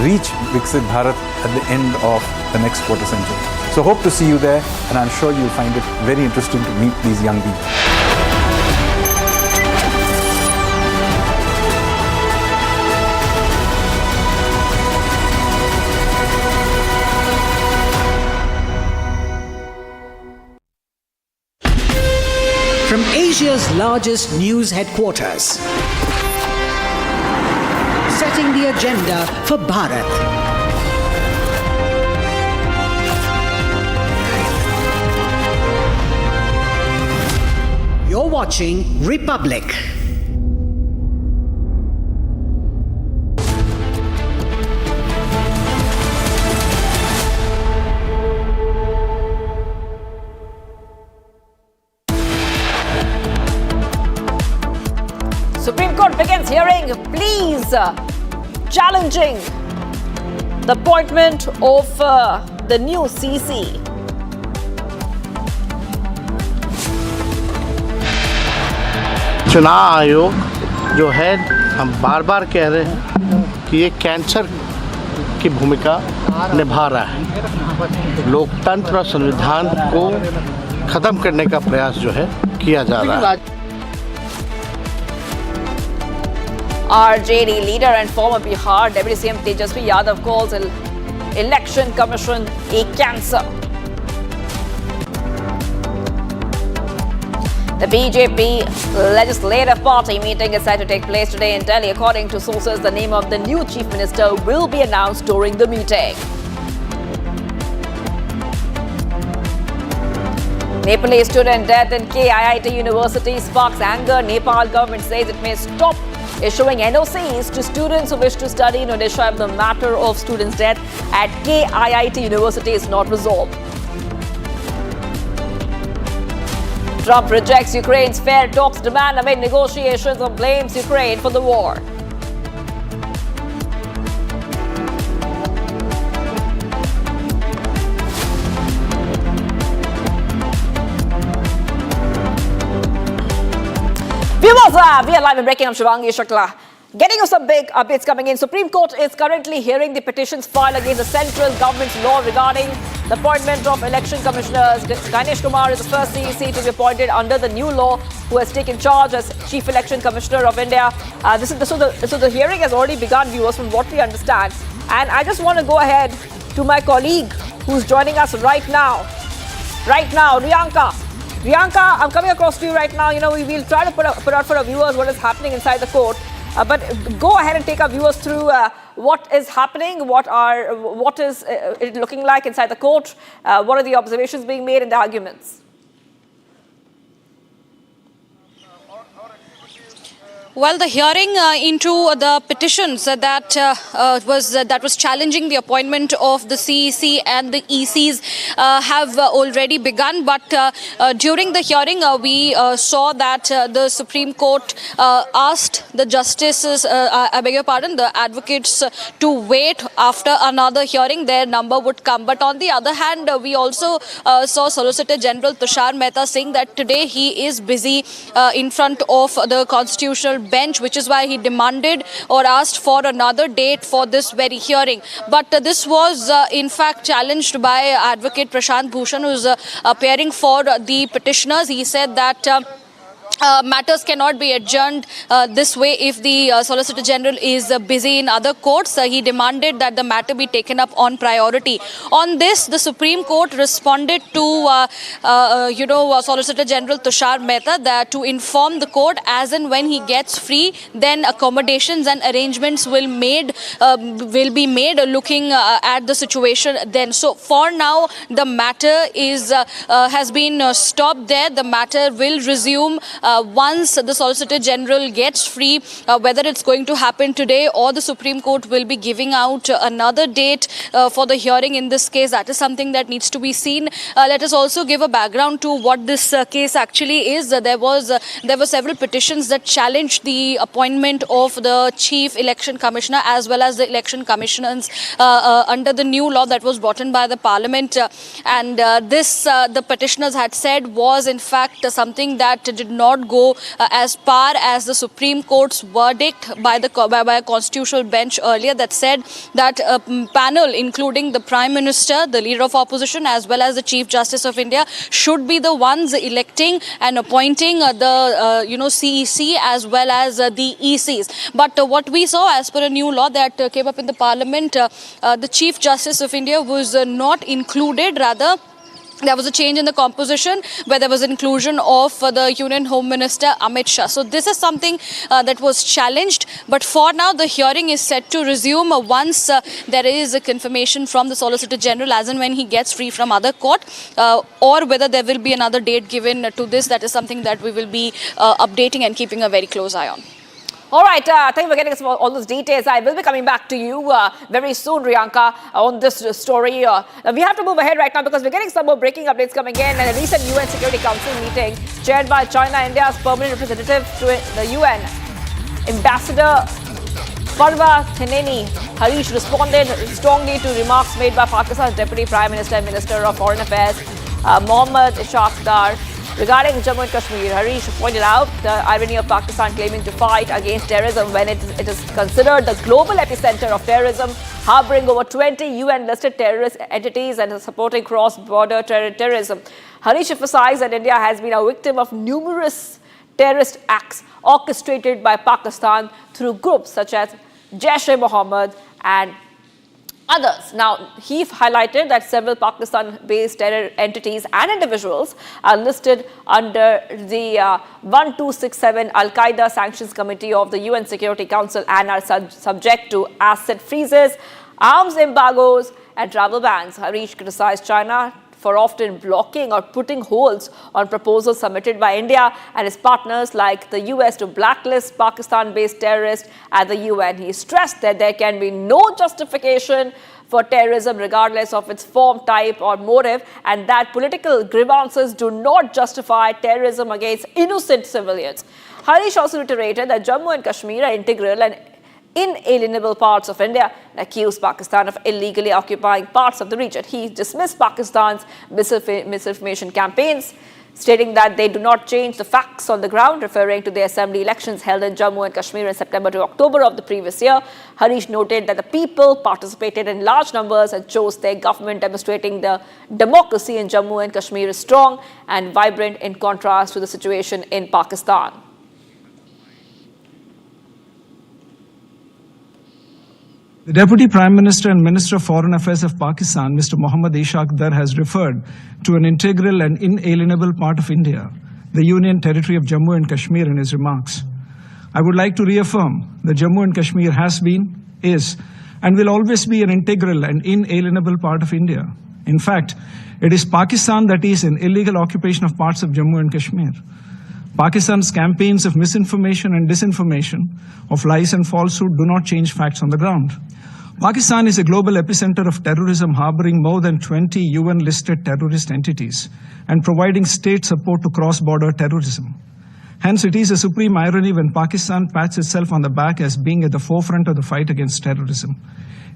reach Viksit Bharat at the end of the next quarter century. So hope to see you there, and I'm sure you'll find it very interesting to meet these young beings. From Asia's largest news headquarters, setting the agenda for Bharat. You're watching Republic. Supreme Court begins hearing pleas challenging the appointment of the new CEC. चुनाव आयोग जो है, हम बार बार कह रहे हैं कि ये कैंसर की भूमिका निभा रहा है। लोकतंत्र और संविधान को खत्म करने का प्रयास जो है किया जा रहा है। RJD leader and former Bihar Deputy CM Tejasvi Yadav calls Election Commission a cancer. The BJP Legislative Party meeting is set to take place today in Delhi. According to sources, the name of the new Chief Minister will be announced during the meeting. Nepalese student death in KIIT University sparks anger. Nepal government says it may stop issuing NOCs to students who wish to study in Odisha if the matter of students' death at KIIT University is not resolved. Trump rejects Ukraine's fair talks demand amid negotiations and blames Ukraine for the war. Viewers, we are live and breaking. I'm Shivangi Shukla. Getting you some big updates coming in. Supreme Court is currently hearing the petitions filed against the central government's law regarding the appointment of election commissioners. Gyanesh Kumar is the first CEC to be appointed under the new law, who has taken charge as Chief Election Commissioner of India. So the hearing has already begun, viewers, from what we understand. And I just want to go ahead to my colleague who's joining us right now. Riyanka. Riyanka, I'm coming across to you right now. You know, we'll try to put out for our viewers what is happening inside the court. But go ahead and take our viewers through what is happening, what is it looking like inside the court, what are the observations being made in the arguments. Well, the hearing into the petitions that was challenging the appointment of the CEC and the ECs have already begun. But during the hearing, we saw that the Supreme Court asked the justices, I beg your pardon, the advocates to wait after another hearing. Their number would come. But on the other hand, we also saw Solicitor General Tushar Mehta saying that today he is busy in front of the Constitutional Bench, which is why he demanded or asked for another date for this very hearing. But this was in fact challenged by Advocate Prashant Bhushan, who is appearing for the petitioners. He said that matters cannot be adjourned this way if the Solicitor General is busy in other courts. He demanded that the matter be taken up on priority. On this, the Supreme Court responded to, Solicitor General Tushar Mehta that to inform the court as and when he gets free, then accommodations and arrangements will be made looking at the situation then. So for now, the matter has been stopped there. The matter will resume once the Solicitor General gets free, whether it's going to happen today or the Supreme Court will be giving out another date for the hearing in this case, that is something that needs to be seen. Let us also give a background to what this case actually is. There were several petitions that challenged the appointment of the Chief Election Commissioner as well as the election commissioners under the new law that was brought in by the Parliament. And this, the petitioners had said, was in fact something that did not go as far as the Supreme Court's verdict by a constitutional bench earlier that said that a panel including the Prime Minister, the Leader of Opposition as well as the Chief Justice of India should be the ones electing and appointing the CEC as well as the ECs. But what we saw as per a new law that came up in the Parliament, the Chief Justice of India was not included. Rather, there was a change in the composition where there was inclusion of the Union Home Minister Amit Shah. So this is something that was challenged. But for now, the hearing is set to resume once there is a confirmation from the Solicitor General as and when he gets free from other court, or whether there will be another date given to this. That is something that we will be updating and keeping a very close eye on. All right, thank you for getting us all those details. I will be coming back to you very soon, Riyanka, on this story. We have to move ahead right now because we're getting some more breaking updates coming in. And a recent UN Security Council meeting chaired by China, India's permanent representative to the UN, Ambassador Parva Theneni Harish, responded strongly to remarks made by Pakistan's Deputy Prime Minister and Minister of Foreign Affairs, Mohammad Ishaq Dar. Regarding Jammu and Kashmir, Harish pointed out the irony of Pakistan claiming to fight against terrorism when it is considered the global epicenter of terrorism, harboring over 20 UN-listed terrorist entities and supporting cross-border terrorism. Harish emphasized that India has been a victim of numerous terrorist acts orchestrated by Pakistan through groups such as Jaish-e-Mohammed and others. Now, he highlighted that several Pakistan-based terror entities and individuals are listed under the 1267 Al-Qaeda Sanctions Committee of the UN Security Council and are subject to asset freezes, arms embargoes and travel bans. Harish criticized China for often blocking or putting holds on proposals submitted by India and its partners like the US to blacklist Pakistan-based terrorists at the UN. He stressed that there can be no justification for terrorism regardless of its form, type or motive, and that political grievances do not justify terrorism against innocent civilians. Harish also reiterated that Jammu and Kashmir are integral and inalienable parts of India and accused Pakistan of illegally occupying parts of the region. He dismissed Pakistan's misinformation campaigns, stating that they do not change the facts on the ground, referring to the assembly elections held in Jammu and Kashmir in September to October of the previous year. Harish noted that the people participated in large numbers and chose their government, demonstrating the democracy in Jammu and Kashmir is strong and vibrant in contrast to the situation in Pakistan. The Deputy Prime Minister and Minister of Foreign Affairs of Pakistan, Mr. Mohammad Ishaq Dar, has referred to an integral and inalienable part of India, the Union Territory of Jammu and Kashmir, in his remarks. I would like to reaffirm that Jammu and Kashmir has been, is, and will always be an integral and inalienable part of India. In fact, it is Pakistan that is in illegal occupation of parts of Jammu and Kashmir. Pakistan's campaigns of misinformation and disinformation, of lies and falsehood do not change facts on the ground. Pakistan is a global epicenter of terrorism, harboring more than 20 UN-listed terrorist entities and providing state support to cross-border terrorism. Hence, it is a supreme irony when Pakistan pats itself on the back as being at the forefront of the fight against terrorism.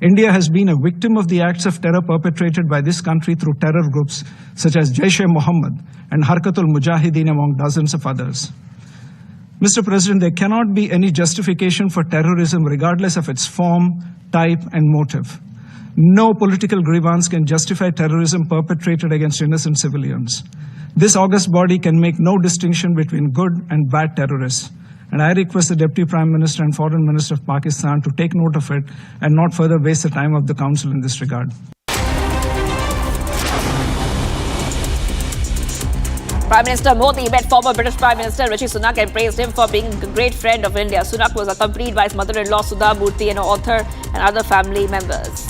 India has been a victim of the acts of terror perpetrated by this country through terror groups such as Jaish-e-Mohammed and Harkatul Mujahideen, among dozens of others. Mr. President, there cannot be any justification for terrorism regardless of its form, type, and motive. No political grievance can justify terrorism perpetrated against innocent civilians. This august body can make no distinction between good and bad terrorists. And I request the Deputy Prime Minister and Foreign Minister of Pakistan to take note of it and not further waste the time of the Council in this regard. Prime Minister Modi met former British Prime Minister Rishi Sunak and praised him for being a great friend of India. Sunak was accompanied by his mother-in-law Sudha Murthy, an author, and other family members.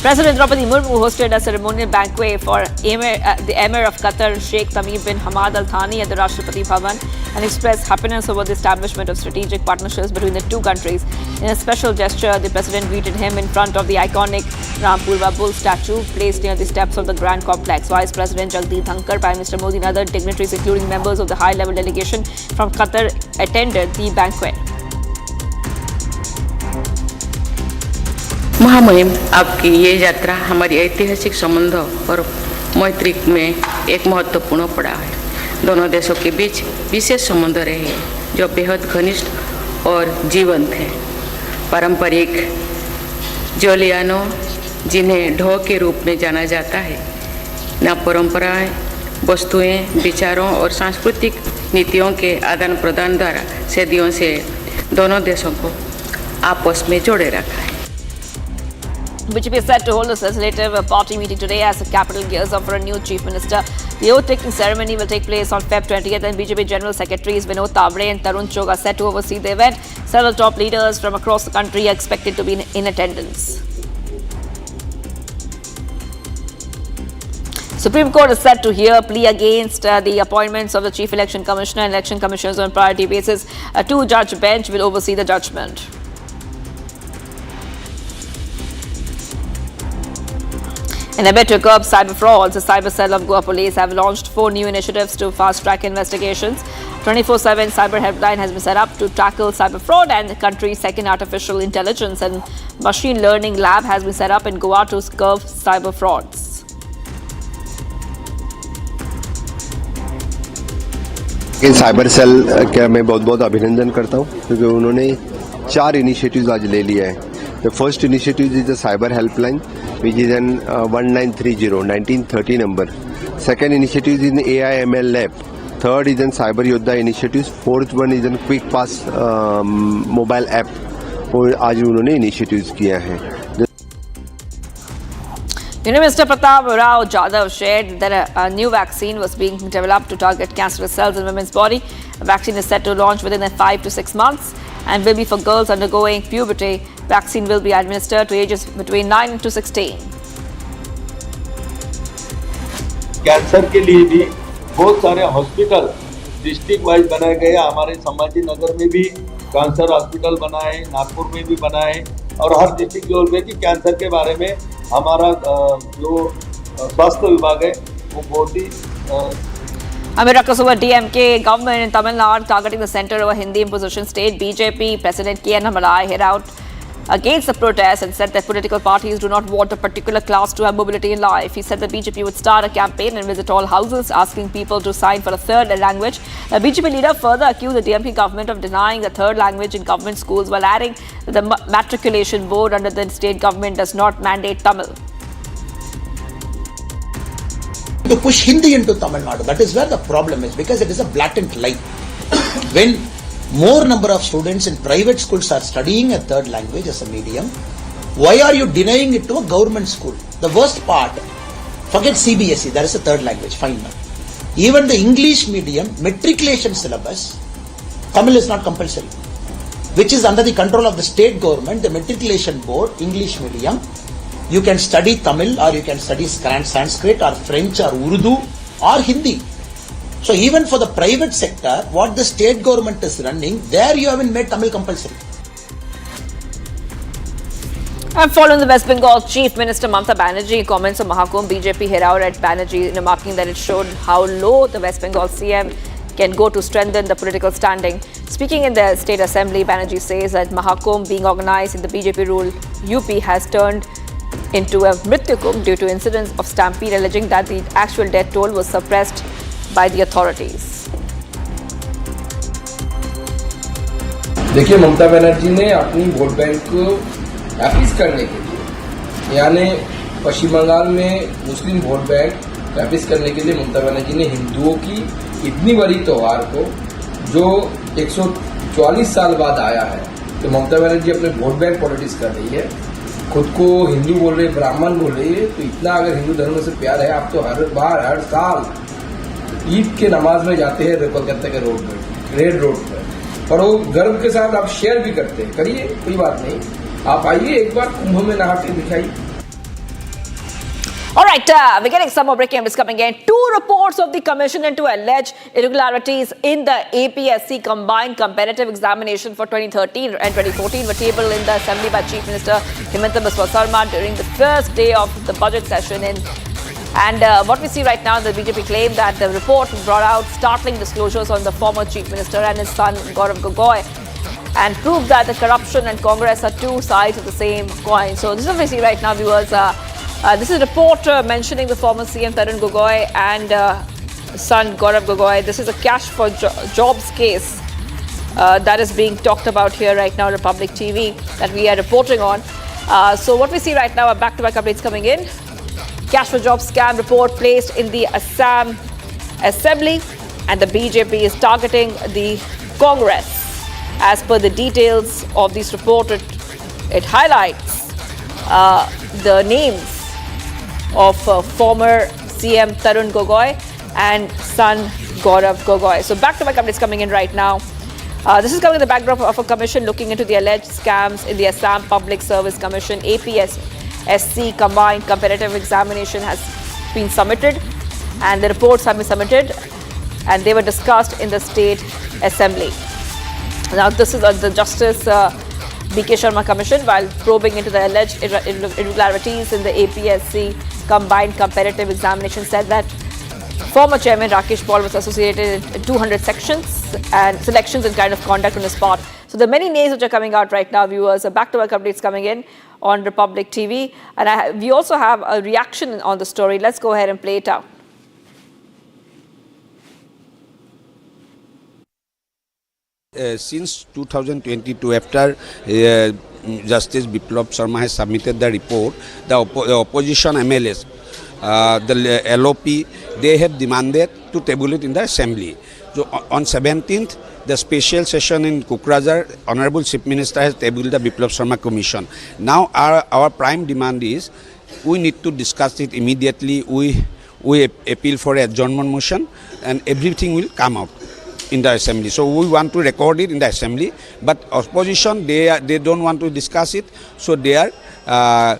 President Draupadi Murmu hosted a ceremonial banquet for the Emir of Qatar, Sheikh Tamim bin Hamad Al Thani at the Rashtrapati Bhavan and expressed happiness over the establishment of strategic partnerships between the two countries. In a special gesture, the president greeted him in front of the iconic Rampurva Bull statue placed near the steps of the Grand Complex. Vice President Jagdeep Dhankar, Prime Minister Modi and other dignitaries, including members of the high-level delegation from Qatar, attended the banquet. महामहिम, आपकी ये यात्रा हमारी ऐतिहासिक संबंधों और मैत्री में एक महत्वपूर्ण पड़ाव है। दोनों देशों के बीच विशेष संबंध रहे हैं जो बेहद घनिष्ठ और जीवंत हैं। पारंपरिक जोलियानों, जिन्हें ढो के रूप में जाना जाता है, न परंपराएं, वस्तुएं, विचारों और सांस्कृतिक नीतियों के आदान प्रदान द्वारा सदियों से दोनों देशों को आपस में जोड़े रखा है। BJP is set to hold a legislative party meeting today as the capital gears up for a new chief minister. The oath-taking ceremony will take place on Feb 20th, and BJP General Secretaries Vinod Tavre and Tarun Chugh are set to oversee the event. Several top leaders from across the country are expected to be in attendance. Supreme Court is set to hear plea against the appointments of the Chief Election Commissioner and Election Commissioners on priority basis. A two-judge bench will oversee the judgment. In a bid to curb cyber frauds, the cyber cell of Goa Police have launched 4 new initiatives to fast-track investigations. 24/7 cyber helpline has been set up to tackle cyber fraud, and the country's second artificial intelligence and machine learning lab has been set up in Goa to curb cyber frauds. Cyber cell का मैं बहुत बहुत अभिनंदन करता हूँ क्योंकि उन्होंने 4 initiatives आज ले लिया है. The first initiative is the cyber helpline, which is an 1930 number. Second initiative is in AI/ML lab. Third is in Cyber Yoddha initiatives. Fourth one is in Quick Pass mobile app. और आज उन्होंने initiatives किया है. Minister Pratap Rao Jadhav shared that a new vaccine was being developed to target cancerous cells in women's body. The vaccine is set to launch within 5 to 6 months and will be for girls undergoing puberty. Vaccine will be administered to ages between 9 to 16. Cancer के लिए भी बहुत सारे hospital district wise बनाए गए. हमारे संभाजी नगर में भी कैंसर हॉस्पिटल बना है, नागपुर में भी बना है और हर डिस्ट्रिक्ट लेवल पे कि कैंसर के बारे में हमारा जो स्वास्थ्य विभाग है वो बहुत ही Amid ruckus over DMK government in Tamil Nadu targeting the centre over Hindi imposition state, BJP President K. N. Malai hit out against the protests and said that political parties do not want a particular class to have mobility in life. He said the BJP would start a campaign and visit all houses asking people to sign for a third language. The BJP leader further accused the DMK government of denying the third language in government schools while adding that the matriculation board under the state government does not mandate Tamil. To push Hindi into Tamil Nadu, that is where the problem is, because it is a blatant lie. When more number of students in private schools are studying a third language as a medium, why are you denying it to a government school? The worst part, forget CBSE, there is a third language, fine now. Even the English medium matriculation syllabus, Tamil is not compulsory, which is under the control of the state government, the matriculation board, English medium. You can study Tamil or you can study Sanskrit or French or Urdu or Hindi. So even for the private sector, what the state government is running, there you haven't made Tamil compulsory. And following the West Bengal Chief Minister Mamata Banerjee comments on Mahakumbh, BJP hit out at Banerjee, remarking that it showed how low the West Bengal CM can go to strengthen the political standing. Speaking in the State Assembly, Banerjee says that Mahakumbh being organized in the BJP-ruled UP has turned into a Mrityu due to incidents of stampede, alleging that the actual death toll was suppressed by the authorities. देखिए, ममता बनर्जी ने अपनी vote bank को वापिस करने के लिए, यानी पश्चिम बंगाल में मुस्लिम वोट बैंक वापिस करने के लिए ममता बनर्जी ने हिंदुओं की इतनी बड़ी त्योहार को जो 144 साल बाद आया है, तो ममता बनर्जी अपने वोट बैंक पॉलिटिक्स कर रही है, खुद को हिंदू बोल रही है, ब्राह्मण बोल रही है. तो इतना अगर हिंदू धर्म से प्यार है, आप तो हर बार हर साल ईद के नमाज में जाते हैं कोलकाता के रोड पर, रेड रोड पर, और वो गर्व के साथ आप शेयर भी करते हैं. करिए, कोई बात नहीं, आप आइए एक बार कुंभ में नहा के दिखाइए. All right, we're getting some more breaking news coming in. Two reports of the commission into alleged irregularities in the APSC combined competitive examination for 2013 and 2014 were tabled in the assembly by Chief Minister Himanta Biswa Sarma during the first day of the budget session. And what we see right now, the BJP claim that the report brought out startling disclosures on the former Chief Minister and his son Gaurav Gogoi, and proved that the corruption and Congress are two sides of the same coin. So this is what we see right now, viewers. This is a report mentioning the former CM Tarun Gogoi and son Gaurav Gogoi. This is a cash for jobs case that is being talked about here right now, Republic TV, that we are reporting on. So what we see right now are back-to-back updates coming in. Cash for jobs scam report placed in the Assam Assembly, and the BJP is targeting the Congress. As per the details of this report, it highlights the names of former CM Tarun Gogoi and son Gaurav Gogoi. So back-to-back updates coming in right now. This is coming in the backdrop of a commission looking into the alleged scams in the Assam Public Service Commission. APSC combined competitive examination has been submitted, and the reports have been submitted, and they were discussed in the State Assembly. Now, this is the Justice B.K. Sharma Commission, while probing into the alleged irregularities in the APSC combined competitive examination, said that former chairman Rakesh Paul was associated in 200 selections and kind of conduct on his part. So there are many names which are coming out right now, viewers. Back-to-back updates coming in on Republic TV. And we also have a reaction on the story. Let's go ahead and play it out. Since 2022, after Justice Biplab Sharma has submitted the report, the opposition MLAs, the LOP, they have demanded to table it in the Assembly. So on 17th, the special session in Kokrajhar, Honorable Chief Minister has tabled the Biplab Sharma Commission. Now our prime demand is, we need to discuss it immediately. We appeal for a adjournment motion, and everything will come out in the Assembly. So we want to record it in the Assembly, but opposition, they don't want to discuss it, so they are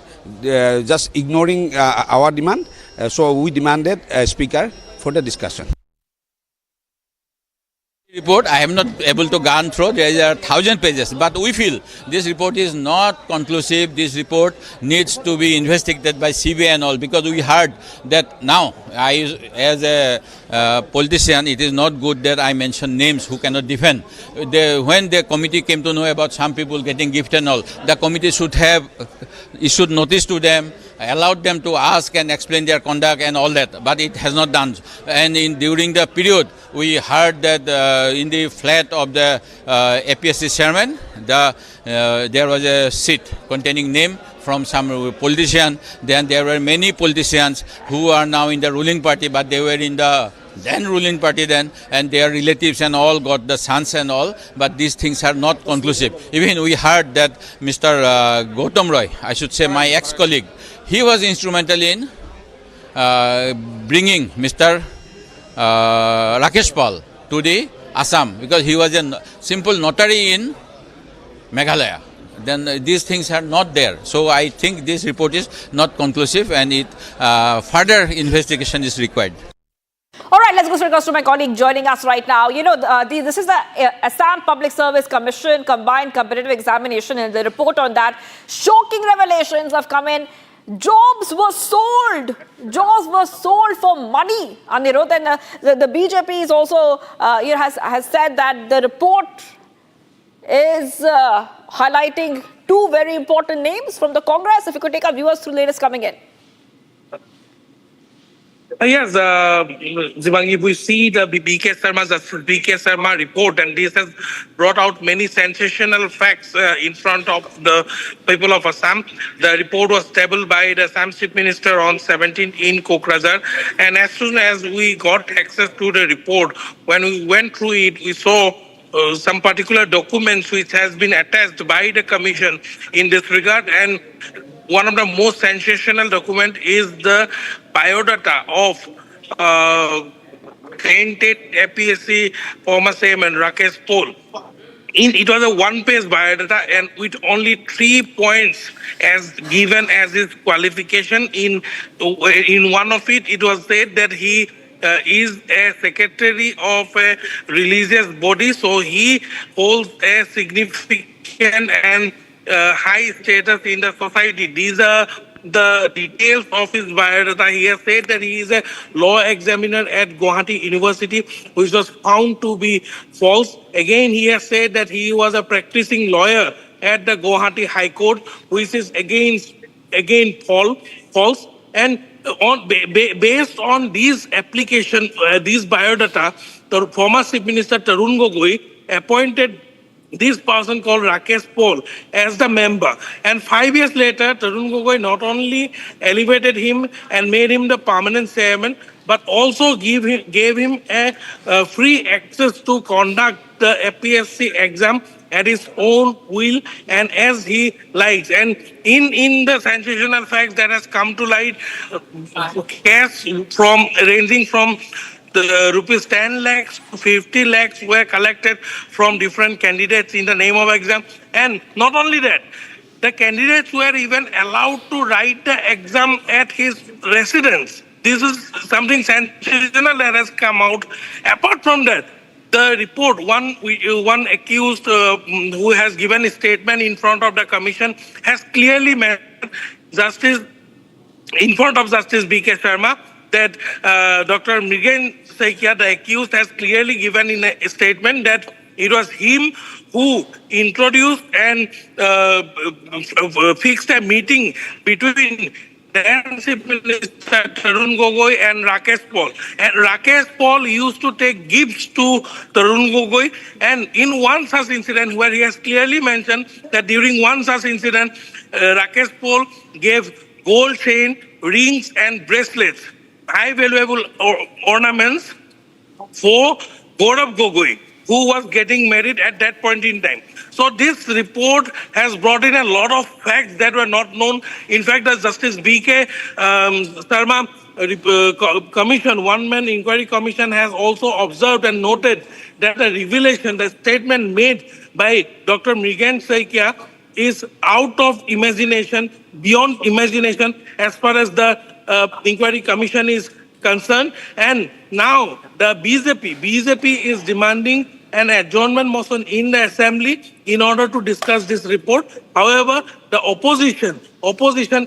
just ignoring our demand. So we demanded a speaker for the discussion. Report I am not able to go through. There are 1,000 pages, but we feel this report is not conclusive. This report needs to be investigated by CBI and all, because we heard that now, as a politician, it is not good that I mention names who cannot defend. When the committee came to know about some people getting gift and all, the committee should have issued notice to them, allowed them to ask and explain their conduct and all that, but it has not done. And during the period, we heard that in the flat of the APSC chairman, there was a seat containing name from some politician. Then there were many politicians who are now in the ruling party, but they were in the then ruling party then, and their relatives and all got the sons and all, but these things are not conclusive. Even we heard that Mr. Gautam Roy, I should say my ex-colleague, he was instrumental in bringing Mr. Rakesh Paul to the Assam, because he was a simple notary in Meghalaya. Then these things are not there. So I think this report is not conclusive, and further investigation is required. All right, let's go to my colleague joining us right now. You know, this is the Assam Public Service Commission combined competitive examination, and the report on that, shocking revelations have come in. Jobs were sold. Jobs were sold for money, Anirudh. And the BJP is also has said that the report is highlighting two very important names from the Congress. If you could take our viewers through the latest coming in. Yes, Zibangi, we see the B.K. Sharma report, and this has brought out many sensational facts in front of the people of Assam. The report was tabled by the Assam Chief Minister on 17th in Kokrajhar, and as soon as we got access to the report, when we went through it, we saw some particular documents which has been attached by the commission in this regard, and one of the most sensational document is the biodata of tainted APSC former chairman Rakesh Paul. it was a one-page biodata, and with only 3 points as given as his qualification. In one of it, it was said that he is a secretary of a religious body, so he holds a significant and high status in the society. These are the details of his biodata. He has said that he is a law examiner at Guwahati University, which was found to be false. Again, he has said that he was a practicing lawyer at the Guwahati High Court, which is again false. And based on these application, these biodata, the former Chief Minister Tarun Gogoi appointed this person called Rakesh Paul as the member. And 5 years later, Tarun Gogoi not only elevated him and made him the permanent chairman, but also gave him a free access to conduct the APSC exam at his own will and as he likes. And in the sensational facts that has come to light, cash ranging from the rupees 10 lakhs to 50 lakhs were collected from different candidates in the name of exam. And not only that, the candidates were even allowed to write the exam at his residence. This is something sensational that has come out. Apart from that, the report, one accused who has given a statement in front of the commission has clearly mentioned in front of Justice B.K. Sharma that Dr. Mrigen Saikia, the accused, has clearly given in a statement that it was him who introduced and fixed a meeting between then Chief Minister Tarun Gogoi and Rakesh Paul. And Rakesh Paul used to take gifts to Tarun Gogoi. And in one such incident where he has clearly mentioned that during one such incident, Rakesh Paul gave gold chain, rings and bracelets, high valuable ornaments for Gaurav Gogoi, who was getting married at that point in time. So this report has brought in a lot of facts that were not known. In fact, the Justice B.K. Sharma Commission, one-man inquiry commission, has also observed and noted that the revelation, the statement made by Dr. Mrigen Saikia is out of imagination, beyond imagination as far as the inquiry commission is concerned. And now the BJP is demanding an adjournment motion in the assembly in order to discuss this report. However, the opposition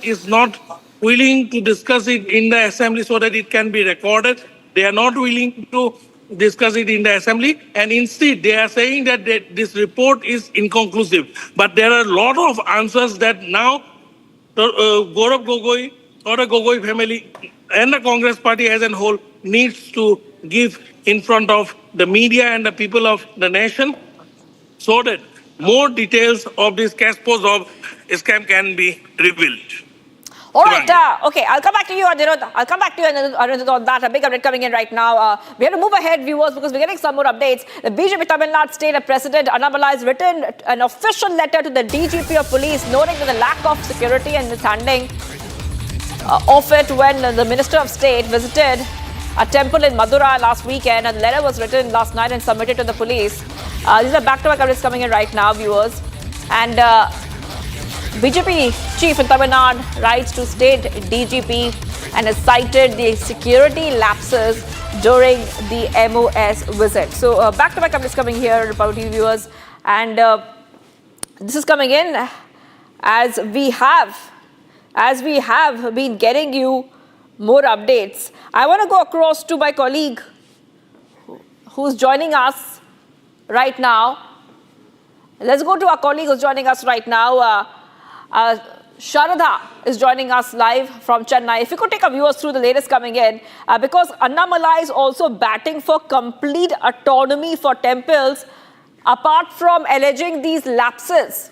is not willing to discuss it in the assembly so that it can be recorded. They are not willing to discuss it in the assembly, and instead they are saying that this report is inconclusive. But there are a lot of answers that now Gaurav Gogoi or the Gogoi family and the Congress party as a whole needs to give in front of the media and the people of the nation so that more details of this cash pose of scam can be revealed. All right, okay, I'll come back to you, Anirudh. I'll come back to you, Anirudh, on that. A big update coming in right now. We have to move ahead, viewers, because we're getting some more updates. The BJP Tamil Nadu State President Arnab has written an official letter to the DGP of Police, noting the lack of security and mishandling of it when the Minister of State visited a temple in Madura last weekend. And the letter was written last night and submitted to the police. These are back-to-back updates coming in right now, viewers. And BJP chief in Tamil Nadu writes to state DGP and has cited the security lapses during the MOS visit. So back-to-back updates coming here about you, viewers. And this is coming in as we have been getting you more updates. I want to go across to my colleague who's joining us right now. Let's go to our colleague who's joining us right now. Sharada is joining us live from Chennai. If you could take our viewers through the latest coming in, because Annamalai is also batting for complete autonomy for temples, apart from alleging these lapses.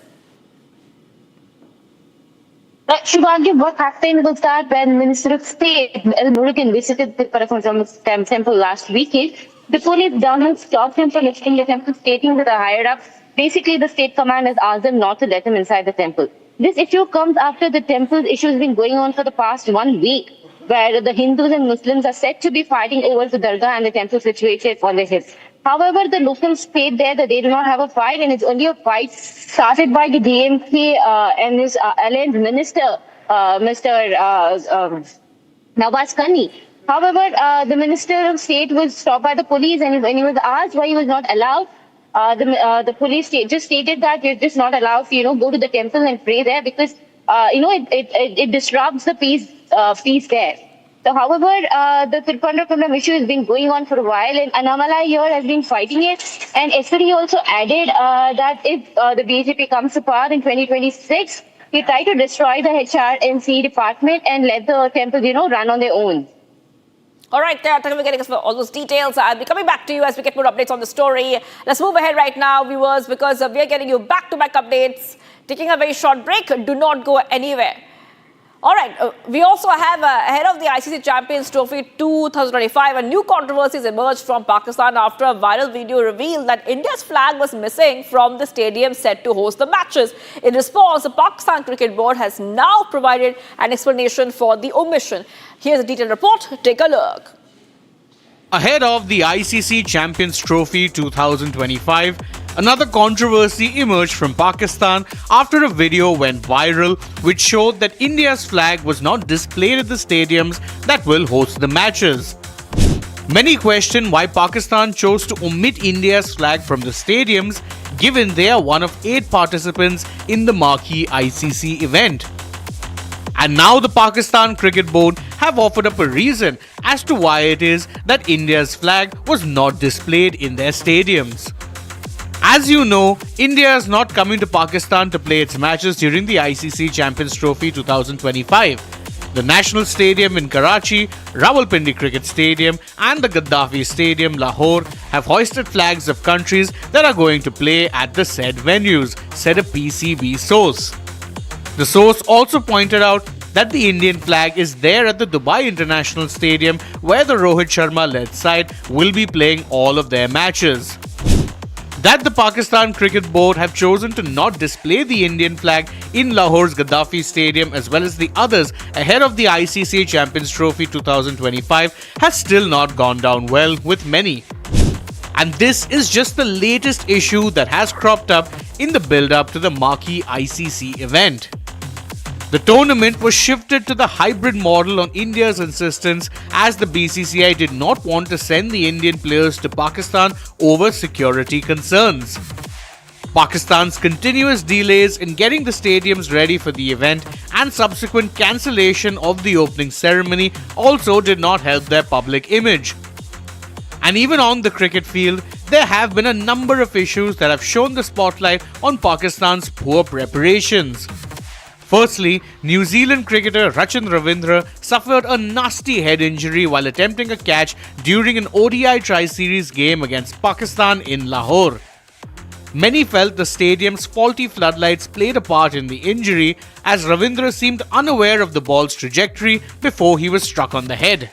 Shubhangi, what happened was that when Minister of State El Murugan visited the Paratham temple last weekend, the police down stopped him from entering the temple, stating that the higher up, basically the state command has asked them not to let him inside the temple. This issue comes after the temple issue has been going on for the past 1 week, where the Hindus and Muslims are said to be fighting over the dargah and the temple situated on the hills. However, the locals state there that they do not have a fight, and it's only a fight started by the DMK and his allied minister, Mr. Nawaz Kani. However, the Minister of State was stopped by the police, and when he was asked why he was not allowed, the police just stated that you're just not allowed to, go to the temple and pray there because, it disrupts the peace there. So, however, the Tirupandra issue has been going on for a while, and Annamalai here has been fighting it. And yesterday also added that if the BJP comes to power in 2026, he tried to destroy the HRNC department and let the temple, run on their own. All right, thank you for getting us for all those details. I'll be coming back to you as we get more updates on the story. Let's move ahead right now, viewers, because we are getting you back-to-back updates. Taking a very short break. Do not go anywhere. All right, we also have ahead of the ICC Champions Trophy 2025, a new controversy has emerged from Pakistan after a viral video revealed that India's flag was missing from the stadium set to host the matches. In response, the Pakistan Cricket Board has now provided an explanation for the omission. Here's a detailed report. Take a look. Ahead of the ICC Champions Trophy 2025, another controversy emerged from Pakistan after a video went viral which showed that India's flag was not displayed at the stadiums that will host the matches. Many question why Pakistan chose to omit India's flag from the stadiums given they are one of 8 participants in the marquee ICC event. And now the Pakistan Cricket Board have offered up a reason as to why it is that India's flag was not displayed in their stadiums. As you know, India is not coming to Pakistan to play its matches during the ICC Champions Trophy 2025. The National Stadium in Karachi, Rawalpindi Cricket Stadium and the Gaddafi Stadium, Lahore have hoisted flags of countries that are going to play at the said venues, said a PCB source. The source also pointed out that the Indian flag is there at the Dubai International Stadium where the Rohit Sharma-led side will be playing all of their matches. That the Pakistan Cricket Board have chosen to not display the Indian flag in Lahore's Gaddafi Stadium as well as the others ahead of the ICC Champions Trophy 2025 has still not gone down well with many. And this is just the latest issue that has cropped up in the build-up to the marquee ICC event. The tournament was shifted to the hybrid model on India's insistence as the BCCI did not want to send the Indian players to Pakistan over security concerns. Pakistan's continuous delays in getting the stadiums ready for the event and subsequent cancellation of the opening ceremony also did not help their public image. And even on the cricket field, there have been a number of issues that have shown the spotlight on Pakistan's poor preparations. Firstly, New Zealand cricketer Rachin Ravindra suffered a nasty head injury while attempting a catch during an ODI Tri-Series game against Pakistan in Lahore. Many felt the stadium's faulty floodlights played a part in the injury as Ravindra seemed unaware of the ball's trajectory before he was struck on the head.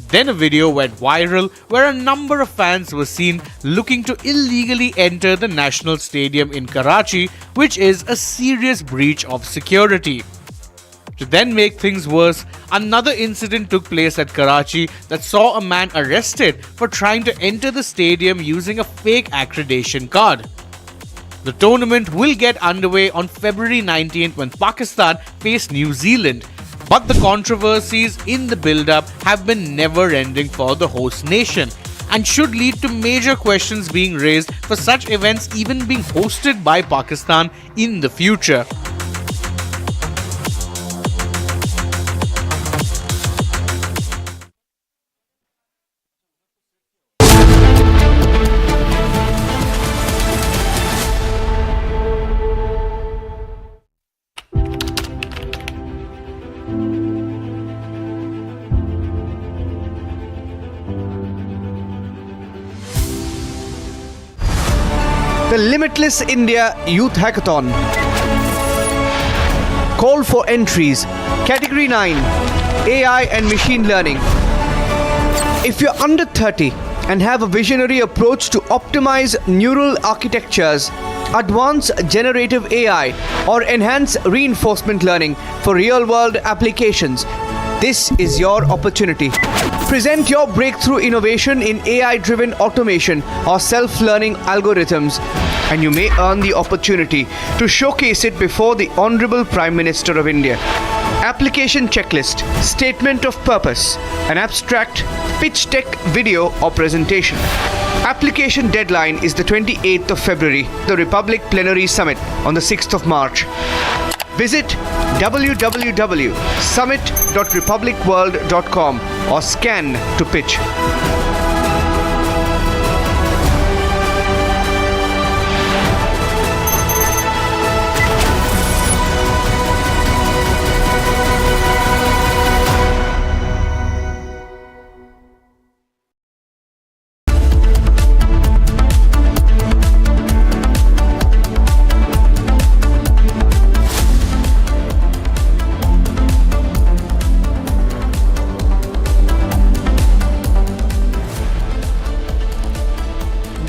Then a video went viral where a number of fans were seen looking to illegally enter the National Stadium in Karachi, which is a serious breach of security. To then make things worse, another incident took place at Karachi that saw a man arrested for trying to enter the stadium using a fake accreditation card. The tournament will get underway on February 19th when Pakistan face New Zealand. But the controversies in the build-up have been never-ending for the host nation and should lead to major questions being raised for such events even being hosted by Pakistan in the future. The Limitless India Youth Hackathon. Call for entries. Category 9, AI and Machine Learning. If you're under 30 and have a visionary approach to optimize neural architectures, advance generative AI, or enhance reinforcement learning for real-world applications, this is your opportunity. Present your breakthrough innovation in AI-driven automation or self-learning algorithms, and you may earn the opportunity to showcase it before the Honorable Prime Minister of India. Application checklist, statement of purpose, an abstract, pitch deck video or presentation. Application deadline is the 28th of February, the Republic Plenary Summit on the 6th of March. Visit www.summit.republicworld.com or scan to pitch.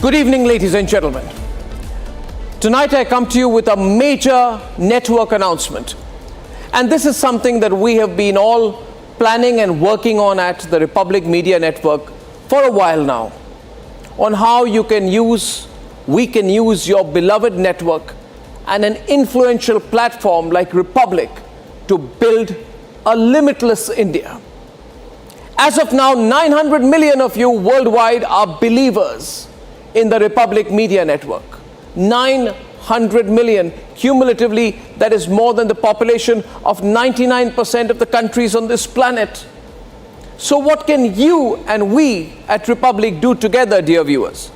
Good evening, ladies and gentlemen. Tonight I come to you with a major network announcement. And this is something that we have been all planning and working on at the Republic Media Network for a while now. On how we can use your beloved network and an influential platform like Republic to build a limitless India. As of now, 900 million of you worldwide are believers in the Republic Media Network. 900 million cumulatively, that is more than the population of 99% of the countries on this planet. So what can you and we at Republic do together, dear viewers?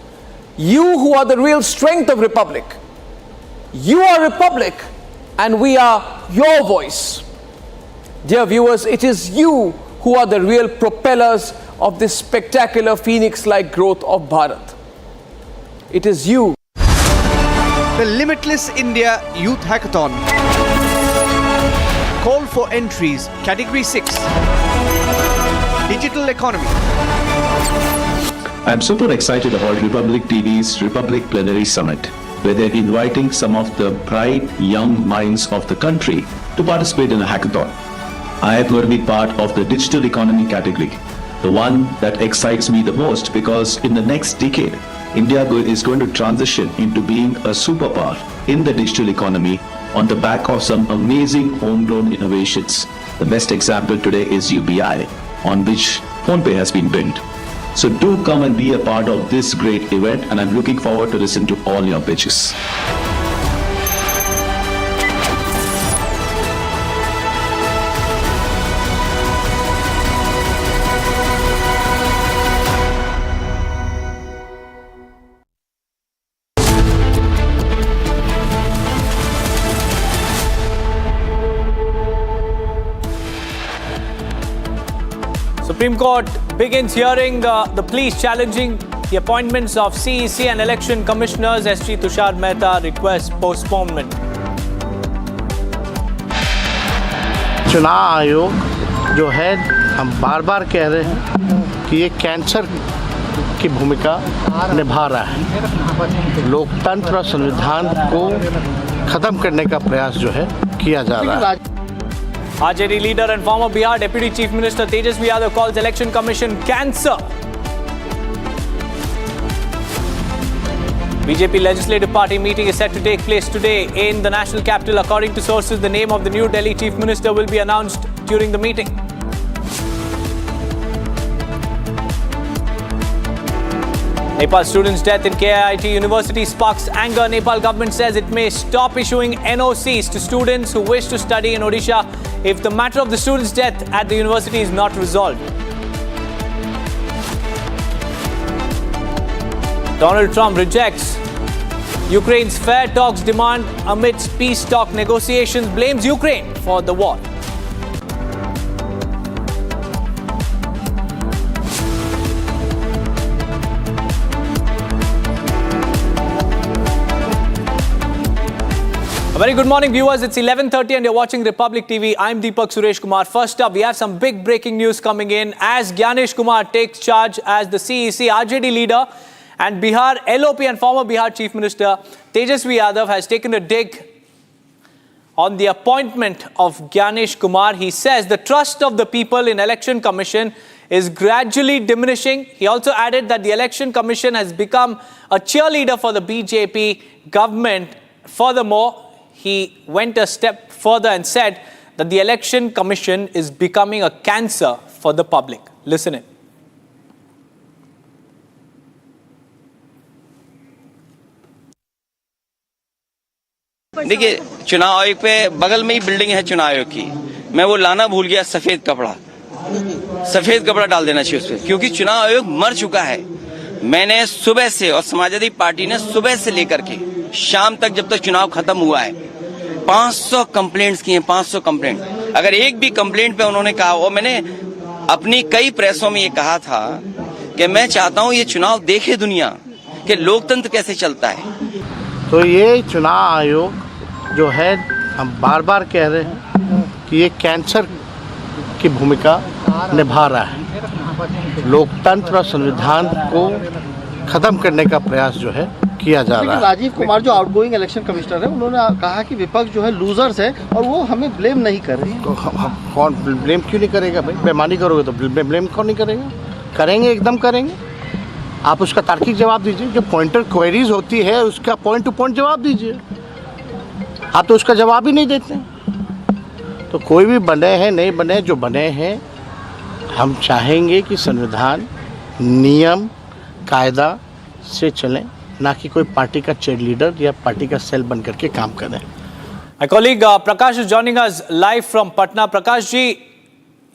You who are the real strength of Republic. You are Republic and we are your voice. Dear viewers, it is you who are the real propellers of this spectacular phoenix-like growth of Bharat. It is you. The Limitless India Youth Hackathon. Call for entries, Category 6. Digital Economy. I'm super excited about Republic TV's Republic Plenary Summit, where they're inviting some of the bright young minds of the country to participate in a hackathon. I am going to be part of the Digital Economy category, the one that excites me the most, because in the next decade, India is going to transition into being a superpower in the digital economy on the back of some amazing homegrown innovations. The best example today is UPI, on which PhonePe has been built. So do come and be a part of this great event, and I'm looking forward to listen to all your pitches. Supreme Court begins hearing the pleas challenging the appointments of CEC and Election Commissioners. SG Tushar Mehta requests postponement. चुनाव आयोग जो है, हम बार बार कह रहे हैं कि ये कैंसर की भूमिका निभा रहा है। लोकतंत्र और संविधान को खत्म करने का प्रयास जो है किया जा रहा है। RJD leader and former Bihar Deputy Chief Minister Tejasvi Yadav calls Election Commission cancer. BJP Legislative Party meeting is set to take place today in the national capital. According to sources, the name of the new Delhi Chief Minister will be announced during the meeting. Nepal students' death in KIIT University sparks anger. Nepal government says it may stop issuing NOCs to students who wish to study in Odisha if the matter of the students' death at the university is not resolved. Donald Trump rejects Ukraine's fair talks demand amidst peace talk negotiations, blames Ukraine for the war. A very good morning, viewers. It's 11:30 and you're watching Republic TV. I'm Deepak Suresh Kumar. First up, we have some big breaking news coming in as Gyanesh Kumar takes charge as the CEC RJD leader, and Bihar LOP and former Bihar Chief Minister Tejasvi Yadav has taken a dig on the appointment of Gyanesh Kumar. He says the trust of the people in Election Commission is gradually diminishing. He also added that the Election Commission has become a cheerleader for the BJP government. Furthermore, he went a step further and said that the Election Commission is becoming a cancer for the public. Listen in. देखिए, चुनाव आयोग पे बगल में ही building है चुनाव आयोग की, मैं वो लाना भूल गया। सफेद कपड़ा डाल देना चाहिए उस पर, क्योंकि चुनाव आयोग मर चुका है। मैंने सुबह से और समाजवादी पार्टी ने सुबह से लेकर के शाम तक, जब तक चुनाव खत्म हुआ है, 500 कंप्लेंट्स की हैं, 500 कंप्लेंट। अगर एक भी कंप्लेंट पे उन्होंने कहा, और मैंने अपनी कई प्रेसों में ये कहा था कि मैं चाहता हूं ये चुनाव देखे दुनिया कि लोकतंत्र कैसे चलता है। तो ये चुनाव आयोग जो है, हम बार बार कह रहे हैं कि ये कैंसर की भूमिका निभा रहा है। लोकतंत्र और संविधान को खत्म करने का प्रयास जो है किया जा रहा है। राजीव कुमार जो आउटगोइंग इलेक्शन कमिश्नर है, उन्होंने कहा कि विपक्ष जो है लूजर्स है और वो हमें ब्लेम नहीं कर रही। तो कौन ब्लेम क्यों नहीं करेगा भाई? बेईमानी करोगे तो ब्लेम कौन नहीं करेगा? करेंगे, एकदम करेंगे। आप उसका तार्किक जवाब दीजिए। जो पॉइंटर क्वेरीज होती है उसका पॉइंट टू पॉइंट जवाब दीजिए। आप तो उसका जवाब ही नहीं देते। तो कोई भी बने हैं नहीं बने, जो बने हैं, हम चाहेंगे कि संविधान नियम कायदा से चलें, ना कि कोई पार्टी का चीयर लीडर या पार्टी का सेल बन करके काम करें। My colleague Prakash is joining us live from Patna. Prakash ji,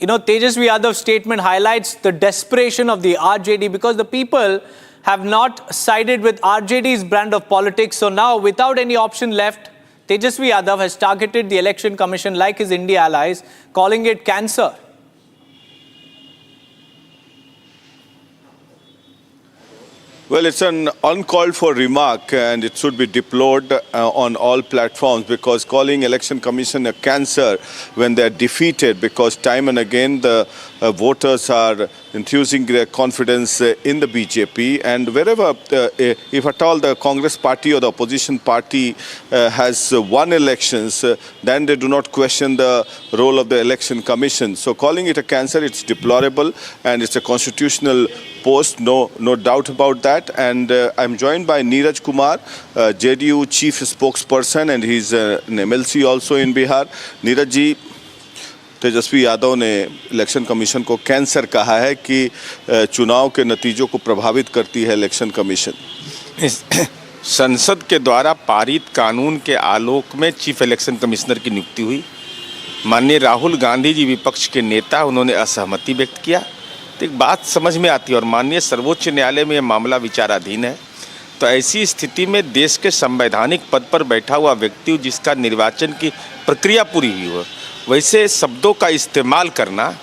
you know, Tejasvi Yadav's statement highlights the desperation of the RJD because the people have not sided with RJD's brand of politics. So now, without any option left, Tejasvi Yadav has targeted the Election Commission like his India allies, calling it cancer. Well, it's an uncalled for remark and it should be deplored on all platforms, because calling Election Commission a cancer when they're defeated, because time and again the voters are infusing their confidence in the BJP, and wherever, if at all the Congress party or the opposition party has won elections, then they do not question the role of the Election Commission. So calling it a cancer, it's deplorable and it's a constitutional post, no doubt about that. And I'm joined by Neeraj Kumar, JDU chief spokesperson, and he's an MLC also in Bihar. Neeraj ji, Tejashwi Yadav ने election commission को cancer कहा है कि चुनाव के नतीजों को प्रभावित करती है इलेक्शन कमीशन। संसद के द्वारा पारित कानून के आलोक में चीफ इलेक्शन कमिश्नर की नियुक्ति हुई। माननीय राहुल गांधी जी विपक्ष के नेता, उन्होंने असहमति व्यक्त किया। तो एक बात समझ में आती है, और माननीय सर्वोच्च न्यायालय में यह मामला विचाराधीन है। तो ऐसी स्थिति में देश के संवैधानिक पद पर बैठा हुआ व्यक्ति, जिसका निर्वाचन की प्रक्रिया पूरी हुई हो, वैसे शब्दों का इस्तेमाल करना,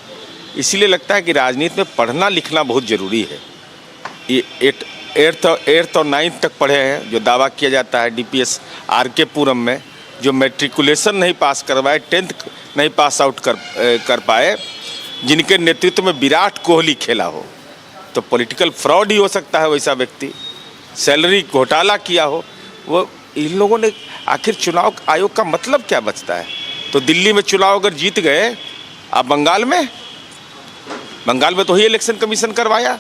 इसीलिए लगता है कि राजनीति में पढ़ना लिखना बहुत ज़रूरी है। ये 8th और 9th तक पढ़े हैं, जो दावा किया जाता है DPS RK पुरम में, जो मैट्रिकुलेशन नहीं पास करवाए, 10th नहीं पास आउट कर पाए, जिनके नेतृत्व में विराट कोहली खेला हो, तो पॉलिटिकल फ्रॉड ही हो सकता है वैसा व्यक्ति। सैलरी घोटाला किया हो, वो इन लोगों ने, आखिर चुनाव आयोग का मतलब क्या बचता है? तो दिल्ली में चुनाव अगर जीत गए, आप बंगाल में तो ही इलेक्शन कमीशन करवाया,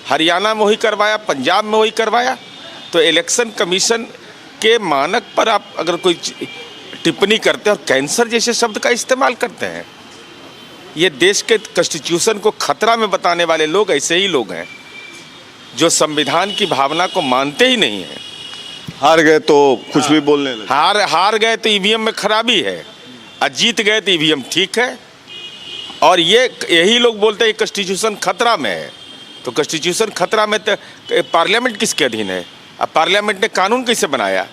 हरियाणा में वही करवाया, पंजाब में वही करवाया। तो इलेक्शन कमीशन के मानक पर आप अगर कोई टिप्पणी करते हैं और कैंसर जैसे शब्द का इस्तेमाल करते हैं, ये देश के कॉन्स्टिट्यूशन को खतरा में बताने वाले लोग ऐसे ही लोग हैं जो संविधान की भावना को मानते ही नहीं हैं। हार गए तो कुछ भी बोलने लगे। हार गए तो ईवीएम में खराबी है, और जीत गए तो ईवीएम ठीक है। और यही लोग बोलते हैं कॉन्स्टिट्यूशन खतरा में है। तो कॉन्स्टिट्यूशन खतरा में तो पार्लियामेंट किसके अधीन है? अब पार्लियामेंट ने कानून कैसे बनाया?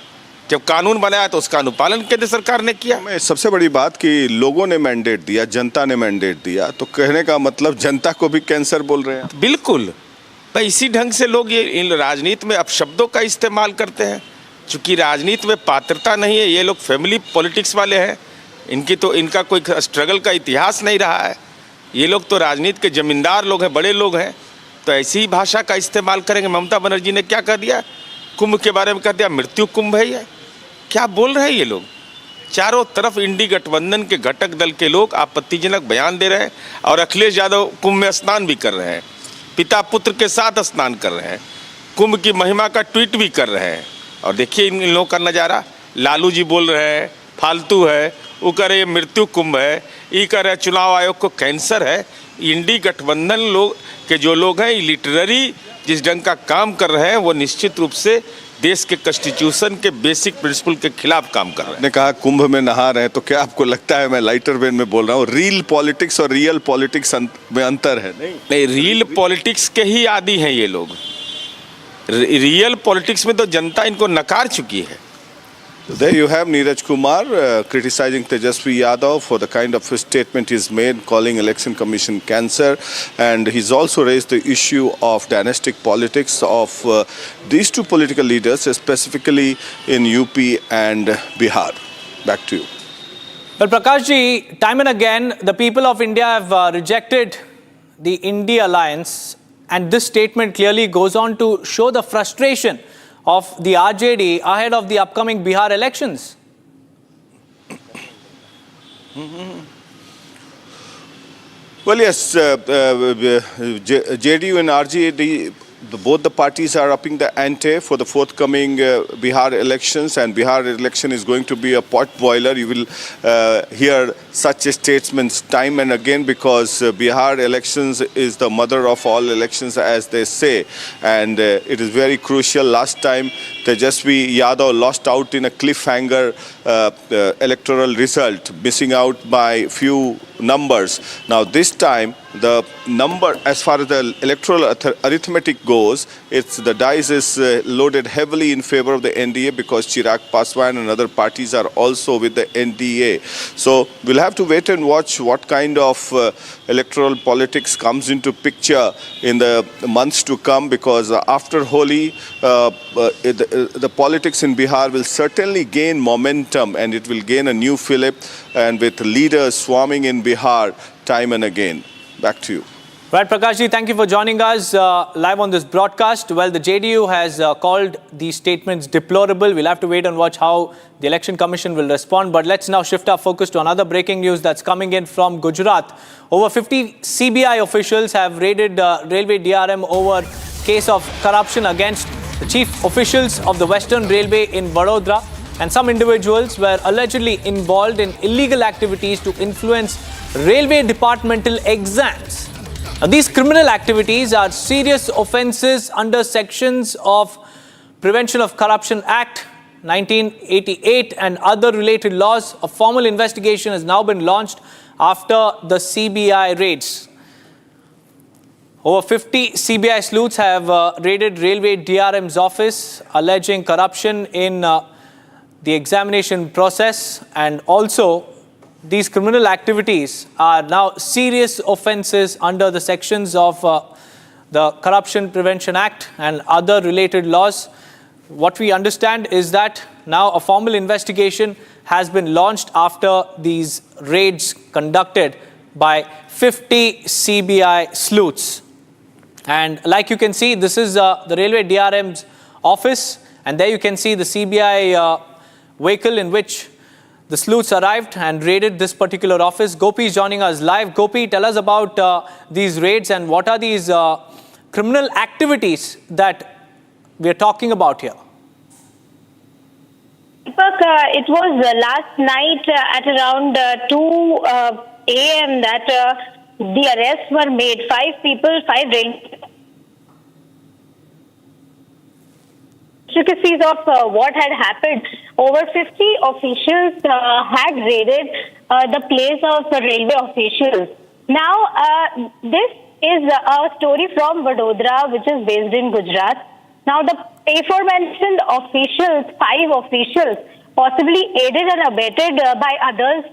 जब कानून बनाया तो उसका अनुपालन केंद्र सरकार ने किया। सबसे बड़ी बात कि लोगों ने मैंडेट दिया, जनता ने मैंडेट दिया, तो कहने का मतलब जनता को भी कैंसर बोल रहे हैं। बिल्कुल, तो इसी ढंग से लोग ये राजनीति में अपशब्दों का इस्तेमाल करते हैं। चूँकि राजनीति में पात्रता नहीं है, ये लोग फैमिली पॉलिटिक्स वाले हैं, इनका कोई स्ट्रगल का इतिहास नहीं रहा है। ये लोग तो राजनीति के जमींदार लोग हैं, बड़े लोग हैं, तो ऐसी ही भाषा का इस्तेमाल करेंगे। ममता बनर्जी ने क्या कह दिया? कुंभ के बारे में कह दिया मृत्यु कुंभ है। ये क्या बोल रहे हैं ये लोग? चारों तरफ इंडी गठबंधन के घटक दल के लोग आपत्तिजनक बयान दे रहे हैं और अखिलेश यादव कुंभ में स्नान भी कर रहे हैं, पिता पुत्र के साथ स्नान कर रहे हैं, कुंभ की महिमा का ट्वीट भी कर रहे हैं। और देखिए इन लोगों का नज़ारा, लालू जी बोल रहे हैं फालतू है, वो कह रहे मृत्यु कुंभ है, ये कह रहे चुनाव आयोग को कैंसर है। इंडी गठबंधन लोग के जो लोग हैं लिटररी जिस ढंग का काम कर रहे हैं वो निश्चित रूप से देश के कॉन्स्टिट्यूशन के बेसिक प्रिंसिपल के खिलाफ काम कर रहे हैं। ने कहा कुंभ में नहा रहे हैं, तो क्या आपको लगता है, मैं लाइटर वेन में बोल रहा हूँ, रील पॉलिटिक्स और रियल पॉलिटिक्स में अंतर है? नहीं, रील पॉलिटिक्स के ही आदी हैं ये लोग। रियल पॉलिटिक्स में तो जनता इनको नकार चुकी है। There you have Neeraj Kumar criticizing Tejasvi Yadav for the kind of statement he's made, calling Election Commission cancer, and he's also raised the issue of dynastic politics of these two political leaders, specifically in UP and Bihar. Back to you. Well, Prakash ji, time and again, the people of India have rejected the India alliance, and this statement clearly goes on to show the frustration of the RJD ahead of the upcoming Bihar elections. Well, yes, JDU and RJD, both the parties are upping the ante for the forthcoming Bihar elections, and Bihar election is going to be a pot boiler. You will hear such statements time and again, because Bihar elections is the mother of all elections, as they say, and it is very crucial. Last time Tejasvi Yadav lost out in a cliffhanger electoral result, missing out by few numbers. Now this time the number, as far as the electoral arithmetic goes, the dice is loaded heavily in favor of the NDA, because Chirag Paswan and other parties are also with the NDA. So we'll have to wait and watch what kind of electoral politics comes into picture in the months to come, because after Holi the politics in Bihar will certainly gain momentum, and it will gain a new fillip, and with leaders swarming in Bihar time and again. Back to you. Right, Prakash ji, thank you for joining us live on this broadcast. Well, the JDU has called these statements deplorable. We'll have to wait and watch how the Election Commission will respond. But let's now shift our focus to another breaking news that's coming in from Gujarat. Over 50 CBI officials have raided Railway DRM over case of corruption against the chief officials of the Western Railway in Vadodara. And some individuals were allegedly involved in illegal activities to influence railway departmental exams. Now, these criminal activities are serious offences under sections of Prevention of Corruption Act 1988 and other related laws. A formal investigation has now been launched after the CBI raids. Over 50 CBI sleuths have raided Railway DRM's office, alleging corruption in the examination process, and also these criminal activities are now serious offences under the sections of the Corruption Prevention Act and other related laws. What we understand is that now a formal investigation has been launched after these raids conducted by 50 CBI sleuths. And like you can see, this is the Railway DRM's office, and there you can see the CBI vehicle in which the sleuths arrived and raided this particular office. Gopi is joining us live. Gopi, tell us about these raids and what are these criminal activities that we are talking about here? Deepak, it was last night at around 2 a.m. that the arrests were made. 5 people, 5 railway intricacies of what had happened. Over 50 officials had raided the place of the railway officials. Now, this is a story from Vadodara, which is based in Gujarat. Now, the aforementioned officials, 5 officials, possibly aided and abetted by others,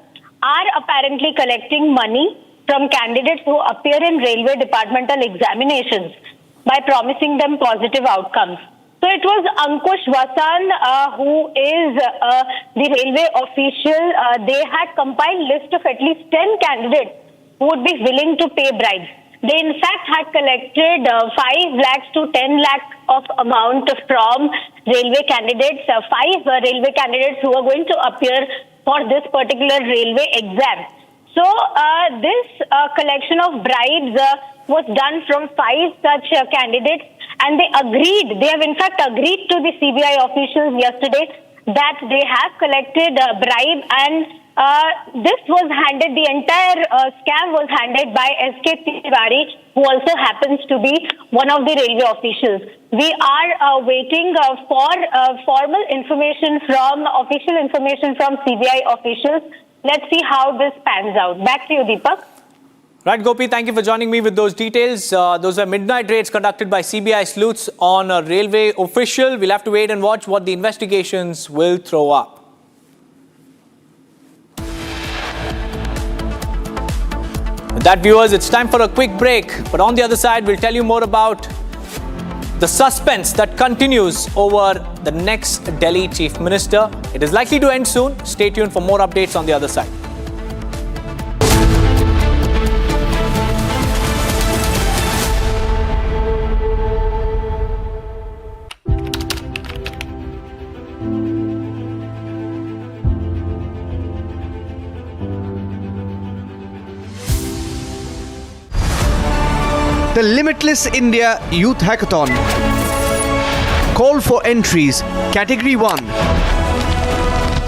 are apparently collecting money from candidates who appear in railway departmental examinations by promising them positive outcomes. So it was Ankush Vasan, who is the railway official. They had compiled list of at least 10 candidates who would be willing to pay bribes. They in fact had collected 5 lakhs to 10 lakhs of amount from railway candidates, 5 railway candidates who are going to appear for this particular railway exam. So this collection of bribes was done from 5 such candidates, and they have in fact agreed to the CBI officials yesterday that they have collected bribe, and this was handed, the entire scam was handed by S.K. Tiwari, who also happens to be one of the railway officials. We are waiting for official information from CBI officials. Let's see how this pans out. Back to you, Deepak. Right, Gopi, thank you for joining me with those details. Those are midnight raids conducted by CBI sleuths on a railway official. We'll have to wait and watch what the investigations will throw up. With that, viewers, it's time for a quick break. But on the other side, we'll tell you more about the suspense that continues over the next Delhi Chief Minister. It is likely to end soon. Stay tuned for more updates on the other side. The Limitless India Youth Hackathon. Call for entries. Category 1.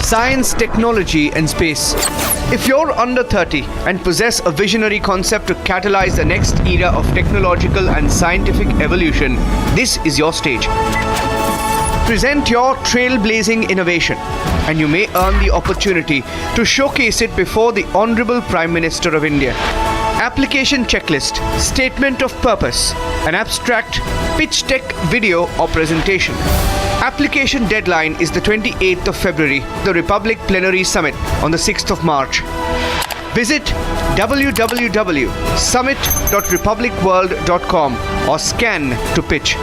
Science, Technology and Space. If you're under 30 and possess a visionary concept to catalyze the next era of technological and scientific evolution, this is your stage. Present your trailblazing innovation, and you may earn the opportunity to showcase it before the Honorable Prime Minister of India. Application checklist, statement of purpose, an abstract, pitch deck video or presentation. Application deadline is the 28th of February, the Republic Plenary Summit on the 6th of March. Visit www.summit.republicworld.com or scan to pitch.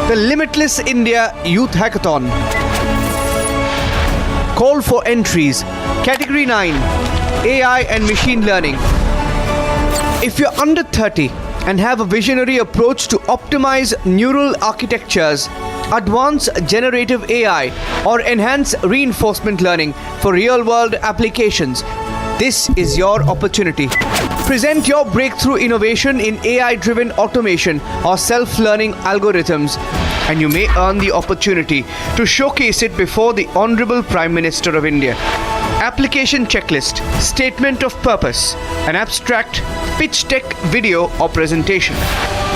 The Limitless India Youth Hackathon. Call for entries. Category 9. AI and Machine Learning. If you're under 30 and have a visionary approach to optimize neural architectures, advance generative AI, or enhance reinforcement learning for real-world applications, this is your opportunity. Present your breakthrough innovation in AI-driven automation or self-learning algorithms, and you may earn the opportunity to showcase it before the Honorable Prime Minister of India. Application checklist, statement of purpose, an abstract, pitch deck video or presentation.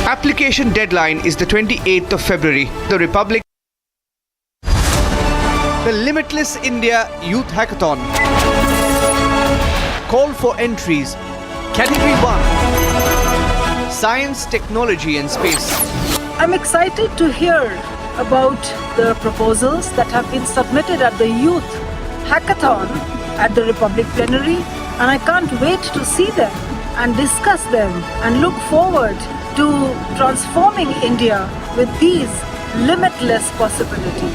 Application deadline is the 28th of February, the Republic. The Limitless India Youth Hackathon. Call for entries. Category 1. Science, Technology and Space. I'm excited to hear about the proposals that have been submitted at the Youth Hackathon at the Republic Plenary, and I can't wait to see them and discuss them and look forward to transforming India with these limitless possibilities.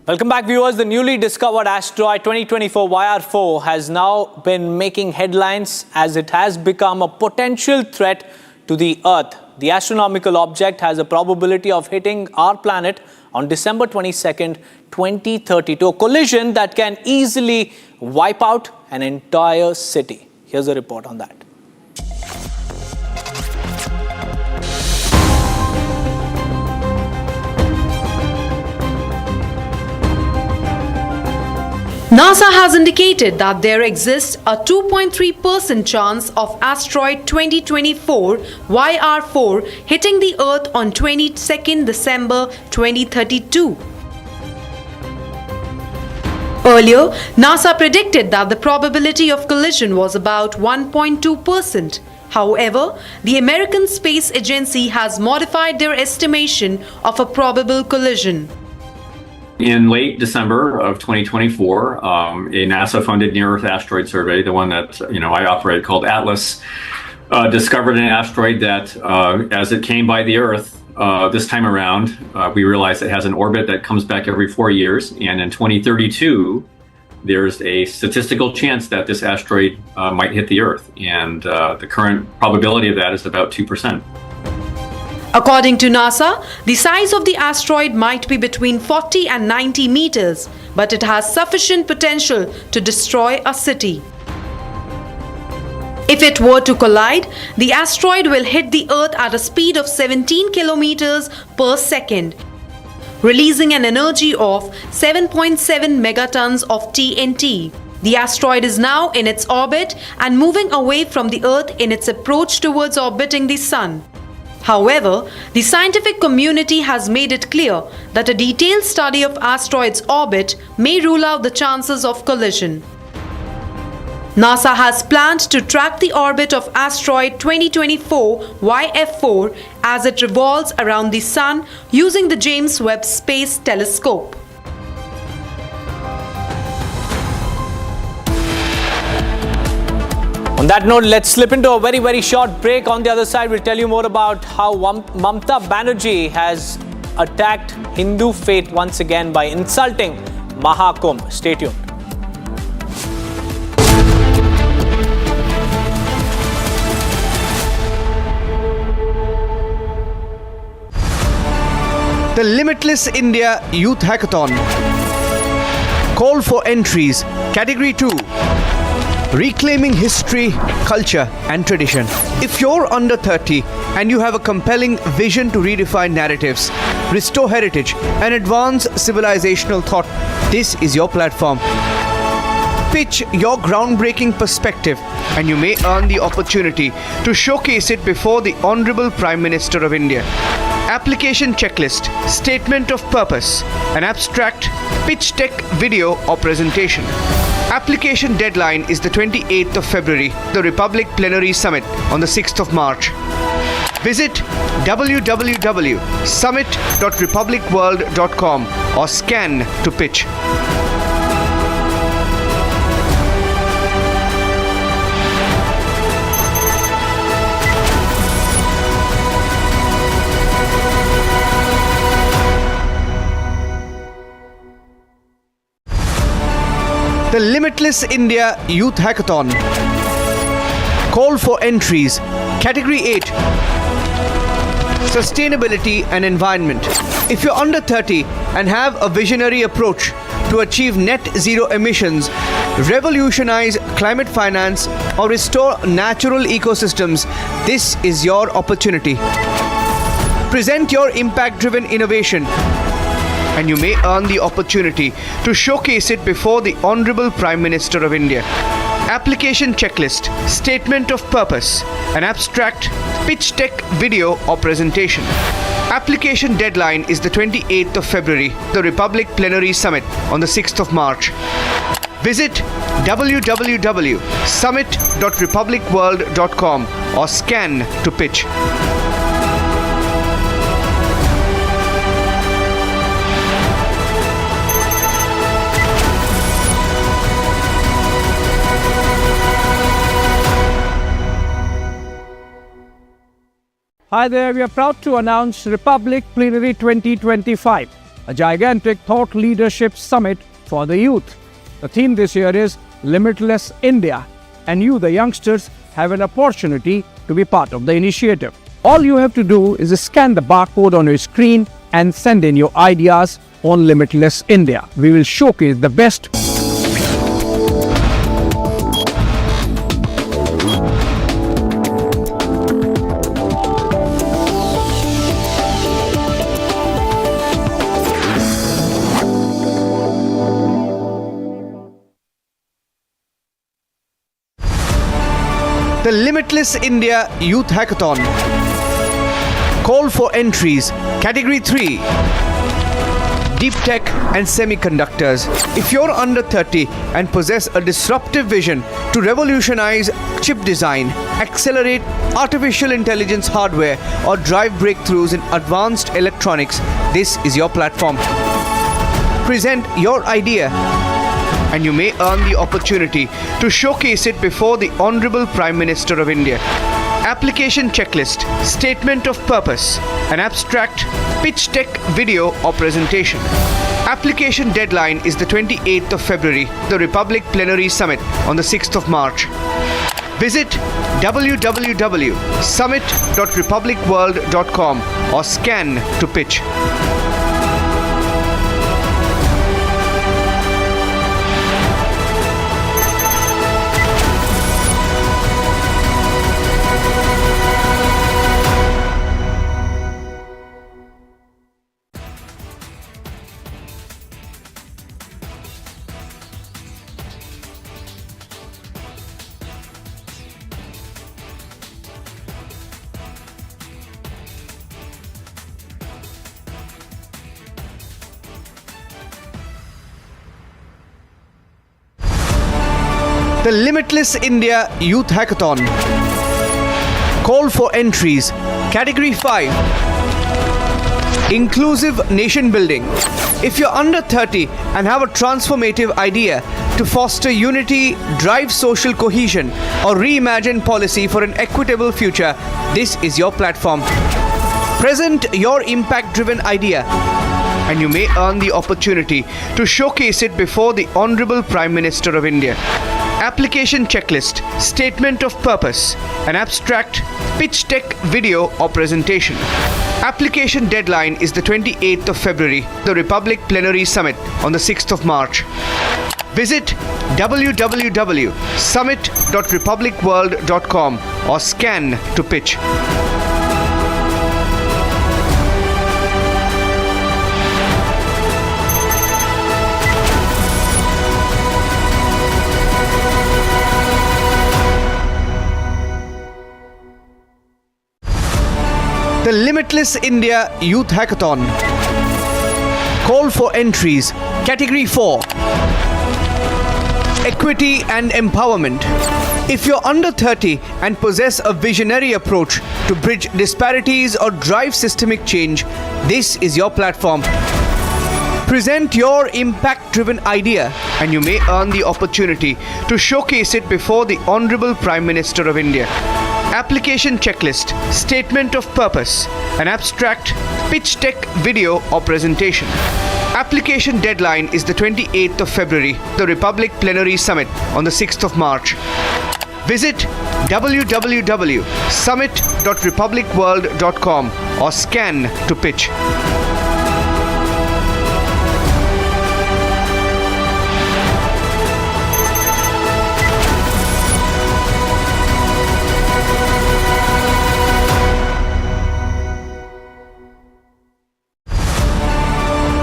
Welcome back, viewers. The newly discovered asteroid 2024 YR4 has now been making headlines as it has become a potential threat to the Earth. The astronomical object has a probability of hitting our planet on December 22nd, 2032. A collision that can easily wipe out an entire city. Here's a report on that. NASA has indicated that there exists a 2.3% chance of asteroid 2024 YR4 hitting the Earth on 22nd December 2032. Earlier, NASA predicted that the probability of collision was about 1.2%. However, the American Space Agency has modified their estimation of a probable collision. In late December of 2024, a NASA-funded near-Earth asteroid survey, the one that I operate called ATLAS, discovered an asteroid that, as it came by the Earth this time around, we realized it has an orbit that comes back every 4 years, and in 2032, there's a statistical chance that this asteroid might hit the Earth, and the current probability of that is about 2%. According to NASA, the size of the asteroid might be between 40 and 90 meters, but it has sufficient potential to destroy a city. If it were to collide, the asteroid will hit the Earth at a speed of 17 kilometers per second, releasing an energy of 7.7 megatons of TNT. The asteroid is now in its orbit and moving away from the Earth in its approach towards orbiting the Sun. However, the scientific community has made it clear that a detailed study of asteroid's orbit may rule out the chances of collision. NASA has planned to track the orbit of asteroid 2024 YF4 as it revolves around the Sun using the James Webb Space Telescope. On that note, let's slip into a very, very short break. On the other side, we'll tell you more about how Mamata Banerjee has attacked Hindu faith once again by insulting Mahakumbh. Stay tuned. The Limitless India Youth Hackathon. Call for entries. Category 2. Reclaiming history, culture and tradition. If you're under 30 and you have a compelling vision to redefine narratives, restore heritage and advance civilizational thought, this is your platform. Pitch your groundbreaking perspective and you may earn the opportunity to showcase it before the Honorable Prime Minister of India. Application checklist, statement of purpose, an abstract, pitch deck video or presentation. Application deadline is the 28th of February, the Republic Plenary Summit on the 6th of March. Visit www.summit.republicworld.com or scan to pitch. The Limitless India Youth Hackathon. Call for entries. Category 8. Sustainability and environment. If you're under 30 and have a visionary approach to achieve net zero emissions, revolutionize climate finance, or restore natural ecosystems, this is your opportunity. Present your impact-driven innovation and you may earn the opportunity to showcase it before the Honorable Prime Minister of India. Application checklist, statement of purpose, an abstract, pitch deck video or presentation. Application deadline is the 28th of February, the Republic Plenary Summit on the 6th of March. Visit www.summit.republicworld.com or scan to pitch. Hi there, we are proud to announce Republic Plenary 2025, a gigantic thought leadership summit for the youth. The theme this year is Limitless India, and you, the youngsters, have an opportunity to be part of the initiative. All you have to do is scan the barcode on your screen and send in your ideas on Limitless India. We will showcase the best The Limitless India Youth Hackathon. Call for entries. Category 3. Deep Tech and Semiconductors. If you're under 30 and possess a disruptive vision to revolutionize chip design, accelerate artificial intelligence hardware, or drive breakthroughs in advanced electronics, this is your platform. Present your idea and you may earn the opportunity to showcase it before the Honorable Prime Minister of India. Application checklist, statement of purpose, an abstract, pitch deck, video or presentation. Application deadline is the 28th of February, the Republic Plenary Summit on the 6th of March. Visit www.summit.republicworld.com or scan to pitch. The Limitless India Youth Hackathon. Call for entries. Category 5. Inclusive Nation Building. If you're under 30 and have a transformative idea to foster unity, drive social cohesion, or reimagine policy for an equitable future, this is your platform. Present your impact-driven idea and you may earn the opportunity to showcase it before the Honorable Prime Minister of India. Application checklist, statement of purpose, an abstract, pitch deck, video or presentation. Application deadline is the 28th of February, the Republic Plenary Summit on the 6th of March. Visit www.summit.republicworld.com or scan to pitch. The Limitless India Youth Hackathon. Call for entries. Category 4. Equity and Empowerment. If you're under 30 and possess a visionary approach to bridge disparities or drive systemic change, this is your platform. Present your impact-driven idea and you may earn the opportunity to showcase it before the Honorable Prime Minister of India. Application checklist, statement of purpose, an abstract, pitch deck, video or presentation. Application deadline is the 28th of February, the Republic Plenary Summit on the 6th of March. Visit www.summit.republicworld.com or scan to pitch.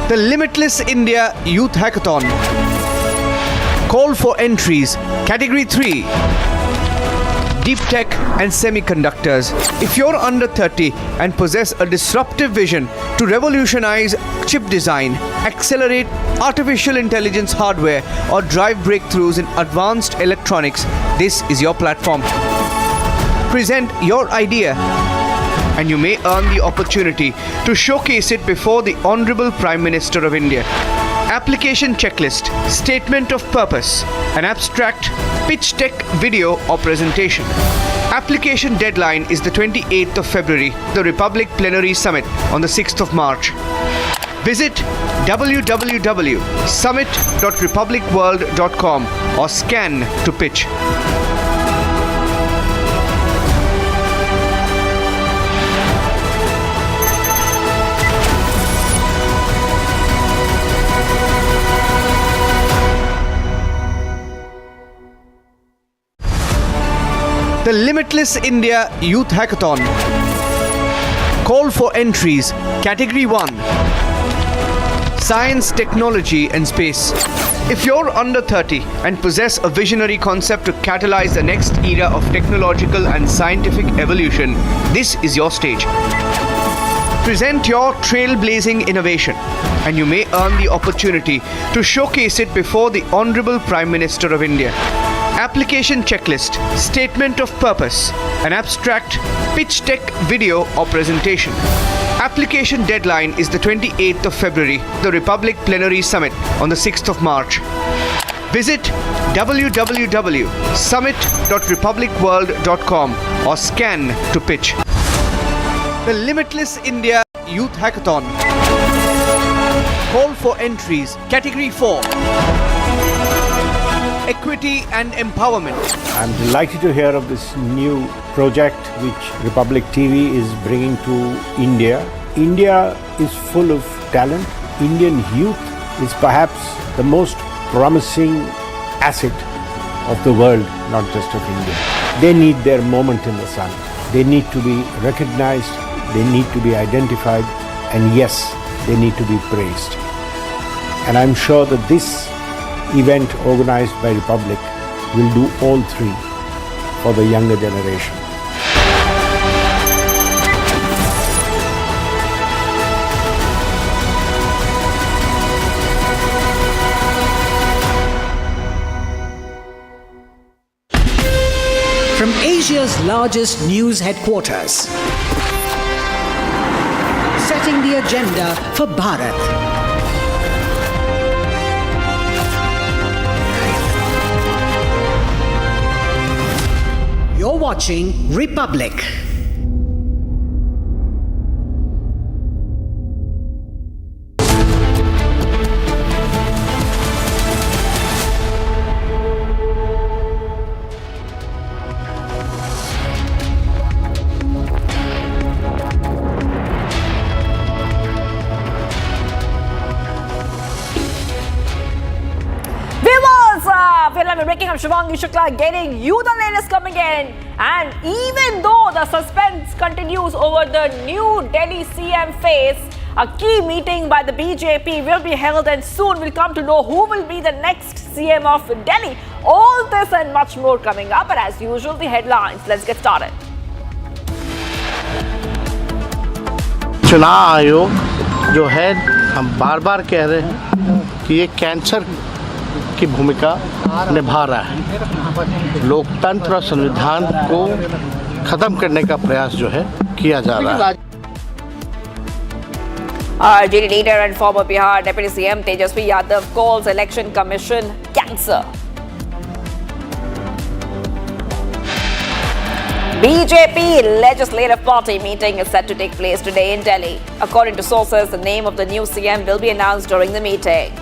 The Limitless India Youth Hackathon. Call for entries. Category 3. Deep Tech and Semiconductors. If you're under 30 and possess a disruptive vision to revolutionize chip design, accelerate artificial intelligence hardware, or drive breakthroughs in advanced electronics, this is your platform. Present your idea and you may earn the opportunity to showcase it before the Honorable Prime Minister of India. Application checklist, statement of purpose, an abstract, pitch deck, video or presentation. Application deadline is the 28th of February, the Republic Plenary Summit on the 6th of March. Visit www.summit.republicworld.com or scan to pitch. The Limitless India Youth Hackathon. Call for entries. Category 1. Science, Technology and Space. If you're under 30 and possess a visionary concept to catalyze the next era of technological and scientific evolution, this is your stage. Present your trailblazing innovation, and you may earn the opportunity to showcase it before the Honorable Prime Minister of India. Application checklist, statement of purpose, an abstract, pitch deck video or presentation. Application deadline is the 28th of February, the Republic Plenary Summit on the 6th of March. Visit www.summit.republicworld.com or scan to pitch. The Limitless India Youth Hackathon. Call for entries. Category 4. Equity and Empowerment. I'm delighted to hear of this new project which Republic TV is bringing to India. India is full of talent. Indian youth is perhaps the most promising asset of the world, not just of India. They need their moment in the sun. They need to be recognized. They need to be identified, and yes, they need to be praised. And I'm sure that this event organized by Republic will do all three for the younger generation. From Asia's largest news headquarters, setting the agenda for Bharat. You're watching Republic. We're breaking up. Shivangi Shukla getting you the latest coming in. And even though the suspense continues over the new Delhi CM phase, a key meeting by the BJP will be held, and soon we'll come to know who will be the next CM of Delhi. All this and much more coming up. But as usual, the headlines. Let's get started. चुनाव आयोग जो है, हम बार बार कह रहे हैं कि ये कैंसर की भूमिका निभा रहा है। लोकतंत्र और संविधान को खत्म करने का प्रयास जो है किया जा रहा है। RJD leader and former Bihar Deputy CM Tejasvi Yadav calls Election Commission cancer. BJP Legislative Party meeting is set to take place today in Delhi. According to sources, the name of the new CM will be announced during the meeting.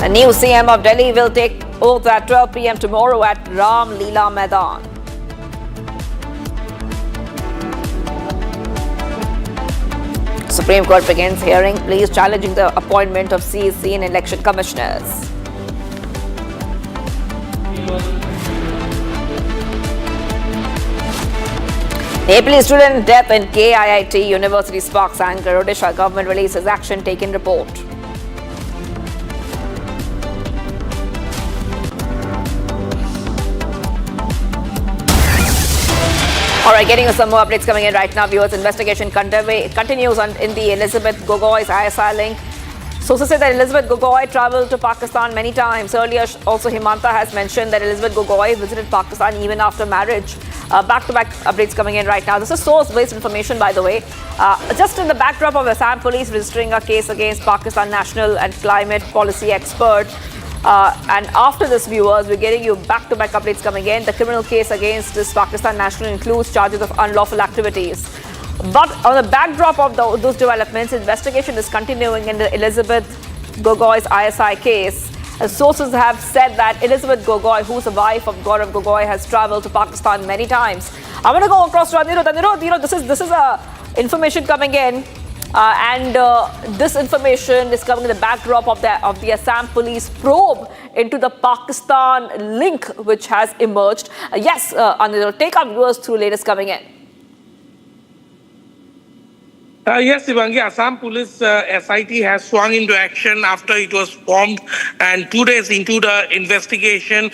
The new CM of Delhi will take oath at 12 p.m. tomorrow at Ram Leela Maidan. Supreme Court begins hearing pleas challenging the appointment of CEC and election commissioners. Nepali student death in KIIT University sparks anger. Odisha government releases action taken report. All right, getting you some more updates coming in right now. Viewers, investigation continues in the Elizabeth Gogoi's ISI link. Sources say that Elizabeth Gogoi traveled to Pakistan many times. Earlier, also Himanta has mentioned that Elizabeth Gogoi visited Pakistan even after marriage. Back-to-back updates coming in right now. This is source-based information, by the way. Just in the backdrop of Assam police registering a case against Pakistan national and climate policy expert. And after this, viewers, we're getting you back-to-back updates coming in. The criminal case against this Pakistan national includes charges of unlawful activities. But on the backdrop of those developments, investigation is continuing in the Elizabeth Gogoi's ISI case. Sources have said that Elizabeth Gogoi, who's the wife of Gaurav Gogoi, has traveled to Pakistan many times. I'm going to go across to Anirudh. This is information coming in. This information is coming in the backdrop of the Assam police probe into the Pakistan link which has emerged. Yes, Anirudh, take our viewers through latest coming in. Yes, Sivangi, Assam Police SIT has swung into action after it was formed, and 2 days into the investigation,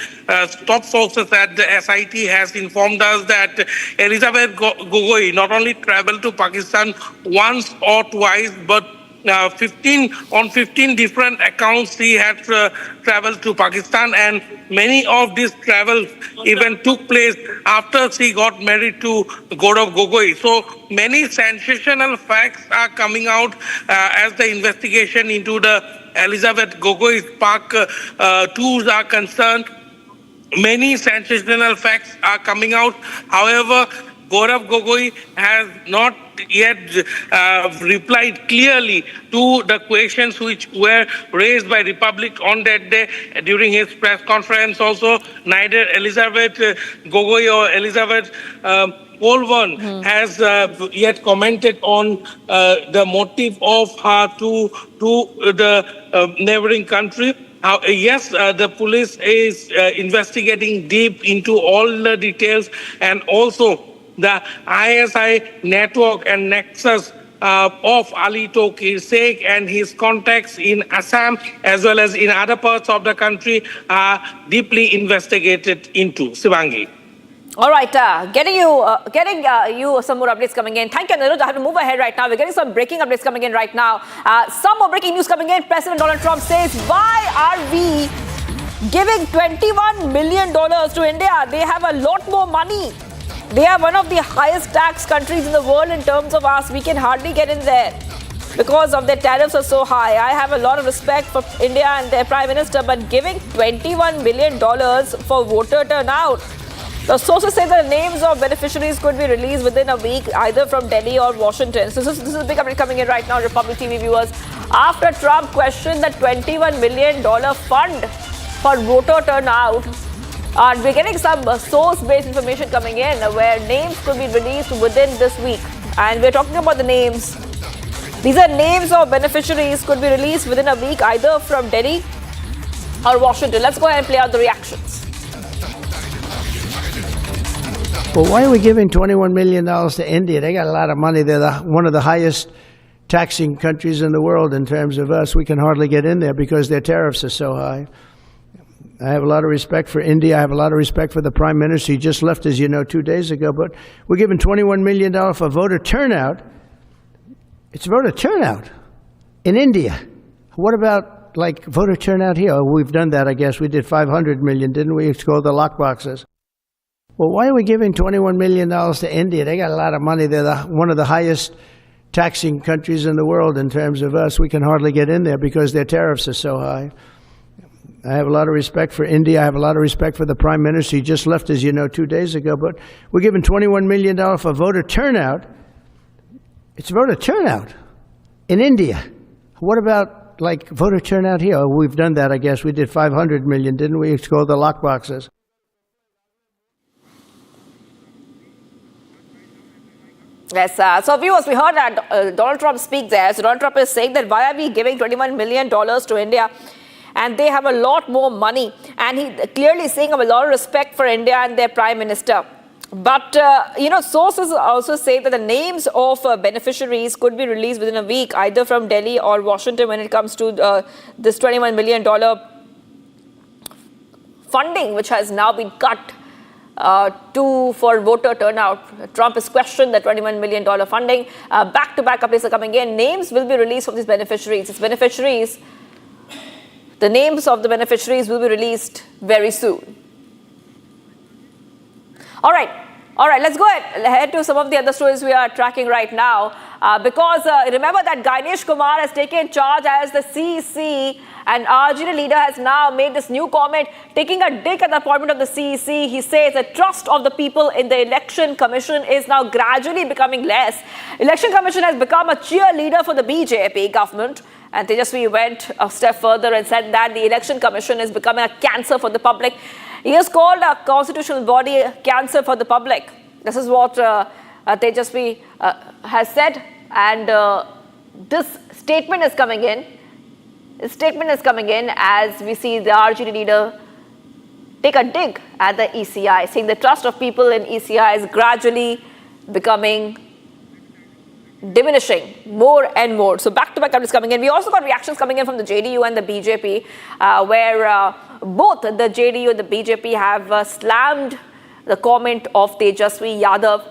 top sources at the SIT has informed us that Elizabeth Gogoi not only traveled to Pakistan once or twice, but 15 different accounts he had traveled to Pakistan, and many of these travels even took place after she got married to Gaurav Gogoi. So many sensational facts are coming out as the investigation into the Elizabeth Gogoi Park tours are concerned. Many sensational facts are coming out. However, Gaurav Gogoi has not yet replied clearly to the questions which were raised by Republic on that day during his press conference. Also, neither Elizabeth Gogoi or Elizabeth Polvan has yet commented on the motive of her to the neighboring country. Yes, the police is investigating deep into all the details, and also the ISI network and nexus of Ali Toki Sheikh and his contacts in Assam as well as in other parts of the country are deeply investigated into. Sivangi. All right, getting you some more updates coming in. Thank you, Anirudh. I have to move ahead right now. We're getting some breaking updates coming in right now. Some more breaking news coming in. President Donald Trump says, why are we giving $21 million to India? They have a lot more money. They are one of the highest tax countries in the world in terms of us. We can hardly get in there because of their tariffs are so high. I have a lot of respect for India and their Prime Minister, but giving $21 million for voter turnout. The sources say the names of beneficiaries could be released within a week, either from Delhi or Washington. So this is a big update coming in right now, Republic TV viewers. After Trump questioned the $21 million fund for voter turnout, we're getting some source-based information coming in where names could be released within this week. And we're talking about the names. These are names of beneficiaries could be released within a week, either from Delhi or Washington. Let's go ahead and play out the reactions. Well, why are we giving $21 million to India? They got a lot of money. They're one of the highest taxing countries in the world in terms of us. We can hardly get in there because their tariffs are so high. I have a lot of respect for India. I have a lot of respect for the Prime Minister. He just left, as you know, 2 days ago. But we're giving $21 million for voter turnout. It's voter turnout in India. What about, like, voter turnout here? Oh, we've done that, I guess. We did $500 million, didn't we? It's called the lockboxes. Well, why are we giving $21 million to India? They got a lot of money. They're one of the highest taxing countries in the world in terms of us. We can hardly get in there because their tariffs are so high. I have a lot of respect for India. I have a lot of respect for the Prime Minister. He just left, as you know, 2 days ago. But we're giving $21 million for voter turnout. It's voter turnout in India. What about, like, voter turnout here? Oh, we've done that, I guess. We did $500 million, didn't we? It's called the lockboxes. Yes, so viewers, we heard that Donald Trump speak there. So Donald Trump is saying that why are we giving $21 million to India? And they have a lot more money. And he clearly saying of a lot of respect for India and their Prime Minister. But, sources also say that the names of beneficiaries could be released within a week, either from Delhi or Washington when it comes to this $21 million funding, which has now been cut for voter turnout. Trump has questioned the $21 million funding. Back-to-back updates are coming in. Names will be released from these beneficiaries. The names of the beneficiaries will be released very soon. All right, let's go ahead to some of the other stories we are tracking right now. Because remember that Gyanesh Kumar has taken charge as the CEC, and RJD leader has now made this new comment, taking a dig at the appointment of the CEC. He says the trust of the people in the Election Commission is now gradually becoming less. Election Commission has become a cheerleader for the BJP government. And Tejasvi went a step further and said that the Election Commission is becoming a cancer for the public. He has called a constitutional body a cancer for the public. This is what Tejasvi has said. And this statement is coming in. This statement is coming in as we see the RJD leader take a dig at the ECI, saying the trust of people in ECI is gradually becoming diminishing more and more. So back-to-back updates coming in. We also got reactions coming in from the JDU and the BJP, where both the JDU and the BJP have slammed the comment of Tejasvi Yadav,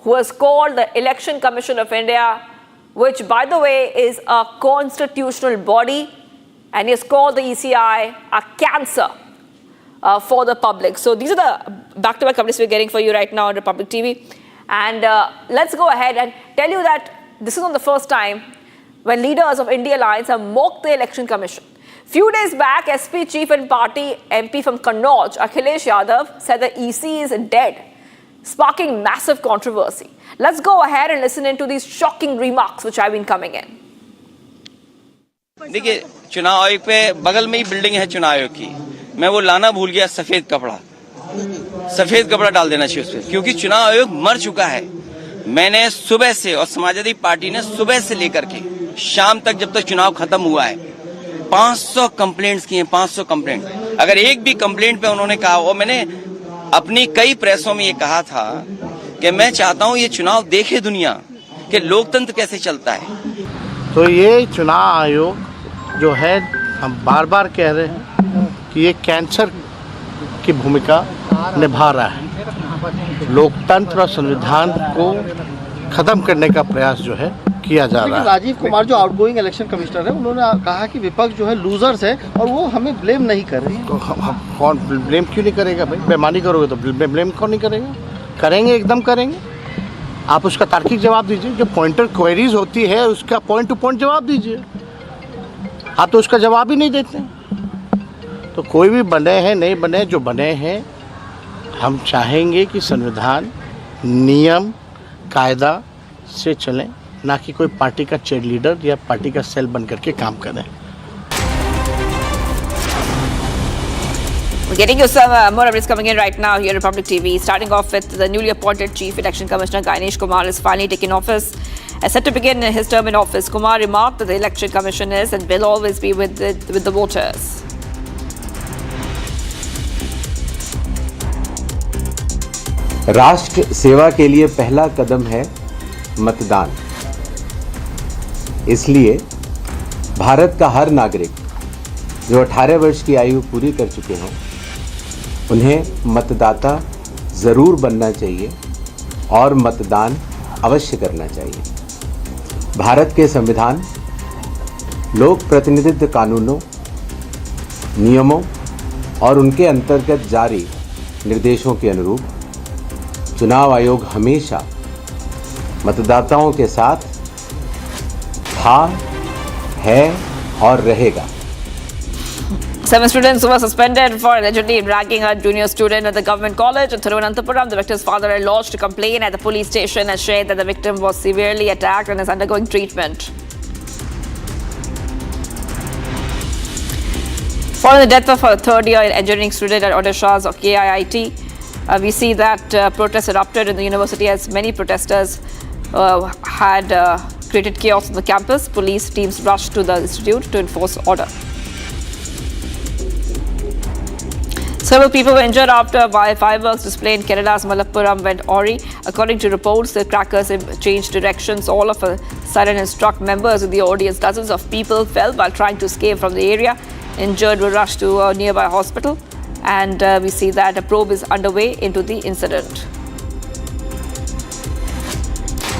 who has called the Election Commission of India, which, by the way, is a constitutional body, and he has called the ECI a cancer for the public. So these are the back-to-back updates we're getting for you right now on Republic TV. And let's go ahead and tell you that this is not the first time when leaders of India Alliance have mocked the Election Commission. Few days back, SP chief and party MP from Kannauj, Akhilesh Yadav, said the EC is dead, sparking massive controversy. Let's go ahead and listen into these shocking remarks which have been coming in. देखिए, चुनाव आयोग पे बगल में ही building है चुनाव आयोग की। मैं वो लाना भूल गया सफेद कपड़ा डाल देना चाहिए उसपे, क्योंकि चुनाव आयोग मर चुका है। मैंने सुबह से और समाजवादी पार्टी ने सुबह से लेकर के शाम तक, जब तक चुनाव खत्म हुआ है, 500 कंप्लेंट्स किए, 500 कंप्लेंट। अगर एक भी कंप्लेंट पे उन्होंने कहा, और मैंने अपनी कई प्रेसों में ये कहा था कि मैं चाहता हूं ये चुनाव देखे दुनिया कि लोकतंत्र कैसे चलता है। तो ये चुनाव आयोग जो है, हम बार बार कह रहे हैं कि ये कैंसर की भूमिका निभा रहा है। लोकतंत्र और संविधान को खत्म करने का प्रयास जो है किया जा रहा है। राजीव कुमार जो आउटगोइंग इलेक्शन कमिश्नर है, उन्होंने कहा कि विपक्ष जो है लूजर्स है और वो हमें ब्लेम नहीं कर रहे। तो कौन ब्लेम क्यों नहीं करेगा भाई? बेईमानी करोगे तो ब्लेम कौन नहीं करेगा? करेंगे, एकदम करेंगे। आप उसका तार्किक जवाब दीजिए। जो पॉइंटर क्वेरीज होती है उसका पॉइंट टू पॉइंट जवाब दीजिए। आप तो उसका जवाब ही नहीं देते। तो कोई भी बने हैं नहीं बने, जो बने हैं, हम चाहेंगे कि संविधान नियम कायदा से चलें, ना कि कोई पार्टी का चीयर लीडर या पार्टी का सेल बन करके काम करें। We're getting you some more updates coming in right now here on Republic TV. Starting off with the newly appointed Chief Election Commissioner Gyanesh Kumar has finally taken office. As set to begin his term in office, Kumar remarked that the Election Commission is and will always be with the voters. राष्ट्र सेवा के लिए पहला कदम है मतदान। इसलिए भारत का हर नागरिक जो 18 वर्ष की आयु पूरी कर चुके हैं, उन्हें मतदाता ज़रूर बनना चाहिए और मतदान अवश्य करना चाहिए। भारत के संविधान लोक प्रतिनिधित्व कानूनों, नियमों और उनके अंतर्गत जारी निर्देशों के अनुरूप चुनाव आयोग हमेशा मतदाताओं के साथ था, है और रहेगा। 7 students were suspended for allegedly ragging a junior student at the government college in Thiruvananthapuram. The victim's father had lodged a complaint at the police station and shared that the victim was severely attacked and is undergoing treatment. Following the death of a third-year engineering student at Odisha's KIIT, we see that protests erupted in the university as many protesters had created chaos on the campus. Police teams rushed to the institute to enforce order. Several people were injured after a fireworks display in Kerala's Malappuram went awry. According to reports, the crackers changed directions all of a sudden and struck members of the audience. Dozens of people fell while trying to escape from the area. Injured were rushed to a nearby hospital, and we see that a probe is underway into the incident.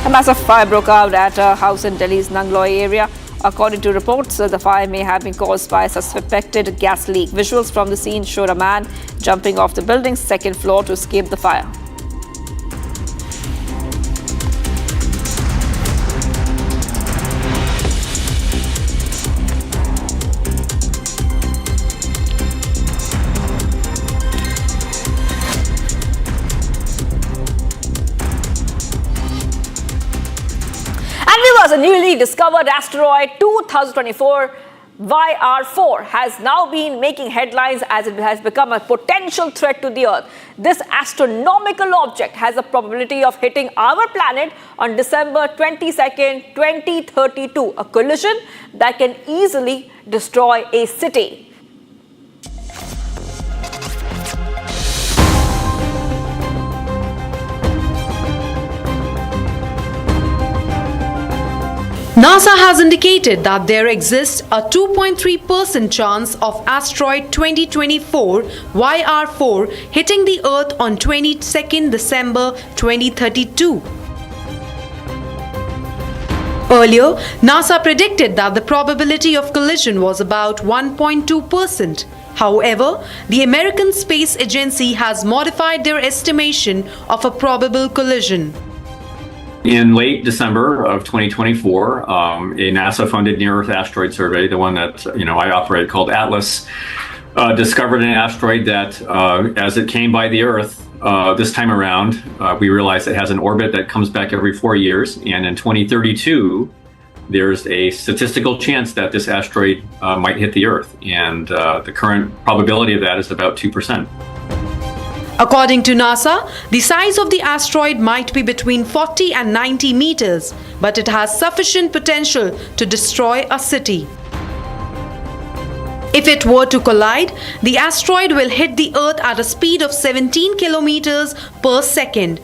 A massive fire broke out at a house in Delhi's Nangloi area. According to reports, the fire may have been caused by a suspected gas leak. Visuals from the scene showed a man jumping off the building's second floor to escape the fire. A newly discovered asteroid 2024 YR4 has now been making headlines as it has become a potential threat to the Earth. This astronomical object has a probability of hitting our planet on December 22nd, 2032, a collision that can easily destroy a city. NASA has indicated that there exists a 2.3% chance of asteroid 2024 YR4 hitting the Earth on 22nd December 2032. Earlier, NASA predicted that the probability of collision was about 1.2%. However, the American Space Agency has modified their estimation of a probable collision. In late December of 2024, a NASA-funded near-Earth asteroid survey, the one that I operate called Atlas, discovered an asteroid that, as it came by the Earth this time around, we realized it has an orbit that comes back every 4 years, and in 2032, there's a statistical chance that this asteroid might hit the Earth, and the current probability of that is about 2%. According to NASA, the size of the asteroid might be between 40 and 90 meters, but it has sufficient potential to destroy a city. If it were to collide, the asteroid will hit the Earth at a speed of 17 kilometers per second,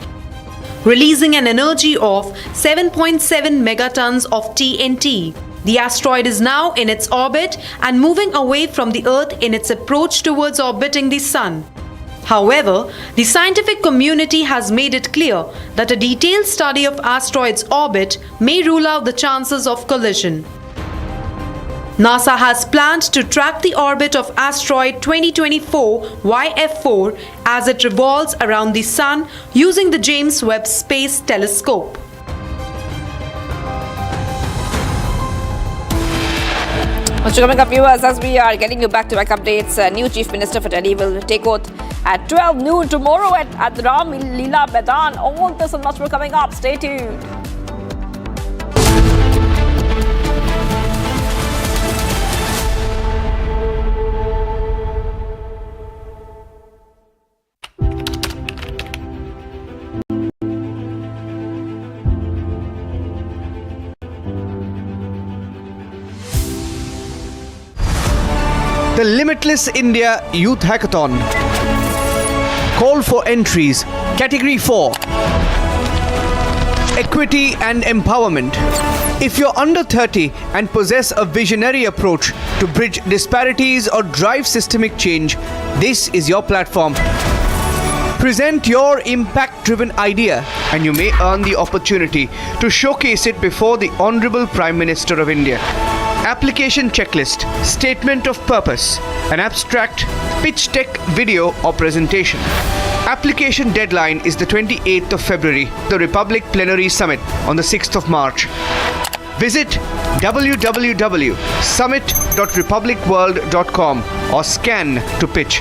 releasing an energy of 7.7 megatons of TNT. The asteroid is now in its orbit and moving away from the Earth in its approach towards orbiting the Sun. However, the scientific community has made it clear that a detailed study of asteroid's orbit may rule out the chances of collision. NASA has planned to track the orbit of asteroid 2024 YF4 as it revolves around the Sun using the James Webb Space Telescope. Coming up, viewers, as we are getting you back-to-back updates, new Chief Minister for Delhi will take oath at 12 noon tomorrow at the Ram Leela Maidan. All this and much more coming up. Stay tuned. The Limitless India Youth Hackathon. Call for entries. Category 4. Equity and Empowerment. If you're under 30 and possess a visionary approach to bridge disparities or drive systemic change, this is your platform. Present your impact-driven idea and you may earn the opportunity to showcase it before the Honorable Prime Minister of India. Application checklist, statement of purpose, an abstract, pitch deck, video or presentation. Application deadline is the 28th of February, the Republic Plenary Summit on the 6th of March. Visit www.summit.republicworld.com or scan to pitch.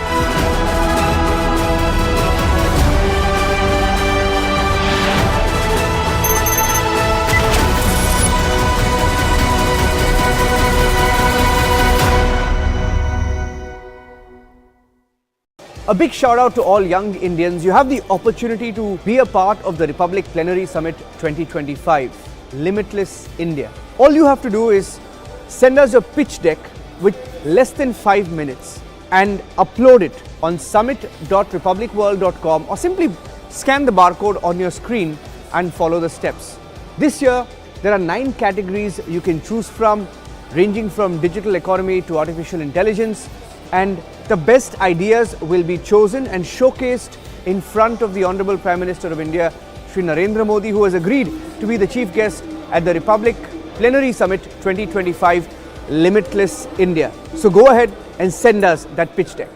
A big shout out to all young Indians. You have the opportunity to be a part of the Republic Plenary Summit 2025, Limitless India. All you have to do is send us your pitch deck with less than 5 minutes and upload it on summit.republicworld.com or simply scan the barcode on your screen and follow the steps. This year, there are 9 categories you can choose from, ranging from digital economy to artificial intelligence, and the best ideas will be chosen and showcased in front of the Honorable Prime Minister of India, Shri Narendra Modi, who has agreed to be the chief guest at the Republic Plenary Summit 2025, Limitless India. So go ahead and send us that pitch deck.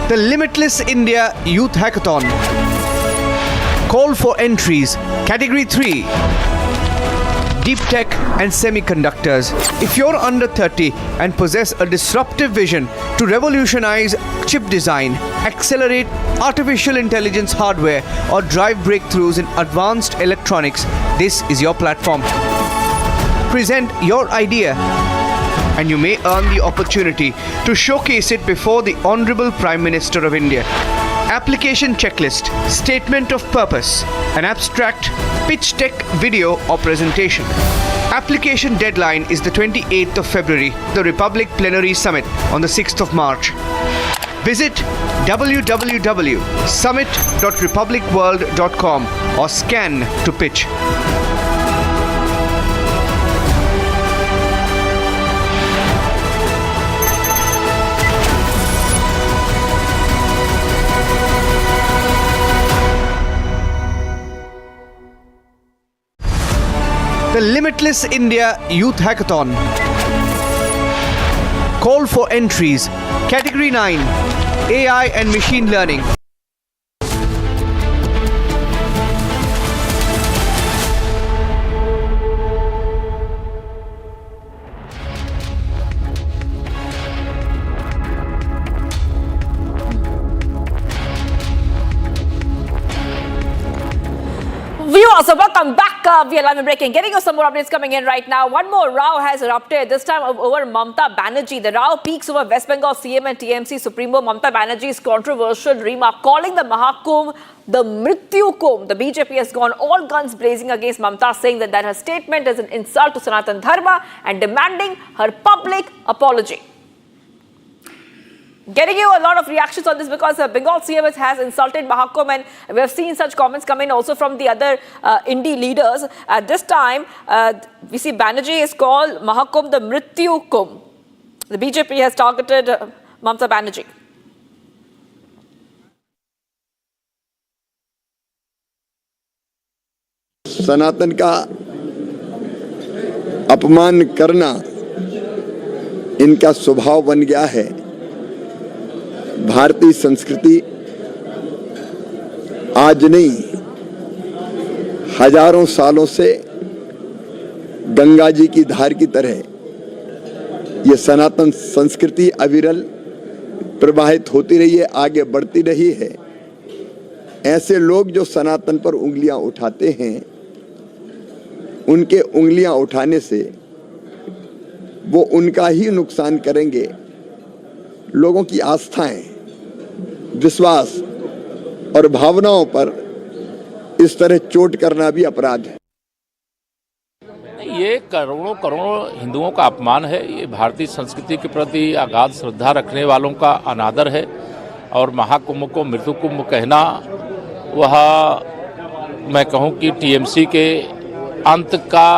The Limitless India Youth Hackathon. Call for entries. Category 3. Deep Tech and Semiconductors. If you're under 30 and possess a disruptive vision to revolutionize chip design, accelerate artificial intelligence hardware, or drive breakthroughs in advanced electronics, this is your platform. Present your idea and you may earn the opportunity to showcase it before the Honorable Prime Minister of India. Application checklist, statement of purpose, an abstract, pitch deck, video or presentation. Application deadline is the 28th of February, the Republic Plenary Summit on the 6th of March. Visit www.summit.republicworld.com or scan to pitch. the Limitless India Youth Hackathon. Call for entries. Category 9, AI and Machine Learning. Viewers, so welcome back. We are live and breaking. Getting you some more updates coming in right now. One more row has erupted, this time over Mamata Banerjee. The row peaks over West Bengal CM and TMC Supremo Mamata Banerjee's controversial remark calling the Mahakumbh the Mrityu Kumbh. The BJP has gone all guns blazing against Mamata, saying that her statement is an insult to Sanatan Dharma and demanding her public apology. Getting you a lot of reactions on this because Bengal CM has insulted Mahakumbh, and we have seen such comments come in also from the other indie leaders. At this time, we see Banerjee is called Mahakumbh the Mrityu Kumbh. The BJP has targeted Mamata Banerjee. सनातन का अपमान करना इनका स्वभाव बन गया है। भारतीय संस्कृति आज नहीं, हजारों सालों से गंगा जी की धार की तरह ये सनातन संस्कृति अविरल प्रवाहित होती रही है, आगे बढ़ती रही है। ऐसे लोग जो सनातन पर उंगलियां उठाते हैं, उनके उंगलियां उठाने से वो उनका ही नुकसान करेंगे। लोगों की आस्थाएं, विश्वास और भावनाओं पर इस तरह चोट करना भी अपराध है। ये करोड़ों करोड़ों हिंदुओं का अपमान है। ये भारतीय संस्कृति के प्रति अगाध श्रद्धा रखने वालों का अनादर है। और महाकुंभ को मृत्यु कुंभ कहना, वह मैं कहूं कि टीएमसी के अंत का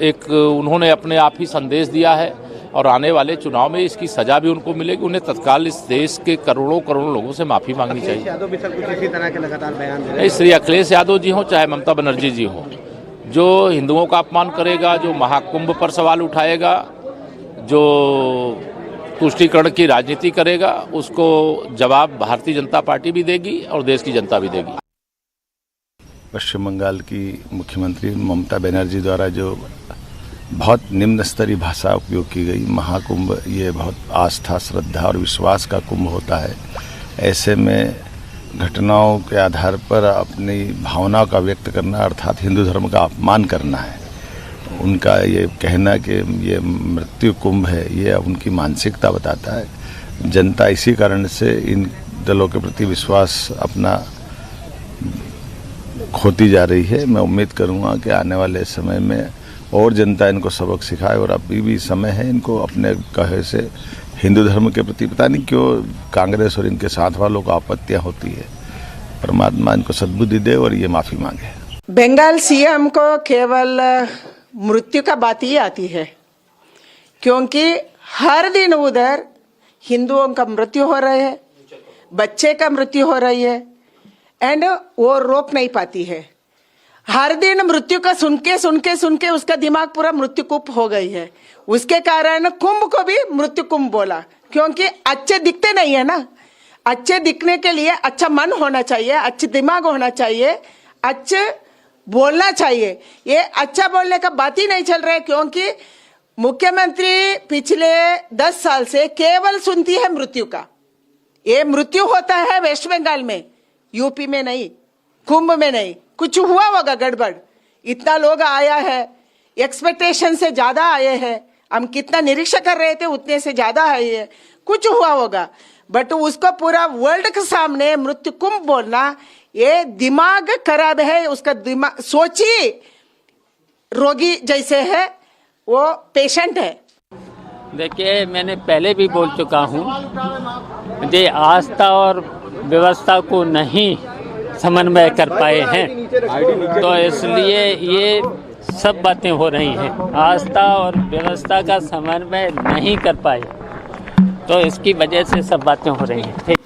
एक उन्होंने अपने आप ही संदेश दिया है। और आने वाले चुनाव में इसकी सजा भी उनको मिलेगी। उन्हें तत्काल इस देश के करोड़ों करोड़ों लोगों से माफी मांगनी चाहिए। यादव भी सब कुछ इसी तरह के लगातार बयान दे रहे हैं। श्री अखिलेश यादव जी हों चाहे ममता बनर्जी जी हों, जो हिंदुओं का अपमान करेगा, जो महाकुंभ पर सवाल उठाएगा, जो तुष्टीकरण की राजनीति करेगा, उसको जवाब भारतीय जनता पार्टी भी देगी और देश की जनता भी देगी। पश्चिम बंगाल की मुख्यमंत्री ममता बनर्जी द्वारा जो बहुत निम्न स्तरीय भाषा उपयोग की गई, महाकुंभ ये बहुत आस्था, श्रद्धा और विश्वास का कुंभ होता है। ऐसे में घटनाओं के आधार पर अपनी भावनाओं का व्यक्त करना अर्थात हिंदू धर्म का अपमान करना है। उनका ये कहना कि ये मृत्यु कुंभ है, ये उनकी मानसिकता बताता है। जनता इसी कारण से इन दलों के प्रति विश्वास अपना खोती जा रही है। मैं उम्मीद करूंगा कि आने वाले समय में और जनता इनको सबक सिखाए। और अभी भी समय है इनको अपने कहे से हिंदू धर्म के प्रति, पता नहीं क्यों कांग्रेस और इनके साथ वालों को आपत्तियां होती है। परमात्मा इनको सद्बुद्धि दे और ये माफी मांगे। बंगाल सीएम को केवल मृत्यु का बात ही आती है, क्योंकि हर दिन उधर हिंदुओं का मृत्यु हो रहा है, बच्चे का मृत्यु हो रही है, एंड वो रोक नहीं पाती है। हर दिन मृत्यु का सुन के उसका दिमाग पूरा मृत्यु कुंभ हो गई है। उसके कारण कुंभ को भी मृत्यु कुंभ बोला, क्योंकि अच्छे दिखते नहीं है ना। अच्छे दिखने के लिए अच्छा मन होना चाहिए, अच्छे दिमाग होना चाहिए, अच्छे बोलना चाहिए। ये अच्छा बोलने का बात ही नहीं चल रहा है, क्योंकि मुख्यमंत्री पिछले 10 साल से केवल सुनती है मृत्यु का। ये मृत्यु होता है वेस्ट बंगाल में, यूपी में नहीं, कुंभ में नहीं। कुछ हुआ होगा गड़बड़, इतना लोग आया है, एक्सपेक्टेशन से ज्यादा आए हैं। हम कितना निरीक्षण कर रहे थे उतने से ज्यादा आए हैं, कुछ हुआ होगा। बट उसको पूरा वर्ल्ड के सामने मृत्यु कुंभ बोलना, ये दिमाग खराब है। उसका दिमाग सोची रोगी जैसे है, वो पेशेंट है। देखिए, मैंने पहले भी बोल चुका हूँ, ये आस्था और व्यवस्था को नहीं समन्वय कर पाए हैं, तो इसलिए ये सब बातें हो रही हैं। आस्था और व्यवस्था का समन्वय नहीं कर पाए, तो इसकी वजह से सब बातें हो रही हैं।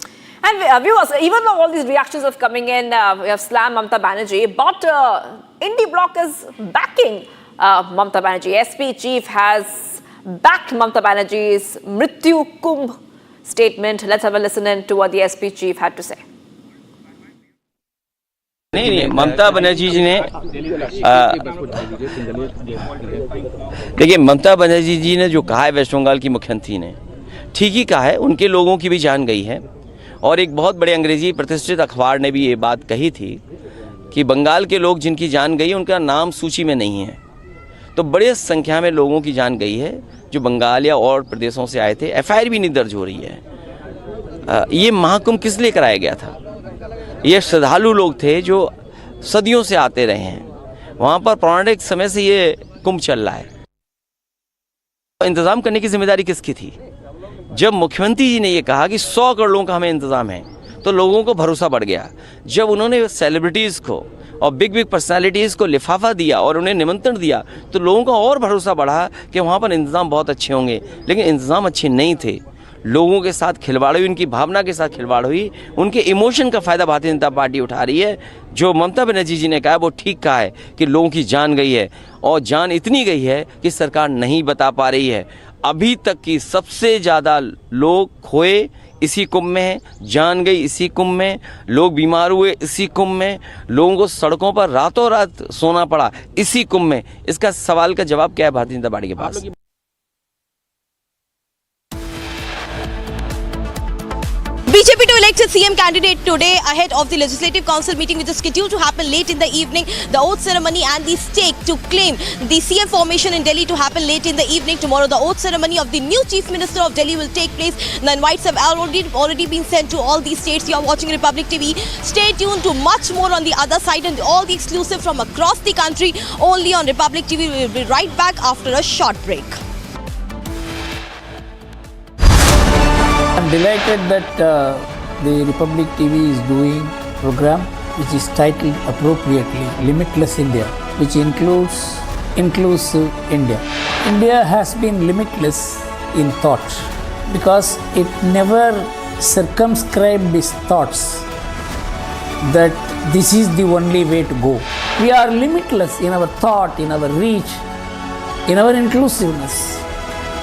And viewers, even though all these reactions are coming in, we have slammed Mamata Banerjee, but indie bloc is backing Mamata Banerjee. SP chief has backed Mamata Banerjee's Mrityu Kumbh statement. Let's have a listen in to what the SP chief had to say. नहीं, ममता बनर्जी जी ने देखिए, ममता बनर्जी जी ने जो कहा है waste Bengal की मुख्यमंत्री ने, ठीक ही कहा है। उनके लोगों की भी जान गई है और एक बहुत बड़े अंग्रेजी प्रतिष्ठित अखबार ने भी ये बात कही थी कि बंगाल के लोग जिनकी जान गई उनका नाम सूची में नहीं है। तो बड़े संख्या में लोगों की जान गई है जो बंगाल या और प्रदेशों से आए थे। FIR भी नहीं दर्ज हो रही है। ये महाकुंभ किस लिए कराया गया था? ये श्रद्धालु लोग थे जो सदियों से आते रहे हैं। वहाँ पर पौराणिक समय से ये कुंभ चल रहा है। इंतज़ाम करने की जिम्मेदारी किसकी थी? जब मुख्यमंत्री जी ने ये कहा कि 100 करोड़ लोगों का हमें इंतज़ाम है, तो लोगों को भरोसा बढ़ गया। जब उन्होंने सेलिब्रिटीज़ को और बिग पर्सनालिटीज़ को लिफाफा दिया और उन्हें निमंत्रण दिया, तो लोगों का और भरोसा बढ़ा कि वहाँ पर इंतज़ाम बहुत अच्छे होंगे। लेकिन इंतज़ाम अच्छे नहीं थे। लोगों के साथ खिलवाड़ हुई, उनकी भावना के साथ खिलवाड़ हुई, उनके इमोशन का फ़ायदा भारतीय जनता पार्टी उठा रही है। जो ममता बनर्जी जी ने कहा वो ठीक कहा है कि लोगों की जान गई है और जान इतनी गई है कि सरकार नहीं बता पा रही है। अभी तक की सबसे ज़्यादा लोग खोए इसी कुंभ में हैं, जान गई इसी कुंभ में, लोग बीमार हुए इसी कुंभ में, लोगों को सड़कों पर रातों रात सोना पड़ा इसी कुंभ में। इसका सवाल का जवाब क्या है भारतीय जनता पार्टी के पास? BJP to elect its CM candidate today ahead of the Legislative Council meeting, which is scheduled to happen late in the evening. The oath ceremony and the stake to claim the CM formation in Delhi to happen late in the evening tomorrow. The oath ceremony of the new Chief Minister of Delhi will take place. The invites have already been sent to all these states. You are watching Republic TV. Stay tuned to much more on the other side and all the exclusive from across the country only on Republic TV. We will be right back after a short break. I'm delighted that the Republic TV is doing program which is titled appropriately Limitless India, which includes Inclusive India. India has been limitless in thought because it never circumscribed its thoughts that this is the only way to go. We are limitless in our thought, in our reach, in our inclusiveness.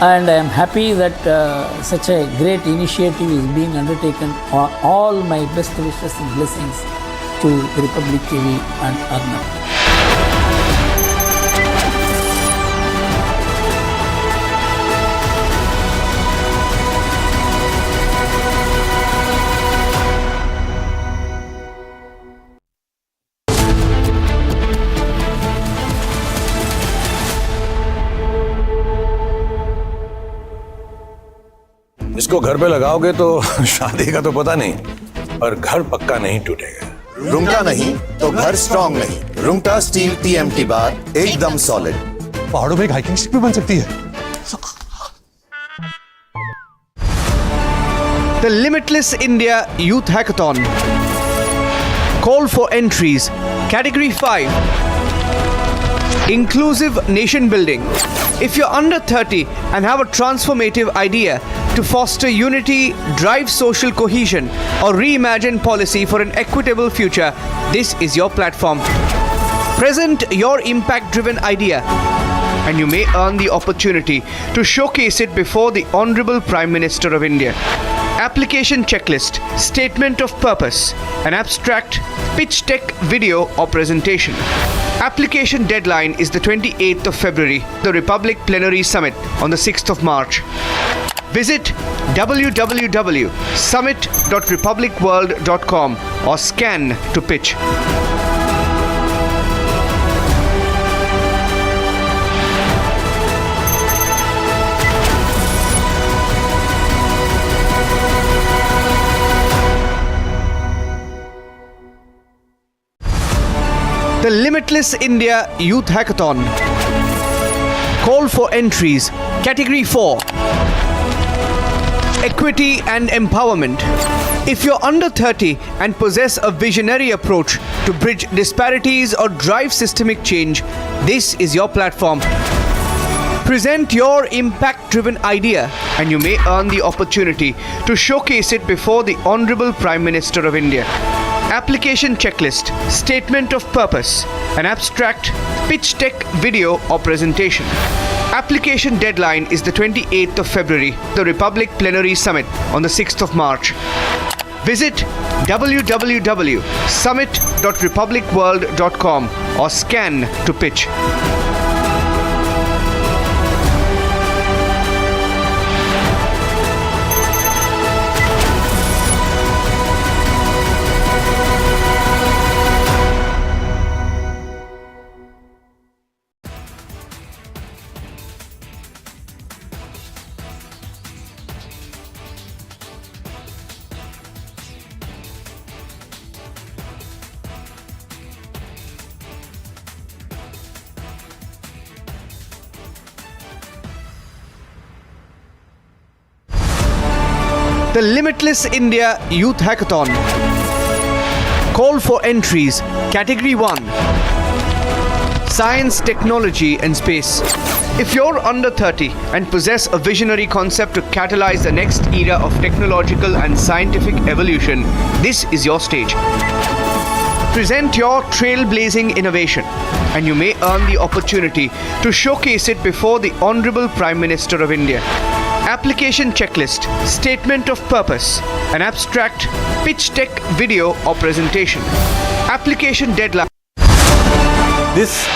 And I am happy that such a great initiative is being undertaken. All my best wishes and blessings to Republic TV and Arnab. इसको घर पे लगाओगे तो शादी का तो पता नहीं, पर घर पक्का नहीं टूटेगा। रुंगटा नहीं तो घर स्ट्रॉन्ग नहीं। रुंगटा स्टील TMT बार एकदम सॉलिड। पहाड़ों में एक हाइकिंग स्टिक भी बन सकती है। The Limitless India Youth Hackathon. Call for entries. Category 5. Inclusive nation building. If you're under 30 and have a transformative idea to foster unity, drive social cohesion, or reimagine policy for an equitable future, this is your platform. Present your impact-driven idea and you may earn the opportunity to showcase it before the Honorable Prime Minister of India. Application checklist, statement of purpose, an abstract, pitch deck video or presentation. Application deadline is the 28th of February, the Republic Plenary Summit on the 6th of March. Visit www.summit.republicworld.com or scan to pitch. The Limitless India Youth Hackathon. Call for entries. Category 4. Equity and empowerment. If you're under 30 and possess a visionary approach to bridge disparities or drive systemic change, this is your platform. Present your impact-driven idea and you may earn the opportunity to showcase it before the Honorable Prime Minister of India. application checklist, statement of purpose, an abstract, pitch deck, video or presentation. Application deadline is the 28th of February, the Republic Plenary Summit on the 6th of March. Visit www.summit.republicworld.com or scan to pitch. The Limitless India Youth Hackathon. Call for entries. Category 1. Science, Technology and Space. If you're under 30 and possess a visionary concept to catalyze the next era of technological and scientific evolution, this is your stage. Present your trailblazing innovation and you may earn the opportunity to showcase it before the Honorable Prime Minister of India. Application checklist, statement of purpose, an abstract, pitch deck, video or presentation. Application deadline. This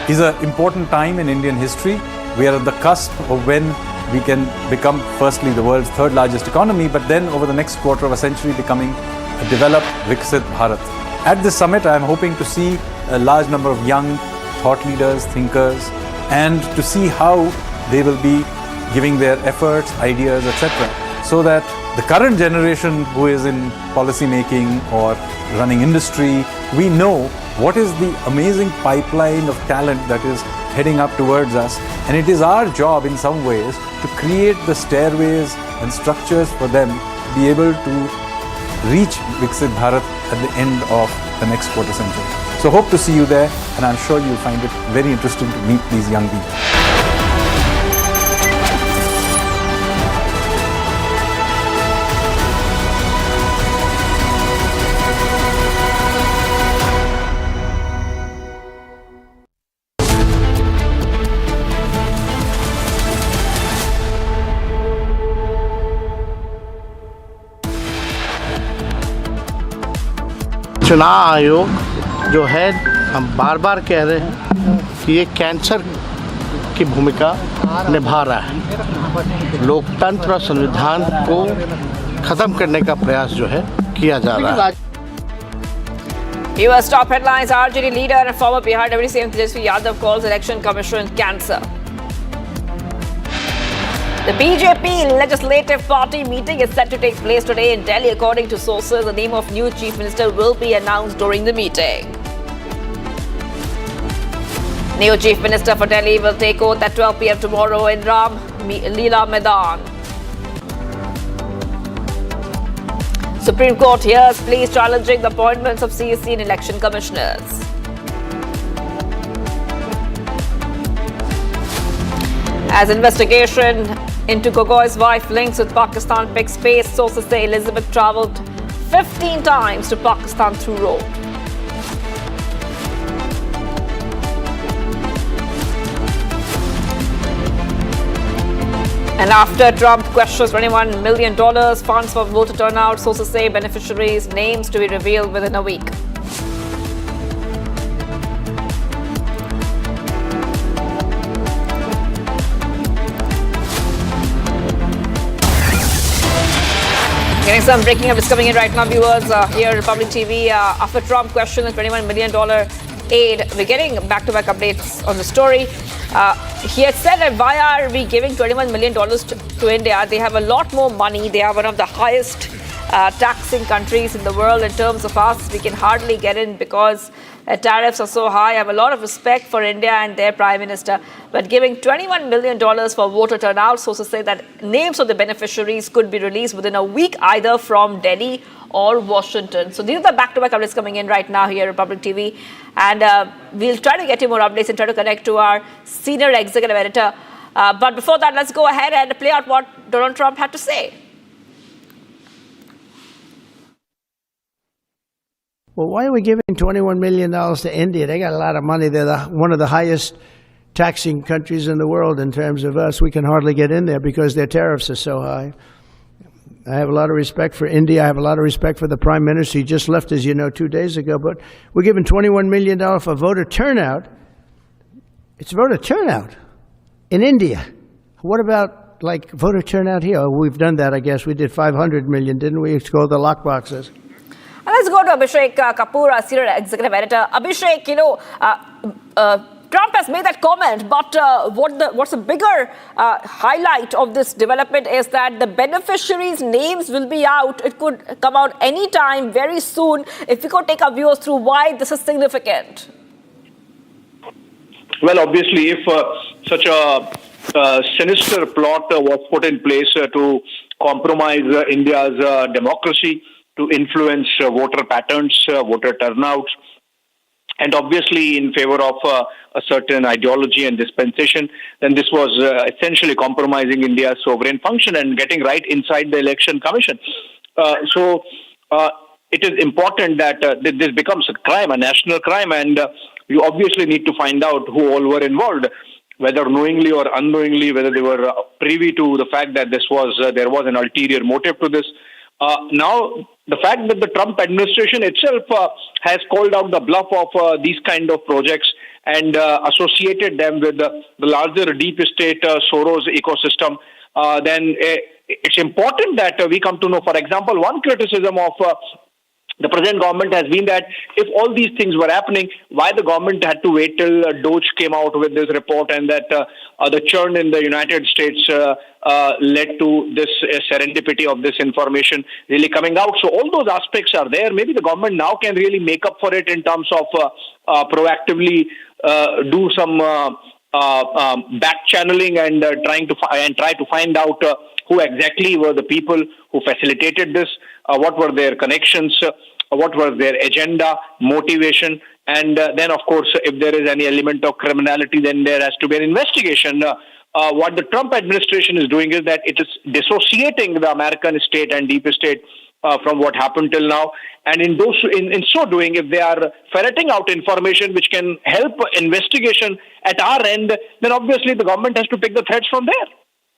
is an important time in Indian history. We are at the cusp of when we can become firstly the world's third largest economy, but then over the next quarter of a century becoming a developed Viksit Bharat. At this summit, I am hoping to see a large number of young thought leaders, thinkers, and to see how they will be giving their efforts, ideas, etc. so that the current generation who is in policy making or running industry, we know what is the amazing pipeline of talent that is heading up towards us, and it is our job in some ways to create the stairways and structures for them to be able to reach Viksit Bharat at the end of the next quarter century. So hope to see you there, and I'm sure you'll find it very interesting to meet these young people. चुनाव आयोग जो है, हम बार बार कह रहे हैं कि ये कैंसर की भूमिका निभा रहा है। लोकतंत्र और संविधान को खत्म करने का प्रयास जो है किया जा रहा है। US top headlines: RJD leader and former Bihar Deputy CM Tejasvi Yadav calls Election Commission cancer. The BJP Legislative Party meeting is set to take place today in Delhi. According to sources, the name of new Chief Minister will be announced during the meeting. New Chief Minister for Delhi will take oath at 12 p.m. tomorrow in Ram Leela Maidan. Supreme Court hears pleas challenging the appointments of CEC and election commissioners. As investigation into Gogoi's wife links with Pakistan picks pace, sources say Elizabeth travelled 15 times to Pakistan through road. And after Trump questions $21 million funds for voter turnout, sources say beneficiaries' names to be revealed within a week. Getting some breaking up is coming in right now, viewers. Here, Republic TV, after Trump questioned the $21 million aid, we're getting back-to-back updates on the story. He had said that why are we giving $21 million to India? They have a lot more money. They are one of the highest taxing countries in the world. In terms of us, we can hardly get in because tariffs are so high. I have a lot of respect for India and their Prime Minister. But giving $21 million for voter turnout, sources say that names of the beneficiaries could be released within a week, either from Delhi or Washington. So these are the back-to-back updates coming in right now here at Republic TV. And we'll try to get you more updates and try to connect to our senior executive editor. But before that, let's go ahead and play out what Donald Trump had to say. Well, why are we giving $21 million to India? They got a lot of money. They're one of the highest taxing countries in the world in terms of us. We can hardly get in there because their tariffs are so high. I have a lot of respect for India. I have a lot of respect for the Prime Minister. He just left, as you know, 2 days ago. But we're giving $21 million for voter turnout. It's voter turnout in India. What about, like, voter turnout here? Oh, we've done that, I guess. We did 500 million, didn't we? It's called the lock boxes. Let's go to Abhishek Kapoor, Senior Executive Editor. Abhishek, Trump has made that comment, but what's a bigger highlight of this development is that the beneficiaries' names will be out. It could come out anytime, very soon. If we could take our viewers through why this is significant. Well, obviously, if such a sinister plot was put in place to compromise India's democracy, to influence voter patterns, voter turnouts, and obviously in favor of a certain ideology and dispensation, then this was essentially compromising India's sovereign function and getting right inside the Election Commission. So it is important that this becomes a crime, a national crime, and you obviously need to find out who all were involved, whether knowingly or unknowingly, whether they were privy to the fact that there was an ulterior motive to this. Now, the fact that the Trump administration itself has called out the bluff of these kind of projects and associated them with the larger deep state Soros ecosystem, then it's important that we come to know. For example, one criticism of the present government has been that if all these things were happening, why the government had to wait till Doge came out with this report, and that the churn in the United States led to this serendipity of this information really coming out. So all those aspects are there. Maybe the government now can really make up for it in terms of proactively do some back channeling and try to find out who exactly were the people who facilitated this, what were their connections, what was their agenda, motivation, and then, of course, if there is any element of criminality, then there has to be an investigation. What the Trump administration is doing is that it is dissociating the American state and deep state from what happened till now. And in so doing, if they are ferreting out information which can help investigation at our end, then obviously the government has to pick the threads from there.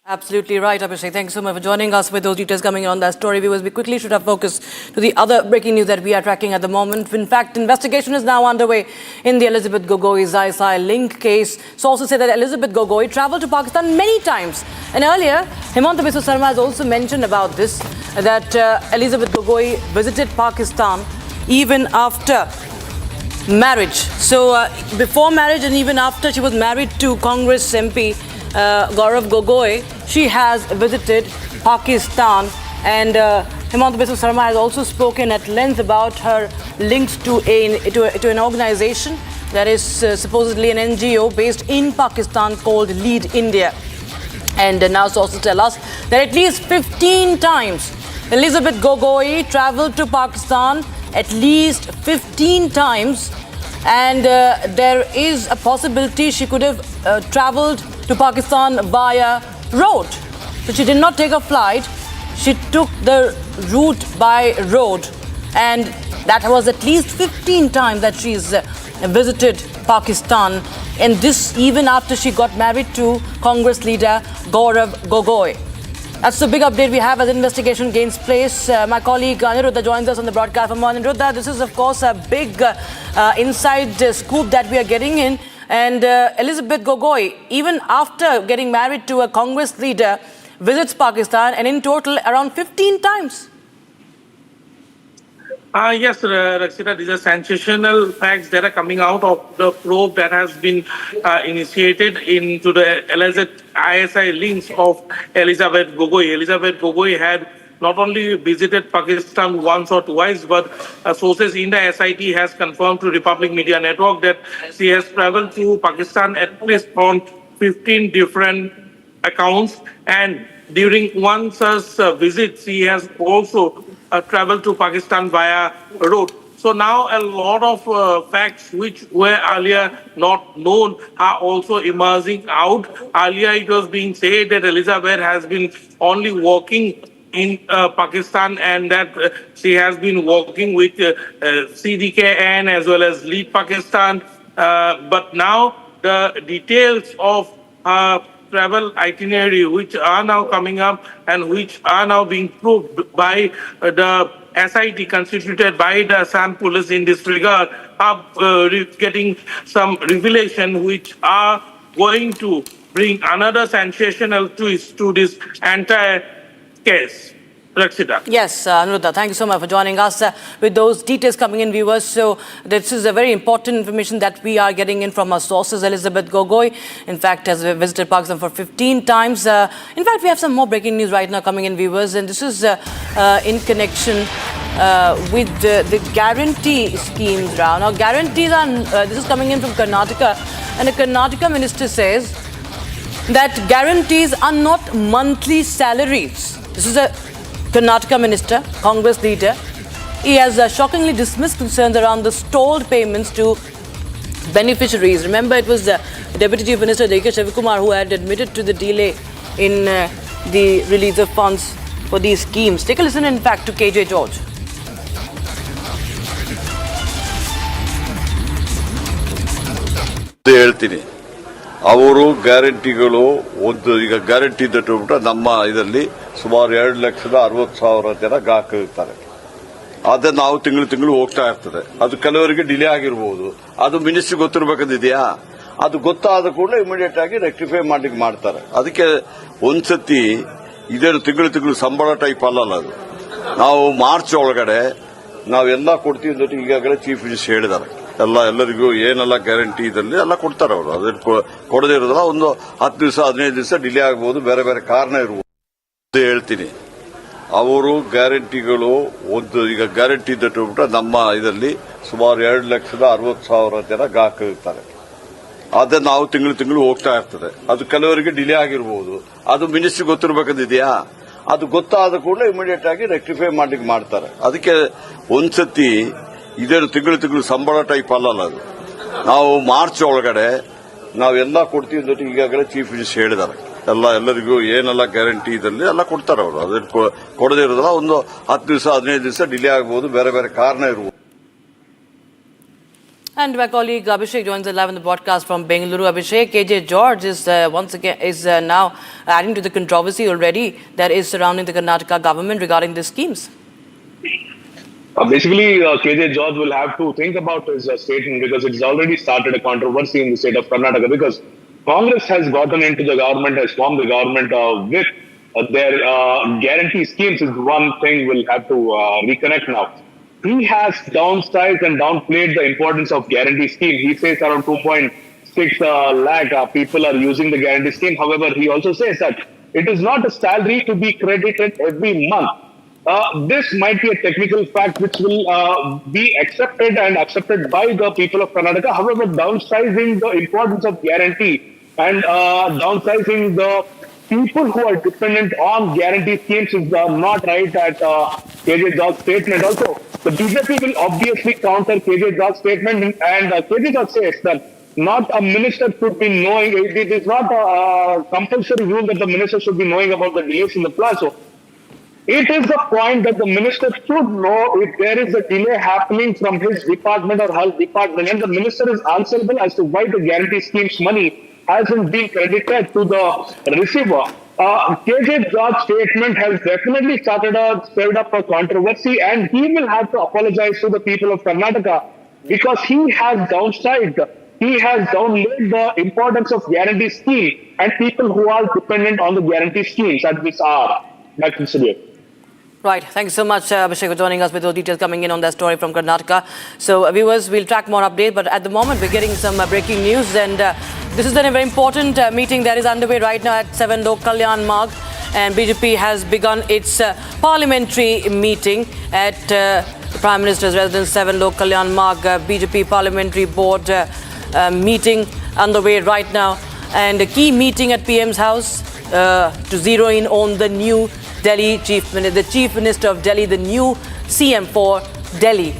Absolutely right, Abhishek. Thanks so much for joining us with those details coming on that story. Viewers, we quickly should have focused to the other breaking news that we are tracking at the moment. In fact, investigation is now underway in the Elizabeth Gogoi's ISI link case. Sources say that Elizabeth Gogoi travelled to Pakistan many times. And earlier, Himanta Biswa Sarma has also mentioned about this, that Elizabeth Gogoi visited Pakistan even after marriage. So before marriage and even after she was married to Congress MP Gaurav Gogoi, she has visited Pakistan, and Himanta Biswa Sarma has also spoken at length about her links to an organization that is supposedly an NGO based in Pakistan called Lead India. And now sources tell us that at least 15 times Elizabeth Gogoi traveled to Pakistan, at least 15 times, and there is a possibility she could have traveled to Pakistan via road. So she did not take a flight, she took the route by road, and that was at least 15 times that she's visited Pakistan, and this even after she got married to Congress leader Gaurav Gogoi. That's the big update we have as investigation gains place. My colleague Aniruddha joins us on the broadcast. From Aniruddha, this is of course a big inside scoop that we are getting in. And Elizabeth Gogoi, even after getting married to a Congress leader, visits Pakistan, and in total around 15 times. Yes, Raksita, these are sensational facts that are coming out of the probe that has been initiated into the alleged ISI links of Elizabeth Gogoi. Elizabeth Gogoi had not only visited Pakistan once or twice, but sources in the SIT has confirmed to Republic Media Network that she has traveled to Pakistan at least on 15 different accounts. And during one such visit, she has also traveled to Pakistan via road. So now a lot of facts which were earlier not known are also emerging out. Earlier it was being said that Elizabeth has been only working in Pakistan, and that she has been working with CDKN as well as Lead Pakistan. But now the details of travel itinerary, which are now coming up and which are now being proved by the SIT constituted by the Assam police in this regard, are getting some revelation which are going to bring another sensational twist to this entire case. Rakshita. Yes, Anuruddha, thank you so much for joining us with those details coming in, viewers. So this is a very important information that we are getting in from our sources. Elizabeth Gogoi, in fact, has visited Pakistan for 15 times. In fact, we have some more breaking news right now coming in, viewers, and this is in connection with the guarantee schemes round. Now, guarantees are, this is coming in from Karnataka, and the Karnataka minister says that guarantees are not monthly salaries. This is a Karnataka minister, Congress leader. He has shockingly dismissed concerns around the stalled payments to beneficiaries. Remember, it was the Deputy Chief Minister Kumar who had admitted to the delay in the release of funds for these schemes. Take a listen, in fact, to KJ George. ಹೇಳ್ತೀನಿ ಅವರು ಗ್ಯಾರಂಟಿಗಳು ಒಂದು ಈಗ guarantee ಇದ್ಬಿಟ್ಟು ನಮ್ಮ ಇದರಲ್ಲಿ ಸುಮಾರು 2,60,000 ಜನ ಗ್ರಾಹಕರಿರ್ತಾರೆ. ಅದೇ ನಾವು ತಿಂಗಳು ಹೋಗ್ತಾ ಇರ್ತದೆ. ಅದು ಕೆಲವರಿಗೆ ಡಿಲೇ ಆಗಿರಬಹುದು. ಅದು ಮಿನಿಸ್ಟ್ರಿ ಗೊತ್ತಿರಬೇಕಂದಿದೆಯಾ? ಅದು ಗೊತ್ತಾದ ಕೂಡಲೇ ಇಮಿಡಿಯೇಟ್ ಆಗಿ ರೆಕ್ಟಿಫೈ ಮಾಡ್ತಾರೆ. ಅದಕ್ಕೆ ಒಂದ್ಸತಿ ಇದೇನು ತಿಂಗಳು ಸಂಬಳ ಟೈಪ್ ಅಲ್ಲಲ್ಲ ಅದು. ನಾವು ಮಾರ್ಚ್ ಒಳಗಡೆ ನಾವೆಲ್ಲ ಕೊಡ್ತೀವಿ ಅಂತ ಈಗಾಗಲೇ ಚೀಫ್ ಮಿನಿಸ್ಟರ್ ಹೇಳಿದ್ದಾರೆ. ಎಲ್ಲರಿಗೂ ಏನೆಲ್ಲ ಗ್ಯಾರಂಟಿ ಇದಲ್ಲಿ ಎಲ್ಲ ಕೊಡ್ತಾರೆ ಅವರು. ಅದನ್ನ ಕೊಡದೇ ಇರೋದಿಲ್ಲ. ಒಂದು 10 ದಿವಸ 15 ದಿವಸ ಡಿಲೇ ಆಗಬಹುದು, ಬೇರೆ ಬೇರೆ ಕಾರಣ ಇರಬಹುದು. ಹೇಳ್ತೀನಿ ಅವರು ಗ್ಯಾರಂಟಿಗಳು ಒಂದು ಈಗ ಗ್ಯಾರಂಟಿ ಇದ್ಬಿಟ್ಟು ನಮ್ಮ ಇದರಲ್ಲಿ ಸುಮಾರು 2,60,000 ಜನ ಗ್ರಾಹಕರಿರ್ತಾರೆ. ಅದೇ ನಾವು ತಿಂಗಳು ಹೋಗ್ತಾ ಇರ್ತದೆ. ಅದು ಕೆಲವರಿಗೆ ಡಿಲೇ ಆಗಿರಬಹುದು. ಅದು ಮಿನಿಸ್ಟ್ರಿ ಗೊತ್ತಿರಬೇಕಂದಿದೆಯಾ? ಅದು ಗೊತ್ತಾದ ಕೂಡಲೇ ಇಮಿಡಿಯೇಟ್ ಆಗಿ ರೆಕ್ಟಿಫೈ ಮಾಡ್ತಾರೆ. ಅದಕ್ಕೆ ಒಂದ್ಸತಿ ಇದೇನು ತಿಂಗಳು ಸಂಬಳ ಟೈಪ್ ಅಲ್ಲಲ್ಲ ಅದು. ನಾವು ಮಾರ್ಚ್ ಒಳಗಡೆ ನಾವೆಲ್ಲ ಕೊಡ್ತೀವಿ ಅಂತ ಈಗಾಗಲೇ ಚೀಫ್ ಮಿನಿಸ್ಟರ್ ಹೇಳಿದ್ದಾರೆ. ಎಲ್ಲರಿಗೂ ಏನೆಲ್ಲ ಗ್ಯಾರಂಟಿ ಇದಲ್ಲಿ ಎಲ್ಲ ಕೊಡ್ತಾರೆ ಅವರು. ಅದನ್ನ ಕೊಡದೇ ಇರೋದಿಲ್ಲ. ಒಂದು 10 ದಿವಸ 15 ದಿವಸ ಡಿಲೇ ಆಗಬಹುದು, ಬೇರೆ ಬೇರೆ ಕಾರಣ ಇರಬಹುದು. And my colleague Abhishek joins us live on the broadcast from Bengaluru. Abhishek, KJ George is once again now adding to the controversy already that is surrounding the Karnataka government regarding these schemes. Basically, KJ George will have to think about his statement because it's already started a controversy in the state of Karnataka because Congress has gotten into the government, has formed the government with their guarantee schemes is one thing we'll have to reconnect now. He has downsized and downplayed the importance of guarantee scheme. He says around 2.6 lakh people are using the guarantee scheme. However, he also says that it is not a salary to be credited every month. This might be a technical fact which will be accepted by the people of Karnataka. However, downsizing the importance of guarantee and downsizing the people who are dependent on guarantee schemes is not right at KJ George's statement. Also, the BJP will obviously counter KJ George's statement and KJ George says that not a minister should be knowing, it is not a compulsory rule that the minister should be knowing about the delays in the plan. So, it is a point that the minister should know if there is a delay happening from his department or her department, and the minister is answerable as to why the guarantee scheme's money hasn't been credited to the receiver. KJ George's statement has definitely stirred up a controversy, and he will have to apologize to the people of Karnataka because he has downsized. He has downplayed the importance of guarantee scheme and people who are dependent on the guarantee schemes at this hour. Back to Studio. Right. Thank you so much, Abhishek, for joining us with those details coming in on that story from Karnataka. So, viewers, we'll track more updates, but at the moment, we're getting some breaking news, and this is a very important meeting that is underway right now at 7 Lok Kalyan Marg, and BJP has begun its parliamentary meeting at the Prime Minister's residence, 7 Lok Kalyan Marg. BJP Parliamentary Board meeting underway right now, and a key meeting at PM's house to zero in on the new Delhi the Chief Minister of Delhi, the new CM for Delhi.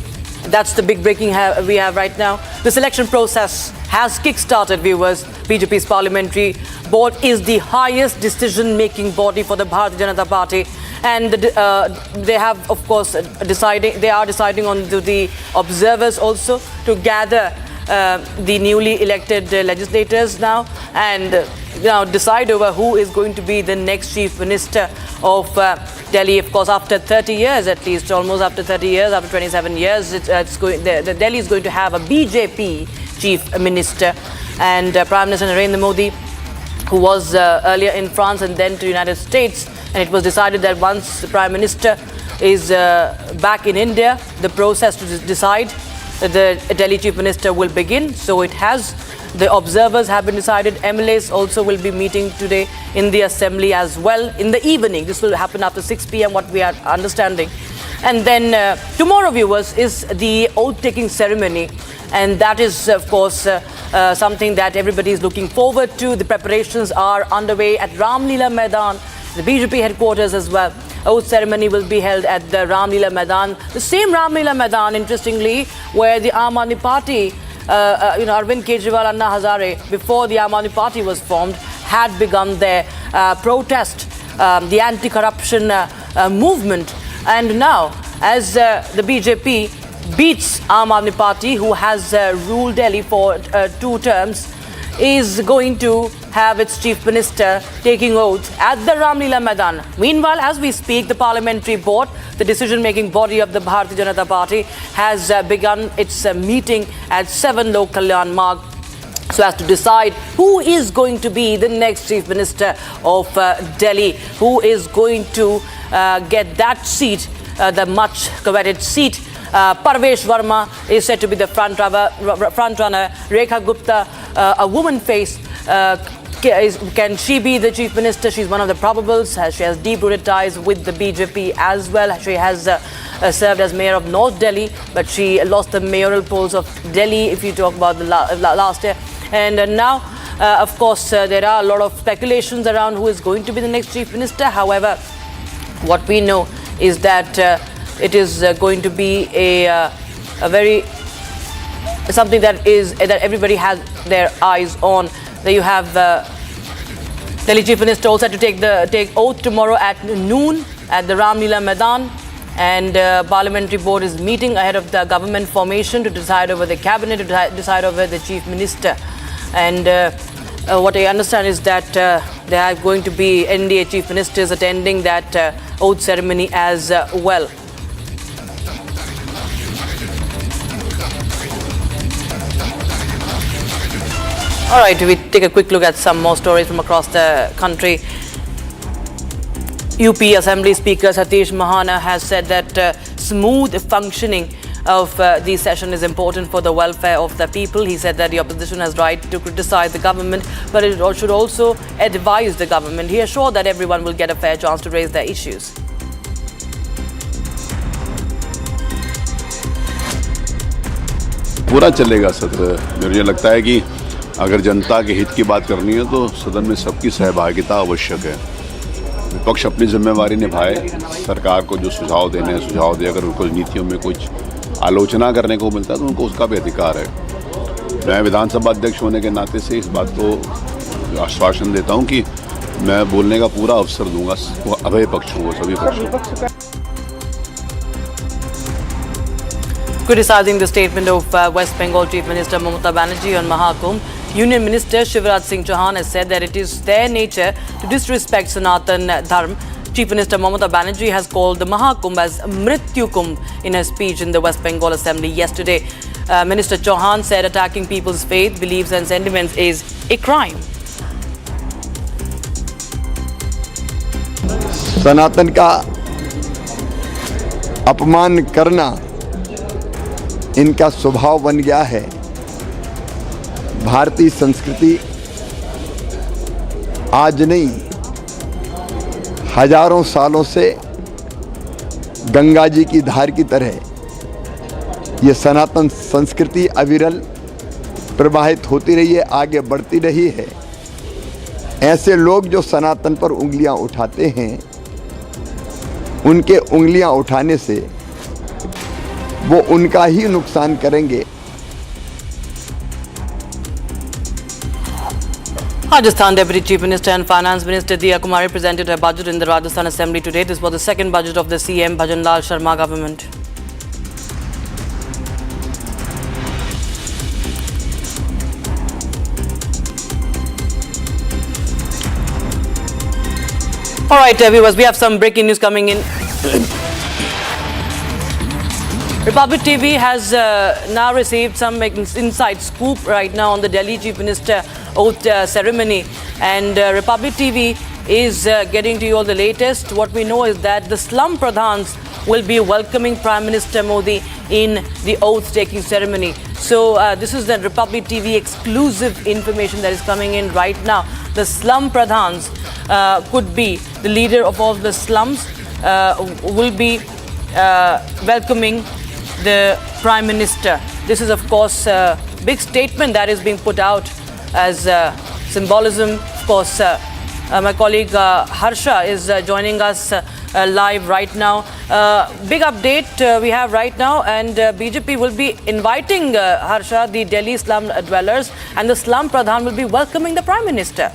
That's the big breaking we have right now. The selection process has kick-started, viewers. BJP's parliamentary board is the highest decision-making body for the Bharatiya Janata Party, And they have, of course, they are deciding on the observers also to gather the newly elected legislators now and now decide over who is going to be the next chief minister of Delhi. Of course, after 30 years, at least almost after 30 years, after 27 years, the Delhi is going to have a BJP chief minister. And Prime Minister Narendra Modi, who was earlier in France and then to the United States, and it was decided that once the Prime Minister is back in India, the process to decide the Delhi Chief Minister will begin. So it has, the observers have been decided. MLAs also will be meeting today in the assembly as well in the evening. This will happen after 6 p.m. what we are understanding. And then tomorrow, viewers, is the oath-taking ceremony. And that is, of course, something that everybody is looking forward to. The preparations are underway at Ramlila Maidan, the BJP headquarters as well. Oath ceremony will be held at the Ramlila Maidan. The same Ramlila Maidan, interestingly, where the Aam Aadmi Party, Arvind Kejriwal, Anna Hazare, before the Aam Aadmi Party was formed, had begun their protest, the anti-corruption movement. And now, as the BJP beats Aam Aadmi Party, who has ruled Delhi for 2 terms, is going to have its chief minister taking oath at the Ramlila Maidan. Meanwhile, as we speak, the parliamentary board, the decision-making body of the Bharatiya Janata Party, has begun its meeting at 7 Lok Kalyan Marg so as to decide who is going to be the next chief minister of Delhi, who is going to get that seat, the much coveted seat. Parvesh Verma is said to be the front runner. Rekha Gupta, a woman face, can she be the chief minister? She's one of the probables. She has deep-rooted ties with the BJP as well. She has served as mayor of North Delhi, but she lost the mayoral polls of Delhi, if you talk about the last year. And now, of course, there are a lot of speculations around who is going to be the next chief minister. However, what we know is that it is going to be a very something that everybody has their eyes on. There you have Delhi Chief Minister also had to take oath tomorrow at noon at the Ramlila Maidan, and Parliamentary Board is meeting ahead of the government formation to decide over the cabinet, to decide over the Chief Minister. And what I understand is that there are going to be NDA Chief Ministers attending that oath ceremony as well. All right, we take a quick look at some more stories from across the country. UP Assembly Speaker Satish Mahana has said that smooth functioning of the session is important for the welfare of the people. He said that the opposition has right to criticize the government, but it should also advise the government. He assured that everyone will get a fair chance to raise their issues. पूरा चलेगा सत्र। मुझे लगता है कि अगर जनता के हित की बात करनी है तो सदन में सबकी सहभागिता आवश्यक है। विपक्ष अपनी जिम्मेवारी निभाए, सरकार को जो सुझाव देने हैं सुझाव दे। अगर उनको नीतियों में कुछ आलोचना करने को मिलता है तो उनको उसका भी अधिकार है। मैं विधानसभा अध्यक्ष होने के नाते से इस बात को आश्वासन देता हूं कि मैं बोलने का पूरा अवसर दूंगा अभय पक्ष को, सभी पक्षों। Criticizing the statement of West Bengal Chief Minister Mamata Banerjee on Mahakumbh, Union Minister Shivraj Singh Chauhan has said that it is their nature to disrespect Sanatan Dharm. Chief Minister Mamata Banerjee has called the Mahakumbh as Mrityu Kumbh in her speech in the West Bengal Assembly yesterday. Minister Chauhan said attacking people's faith, beliefs and sentiments is a crime. सनातन का अपमान करना इनका स्वभाव बन गया है। भारतीय संस्कृति आज नहीं, हजारों सालों से गंगा जी की धार की तरह ये सनातन संस्कृति अविरल प्रवाहित होती रही है, आगे बढ़ती रही है। ऐसे लोग जो सनातन पर उंगलियां उठाते हैं, उनके उंगलियां उठाने से वो उनका ही नुकसान करेंगे। Rajasthan Deputy Chief Minister and Finance Minister Diya Kumar presented her budget in the Rajasthan Assembly today. This was the second budget of the CM Bhajanlal Sharma government. All right, viewers, we have some breaking news coming in. Republic TV has now received some inside scoop right now on the Delhi Chief Minister oath ceremony, and Republic TV is getting to you all the latest. What we know is that the slum pradhans will be welcoming Prime Minister Modi in the oath-taking ceremony. So this is the Republic TV exclusive information that is coming in right now. The slum pradhans could be the leader of all the slums will be welcoming the Prime Minister. This is, of course, a big statement that is being put out as symbolism. Of course, my colleague Harsha is joining us live right now. Big update we have right now, and BJP will be inviting Harsha, the Delhi slum dwellers, and the slum pradhan will be welcoming the Prime Minister.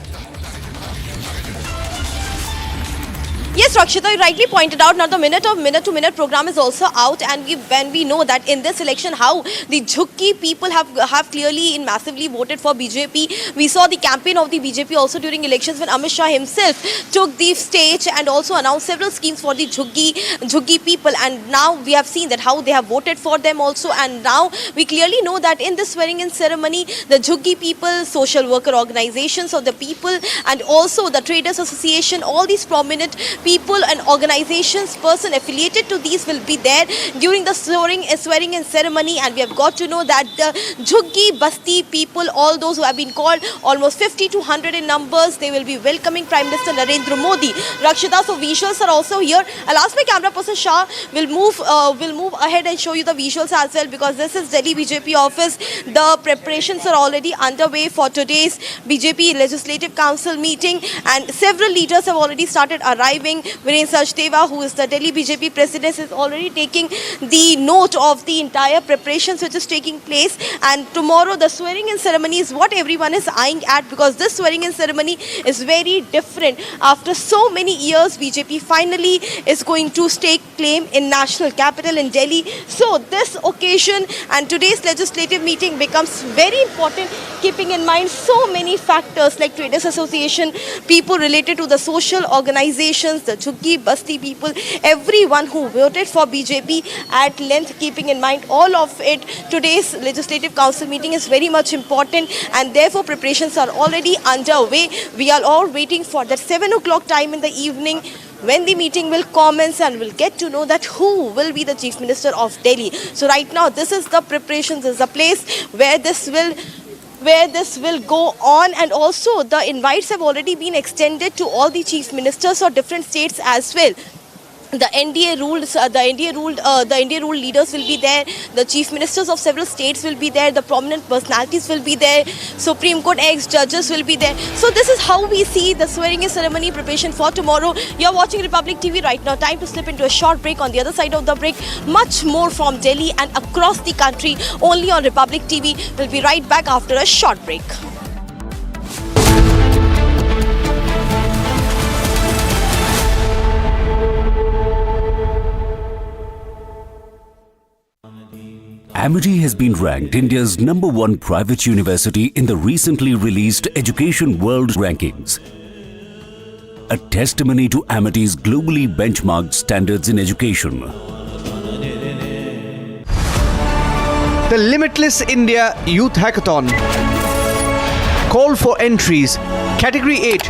Yes, Rakshita, you rightly pointed out. Now, the minute-to-minute program is also out, and when we know that in this election, how the Jhukki people have clearly and massively voted for BJP. We saw the campaign of the BJP also during elections when Amit Shah himself took the stage and also announced several schemes for the Jhukki people. And now we have seen that how they have voted for them also. And now we clearly know that in this swearing-in ceremony, the Jhukki people, social worker organizations of the people, and also the Traders Association, all these prominent people and organizations, person affiliated to these will be there during the swearing-in ceremony. And we have got to know that the Jhuggi Basti people, all those who have been called, almost 50 to 100 in numbers, they will be welcoming Prime Minister Narendra Modi. Rakshita, so visuals are also here. I'll ask my camera person Shah will move ahead and show you the visuals as well, because this is Delhi BJP office. The preparations are already underway for today's BJP Legislative Council meeting, and several leaders have already started arriving. Viren Sachdeva, who is the Delhi BJP president, is already taking the note of the entire preparations which is taking place. And tomorrow the swearing-in ceremony is what everyone is eyeing at, because this swearing-in ceremony is very different. After so many years, BJP finally is going to stake claim in national capital in Delhi. So this occasion and today's legislative meeting becomes very important, keeping in mind so many factors like Traders Association, people related to the social organizations, the Jhuggi Basti people, everyone who voted for BJP at length, keeping in mind all of it. Today's Legislative Council meeting is very much important, and therefore preparations are already underway. We are all waiting for that 7 o'clock time in the evening when the meeting will commence, and we'll get to know that who will be the Chief Minister of Delhi. So right now, this is the preparations, this is the place where this will go on. And also the invites have already been extended to all the chief ministers of different states as well. The NDA ruled leaders will be there. The chief ministers of several states will be there. The prominent personalities will be there. Supreme Court ex-judges will be there. So this is how we see the swearing-in ceremony preparation for tomorrow. You're watching Republic TV right now. Time to slip into a short break. On the other side of the break, much more from Delhi and across the country, only on Republic TV. We'll be right back after a short break. Amity has been ranked India's #1 private university in the recently released Education World Rankings, a testimony to Amity's globally benchmarked standards in education. The Limitless India Youth Hackathon. Call for entries. Category 8.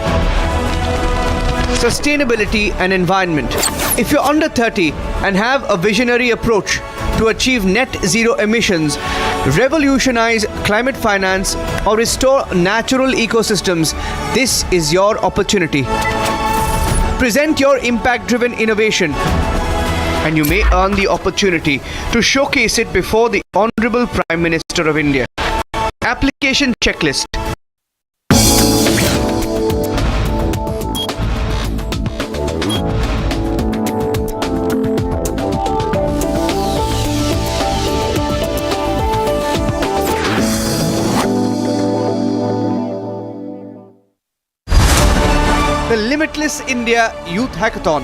Sustainability and environment. If you're under 30 and have a visionary approach to achieve net zero emissions, revolutionize climate finance, or restore natural ecosystems, this is your opportunity. Present your impact-driven innovation, and you may earn the opportunity to showcase it before the Honorable Prime Minister of India. Application checklist. Limitless India Youth Hackathon.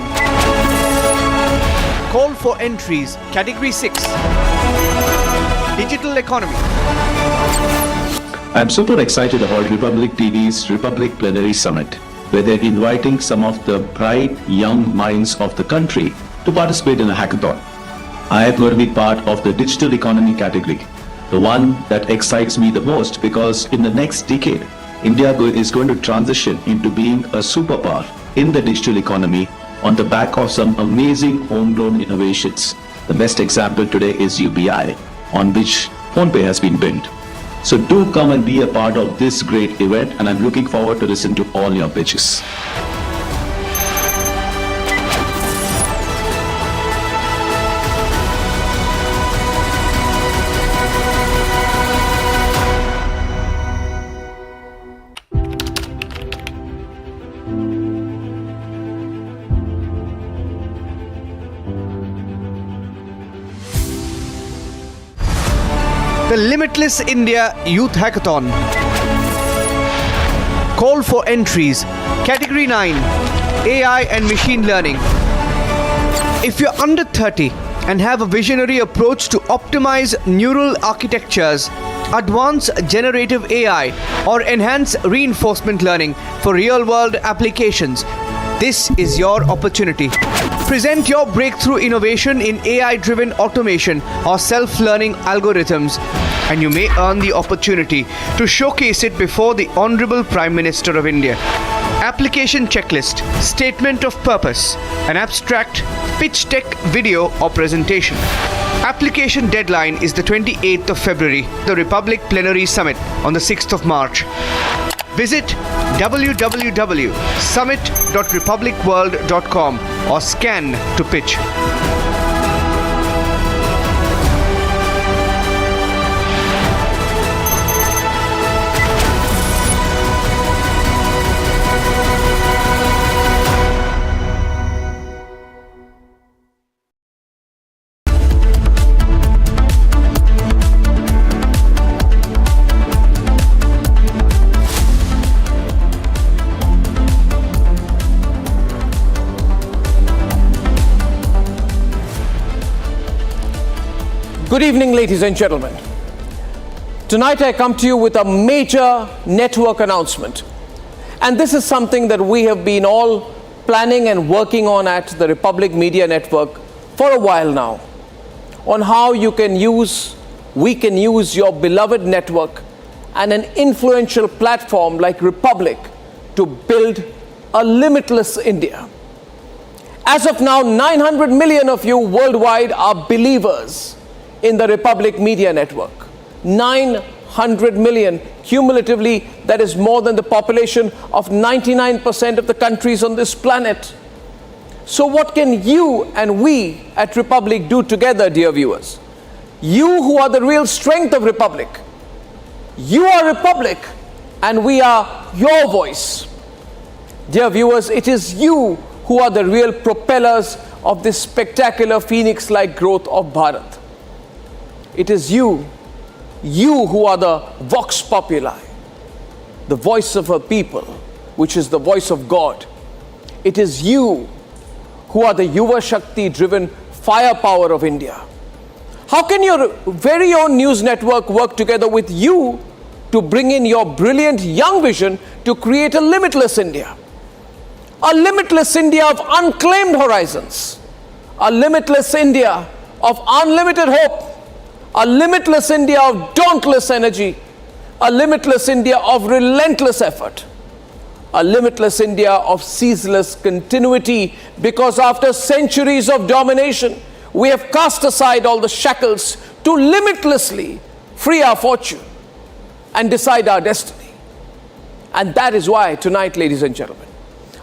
Call for entries, Category 6. Digital Economy. I'm super excited about Republic TV's Republic Plenary Summit, where they're inviting some of the bright young minds of the country to participate in a hackathon. I am going to be part of the digital economy category, the one that excites me the most, because in the next decade, India is going to transition into being a superpower in the digital economy on the back of some amazing homegrown innovations. The best example today is UPI, on which PhonePe has been built. So do come and be a part of this great event, and I'm looking forward to listen to all your pitches. The Limitless India Youth Hackathon. Call for entries, Category 9, AI and Machine Learning. If you're under 30 and have a visionary approach to optimize neural architectures, advance generative AI, or enhance reinforcement learning for real-world applications, this is your opportunity. Present your breakthrough innovation in AI-driven automation or self-learning algorithms, and you may earn the opportunity to showcase it before the Honorable Prime Minister of India. Application checklist, statement of purpose, an abstract, pitch deck video or presentation. Application deadline is the 28th of February, the Republic Plenary Summit on the 6th of March. Visit www.summit.republicworld.com or scan to pitch. Good evening, ladies and gentlemen. Tonight I come to you with a major network announcement. And this is something that we have been all planning and working on at the Republic Media Network for a while now, on how we can use your beloved network and an influential platform like Republic to build a limitless India. As of now, 900 million of you worldwide are believers in the Republic Media Network. 900 million cumulatively, that is more than the population of 99% of the countries on this planet. So what can you and we at Republic do together, dear viewers? You who are the real strength of Republic. You are Republic and we are your voice. Dear viewers, it is you who are the real propellers of this spectacular phoenix-like growth of Bharat. It is you who are the Vox Populi, the voice of a people, which is the voice of God. It is you who are the Yuva Shakti-driven firepower of India. How can your very own news network work together with you to bring in your brilliant young vision to create a limitless India? A limitless India of unclaimed horizons. A limitless India of unlimited hope. A limitless India of dauntless energy. A limitless India of relentless effort. A limitless India of ceaseless continuity, because after centuries of domination, we have cast aside all the shackles to limitlessly free our fortune and decide our destiny. And that is why tonight, ladies and gentlemen,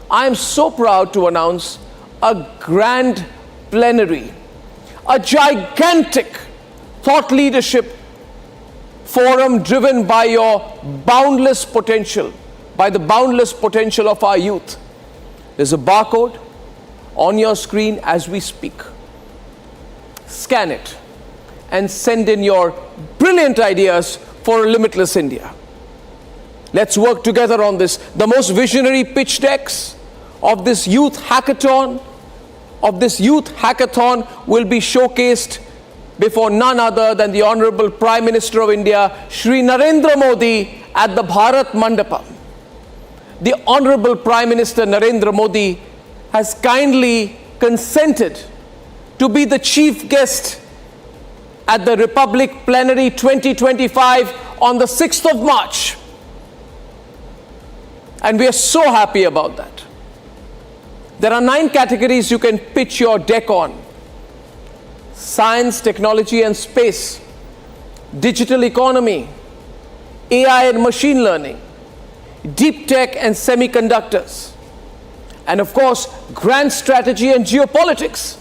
I am so proud to announce a grand plenary, a gigantic thought leadership forum driven by your boundless potential, by the boundless potential of our youth. There's a barcode on your screen as we speak. Scan it and send in your brilliant ideas for a limitless India. Let's work together on this. The most visionary pitch decks, of this youth hackathon will be showcased before none other than the Honorable Prime Minister of India, Shri Narendra Modi, at the Bharat Mandapam. The Honorable Prime Minister Narendra Modi has kindly consented to be the chief guest at the Republic Plenary 2025 on the 6th of March. And we are so happy about that. There are 9 categories you can pitch your deck on: science, technology and space, digital economy, AI and machine learning, deep tech and semiconductors, and of course, grand strategy and geopolitics,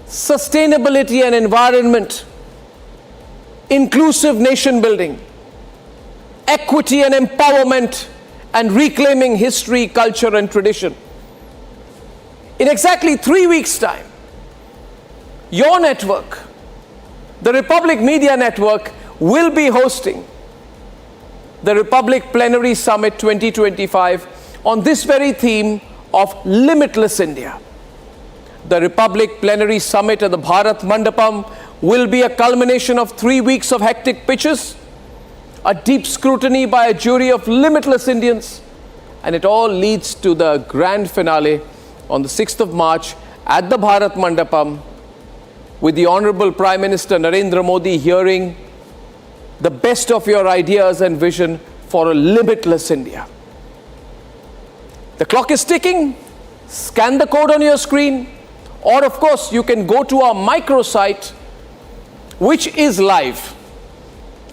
sustainability and environment, inclusive nation building, equity and empowerment, and reclaiming history, culture, and tradition. In exactly 3 weeks' time, your network, the Republic Media Network, will be hosting the Republic Plenary Summit 2025 on this very theme of Limitless India. The Republic Plenary Summit at the Bharat Mandapam will be a culmination of 3 weeks of hectic pitches, a deep scrutiny by a jury of limitless Indians, and it all leads to the grand finale on the 6th of March at the Bharat Mandapam, with the Honorable Prime Minister Narendra Modi hearing the best of your ideas and vision for a limitless India. The clock is ticking. Scan the code on your screen, or of course you can go to our microsite, which is live.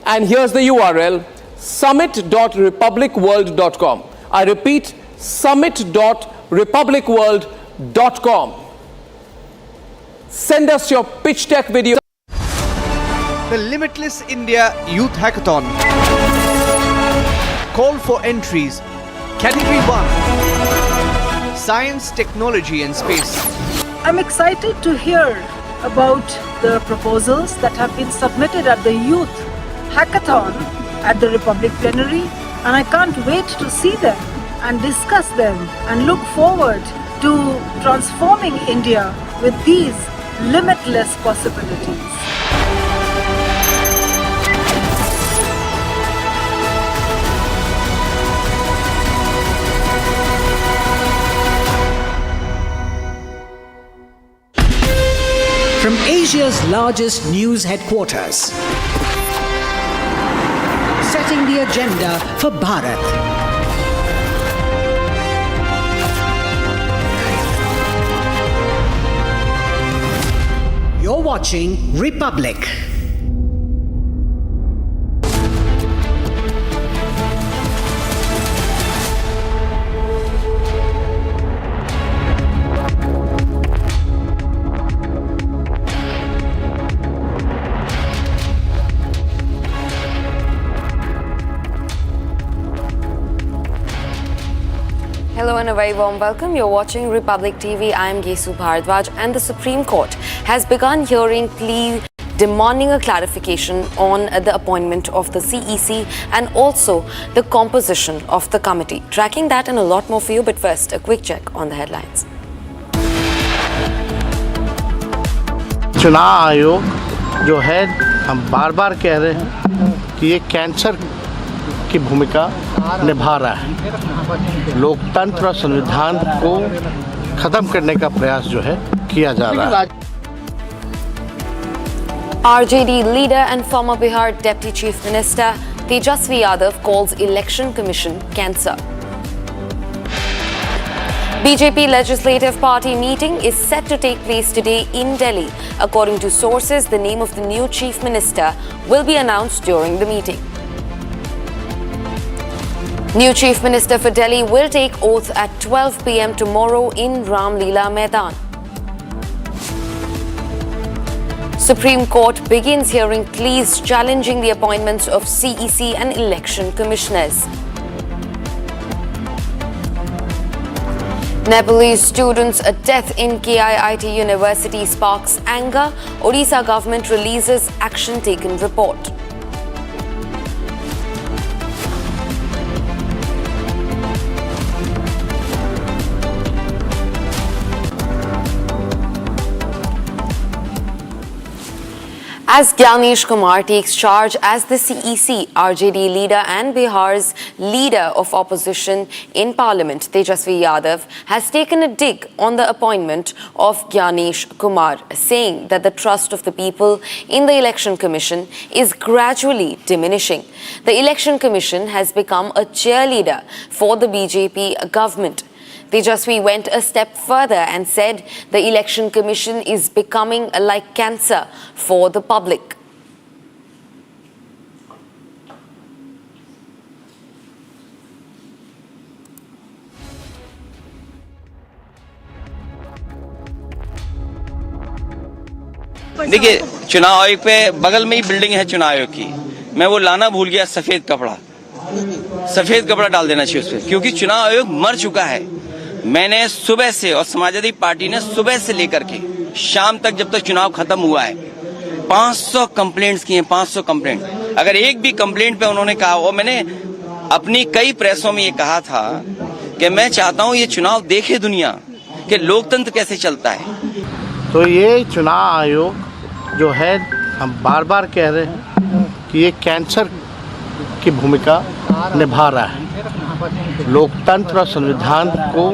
And here's the URL: summit.republicworld.com. I repeat, summit.republicworld.com. Send us your pitch deck video. The Limitless India Youth Hackathon. Call for entries. Category 1: Science, Technology and Space. I'm excited to hear about the proposals that have been submitted at the Youth Hackathon at the Republic Plenary, and I can't wait to see them and discuss them and look forward to transforming India with these limitless possibilities. From Asia's largest news headquarters, setting the agenda for Bharat. You're watching Republic. Hello and a very warm welcome. You're watching Republic TV. I am Gesu Bharadwaj, and the Supreme Court has begun hearing pleas demanding a clarification on the appointment of the CEC and also the composition of the committee. Tracking that and a lot more for you, but first a quick check on the headlines. चुनाव आयोग जो है, हम बार बार कह रहे हैं कि ये कैंसर की भूमिका निभा रहा है। लोकतंत्र और संविधान को खत्म करने का प्रयास जो है किया जा रहा है। RJD leader and former Bihar Deputy Chief Minister Tejasvi Yadav calls Election Commission cancer. BJP Legislative Party meeting is set to take place today in Delhi. According to sources, the name of the new Chief Minister will be announced during the meeting. New Chief Minister for Delhi will take oath at 12 p.m. tomorrow in Ram Leela Maidan. Supreme Court begins hearing pleas challenging the appointments of CEC and election commissioners. Nepalese students' death in KIIT University sparks anger. Odisha government releases action taken report. As Gyanesh Kumar takes charge as the CEC, RJD leader and Bihar's leader of opposition in Parliament, Tejasvi Yadav, has taken a dig on the appointment of Gyanesh Kumar, saying that the trust of the people in the Election Commission is gradually diminishing. The Election Commission has become a cheerleader for the BJP government. Tejasvi went a step further and said the Election Commission is becoming like cancer for the public. देखिए, चुनाव आयोग पे बगल में ही building है चुनाव आयोग की। मैं वो लाना भूल गया, सफेद कपड़ा डाल देना चाहिए उस पर, क्योंकि चुनाव आयोग मर चुका है। मैंने सुबह से और समाजवादी पार्टी ने सुबह से लेकर के शाम तक, जब तक चुनाव खत्म हुआ है, 500 कंप्लेंट्स की हैं, 500 कंप्लेंट। अगर एक भी कंप्लेंट पे उन्होंने कहा, और मैंने अपनी कई प्रेसों में ये कहा था कि मैं चाहता हूं ये चुनाव देखे दुनिया कि लोकतंत्र कैसे चलता है। तो ये चुनाव आयोग जो है, हम बार बार कह रहे हैं कि ये कैंसर की भूमिका निभा रहा है। लोकतंत्र और संविधान को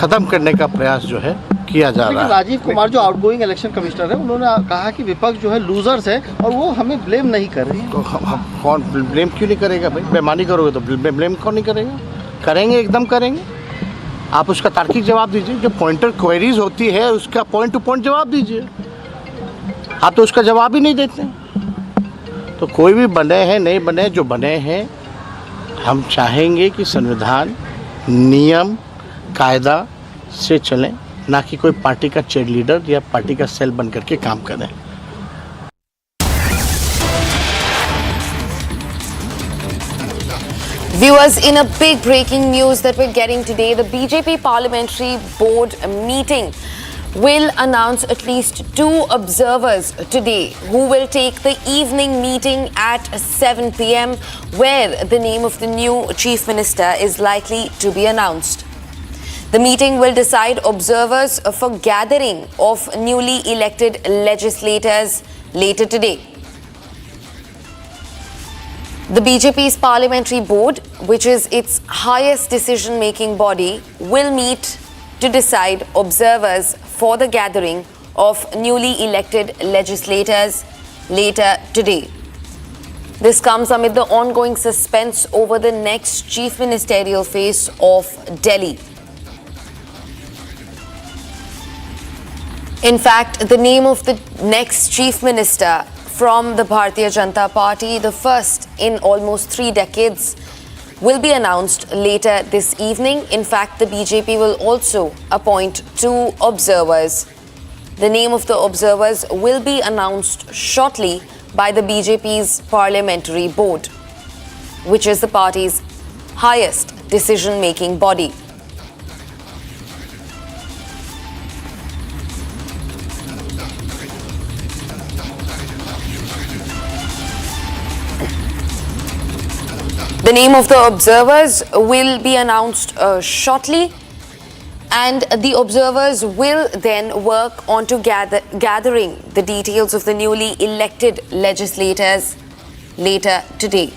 खत्म करने का प्रयास जो है किया जा रहा है। राजीव कुमार जो आउटगोइंग इलेक्शन कमिश्नर है, उन्होंने कहा कि विपक्ष जो है लूजर्स है और वो हमें ब्लेम नहीं कर रही। तो हम कौन ब्लेम क्यों नहीं करेगा भाई? बेईमानी करोगे तो ब्लेम कौन नहीं करेगा? करेंगे, एकदम करेंगे। आप उसका तार्किक जवाब दीजिए। जो पॉइंटर क्वेरीज होती है उसका पॉइंट टू पॉइंट जवाब दीजिए। आप तो उसका जवाब ही नहीं देते। तो कोई भी बने हैं नहीं बने, जो बने हैं, हम चाहेंगे कि संविधान, नियम, कायदा से चलें, ना कि कोई पार्टी का चीयर लीडर या पार्टी का सेल बन करके काम करें। Viewers, in a big breaking news that we're getting today, the BJP Parliamentary Board meeting will announce at least 2 observers today who will take the evening meeting at 7 p.m. where the name of the new Chief Minister is likely to be announced. The meeting will decide observers for gathering of newly elected legislators later today. The BJP's Parliamentary Board, which is its highest decision-making body, will meet to decide observers for the gathering of newly elected legislators later today. This comes amid the ongoing suspense over the next chief ministerial phase of Delhi. In fact, the name of the next chief minister from the Bharatiya Janata Party, the first in almost 3 decades, will be announced later this evening. In fact, the BJP will also appoint 2 observers. The name of the observers will be announced shortly by the BJP's Parliamentary Board, which is the party's highest decision-making body. The name of the observers will be announced shortly, and the observers will then work on to gathering the details of the newly elected legislators later today.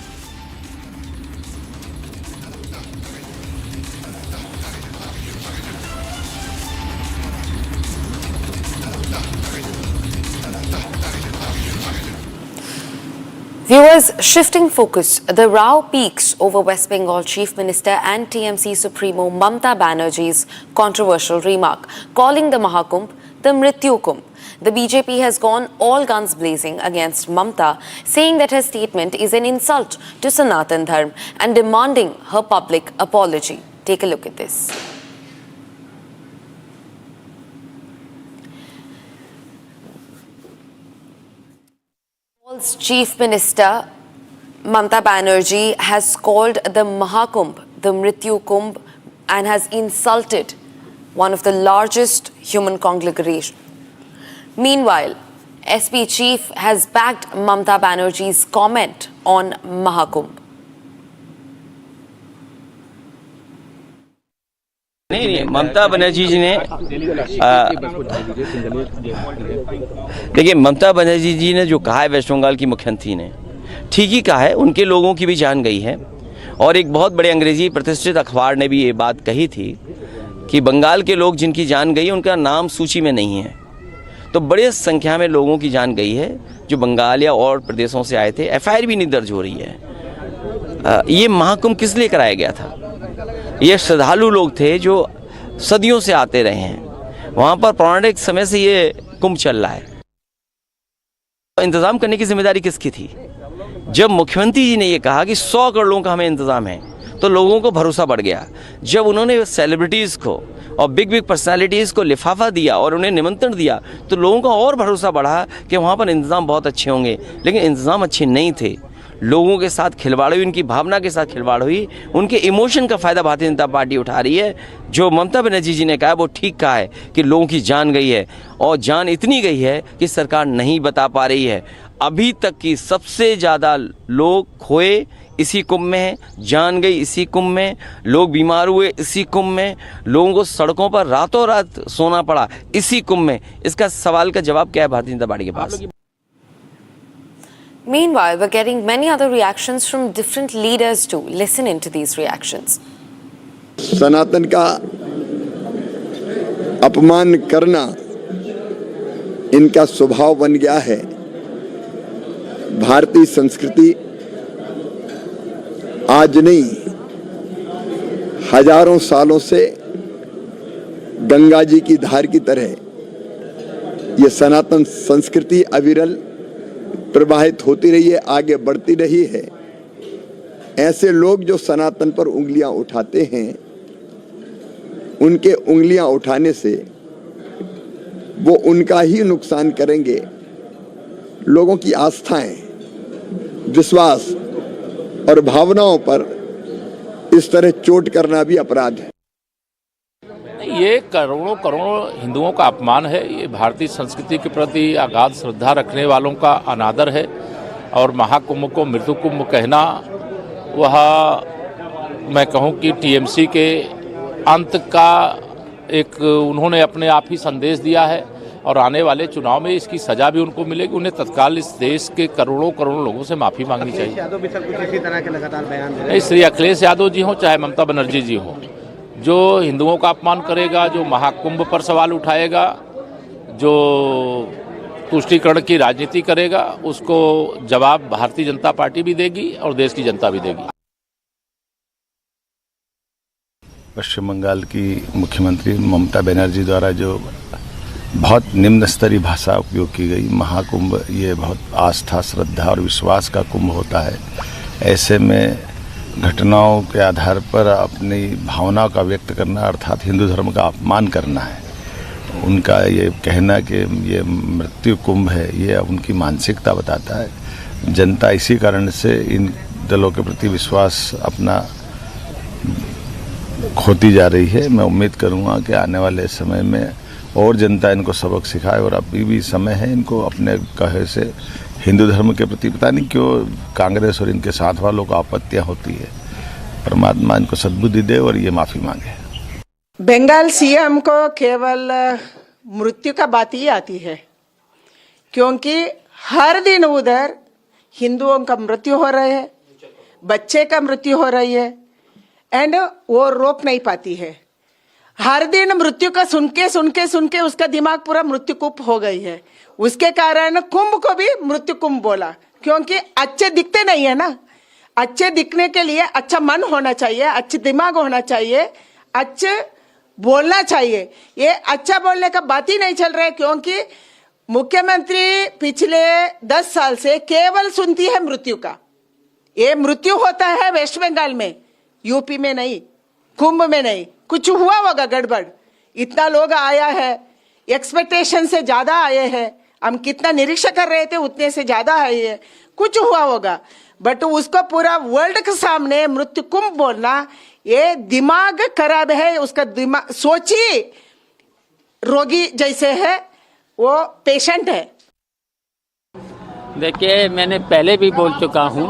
Viewers, shifting focus, the row peaks over West Bengal Chief Minister and TMC Supremo Mamata Banerjee's controversial remark, calling the Mahakumbh the Mrityu Kumbh. The BJP has gone all guns blazing against Mamata, saying that her statement is an insult to Sanatan Dharm and demanding her public apology. Take a look at this. Chief Minister Mamata Banerjee has called the Mahakumbh the Mrityu Kumbh and has insulted one of the largest human congregations. Meanwhile, SP Chief has backed Mamata Banerjee's comment on Mahakumbh. नहीं, ममता बनर्जी जी ने देखिए, ममता बनर्जी जी ने जो कहा है waste Bengal की मुख्यमंत्री ने, ठीक ही कहा है। उनके लोगों की भी जान गई है। और एक बहुत बड़े अंग्रेजी प्रतिष्ठित अखबार ने भी ये बात कही थी कि बंगाल के लोग जिनकी जान गई उनका नाम सूची में नहीं है। तो बड़े संख्या में लोगों की जान गई है जो बंगाल या और प्रदेशों से आए थे। एफआईआर भी नहीं दर्ज हो रही है। ये महाकुंभ किस लिए कराया गया था? ये श्रद्धालु लोग थे जो सदियों से आते रहे हैं। वहाँ पर पौराणिक समय से ये कुंभ चल रहा है। इंतजाम करने की जिम्मेदारी किसकी थी? जब मुख्यमंत्री जी ने ये कहा कि 100 करोड़ लोगों का हमें इंतजाम है, तो लोगों को भरोसा बढ़ गया। जब उन्होंने सेलिब्रिटीज़ को और बिग पर्सनालिटीज़ को लिफाफा दिया और उन्हें निमंत्रण दिया, तो लोगों का और भरोसा बढ़ा कि वहाँ पर इंतज़ाम बहुत अच्छे होंगे। लेकिन इंतज़ाम अच्छे नहीं थे। लोगों के साथ खिलवाड़ हुई, उनकी भावना के साथ खिलवाड़ हुई। उनके इमोशन का फ़ायदा भारतीय जनता पार्टी उठा रही है। जो ममता बनर्जी जी ने कहा वो ठीक कहा है कि लोगों की जान गई है, और जान इतनी गई है कि सरकार नहीं बता पा रही है। अभी तक की सबसे ज़्यादा लोग खोए इसी कुंभ में है, जान गई इसी कुंभ में, लोग बीमार हुए इसी कुंभ में, लोगों को सड़कों पर रातों रात सोना पड़ा इसी कुंभ में। इसका सवाल का जवाब क्या है भारतीय जनता पार्टी के पास? Meanwhile, we're getting many other reactions from different leaders too. Listen into these reactions. सनातन का अपमान करना इनका स्वभाव बन गया है। भारतीय संस्कृति आज नहीं, हजारों सालों से गंगा जी की धार की तरह ये सनातन संस्कृति अविरल प्रवाहित होती रही है, आगे बढ़ती रही है। ऐसे लोग जो सनातन पर उंगलियां उठाते हैं, उनके उंगलियां उठाने से वो उनका ही नुकसान करेंगे। लोगों की आस्थाएं, विश्वास और भावनाओं पर इस तरह चोट करना भी अपराध है। ये करोड़ों हिंदुओं का अपमान है। ये भारतीय संस्कृति के प्रति अगाध श्रद्धा रखने वालों का अनादर है। और महाकुंभ को मृत्यु कुंभ कहना, वह मैं कहूँ कि टीएमसी के अंत का एक उन्होंने अपने आप ही संदेश दिया है। और आने वाले चुनाव में इसकी सजा भी उनको मिलेगी। उन्हें तत्काल इस देश के करोड़ों लोगों से माफ़ी मांगनी चाहिए। यादव भी सब कुछ इसी तरह के लगातार बयान दे रहे हैं। नहीं, श्री अखिलेश यादव जी हों चाहे ममता बनर्जी जी हों, जो हिंदुओं का अपमान करेगा, जो महाकुंभ पर सवाल उठाएगा, जो तुष्टीकरण की राजनीति करेगा, उसको जवाब भारतीय जनता पार्टी भी देगी और देश की जनता भी देगी। पश्चिम बंगाल की मुख्यमंत्री ममता बनर्जी द्वारा जो बहुत निम्न स्तरीय भाषा उपयोग की गई, महाकुंभ ये बहुत आस्था, श्रद्धा और विश्वास का कुंभ होता है। ऐसे में घटनाओं के आधार पर अपनी भावनाओं का व्यक्त करना अर्थात हिंदू धर्म का अपमान करना है। उनका ये कहना कि ये मृत्यु कुंभ है, ये उनकी मानसिकता बताता है। जनता इसी कारण से इन दलों के प्रति विश्वास अपना खोती जा रही है। मैं उम्मीद करूंगा कि आने वाले समय में और जनता इनको सबक सिखाए। और अभी भी समय है इनको अपने कहे से हिंदू धर्म के प्रति, पता नहीं क्यों कांग्रेस और इनके साथ वालों को आपत्तियां होती है। परमात्मा इनको सद्बुद्धि दे और ये माफी मांगे। बंगाल सीएम को केवल मृत्यु का बात ही आती है, क्योंकि हर दिन उधर हिंदुओं का मृत्यु हो रहा है, बच्चे का मृत्यु हो रही है, एंड वो रोक नहीं पाती है। हर दिन मृत्यु का सुन के उसका दिमाग पूरा मृत्यु कुंभ हो गई है। उसके कारण कुंभ को भी मृत्यु कुंभ बोला, क्योंकि अच्छे दिखते नहीं है ना। अच्छे दिखने के लिए अच्छा मन होना चाहिए, अच्छे दिमाग होना चाहिए, अच्छे बोलना चाहिए। ये अच्छा बोलने का बात ही नहीं चल रहा है, क्योंकि मुख्यमंत्री पिछले 10 साल से केवल सुनती है मृत्यु का। ये मृत्यु होता है वेस्ट बंगाल में, यूपी में नहीं, कुंभ में नहीं। कुछ हुआ होगा गड़बड़, इतना लोग आया है, एक्सपेक्टेशन से ज्यादा आए हैं। हम कितना निरीक्षण कर रहे थे उतने से ज्यादा आए हैं, कुछ हुआ होगा। बट उसको पूरा वर्ल्ड के सामने मृत्यु कुंभ बोलना, ये दिमाग खराब है। उसका दिमाग सोचिए, रोगी जैसे है, वो पेशेंट है। देखिए, मैंने पहले भी बोल चुका हूँ,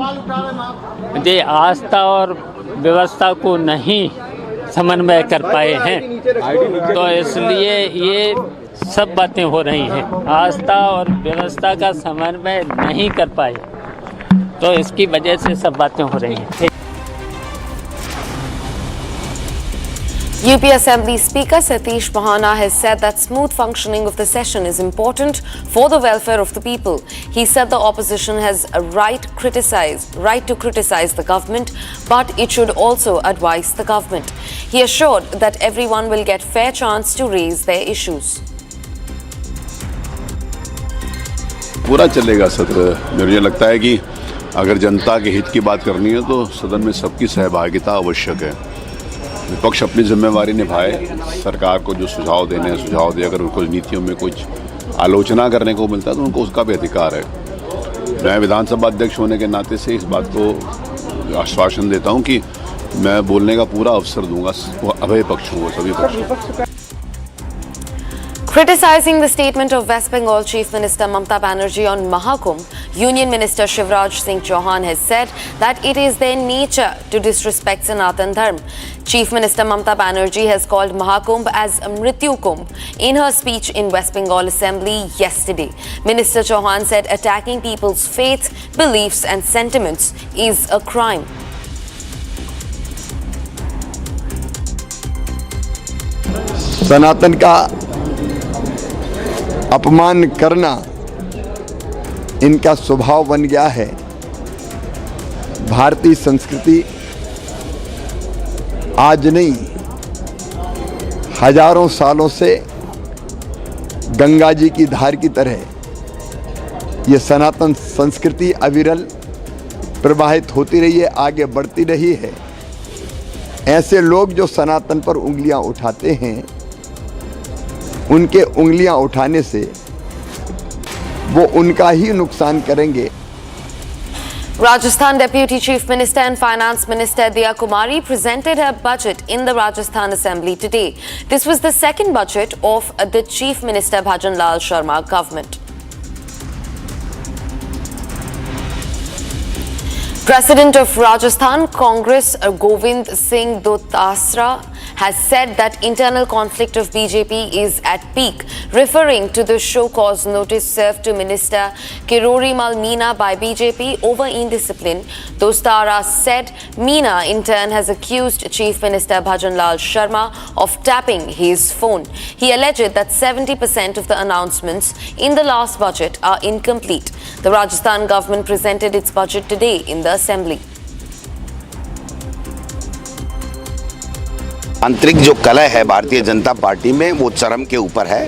ये आस्था और व्यवस्था को नहीं समन्वय कर पाए हैं, तो इसलिए ये सब बातें हो रही हैं। आस्था और व्यवस्था का समन्वय नहीं कर पाए, तो इसकी वजह से सब बातें हो रही हैं। UP Assembly Speaker Satish Mahana has said that smooth functioning of the session is important for the welfare of the people. He said the opposition has a right to criticize the government, but it should also advise the government. He assured that everyone will get fair chance to raise their issues. पूरा चलेगा सत्र। मुझे लगता है कि अगर जनता के हित की बात करनी है तो सदन में सबकी सहभागिता आवश्यक है। विपक्ष अपनी जिम्मेवारी निभाए, सरकार को जो सुझाव देने हैं सुझाव दे। अगर उनको नीतियों में कुछ आलोचना करने को मिलता है तो उनको उसका भी अधिकार है। मैं विधानसभा अध्यक्ष होने के नाते से इस बात को आश्वासन देता हूं कि मैं बोलने का पूरा अवसर दूंगा अभय पक्षों को, सभी पक्षों। Criticizing the statement of West Bengal Chief Minister Mamata Banerjee on Mahakumbh, Union Minister Shivraj Singh Chauhan has said that it is their nature to disrespect Sanatan Dharma. Chief Minister Mamata Banerjee has called Mahakumbh as Mrityu Kumbh in her speech in West Bengal Assembly yesterday. Minister Chauhan said attacking people's faith, beliefs and sentiments is a crime. सनातन का अपमान करना इनका स्वभाव बन गया है। भारतीय संस्कृति आज नहीं, हजारों सालों से गंगा जी की धार की तरह ये सनातन संस्कृति अविरल प्रवाहित होती रही है, आगे बढ़ती रही है। ऐसे लोग जो सनातन पर उंगलियां उठाते हैं, उनके उंगलियां उठाने से वो उनका ही नुकसान करेंगे। Rajasthan Deputy Chief Minister and Finance Minister Diya Kumari presented her budget in the Rajasthan Assembly today. This was the second budget of the Chief Minister Bhajan Lal Sharma government. President of Rajasthan Congress Govind Singh Dotasra has said that internal conflict of BJP is at peak, referring to the show cause notice served to Minister Kirorimal Meena by BJP over indiscipline. Dostara said Meena in turn has accused Chief Minister Bhajan Lal Sharma of tapping his phone. He alleged that 70% of the announcements in the last budget are incomplete. The Rajasthan government presented its budget today in the Assembly. आंतरिक जो कलह है Bharatiya Janata party में वो चरम के ऊपर है।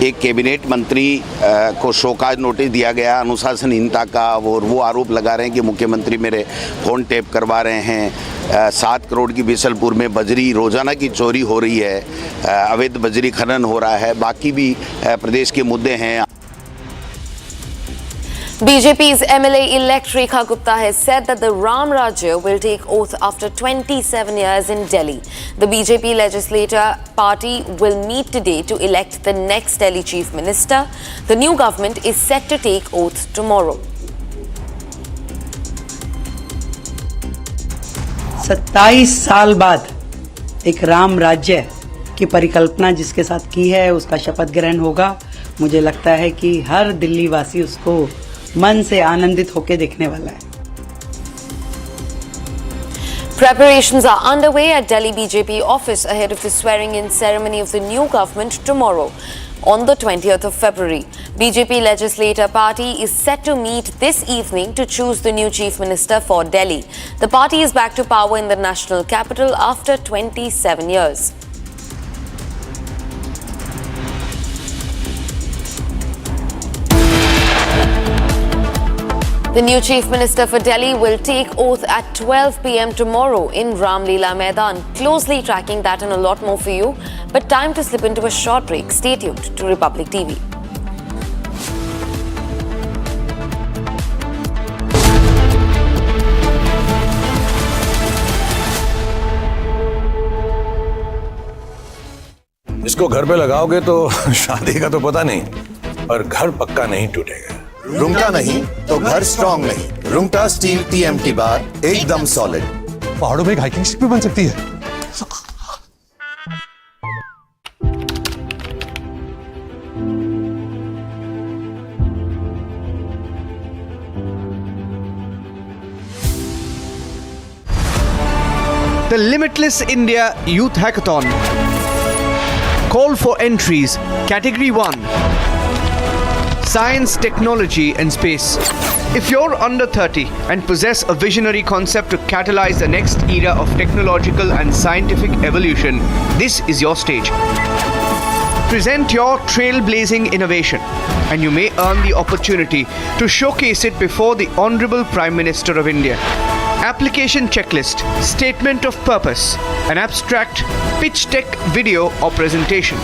एक कैबिनेट मंत्री को शोकाज नोटिस दिया गया अनुशासनहीनता का, वो आरोप लगा रहे हैं कि मुख्यमंत्री मेरे फ़ोन टैप करवा रहे हैं। 7 करोड़ की बिशलपुर में बजरी रोजाना की चोरी हो रही है, अवैध बजरी खनन हो रहा है, बाकी भी प्रदेश के मुद्दे हैं। BJP's MLA-elect Rekha Gupta has said that the Ram Rajya will take oath after 27 years in Delhi. The BJP legislature party will meet today to elect the next Delhi Chief Minister. The new government is set to take oath tomorrow. 27 साल बाद एक राम राज्य की परिकल्पना जिसके साथ की है उसका शपथ ग्रहण होगा। मुझे लगता है कि हर दिल्ली वासी उसको मन से आनंदित होकर देखने वाला है। Preparations are underway at Delhi BJP office ahead of the swearing-in ceremony of the new government tomorrow on the 20th of February. BJP legislator party is set to meet this evening to choose the new chief minister for Delhi. The party is back to power in the national capital after 27 years. The new Chief Minister for Delhi will take oath at 12 p.m. tomorrow in Ram Leela Maidan. Closely tracking that and a lot more for you. But time to slip into a short break. Stay tuned to Republic TV. इसको घर पे लगाओगे तो शादी का तो पता नहीं, पर घर पक्का नहीं टूटेगा। रुंगटा नहीं तो घर स्ट्रॉन्ग नहीं। रुंगटा स्टील TMT बार एकदम सॉलिड। पहाड़ों में एक हाइकिंग शिप भी बन सकती है। The Limitless India Youth Hackathon. Call for entries. Category 1. Science, Technology and Space. If you're under 30 and possess a visionary concept to catalyze the next era of technological and scientific evolution, this is your stage. Present your trailblazing innovation, and you may earn the opportunity to showcase it before the Honorable Prime Minister of India. Application checklist, statement of purpose, an abstract, pitch deck, video or presentation.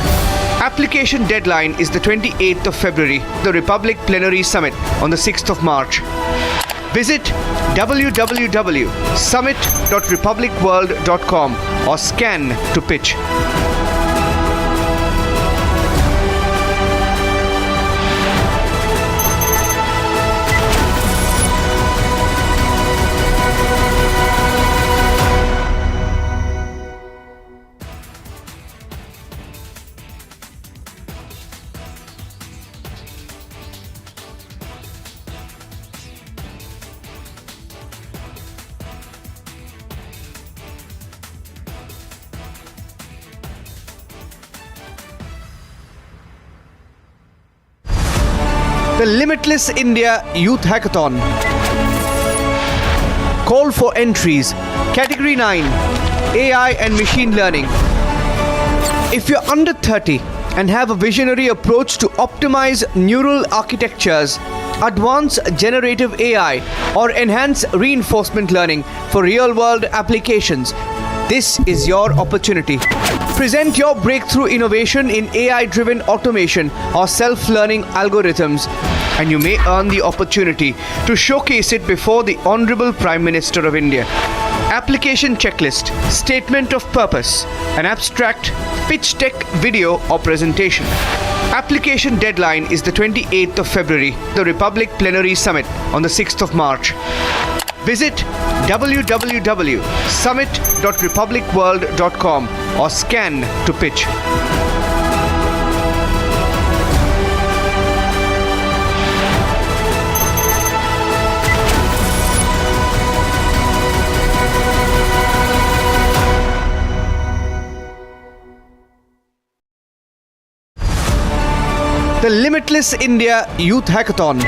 Application deadline is the 28th of February, the Republic Plenary Summit on the 6th of March. Visit www.summit.republicworld.com or scan to pitch. The Limitless India Youth Hackathon. Call for entries. Category 9. AI and Machine Learning. If you're under 30 and have a visionary approach to optimize neural architectures, advance generative AI, or enhance reinforcement learning for real-world applications, this is your opportunity. Present your breakthrough innovation in AI-driven automation or self-learning algorithms, and you may earn the opportunity to showcase it before the Honorable Prime Minister of India. Application checklist, statement of purpose, an abstract, pitch deck, video or presentation. Application deadline is the 28th of February, the Republic Plenary Summit on the 6th of March. Visit www.summit.republicworld.com or scan to pitch. The Limitless India Youth Hackathon.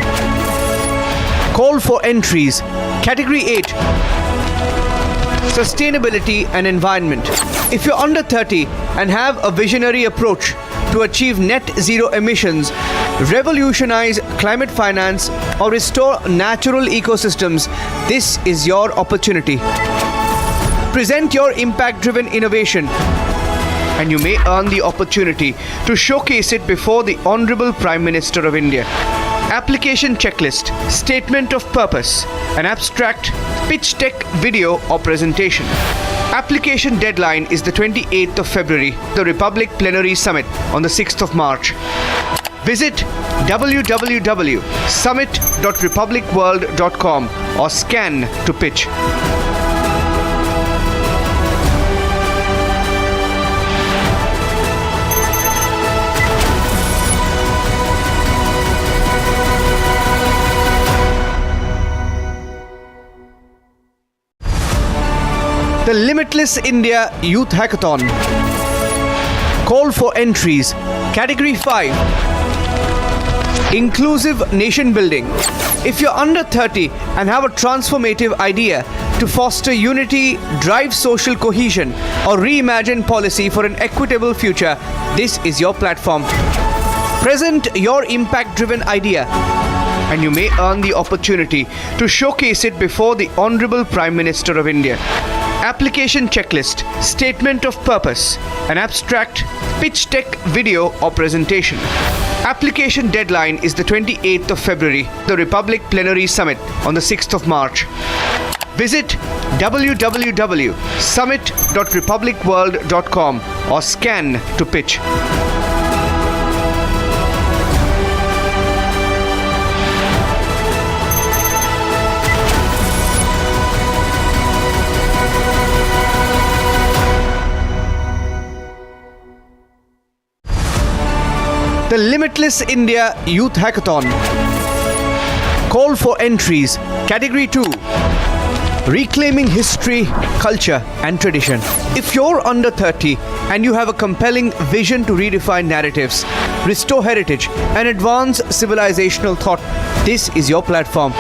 Call for entries. Category 8. Sustainability and Environment. If you're under 30 and have a visionary approach to achieve net zero emissions, revolutionize climate finance, or restore natural ecosystems, this is your opportunity. Present your impact-driven innovation, and you may earn the opportunity to showcase it before the Honorable Prime Minister of India. Application checklist, statement of purpose, an abstract, pitch deck, video or presentation. Application deadline is the 28th of February, the Republic Plenary Summit on the 6th of March. Visit www.summit.republicworld.com or scan to pitch. The Limitless India Youth Hackathon. Call for entries. Category 5. Inclusive Nation Building. If you're under 30 and have a transformative idea to foster unity, drive social cohesion, or reimagine policy for an equitable future, this is your platform. Present your impact-driven idea, and you may earn the opportunity to showcase it before the Honorable Prime Minister of India. Application checklist, statement of purpose, an abstract, pitch deck, video or presentation. Application deadline is the 28th of February, the Republic Plenary Summit on the 6th of March. Visit www.summit.republicworld.com or scan to pitch. The Limitless India Youth Hackathon. Call for entries. Category 2. reclaiming history, culture, and tradition. If you're under 30 and you have a compelling vision to redefine narratives, restore heritage, and advance civilizational thought, this is your platform.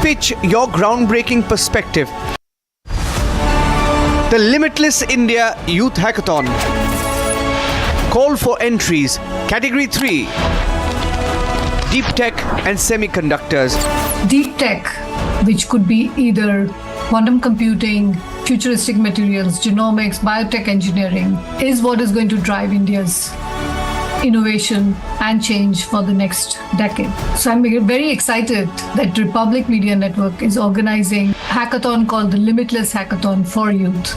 Pitch your groundbreaking perspective. The Limitless India Youth Hackathon. Call for entries. Category 3. Deep Tech and Semiconductors. Deep Tech, which could be either quantum computing, futuristic materials, genomics, biotech engineering, is what is going to drive India's innovation and change for the next decade. So I'm very excited that Republic Media Network is organizing a hackathon called the Limitless Hackathon for Youth.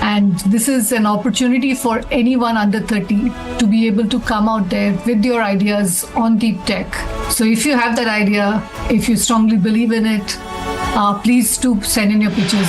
And this is an opportunity for anyone under 30 to be able to come out there with your ideas on deep tech. So if you have that idea, if you strongly believe in it, please do send in your pictures.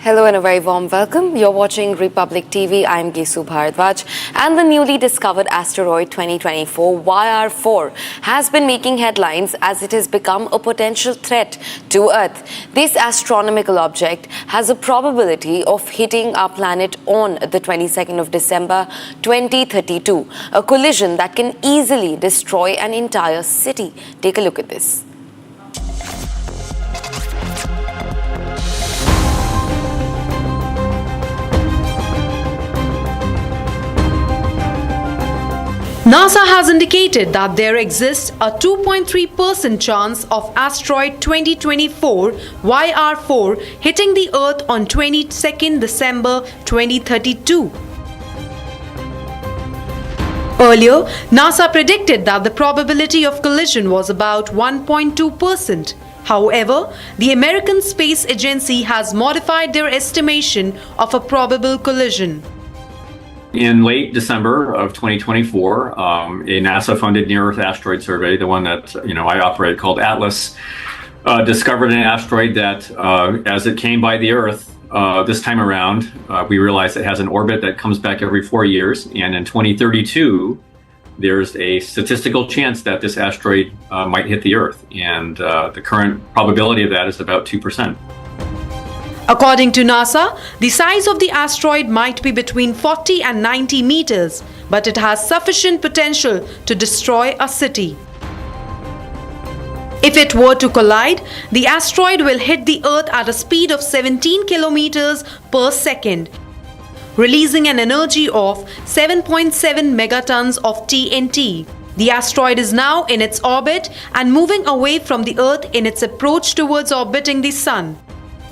Hello and a very warm welcome. You're watching Republic TV. I'm Gyanesh Bharadwaj. And the newly discovered asteroid 2024 YR4 has been making headlines as it has become a potential threat to Earth. This astronomical object has a probability of hitting our planet on the 22nd of December 2032, a collision that can easily destroy an entire city. Take a look at this. NASA has indicated that there exists a 2.3% chance of asteroid 2024 YR4 hitting the Earth on 22nd December 2032. Earlier, NASA predicted that the probability of collision was about 1.2%. However, the American Space Agency has modified their estimation of a probable collision. In late December of 2024, a NASA-funded near-Earth asteroid survey, the one that I operate called ATLAS, discovered an asteroid that, as it came by the Earth this time around, we realized it has an orbit that comes back every 4 years, and in 2032, there's a statistical chance that this asteroid might hit the Earth, and the current probability of that is about 2%. According to NASA, the size of the asteroid might be between 40 and 90 meters, but it has sufficient potential to destroy a city. If it were to collide, the asteroid will hit the Earth at a speed of 17 kilometers per second, releasing an energy of 7.7 megatons of TNT. The asteroid is now in its orbit and moving away from the Earth in its approach towards orbiting the Sun.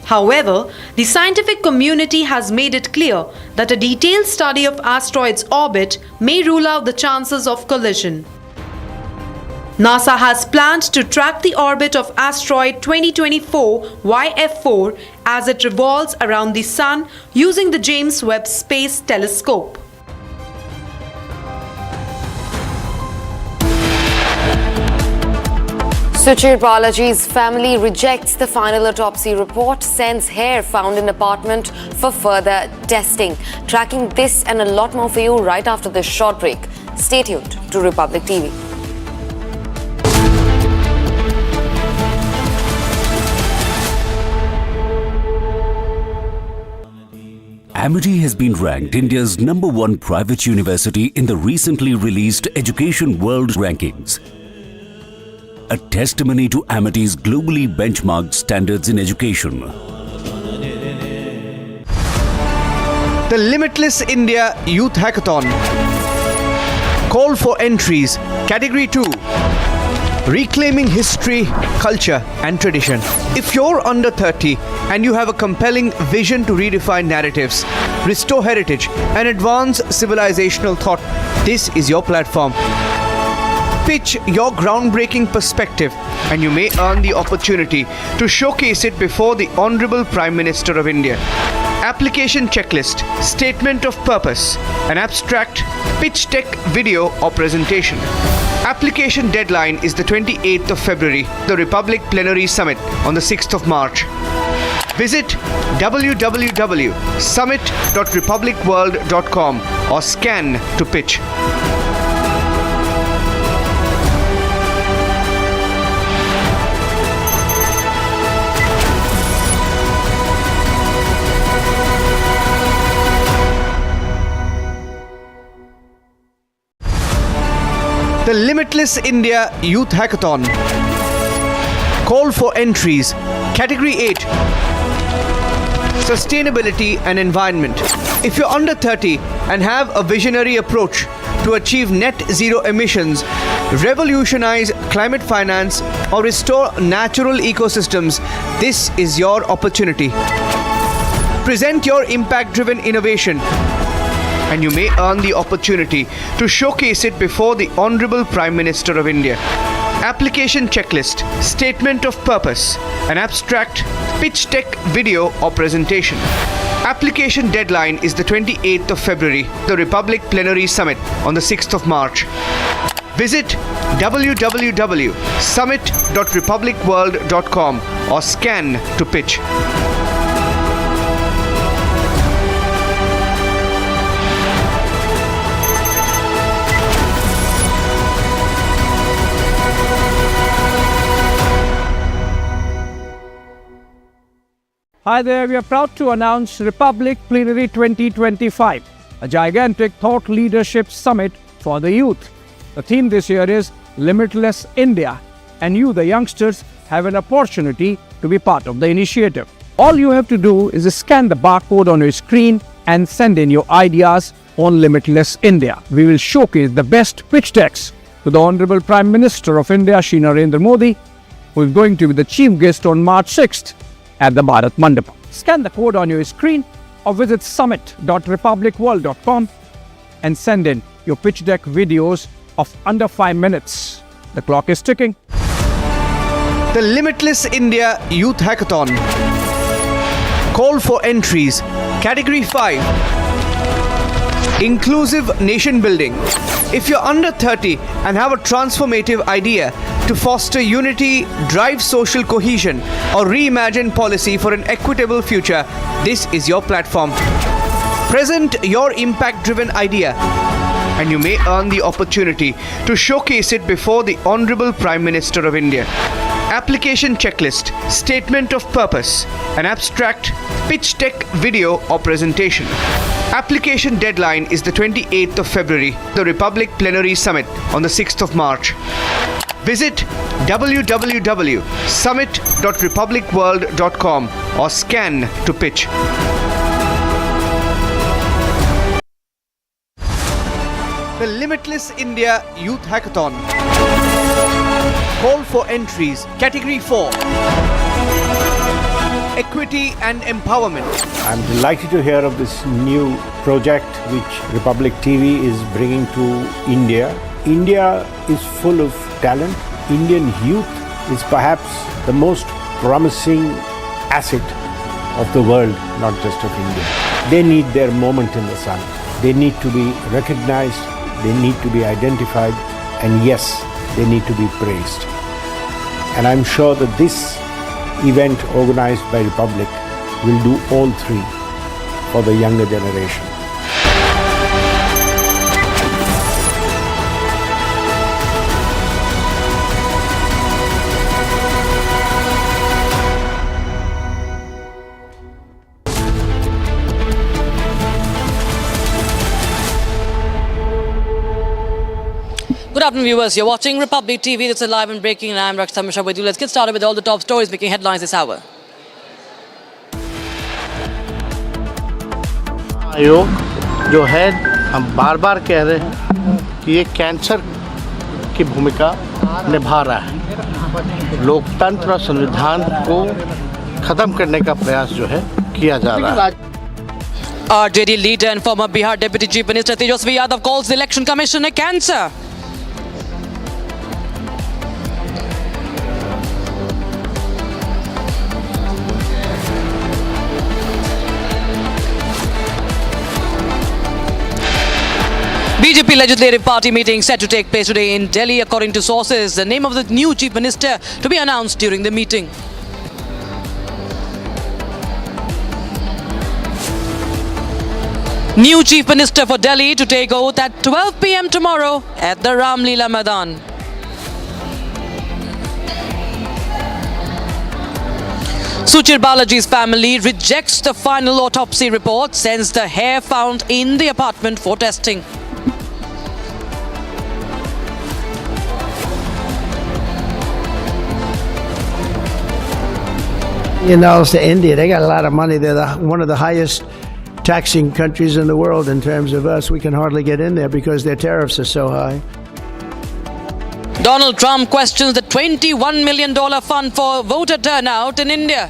However, the scientific community has made it clear that a detailed study of asteroid's orbit may rule out the chances of collision. NASA has planned to track the orbit of asteroid 2024 YF4 as it revolves around the Sun using the James Webb Space Telescope. Suchir Balaji's family rejects the final autopsy report, sends hair found in apartment for further testing. Tracking this and a lot more for you right after this short break. Stay tuned to Republic TV. Amity has been ranked India's #1 private university in the recently released Education World Rankings. A testimony to Amity's globally benchmarked standards in education. The Limitless India Youth Hackathon. Call for entries. Category 2. Reclaiming history, culture, and tradition. If you're under 30 and you have a compelling vision to redefine narratives, restore heritage, and advance civilizational thought, this is your platform. Pitch your groundbreaking perspective, and you may earn the opportunity to showcase it before the Honorable Prime Minister of India. application checklist, statement of purpose, an abstract, pitch deck video or presentation. Application deadline is the 28th of February, the Republic Plenary Summit on the 6th of March. Visit www.summit.republicworld.com or scan to pitch. The Limitless India Youth Hackathon. Call for entries. Category 8. Sustainability and Environment. If you're under 30 and have a visionary approach to achieve net zero emissions, revolutionize climate finance, or restore natural ecosystems, this is your opportunity. Present your impact-driven innovation, and you may earn the opportunity to showcase it before the Honorable Prime Minister of India. Application checklist, statement of purpose, an abstract, pitch deck video or presentation. Application deadline is the 28th of February, the Republic Plenary Summit on the 6th of March. Visit www.summit.republicworld.com or scan to pitch. Hi there, we are proud to announce Republic Plenary 2025, a gigantic thought leadership summit for the youth. The theme this year is Limitless India, and you, the youngsters, have an opportunity to be part of the initiative. All you have to do is scan the barcode on your screen and send in your ideas on Limitless India. We will showcase the best pitch decks to the Honorable Prime Minister of India, Shri Narendra Modi, who is going to be the chief guest on March 6th. At the Bharat Mandap. Scan the code on your screen or visit summit.republicworld.com and send in your pitch deck videos of under 5 minutes. The clock is ticking. The Limitless India Youth Hackathon. Call for entries. Category 5. Inclusive Nation Building. If you're under 30 and have a transformative idea to foster unity, drive social cohesion, or reimagine policy for an equitable future, this is your platform. Present your impact-driven idea, and you may earn the opportunity to showcase it before the Honorable Prime Minister of India. Application checklist, statement of purpose, an abstract, pitch deck video or presentation. Application deadline is the 28th of February, the Republic Plenary Summit on the 6th of March. Visit www.summit.republicworld.com or scan to pitch. The Limitless India Youth Hackathon. Call for entries. Category 4. Equity and Empowerment. I'm delighted to hear of this new project which Republic TV is bringing to India. India is full of talent. Indian youth is perhaps the most promising asset of the world, not just of India. They need their moment in the sun. They need to be recognized, they need to be identified, and yes, they need to be praised. And I'm sure that this event organized by Republic will do all three for the younger generation. Good afternoon, viewers. You're watching Republic TV. This is live and breaking, and I'm Rakshita Mishra with you. Let's get started with all the top stories making headlines this hour. आयोग जो है हम बार बार कह रहे हैं कि ये cancer की भूमिका निभा रहा है। लोकतंत्र और संविधान को खत्म करने का प्रयास जो है किया जा रहा है। RJD leader and former Bihar Deputy Chief Minister Tejasvi Yadav calls the Election Commission a cancer. BJP Legislative Party meeting set to take place today in Delhi. According to sources, the name of the new Chief Minister to be announced during the meeting. New Chief Minister for Delhi to take oath at 12 p.m. tomorrow at the Ram Leela Maidan. Suchir Balaji's family rejects the final autopsy report, sends the hair found in the apartment for testing. To India, they got a lot of money. They're one of the highest taxing countries in the world in terms of us. We can hardly get in there because their tariffs are so high. Donald Trump questions the $21 million fund for voter turnout in India.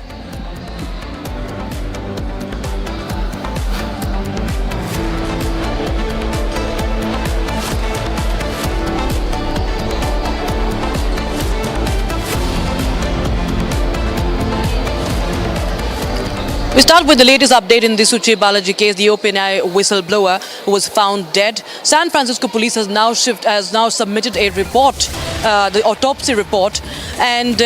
We start with the latest update in the Suchir Balaji case. The OpenAI whistleblower who was found dead. San Francisco police has now submitted a report, the autopsy report, and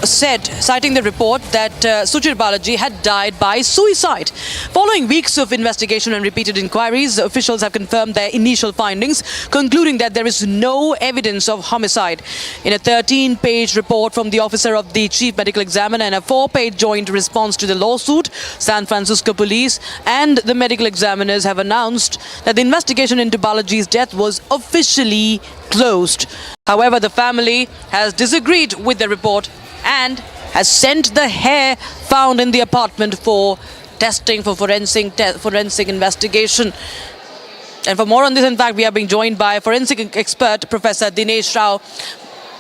said, citing the report, that Suchir Balaji had died by suicide. Following weeks of investigation and repeated inquiries, officials have confirmed their initial findings, concluding that there is no evidence of homicide. In a 13-page report from the officer of the chief medical examiner and a 4-page joint response to the lawsuit, San Francisco police and the medical examiners have announced that the investigation into Balaji's death was officially closed. However, the family has disagreed with the report and has sent the hair found in the apartment for testing, for forensic investigation. And for more on this, in fact, we are being joined by forensic expert Professor Gyanesh Rao.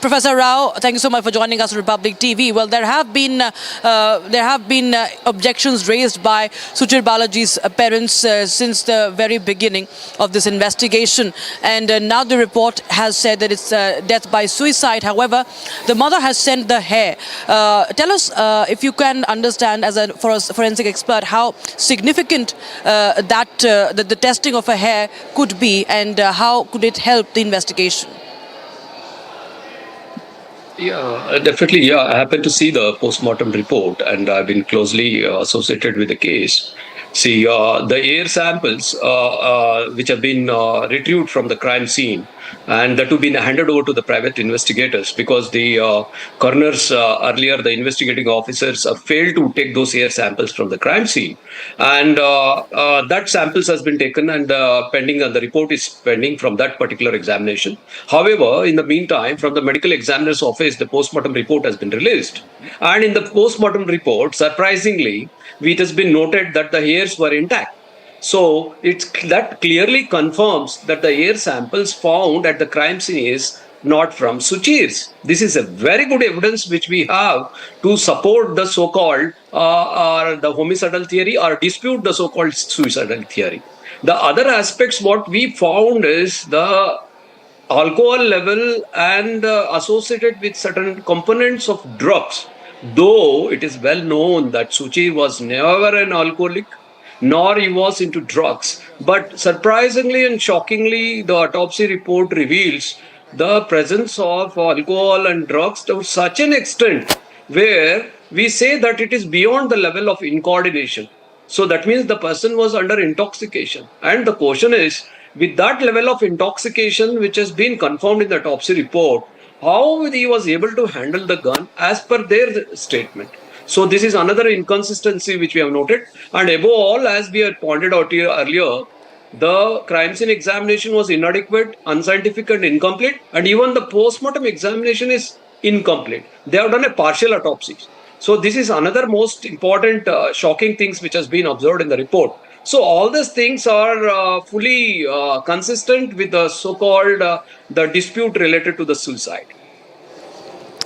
Professor Rao, thank you so much for joining us on Republic TV. Well, there have been objections raised by Suchir Balaji's parents since the very beginning of this investigation, and now the report has said that it's death by suicide. However, the mother has sent the hair. Tell us, if you can understand, as a forensic expert, how significant that the testing of a hair could be, and how could it help the investigation? Yeah, definitely. Yeah, I happened to see the post-mortem report, and I've been closely associated with the case. See, the air samples which have been retrieved from the crime scene, and that have been handed over to the private investigators, because the coroners earlier, the investigating officers failed to take those air samples from the crime scene, and that samples has been taken and pending, and the report is pending from that particular examination. However, in the meantime, from the medical examiner's office, the postmortem report has been released, and in the postmortem report, surprisingly, it has been noted that the hairs were intact. So that clearly confirms that the hair samples found at the crime scene is not from Suchir's. This is a very good evidence which we have to support the so-called the homicidal theory or dispute the so-called suicidal theory. The other aspects what we found is the alcohol level and associated with certain components of drugs. Though it is well known that Suchir was never an alcoholic, nor he was into drugs. But surprisingly and shockingly, the autopsy report reveals the presence of alcohol and drugs to such an extent where we say that it is beyond the level of incoordination. So that means the person was under intoxication. And the question is, with that level of intoxication which has been confirmed in the autopsy report, how he was able to handle the gun as per their statement. So this is another inconsistency which we have noted. And above all, as we had pointed out here earlier, the crime scene examination was inadequate, unscientific and incomplete. And even the post-mortem examination is incomplete. They have done a partial autopsy. So this is another most important shocking things which has been observed in the report. So all these things are fully consistent with the so-called the dispute related to the suicide.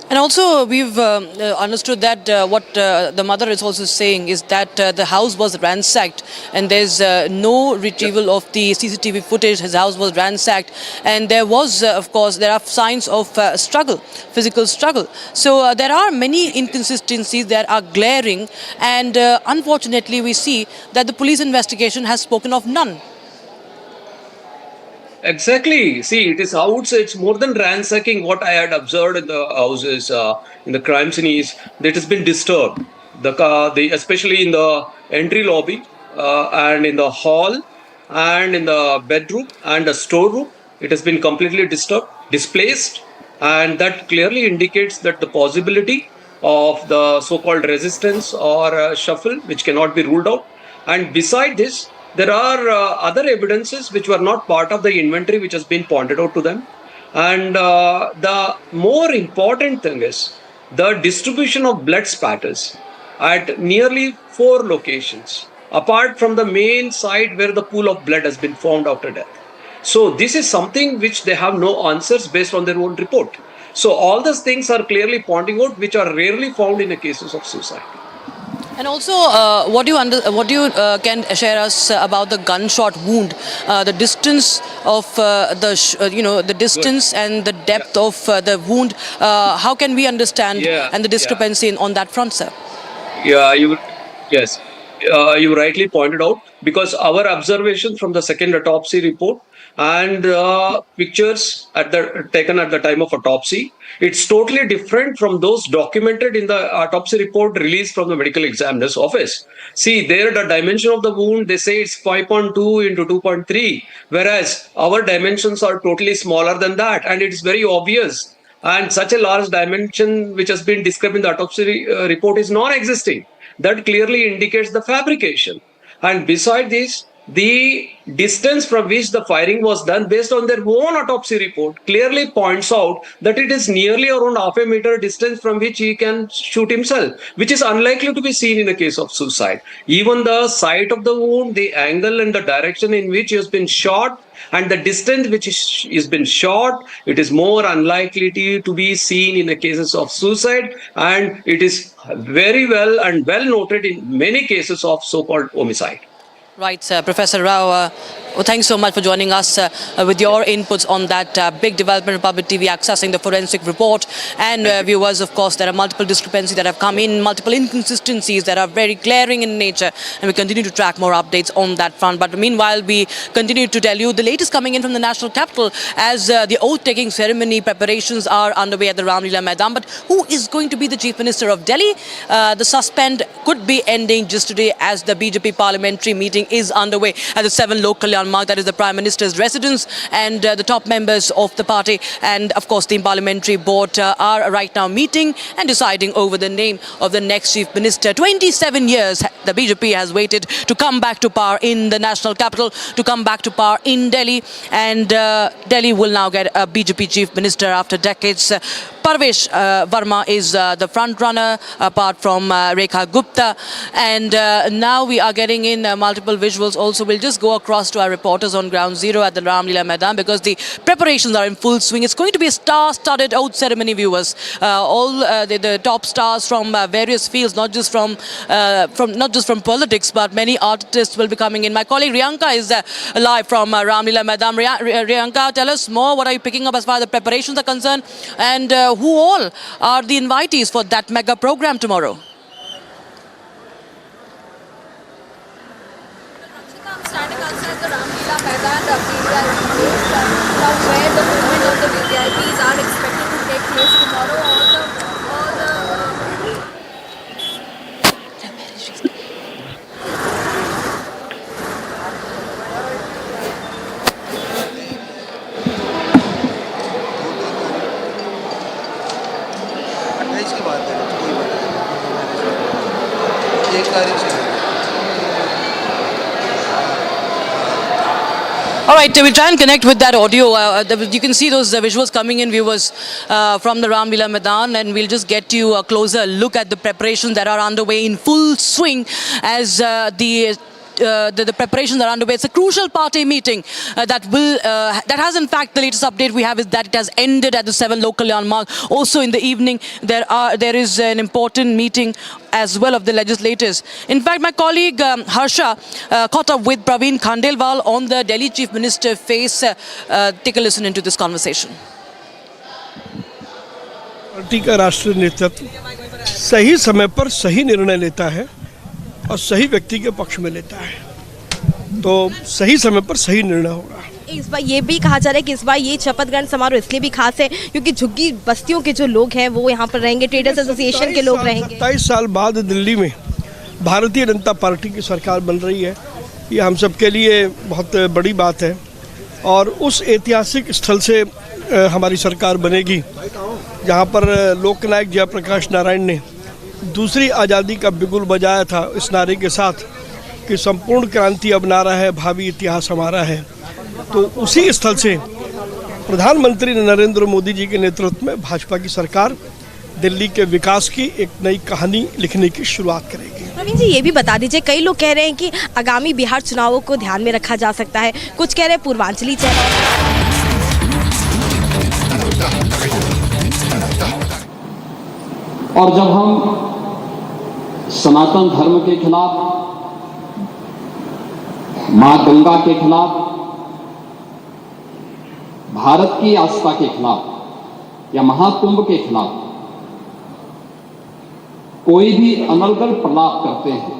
And also, we've understood that what the mother is also saying is that the house was ransacked, and there's no retrieval of the CCTV footage. His house was ransacked, and there was, of course, there are signs of struggle, physical struggle. So there are many inconsistencies that are glaring, and unfortunately, we see that the police investigation has spoken of none. Exactly. See, it is, I would say, it's more than ransacking. What I had observed in the houses, in the crime scene, is that it has been disturbed. Especially in the entry lobby, and in the hall, and in the bedroom and the storeroom, it has been completely disturbed, displaced, and that clearly indicates that the possibility of the so-called resistance or shuffle, which cannot be ruled out. And beside this, there are other evidences which were not part of the inventory, which has been pointed out to them. And the more important thing is the distribution of blood spatters at nearly 4 locations, apart from the main site where the pool of blood has been found after death. So this is something which they have no answers based on their own report. So all these things are clearly pointing out, which are rarely found in the cases of suicide. And also, what do you can share us about the gunshot wound, the distance of the distance and the depth of the wound? How can we understand and the discrepancy on that front, sir? Yeah, yes, you rightly pointed out, because our observations from the second autopsy report and pictures taken at the time of autopsy, it's totally different from those documented in the autopsy report released from the medical examiner's office. See, there the dimension of the wound, they say it's 5.2 into 2.3, whereas our dimensions are totally smaller than that, and it's very obvious. And such a large dimension which has been described in the autopsy report is non-existing. That clearly indicates the fabrication. And beside this, the distance from which the firing was done based on their own autopsy report clearly points out that it is nearly around half a meter distance from which he can shoot himself, which is unlikely to be seen in the case of suicide. Even the site of the wound, the angle and the direction in which he has been shot, and the distance which has been shot, it is more unlikely to be seen in the cases of suicide, and it is very well and well noted in many cases of so-called homicide. Right, Professor Rao, thanks so much for joining us with your inputs on that big development. Republic TV accessing the forensic report. And viewers, of course, there are multiple discrepancies that have come in, multiple inconsistencies that are very glaring in nature, and we continue to track more updates on that front. But meanwhile, we continue to tell you the latest coming in from the national capital as the oath-taking ceremony preparations are underway at the Ramlila Maidan. But who is going to be the Chief Minister of Delhi? The suspend could be ending just today as the BJP parliamentary meeting is underway at the 7 Lok Kalyan Marg, that is the Prime Minister's residence, and the top members of the party and of course the parliamentary board are right now meeting and deciding over the name of the next Chief Minister. 27 years the BJP has waited to come back to power in the national capital, to come back to power in Delhi, and Delhi will now get a BJP Chief Minister after decades. Parvesh Verma is the front runner apart from Rekha Gupta, and now we are getting in multiple visuals also. We'll just go across to our reporters on ground zero at the Ramlila Maidan because the preparations are in full swing. It's going to be a star-studded oath ceremony, viewers. All the top stars from various fields, not just from politics, but many artists will be coming in. My colleague Riyanka is live from Ramlila Maidan. Riyanka, tell us more. What are you picking up as far as the preparations are concerned, and who all are the invitees for that mega program tomorrow? I'm standing outside the Ramlila Maidan where the movement of the VIPs are expected to take place tomorrow. All right, we'll try and connect with that audio. You can see those visuals coming in, viewers, from the Ramlila Maidan, and we'll just get you a closer look at the preparations that are underway in full swing as the preparations are underway. It's a crucial party meeting that has in fact, the latest update we have is that it has ended at the 7 Lok Kalyan Marg. Also in the evening there is an important meeting as well of the legislators. In fact, my colleague Harsha caught up with Praveen Khandelwal on the Delhi Chief Minister face. Take a listen into this conversation. Party का राष्ट्रीय नेतृत्व सही समय पर सही निर्णय लेता है और सही व्यक्ति के पक्ष में लेता है, तो सही समय पर सही निर्णय होगा। इस बार ये भी कहा जा रहा है कि इस बार ये शपथ ग्रहण समारोह इसलिए भी खास है क्योंकि झुग्गी बस्तियों के जो लोग हैं वो यहाँ पर रहेंगे, ट्रेडर्स एसोसिएशन के लोग रहेंगे। 27 साल बाद दिल्ली में भारतीय जनता पार्टी की सरकार बन रही है, ये हम सब के लिए बहुत बड़ी बात है और उस ऐतिहासिक स्थल से हमारी सरकार बनेगी जहाँ पर लोकनायक जयप्रकाश नारायण ने दूसरी आज़ादी का बिगुल बजाया था इस नारे के साथ कि संपूर्ण क्रांति अब नारा है, भावी इतिहास हमारा है। तो उसी स्थल से प्रधानमंत्री नरेंद्र मोदी जी के नेतृत्व में भाजपा की सरकार दिल्ली के विकास की एक नई कहानी लिखने की शुरुआत करेगी। प्रवीण जी, ये भी बता दीजिए, कई लोग कह रहे हैं कि आगामी बिहार चुनावों को ध्यान में रखा जा सकता है, कुछ कह रहे हैं पूर्वांचली चेहरा। और जब हम सनातन धर्म के खिलाफ, मां गंगा के खिलाफ, भारत की आस्था के खिलाफ या महाकुंभ के खिलाफ कोई भी अनर्गल प्रलाप करते हैं,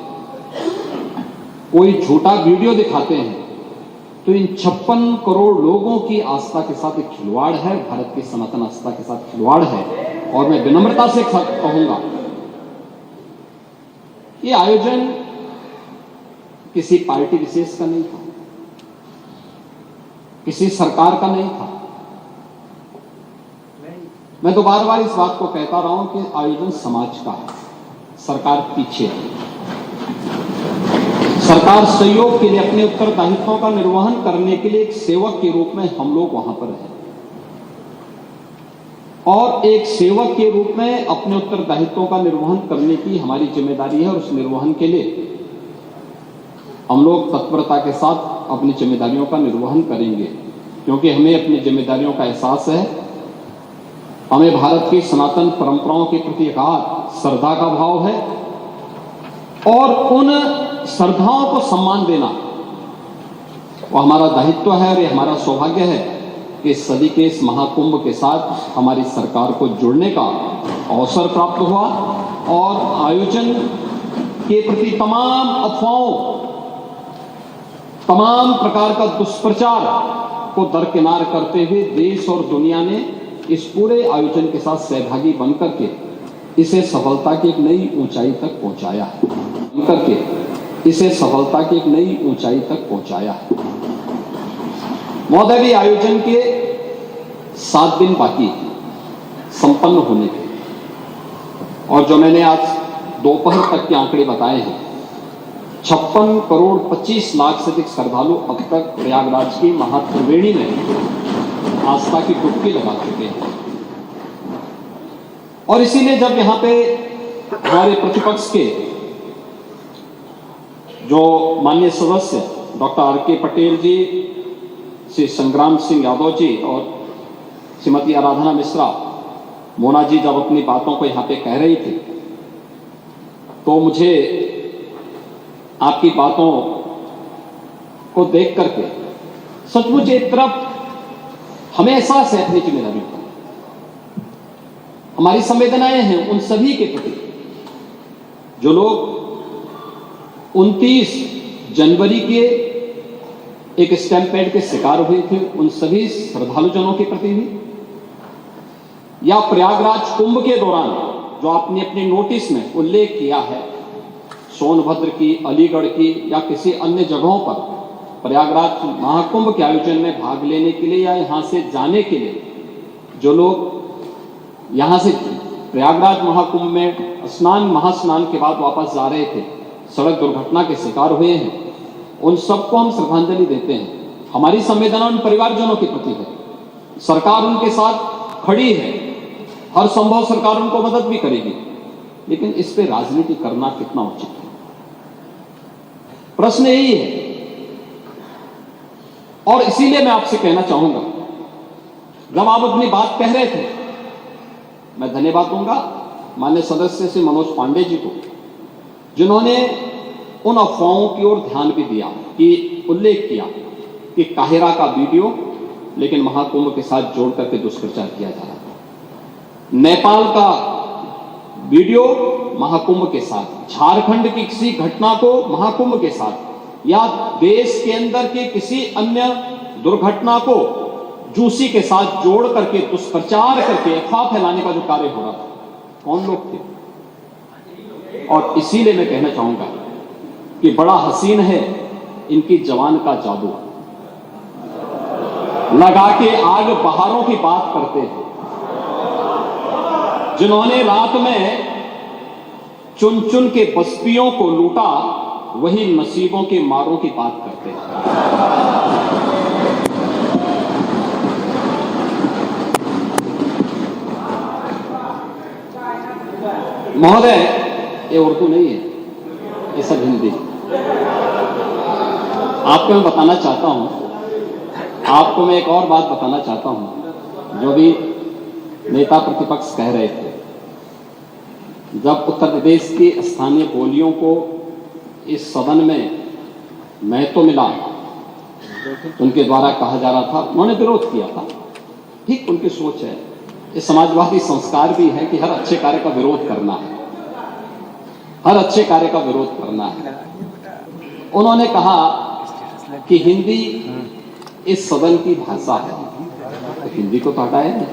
कोई झूठा वीडियो दिखाते हैं, तो इन 56 करोड़ लोगों की आस्था के साथ एक खिलवाड़ है, भारत की सनातन आस्था के साथ खिलवाड़ है। और मैं विनम्रता से कहूंगा, ये आयोजन किसी पार्टी विशेष का नहीं था, किसी सरकार का नहीं था। मैं तो बार बार इस बात को कहता रहा हूं कि आयोजन समाज का है, सरकार पीछे है। सरकार सहयोग के लिए, अपने उत्तरदायित्वों का निर्वहन करने के लिए एक सेवक के रूप में हम लोग वहां पर हैं और एक सेवक के रूप में अपने उत्तरदायित्वों का निर्वहन करने की हमारी जिम्मेदारी है और उस निर्वहन के लिए हम लोग तत्परता के साथ अपनी जिम्मेदारियों का निर्वहन करेंगे, क्योंकि हमें अपनी जिम्मेदारियों का एहसास है। हमें भारत की सनातन परंपराओं के प्रति अगाध श्रद्धा का भाव है और उन श्रद्धाओं को सम्मान देना वो हमारा दायित्व है और ये हमारा सौभाग्य है कि इस सदी के इस महाकुंभ के साथ हमारी सरकार को जुड़ने का अवसर प्राप्त हुआ और आयोजन के प्रति तमाम अफवाहों, तमाम प्रकार का दुष्प्रचार को दरकिनार करते हुए देश और दुनिया ने इस पूरे आयोजन के साथ सहभागी बनकर के इसे सफलता की एक नई ऊंचाई तक पहुंचाया है, बनकर इसे सफलता की एक नई ऊंचाई तक पहुंचाया है। महोदय, आयोजन के 7 दिन बाकी संपन्न होने के और जो मैंने आज दोपहर तक के आंकड़े बताए हैं, 56 करोड़ 25 लाख से अधिक श्रद्धालु अब तक प्रयागराज की महात्रिवेणी में आस्था की डुबकी लगा चुके हैं। और इसीलिए जब यहाँ पे हमारे प्रतिपक्ष के जो माननीय सदस्य डॉक्टर आर.के. पटेल जी, श्री संग्राम सिंह यादव जी और श्रीमती आराधना मिश्रा, मोना जी जब अपनी बातों को यहाँ पे कह रही थी, तो मुझे आपकी बातों को देख करके सचमुच एक तरफ हमें एहसास है अपनी जिम्मेदारी का, हमारी संवेदनाएं हैं उन सभी के प्रति जो लोग 29 जनवरी के एक स्टैम्पेड के शिकार हुए थे, उन सभी श्रद्धालुजनों के प्रति भी, या प्रयागराज कुंभ के दौरान जो आपने अपने नोटिस में उल्लेख किया है, सोनभद्र की, अलीगढ़ की या किसी अन्य जगहों पर प्रयागराज महाकुंभ के आयोजन में भाग लेने के लिए या यहाँ से जाने के लिए जो लोग यहाँ से प्रयागराज महाकुंभ में महास्नान के बाद वापस जा रहे थे, सड़क दुर्घटना के शिकार हुए हैं, उन सबको हम श्रद्धांजलि देते हैं। हमारी संवेदना उन परिवारजनों के प्रति है, सरकार उनके साथ खड़ी है, हर संभव सरकार उनको मदद भी करेगी, लेकिन इस पे राजनीति करना कितना उचित है, प्रश्न यही है। और इसीलिए मैं आपसे कहना चाहूंगा, जब आप अपनी बात कह रहे थे, मैं धन्यवाद दूंगा माननीय सदस्य श्री मनोज पांडे जी को, जिन्होंने उन अफवाहों की ओर ध्यान भी दिया, कि उल्लेख किया कि काहिरा का वीडियो लेकिन महाकुंभ के साथ जोड़ करके दुष्प्रचार किया जा रहा था, नेपाल का वीडियो महाकुंभ के साथ, झारखंड की किसी घटना को महाकुंभ के साथ, या देश के अंदर के किसी अन्य दुर्घटना को जूसी के साथ जोड़ करके दुष्प्रचार करके अफवाह फैलाने का जो कार्य हो रहा था, कौन लोग थे? और इसीलिए मैं कहना चाहूंगा कि बड़ा हसीन है इनकी जवान का जादू। लगा के आग बहारों की बात करते हैं, जिन्होंने रात में चुन चुन के बस्तियों को लूटा, वही नसीबों के मारों की बात करते हैं। महोदय, ये उर्दू नहीं है, ये सब हिंदी। आपको मैं बताना चाहता हूं, आपको मैं एक और बात बताना चाहता हूं, जो भी नेता प्रतिपक्ष कह रहे थे। जब उत्तर प्रदेश की स्थानीय बोलियों को इस सदन में महत्व मिला, उनके द्वारा कहा जा रहा था, उन्होंने विरोध किया था। ठीक उनकी सोच है, ये समाजवादी संस्कार भी है कि हर अच्छे कार्य का विरोध करना है, हर अच्छे कार्य का विरोध करना है। उन्होंने कहा कि हिंदी इस सदन की भाषा है, तो हिंदी को तो हटाया नहीं।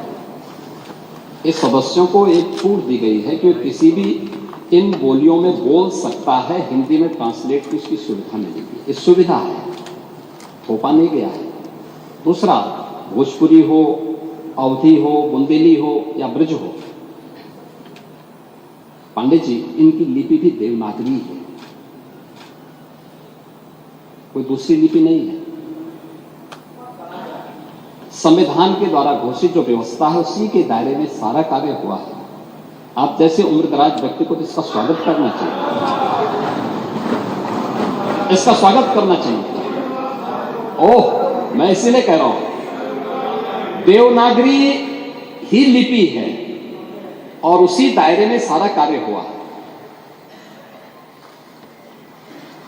इस सदस्यों को एक छूट दी गई है कि किसी भी इन बोलियों में बोल सकता है, हिंदी में ट्रांसलेट की उसकी सुविधा मिलेगी। इस सुविधा है, थोपा नहीं गया है। दूसरा, भोजपुरी हो, अवधी हो, बुंदेली हो या ब्रज हो, पांडे जी, इनकी लिपि भी देवनागरी है, कोई दूसरी लिपि नहीं है। संविधान के द्वारा घोषित जो व्यवस्था है, उसी के दायरे में सारा कार्य हुआ है। आप जैसे उम्रदराज व्यक्ति को तो इसका स्वागत करना चाहिए, इसका स्वागत करना चाहिए। ओह, मैं इसीलिए कह रहा हूं, देवनागरी ही लिपि है और उसी दायरे में सारा कार्य हुआ है।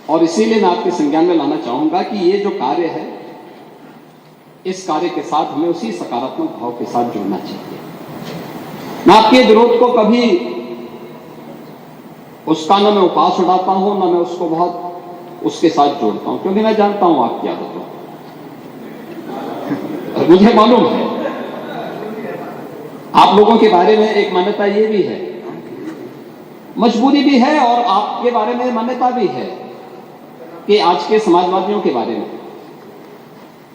और इसीलिए मैं आपके संज्ञान में लाना चाहूंगा कि ये जो कार्य है, इस कार्य के साथ हमें उसी सकारात्मक भाव के साथ जुड़ना चाहिए। मैं आपके विरोध को कभी उसका न मैं उपास उड़ाता हूं, न मैं उसको बहुत उसके साथ जोड़ता हूं, क्योंकि मैं जानता हूं आपकी आदतों को। मुझे मालूम है आप लोगों के बारे में एक मान्यता ये भी है, मजबूरी भी है, और आपके बारे में मान्यता भी है कि आज के समाजवादियों के बारे में,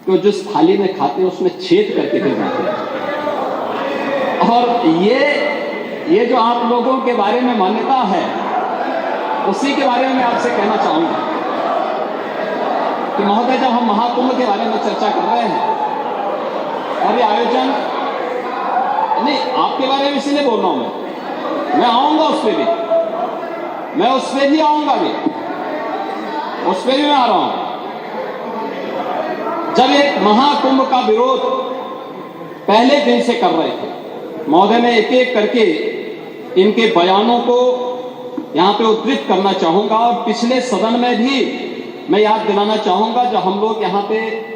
तो जिस थाली में खाते हैं उसमें छेद करके फिर जाते हैं। और ये जो आप लोगों के बारे में मान्यता है, उसी के बारे में मैं आपसे कहना चाहूंगा कि महोदय, जब हम महाकुंभ के बारे में चर्चा कर रहे हैं और ये आयोजन, नहीं आपके बारे में इसीलिए बोल रहा हूं, मैं आऊंगा उस पर भी, मैं उस पर भी आऊंगा भी, उस पर भी मैं आ रहा हूं। जब एक महाकुंभ का विरोध पहले दिन से कर रहे थे, महोदय, मैं एक एक करके इनके बयानों को यहां पे उद्धृत करना चाहूंगा, और पिछले सदन में भी मैं याद दिलाना चाहूंगा, जब हम लोग यहां पे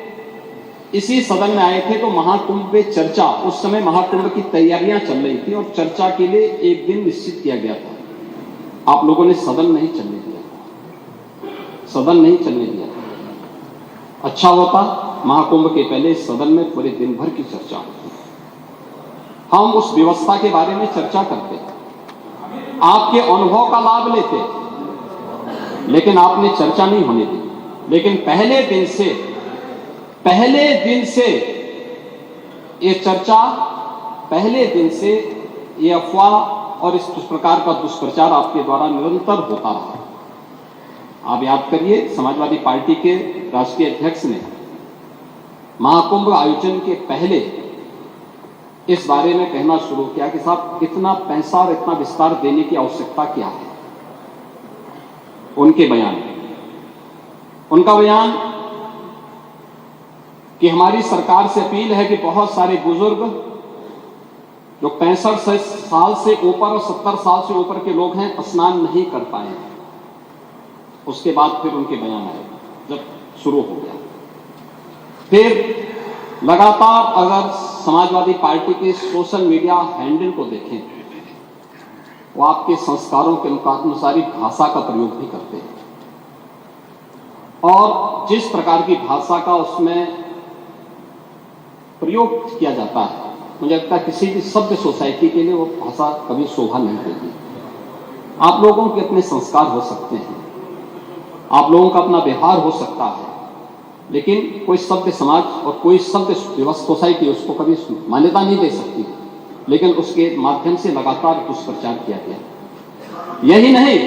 इसी सदन में आए थे तो महाकुंभ पे चर्चा, उस समय महाकुंभ की तैयारियां चल रही थी और चर्चा के लिए एक दिन निश्चित किया गया था। आप लोगों ने सदन नहीं चलने दिया, सदन नहीं चलने दिया। अच्छा होता महाकुंभ के पहले सदन में पूरे दिन भर की चर्चा होती, हम उस व्यवस्था के बारे में चर्चा करते, आपके अनुभव का लाभ लेते, लेकिन आपने चर्चा नहीं होने दी। लेकिन पहले दिन से ये चर्चा, पहले दिन से ये अफवाह और इस प्रकार का दुष्प्रचार आपके द्वारा निरंतर होता रहा। आप याद करिए, समाजवादी पार्टी के राष्ट्रीय अध्यक्ष ने महाकुंभ आयोजन के पहले इस बारे में कहना शुरू किया कि साहब, इतना पैसा और इतना विस्तार देने की आवश्यकता क्या है। उनका बयान कि हमारी सरकार से अपील है कि बहुत सारे बुजुर्ग जो 65 साल से ऊपर और 70 साल से ऊपर के लोग हैं, स्नान नहीं कर पाए। उसके बाद फिर उनके बयान आए, जब शुरू हो गया, फिर लगातार अगर समाजवादी पार्टी के सोशल मीडिया हैंडल को देखें, वो आपके संस्कारों के अनुसार भाषा का प्रयोग भी करते हैं, और जिस प्रकार की भाषा का उसमें प्रयोग किया जाता है, मुझे लगता है किसी भी सभ्य सोसाइटी के लिए वो भाषा कभी शोभा नहीं देती। आप लोगों के अपने संस्कार हो सकते हैं, आप लोगों का अपना व्यवहार हो सकता है, लेकिन कोई सभ्य समाज और कोई सभ्य सोसाइटी उसको कभी मान्यता नहीं दे सकती, लेकिन उसके माध्यम से लगातार दुष्प्रचार किया गया। यही नहीं,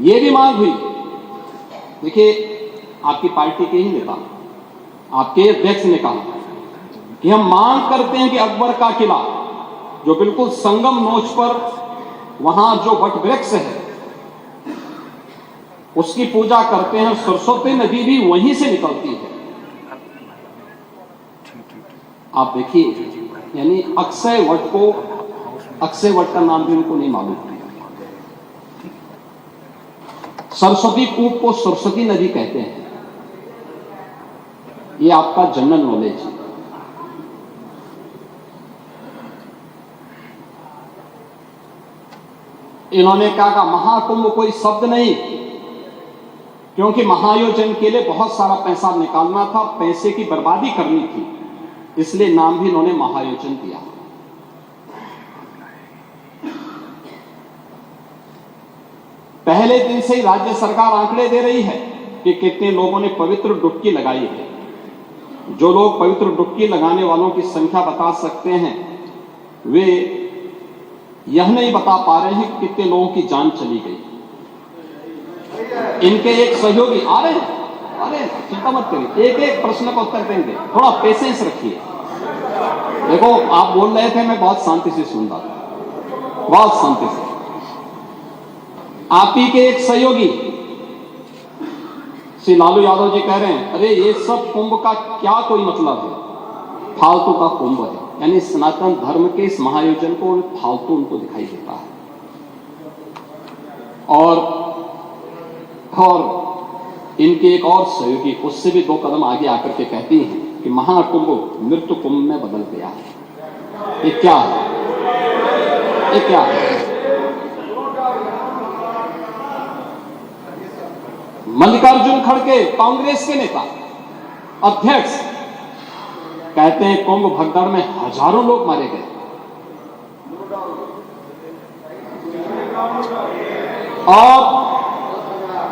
ये भी मांग हुई, देखिए आपकी पार्टी के ही नेता, आपके अध्यक्ष ने कहा कि हम मांग करते हैं कि अकबर का किला जो बिल्कुल संगम नोच पर वहां जो वट वृक्ष है उसकी पूजा करते हैं, सरस्वती नदी भी वहीं से निकलती है। आप देखिए, यानी अक्षय वट का नाम भी उनको नहीं मालूम। सरस्वती कूप को सरस्वती नदी कहते हैं, ये आपका जनरल नॉलेज है। इन्होंने कहा महाकुंभ कोई शब्द नहीं, क्योंकि महायोजन के लिए बहुत सारा पैसा निकालना था, पैसे की बर्बादी करनी थी, इसलिए नाम भी इन्होंने महायोजन दिया। पहले दिन से ही राज्य सरकार आंकड़े दे रही है कि कितने लोगों ने पवित्र डुबकी लगाई है। जो लोग पवित्र डुबकी लगाने वालों की संख्या बता सकते हैं, वे यह नहीं बता पा रहे हैं कि कितने लोगों की जान चली गई। इनके एक सहयोगी आ रहे हैं, चिंता मत करिए, एक एक प्रश्न का उत्तर देंगे, थोड़ा पेशेंस रखिए। देखो आप बोल रहे थे, मैं बहुत शांति से सुन रहा था, बहुत शांति से। आप ही के एक सहयोगी श्री लालू यादव जी कह रहे हैं, अरे ये सब कुंभ का क्या कोई मतलब है, फालतू का कुंभ है। यानी सनातन धर्म के इस महायोजन को फालतू उनको दिखाई देता है। और इनके एक और सहयोगी उससे भी 2 कदम आगे आकर के कहती हैं कि महाकुंभ मृत्यु कुंभ में बदल गया है। ये क्या है, ये क्या है? मल्लिकार्जुन खड़गे कांग्रेस के नेता अध्यक्ष कहते हैं कुंभ भगदड़ में हजारों लोग मारे गए।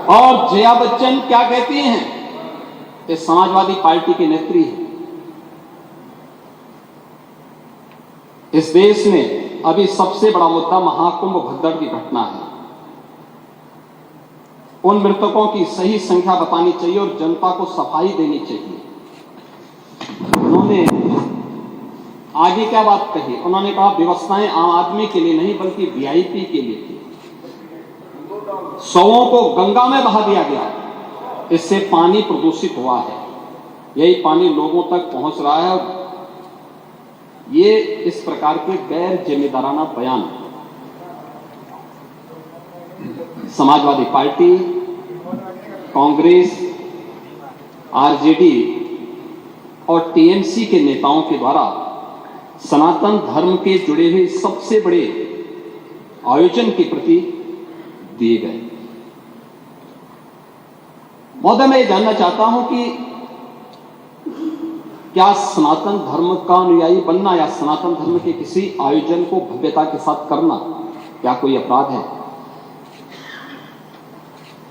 और जया बच्चन क्या कहती हैं, ये समाजवादी पार्टी की नेत्री है। इस देश में अभी सबसे बड़ा मुद्दा महाकुंभ भगदड़ की घटना है। उन मृतकों की सही संख्या बतानी चाहिए और जनता को सफाई देनी चाहिए। उन्होंने आगे क्या बात कही, उन्होंने कहा व्यवस्थाएं आम आदमी के लिए नहीं बल्कि वीआईपी के लिए थी। शवों को गंगा में बहा दिया गया, इससे पानी प्रदूषित हुआ है, यही पानी लोगों तक पहुंच रहा है। और ये इस प्रकार के गैर जिम्मेदाराना बयान समाजवादी पार्टी, कांग्रेस, आरजेडी और टीएमसी के नेताओं के द्वारा सनातन धर्म के जुड़े हुए सबसे बड़े आयोजन के प्रति दिए गए। महोदय, मैं ये जानना चाहता हूं कि क्या सनातन धर्म का अनुयायी बनना या सनातन धर्म के किसी आयोजन को भव्यता के साथ करना क्या कोई अपराध है?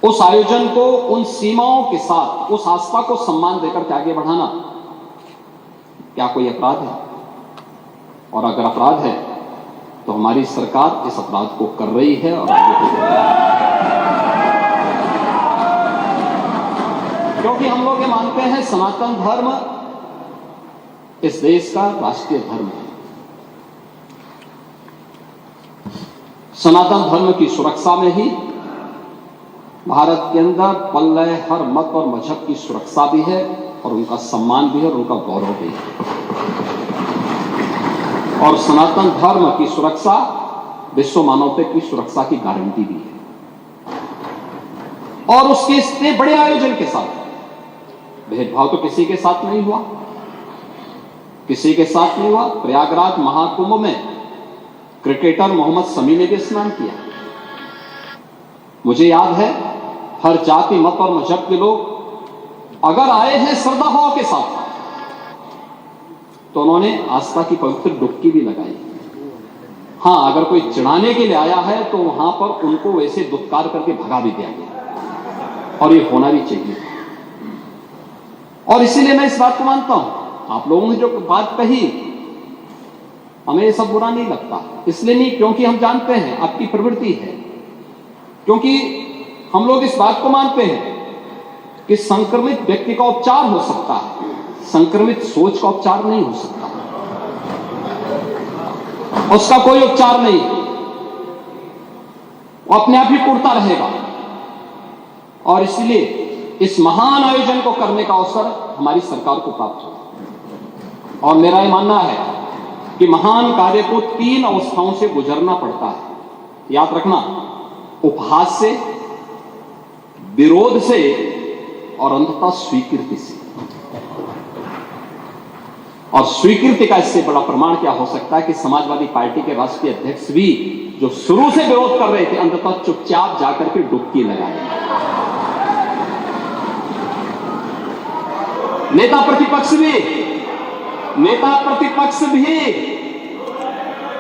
उस आयोजन को उन सीमाओं के साथ, उस आस्था को सम्मान देकर के आगे बढ़ाना क्या कोई अपराध है? और अगर अपराध है तो हमारी सरकार इस अपराध को कर रही है और आगे बढ़ेगी। क्योंकि हम लोग ये मानते हैं सनातन धर्म इस देश का राष्ट्रीय धर्म है। सनातन धर्म की सुरक्षा में ही भारत के अंदर पल रहे हर मत और मजहब की सुरक्षा भी है और उनका सम्मान भी है और उनका गौरव भी है। और सनातन धर्म की सुरक्षा विश्व मानवता की सुरक्षा की गारंटी भी है। और उसके इतने बड़े आयोजन के साथ भेदभाव तो किसी के साथ नहीं हुआ, किसी के साथ नहीं हुआ। प्रयागराज महाकुंभ में क्रिकेटर मोहम्मद शमी ने भी स्नान किया। मुझे याद है हर जाति मत और मजहब के लोग अगर आए हैं श्रद्धा भाव के साथ, तो उन्होंने आस्था की पवित्र डुबकी भी लगाई। हाँ, अगर कोई चिढ़ाने के लिए आया है तो वहां पर उनको वैसे दुत्कार करके भगा भी दिया गया, और ये होना भी चाहिए। और इसीलिए मैं इस बात को मानता हूं, आप लोगों ने जो बात कही हमें ये सब बुरा नहीं लगता, इसलिए नहीं क्योंकि हम जानते हैं आपकी प्रवृत्ति है, क्योंकि हम लोग इस बात को मानते हैं कि संक्रमित व्यक्ति का उपचार हो सकता है, संक्रमित सोच का उपचार नहीं हो सकता, उसका कोई उपचार नहीं, वो अपने आप ही टूटता रहेगा। और इसलिए इस महान आयोजन को करने का अवसर हमारी सरकार को प्राप्त हुआ, और मेरा यह मानना है कि महान कार्य को 3 अवस्थाओं से गुजरना पड़ता है। याद रखना, उपहास से, विरोध से और अंततः स्वीकृति से। और स्वीकृति का इससे बड़ा प्रमाण क्या हो सकता है कि समाजवादी पार्टी के राष्ट्रीय अध्यक्ष भी जो शुरू से विरोध कर रहे थे, अंततः चुपचाप जाकर के डुबकी लगाए। नेता प्रतिपक्ष भी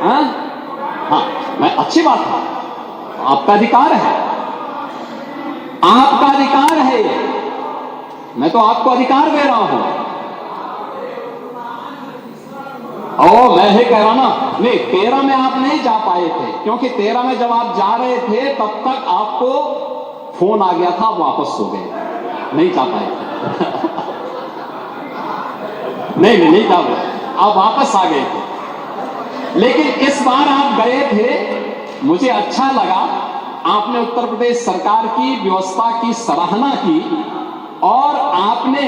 हाँ, मैं अच्छी बात है, आपका अधिकार है, आपका अधिकार है, मैं तो आपको अधिकार दे रहा हूं। और मैं ही कह रहा ना, नहीं 13 में आप नहीं जा पाए थे, क्योंकि 13 में जब आप जा रहे थे तब तक आपको फोन आ गया था, आप वापस हो गए, नहीं जा पाए थे। नहीं जा पाए, आप वापस आ गए थे। लेकिन इस बार आप गए थे, मुझे अच्छा लगा, आपने उत्तर प्रदेश सरकार की व्यवस्था की सराहना की, और आपने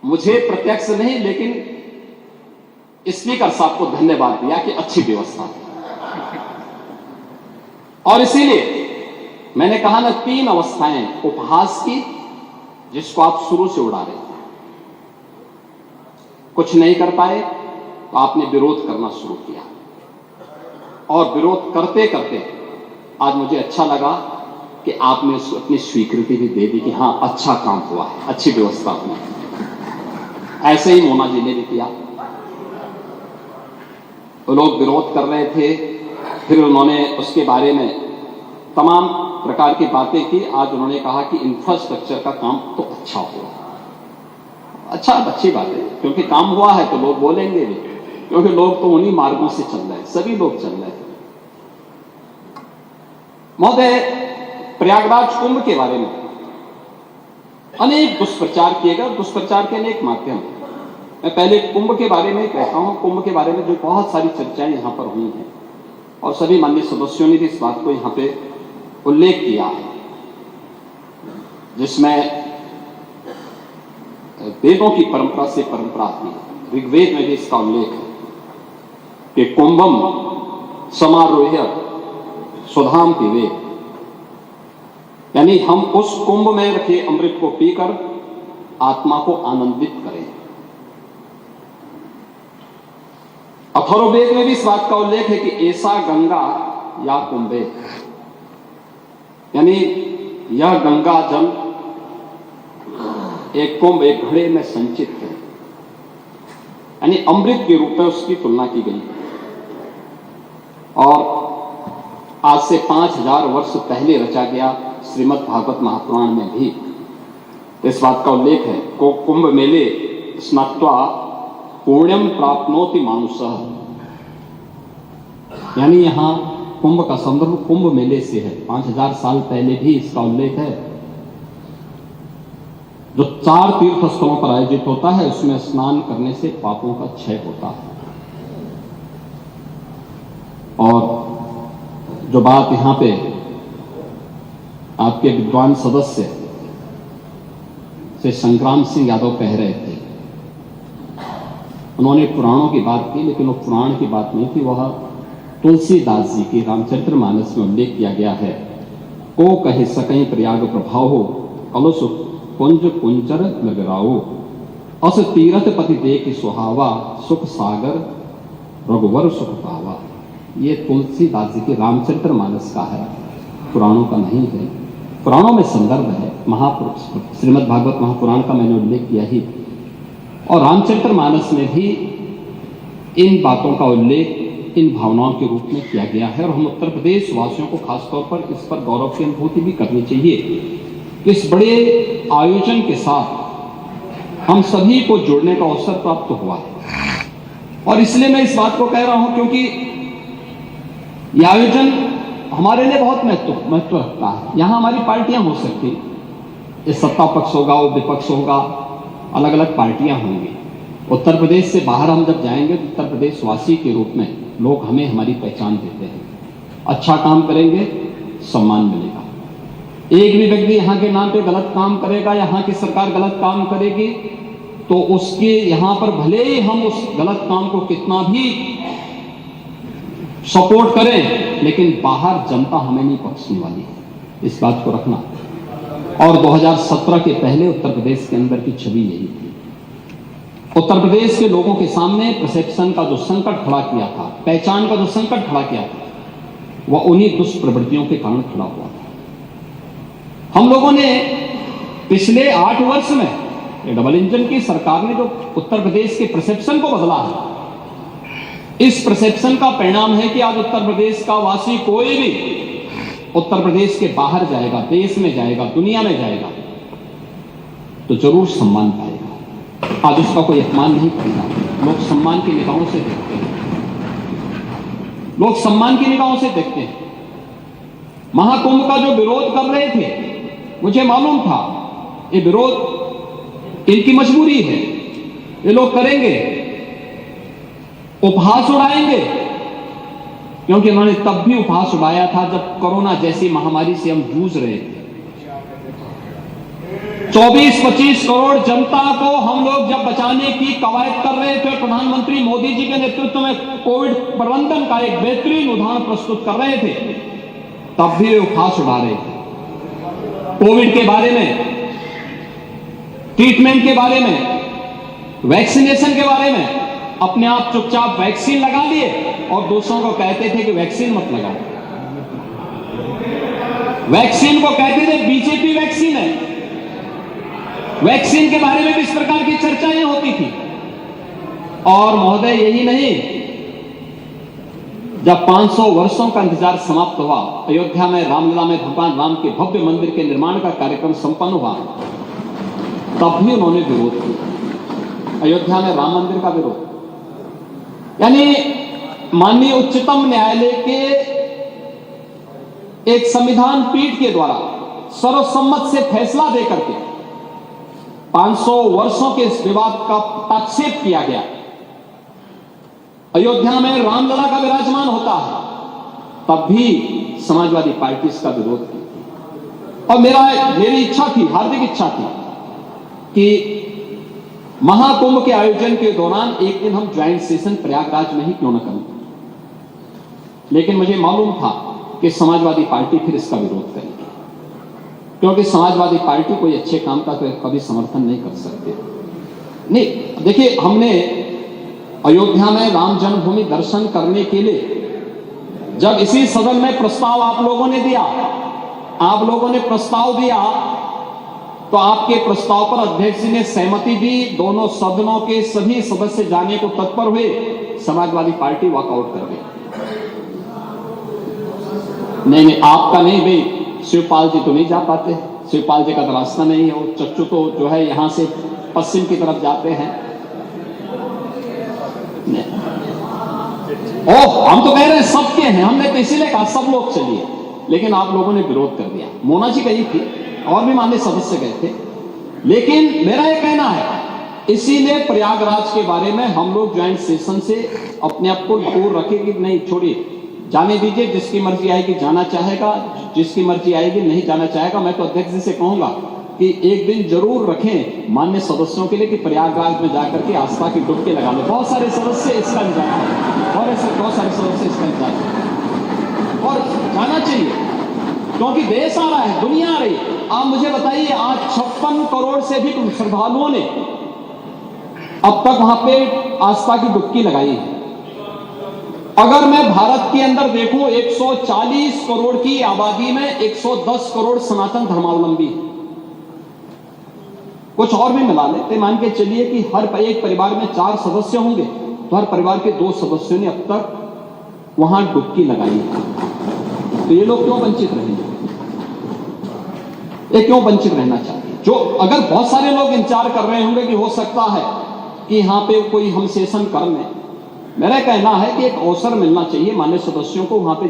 मुझे प्रत्यक्ष नहीं लेकिन स्पीकर साहब को धन्यवाद दिया कि अच्छी व्यवस्था। और इसीलिए मैंने कहा ना, 3 अवस्थाएं उपहास की, जिसको आप शुरू से उड़ा रहे थे, कुछ नहीं कर पाए तो आपने विरोध करना शुरू किया, और विरोध करते करते आज मुझे अच्छा लगा कि आपने अपनी स्वीकृति भी दे दी कि हाँ, अच्छा काम हुआ है, अच्छी व्यवस्था हुई। ऐसे ही मोना जी ने भी किया, तो लोग विरोध कर रहे थे, फिर उन्होंने उसके बारे में तमाम प्रकार की बातें की। आज उन्होंने कहा कि इंफ्रास्ट्रक्चर का काम तो अच्छा हुआ। अच्छा, अच्छी बात है, क्योंकि काम हुआ है तो लोग बोलेंगे भी, क्योंकि लोग तो उन्हीं मार्गों से चल रहे हैं, सभी लोग चल रहे हैं। महोदय, प्रयागराज कुंभ के बारे में अनेक दुष्प्रचार किए गए, दुष्प्रचार के अनेक माध्यम। मैं पहले कुंभ के बारे में कहता हूं, कुंभ के बारे में जो बहुत सारी चर्चाएं यहां पर हुई हैं, और सभी माननीय सदस्यों ने भी इस बात को यहां पे उल्लेख किया है, जिसमें वेदों की परंपरा से परंपरा आती है। ऋग्वेद में भी इसका उल्लेख है कि कुंभम समारोह सुधाम पीवे, यानी हम उस कुंभ में रखे अमृत को पीकर आत्मा को आनंदित करें। अथर्ववेद में भी इस बात का उल्लेख है कि ऐसा गंगा या कुंभे, यानी यह गंगा जल एक कुंभ, एक घड़े में संचित है, यानी अमृत के रूप में उसकी तुलना की गई। और आज से 5000 वर्ष पहले रचा गया श्रीमद् भागवत महापुराण में भी इस बात का उल्लेख है को कुंभ मेले स्नात्वा पुण्यम प्राप्नोति मानुषः, यानी यहाँ कुंभ का संदर्भ कुंभ मेले से है। 5000 साल पहले भी इसका उल्लेख है, जो 4 तीर्थ स्थलों पर आयोजित होता है, उसमें स्नान करने से पापों का क्षय होता है। और जो बात यहाँ पे आपके विद्वान सदस्य से संग्राम सिंह यादव कह रहे थे, उन्होंने पुराणों की बात की, लेकिन वो पुराण की बात नहीं थी, वह तुलसीदास जी की रामचरितमानस में उल्लेख किया गया है। को कहे सकई प्रयाग प्रभाव, कलुष कुंज कुंजर लगराओ, अस तीरथ पति देख सुहावा, सुख सागर रघुवर सुख पावा। ये तुलसीदास जी के रामचरितमानस का है, पुराणों का नहीं है। पुराणों में संदर्भ है, महापुरुष श्रीमद् भागवत महापुराण का मैंने उल्लेख किया ही। और रामचरितमानस में भी इन बातों का उल्लेख इन भावनाओं के रूप में किया गया है। और हम उत्तर प्रदेश वासियों को खासतौर पर इस पर गौरव की अनुभूति भी करनी चाहिए कि इस बड़े आयोजन के साथ हम सभी को जुड़ने का अवसर प्राप्त हुआ है। और इसलिए मैं इस बात को कह रहा हूं क्योंकि यह आयोजन हमारे लिए बहुत महत्व रखता है। यहाँ हमारी पार्टियां हो सकती, ये सत्ता पक्ष होगा, वो विपक्ष होगा, अलग अलग पार्टियां होंगी। उत्तर प्रदेश से बाहर हम जब जाएंगे तो उत्तर प्रदेश वासी के रूप में लोग हमें हमारी पहचान देते हैं। अच्छा काम करेंगे, सम्मान मिलेगा। एक भी व्यक्ति यहाँ के नाम पे गलत काम करेगा, यहाँ की सरकार गलत काम करेगी, तो उसके यहाँ पर भले ही हम उस गलत काम को कितना भी सपोर्ट करें, लेकिन बाहर जनता हमें नहीं बख्शने वाली है। इस बात को रखना। और 2017 के पहले उत्तर प्रदेश के अंदर की छवि यही थी। उत्तर प्रदेश के लोगों के सामने परसेप्शन का जो संकट खड़ा किया था, पहचान का जो संकट खड़ा किया था, वह उन्हीं दुष्प्रवृत्तियों के कारण खड़ा हुआ था। हम लोगों ने पिछले 8 वर्ष में ये डबल इंजन की सरकार ने जो उत्तर प्रदेश के परसेप्शन को बदला है, इस परसेप्शन का परिणाम है कि आज उत्तर प्रदेश का वासी कोई भी उत्तर प्रदेश के बाहर जाएगा, देश में जाएगा, दुनिया में जाएगा, तो जरूर सम्मान पाएगा। आज उसका कोई अपमान नहीं करेगा। लोग सम्मान की निगाहों से देखते हैं, लोग सम्मान की निगाहों से देखते हैं। महाकुंभ का जो विरोध कर रहे थे, मुझे मालूम था ये विरोध इनकी मजबूरी है, ये लोग करेंगे, उपहास उड़ाएंगे, क्योंकि उन्होंने तब भी उपहास उड़ाया था जब कोरोना जैसी महामारी से हम जूझ रहे थे। 24-25 करोड़ जनता को हम लोग जब बचाने की कवायद कर रहे थे, प्रधानमंत्री मोदी जी के नेतृत्व में कोविड प्रबंधन का एक बेहतरीन उदाहरण प्रस्तुत कर रहे थे, तब भी वे उपहास उड़ा रहे थे। कोविड के बारे में, ट्रीटमेंट के बारे में, वैक्सीनेशन के बारे में अपने आप चुपचाप वैक्सीन लगा लिए और दूसरों को कहते थे कि वैक्सीन मत लगाओ। वैक्सीन को कहते थे बीजेपी वैक्सीन है। वैक्सीन के बारे में भी इस प्रकार की चर्चाएं होती थी। और महोदय यही नहीं, जब 500 वर्षों का इंतजार समाप्त हुआ, अयोध्या में रामलला में भगवान राम के भव्य मंदिर के निर्माण का कार्यक्रम संपन्न हुआ, तब भी उन्होंने विरोध किया। अयोध्या में राम मंदिर का विरोध, यानी माननीय उच्चतम न्यायालय के एक संविधान पीठ के द्वारा सर्वसम्मत से फैसला देकर के 500 वर्षों के इस विवाद का प्रक्षेप किया गया। अयोध्या में रामलला का विराजमान होता है, तब भी समाजवादी पार्टी इसका विरोध की। और मेरी इच्छा थी, हार्दिक इच्छा थी कि महाकुंभ के आयोजन के दौरान एक दिन हम ज्वाइंट सेशन प्रयागराज में ही क्यों न करें, लेकिन मुझे मालूम था कि समाजवादी पार्टी फिर इसका विरोध करेगी, क्योंकि समाजवादी पार्टी कोई अच्छे काम का तो कभी समर्थन नहीं कर सकते। नहीं, देखिए, हमने अयोध्या में राम जन्मभूमि दर्शन करने के लिए जब इसी सदन में प्रस्ताव आप लोगों ने दिया, आप लोगों ने प्रस्ताव दिया, तो आपके प्रस्ताव पर अध्यक्ष जी ने सहमति दी। दोनों सदनों के सभी सदस्य जाने को तत्पर हुए, समाजवादी पार्टी वॉकआउट कर गई। नहीं, आपका नहीं भाई, शिवपाल जी तो नहीं जा पाते, शिवपाल जी का तो रास्ता नहीं है, वो चच्चू तो जो है यहां से पश्चिम की तरफ जाते हैं। ओह, हम तो कह रहे हैं सबके हैं, हमने तो इसीलिए कहा सब लोग चलिए, लेकिन आप लोगों ने विरोध कर दिया। मोना जी गई थी और भी माननीय सदस्य गए थे, लेकिन मेरा यह कहना है, इसीलिए प्रयागराज के बारे में हम लोग ज्वाइंट सेशन से अपने आप को दूर रखेंगे। नहीं, छोड़िए, जाने दीजिए, जिसकी मर्जी आएगी जाना चाहेगा, जिसकी मर्जी आएगी नहीं जाना चाहेगा। मैं तो अध्यक्ष जी से कहूंगा कि एक दिन जरूर रखें मान्य सदस्यों के लिए कि प्रयागराज में जाकर के आस्था की डुबकी लगा ले। बहुत सारे सदस्य इसका इंतजार करें, बहुत सारे सदस्य इसका इंतजार करें, और जाना चाहिए, क्योंकि देश आ रहा है, दुनिया आ रही है। आप मुझे बताइए, आज 56 करोड़ से भी श्रद्धालुओं ने अब तक वहां पे आस्था की डुबकी लगाई है। अगर मैं भारत के अंदर देखूं, 140 करोड़ की आबादी में 110 करोड़ सनातन धर्मावलंबी है। कुछ और भी मिला लेते, मान के चलिए कि हर एक परिवार में 4 सदस्य होंगे, तो हर परिवार के 2 सदस्यों ने अब तक वहां डुबकी लगाई है। तो ये लोग क्यों वंचित रहेंगे? ये क्यों वंचित रहना चाहिए? जो अगर बहुत सारे लोग इंतजार कर रहे होंगे कि हो सकता है कि यहां पे कोई हम सेशन कर लें, मेरा कहना है कि एक अवसर मिलना चाहिए मान्य सदस्यों को, वहां पे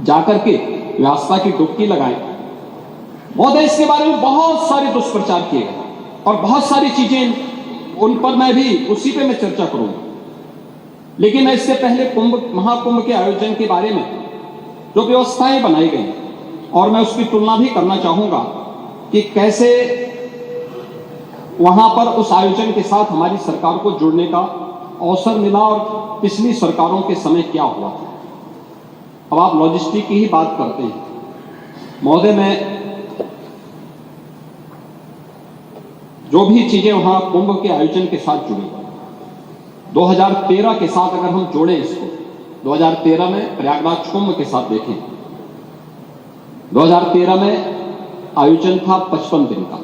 जाकर के व्यवस्था की डुबकी लगाएं। महोदय, इसके बारे में बहुत सारे दुष्प्रचार किए गए और बहुत सारी चीजें, उन पर मैं भी उसी पे मैं चर्चा करूंगा, लेकिन मैं इससे पहले महाकुंभ के आयोजन के बारे में जो व्यवस्थाएं बनाई गई और मैं उसकी तुलना भी करना चाहूंगा कि कैसे वहां पर उस आयोजन के साथ हमारी सरकार को जुड़ने का अवसर मिला और पिछली सरकारों के समय क्या हुआ था। अब आप लॉजिस्टिक की ही बात करते हैं महोदय, मैं जो भी चीजें वहां कुंभ के आयोजन के साथ जुड़ी, 2013 के साथ अगर हम जोड़ें इसको, 2013 में प्रयागराज कुंभ के साथ देखें, 2013 में आयोजन था 55 दिन का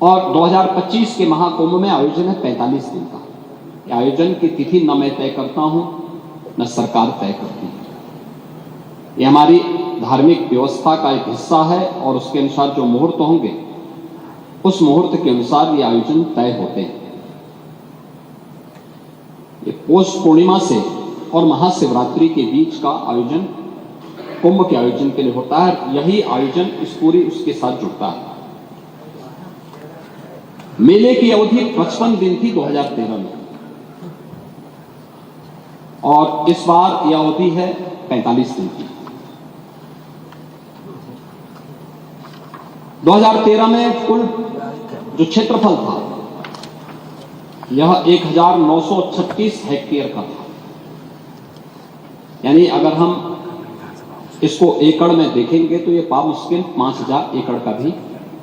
और 2025 के महाकुंभ में आयोजन है 45 दिन का। ये आयोजन की तिथि न मैं तय करता हूं न सरकार तय करती है, ये हमारी धार्मिक व्यवस्था का एक हिस्सा है और उसके अनुसार जो मुहूर्त होंगे उस मुहूर्त के अनुसार ये आयोजन तय होते हैं। ये पौष पूर्णिमा से और महाशिवरात्रि के बीच का आयोजन कुंभ के आयोजन के लिए होता है, यही आयोजन इस पूरी उसके साथ जुड़ता है। मेले की अवधि 55 दिन थी 2013 में और इस बार यह अवधि है 45 दिन की। 2013 में कुल जो क्षेत्रफल था यह 1936 हेक्टेयर का था, यानी अगर हम इसको एकड़ में देखेंगे तो ये मुश्किल 5000 एकड़ का भी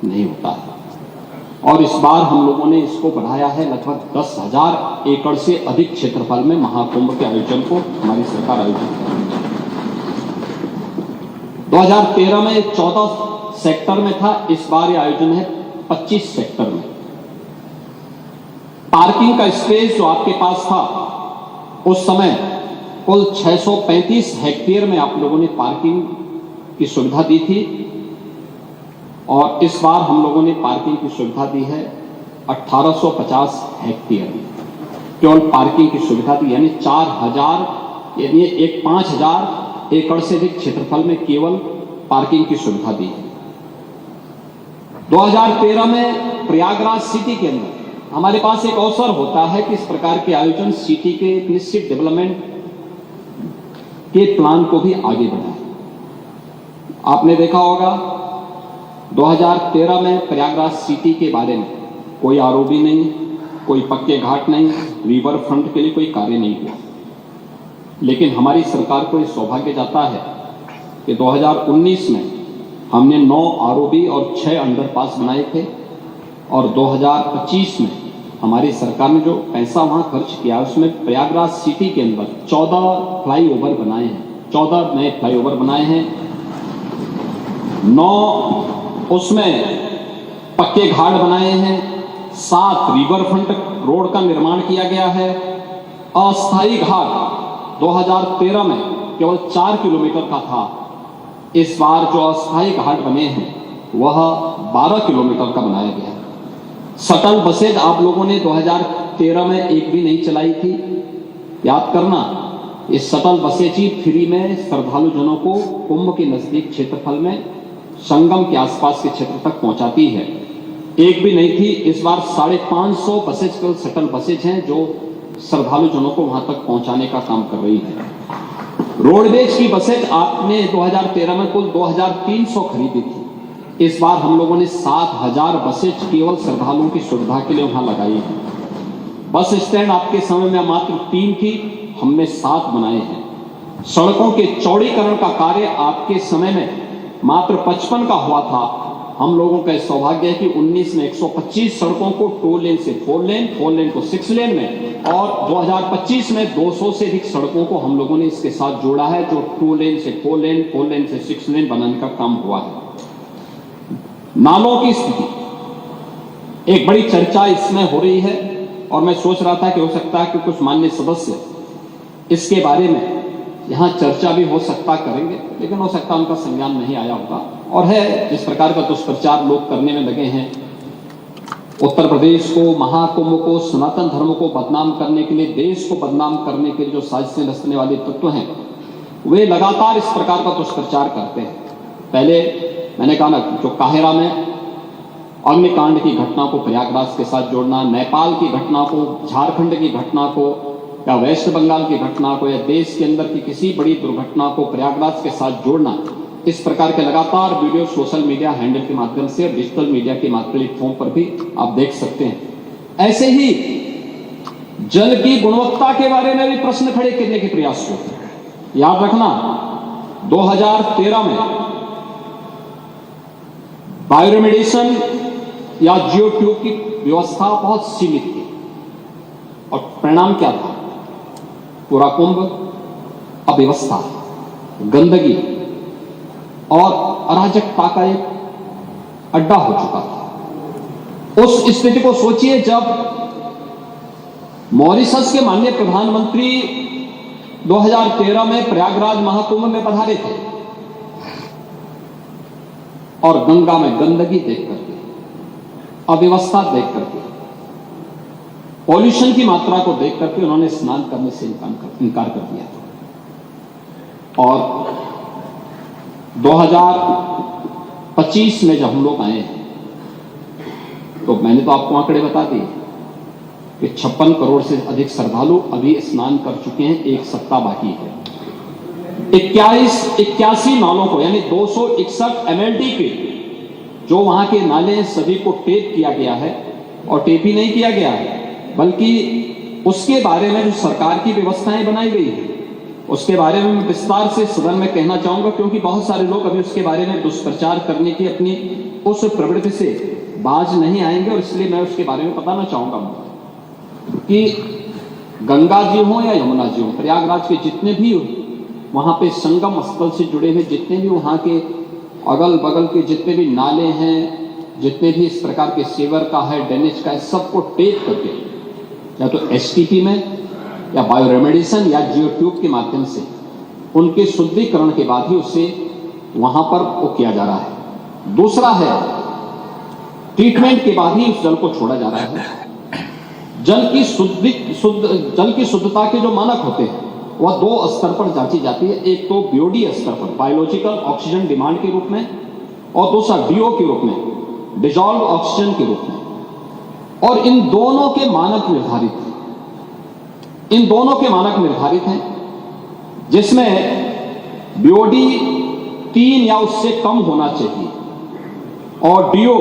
नहीं होता है। और इस बार हम लोगों ने इसको बढ़ाया है लगभग 10,000 एकड़ से अधिक क्षेत्रफल में महाकुंभ के आयोजन को हमारी सरकार आयोजित कर रही है। 2013 में 14 सेक्टर में था, इस बार ये आयोजन है 25 सेक्टर में। पार्किंग का स्पेस जो आपके पास था उस समय कुल 635 हेक्टेयर में आप लोगों ने पार्किंग की सुविधा दी थी और इस बार हम लोगों ने पार्किंग की सुविधा दी है 1850 हेक्टेयर में, केवल पार्किंग की सुविधा दी, यानी 4000 यानी 5000 एकड़ से अधिक क्षेत्रफल में केवल पार्किंग की सुविधा दी है। 2013 में प्रयागराज सिटी के अंदर हमारे पास एक अवसर होता है कि इस प्रकार के आयोजन सिटी के निश्चित डेवलपमेंट के प्लान को भी आगे बढ़ाए। आपने देखा होगा 2013 में प्रयागराज सिटी के बारे में कोई आरओबी नहीं, कोई पक्के घाट नहीं, रिवर फ्रंट के लिए कोई कार्य नहीं हुआ, लेकिन हमारी सरकार को यह सौभाग्य जाता है कि 2019 में हमने 9 आरओबी और 6 अंडरपास बनाए थे और 2025 में हमारी सरकार ने जो पैसा वहां खर्च किया उसमें प्रयागराज सिटी के अंदर 14 फ्लाईओवर बनाए हैं, 14 नए फ्लाईओवर बनाए हैं, 9 उसमें पक्के घाट बनाए हैं, 7 रिवर फ्रंट रोड का निर्माण किया गया है। अस्थायी घाट 2013 में केवल 4 किलोमीटर का था, इस बार जो अस्थायी घाट बने हैं वह 12 किलोमीटर का बनाया गया है। शटल बसेज आप लोगों ने 2013 में एक भी नहीं चलाई थी, याद करना, ये शटल बसेज ही फ्री में श्रद्धालु जनों को कुंभ के नजदीक क्षेत्रफल में संगम के आसपास के क्षेत्र तक पहुंचाती है, एक भी नहीं थी। इस बार 550 बसेज केवल शटल बसेज हैं जो श्रद्धालु जनों को वहां तक पहुंचाने का काम कर रही है। रोडवेज की बसेज आपने 2013 में कुल 2300 खरीदी थी, इस बार हम लोगों ने 7000 बसेज केवल श्रद्धालुओं की सुविधा के लिए वहां लगाई है। बस स्टैंड आपके समय में मात्र 3 थी, हमने 7 बनाए हैं। सड़कों के चौड़ीकरण का कार्य आपके समय में मात्र 55 का हुआ था, हम लोगों का सौभाग्य है कि 19 में 125 सड़कों को 2 लेन से 4 लेन, 4 लेन को 6 लेन में, और 2025 में 200 से अधिक सड़कों को हम लोगों ने इसके साथ जोड़ा है, जो 2 लेन से 4 लेन, 4 लेन से 6 लेन बनाने का काम हुआ है। नालों की स्थिति, एक बड़ी चर्चा इसमें हो रही है और मैं सोच रहा था कि हो सकता है कि कुछ माननीय सदस्य इसके बारे में यहाँ चर्चा भी हो सकता करेंगे, लेकिन हो सकता उनका संज्ञान नहीं आया होगा। और है जिस प्रकार का दुष्प्रचार लोग करने में लगे हैं, उत्तर प्रदेश को, महाकुंभ को, सनातन धर्म को बदनाम करने के लिए, देश को बदनाम करने के लिए जो साजिशें रचने वाले तत्व हैं, वे लगातार इस प्रकार का दुष्प्रचार करते हैं। पहले मैंने कहा ना, जो काहिरा में अग्निकांड की घटना को प्रयागराज के साथ जोड़ना, नेपाल की घटना को, झारखंड की घटना को, या वेस्ट बंगाल की घटना को, या देश के अंदर की किसी बड़ी दुर्घटना को प्रयागराज के साथ जोड़ना, इस प्रकार के लगातार वीडियो सोशल मीडिया हैंडल के माध्यम से और डिजिटल मीडिया के प्लेटफॉर्म पर भी आप देख सकते हैं। ऐसे ही जल की गुणवत्ता के बारे में भी प्रश्न खड़े करने के प्रयास हुए। याद रखना, 2013 में बायोरेमेडिएशन या जियो ट्यूब की व्यवस्था बहुत सीमित थी और परिणाम क्या था? पूरा कुंभ अव्यवस्था, गंदगी और अराजकता का एक अड्डा हो चुका था। उस स्थिति को सोचिए जब मॉरिशस के माननीय प्रधानमंत्री 2013 में प्रयागराज महाकुंभ में पधारे थे और गंगा में गंदगी देख करके, अव्यवस्था देख करके, पॉल्यूशन की मात्रा को देख करके उन्होंने स्नान करने से इनकार कर दिया था। और 2025 में जब हम लोग आए हैं तो मैंने तो आपको आंकड़े बता दिए कि 56 करोड़ से अधिक श्रद्धालु अभी स्नान कर चुके हैं, एक सप्ताह बाकी है। 81 नालों को, यानी 261 MLD के जो वहां के नाले हैं, सभी को टेप किया गया है। और टेप ही नहीं किया गया है, बल्कि उसके बारे में जो सरकार की व्यवस्थाएं बनाई गई है उसके बारे में मैं विस्तार से सदन में कहना चाहूंगा, क्योंकि बहुत सारे लोग अभी उसके बारे में दुष्प्रचार करने की अपनी उस प्रवृत्ति से बाज नहीं आएंगे, और इसलिए मैं उसके बारे में बताना चाहूंगा कि गंगा जी हो या यमुना जी हो, प्रयागराज के जितने भी वहां पे संगम स्थल से जुड़े हुए जितने भी वहां के अगल बगल के जितने भी नाले हैं, जितने भी इस प्रकार के सीवर का है, ड्रेनेज का है, सबको टेप करके या तो STP में या बायोरेमेडिएशन या जियो ट्यूब के माध्यम से उनके शुद्धिकरण के बाद ही उसे वहां पर वो किया जा रहा है। दूसरा है, ट्रीटमेंट के बाद ही उस जल को छोड़ा जा रहा है। जल की शुद्धता के जो मानक होते हैं वह 2 स्तर पर जांची जाती है। एक तो BOD स्तर पर, बायोलॉजिकल ऑक्सीजन डिमांड के रूप में, और दूसरा DO के रूप में, डिजॉल्व ऑक्सीजन के रूप में। और इन दोनों के मानक निर्धारित हैं, जिसमें BOD 3 या उससे कम होना चाहिए और DO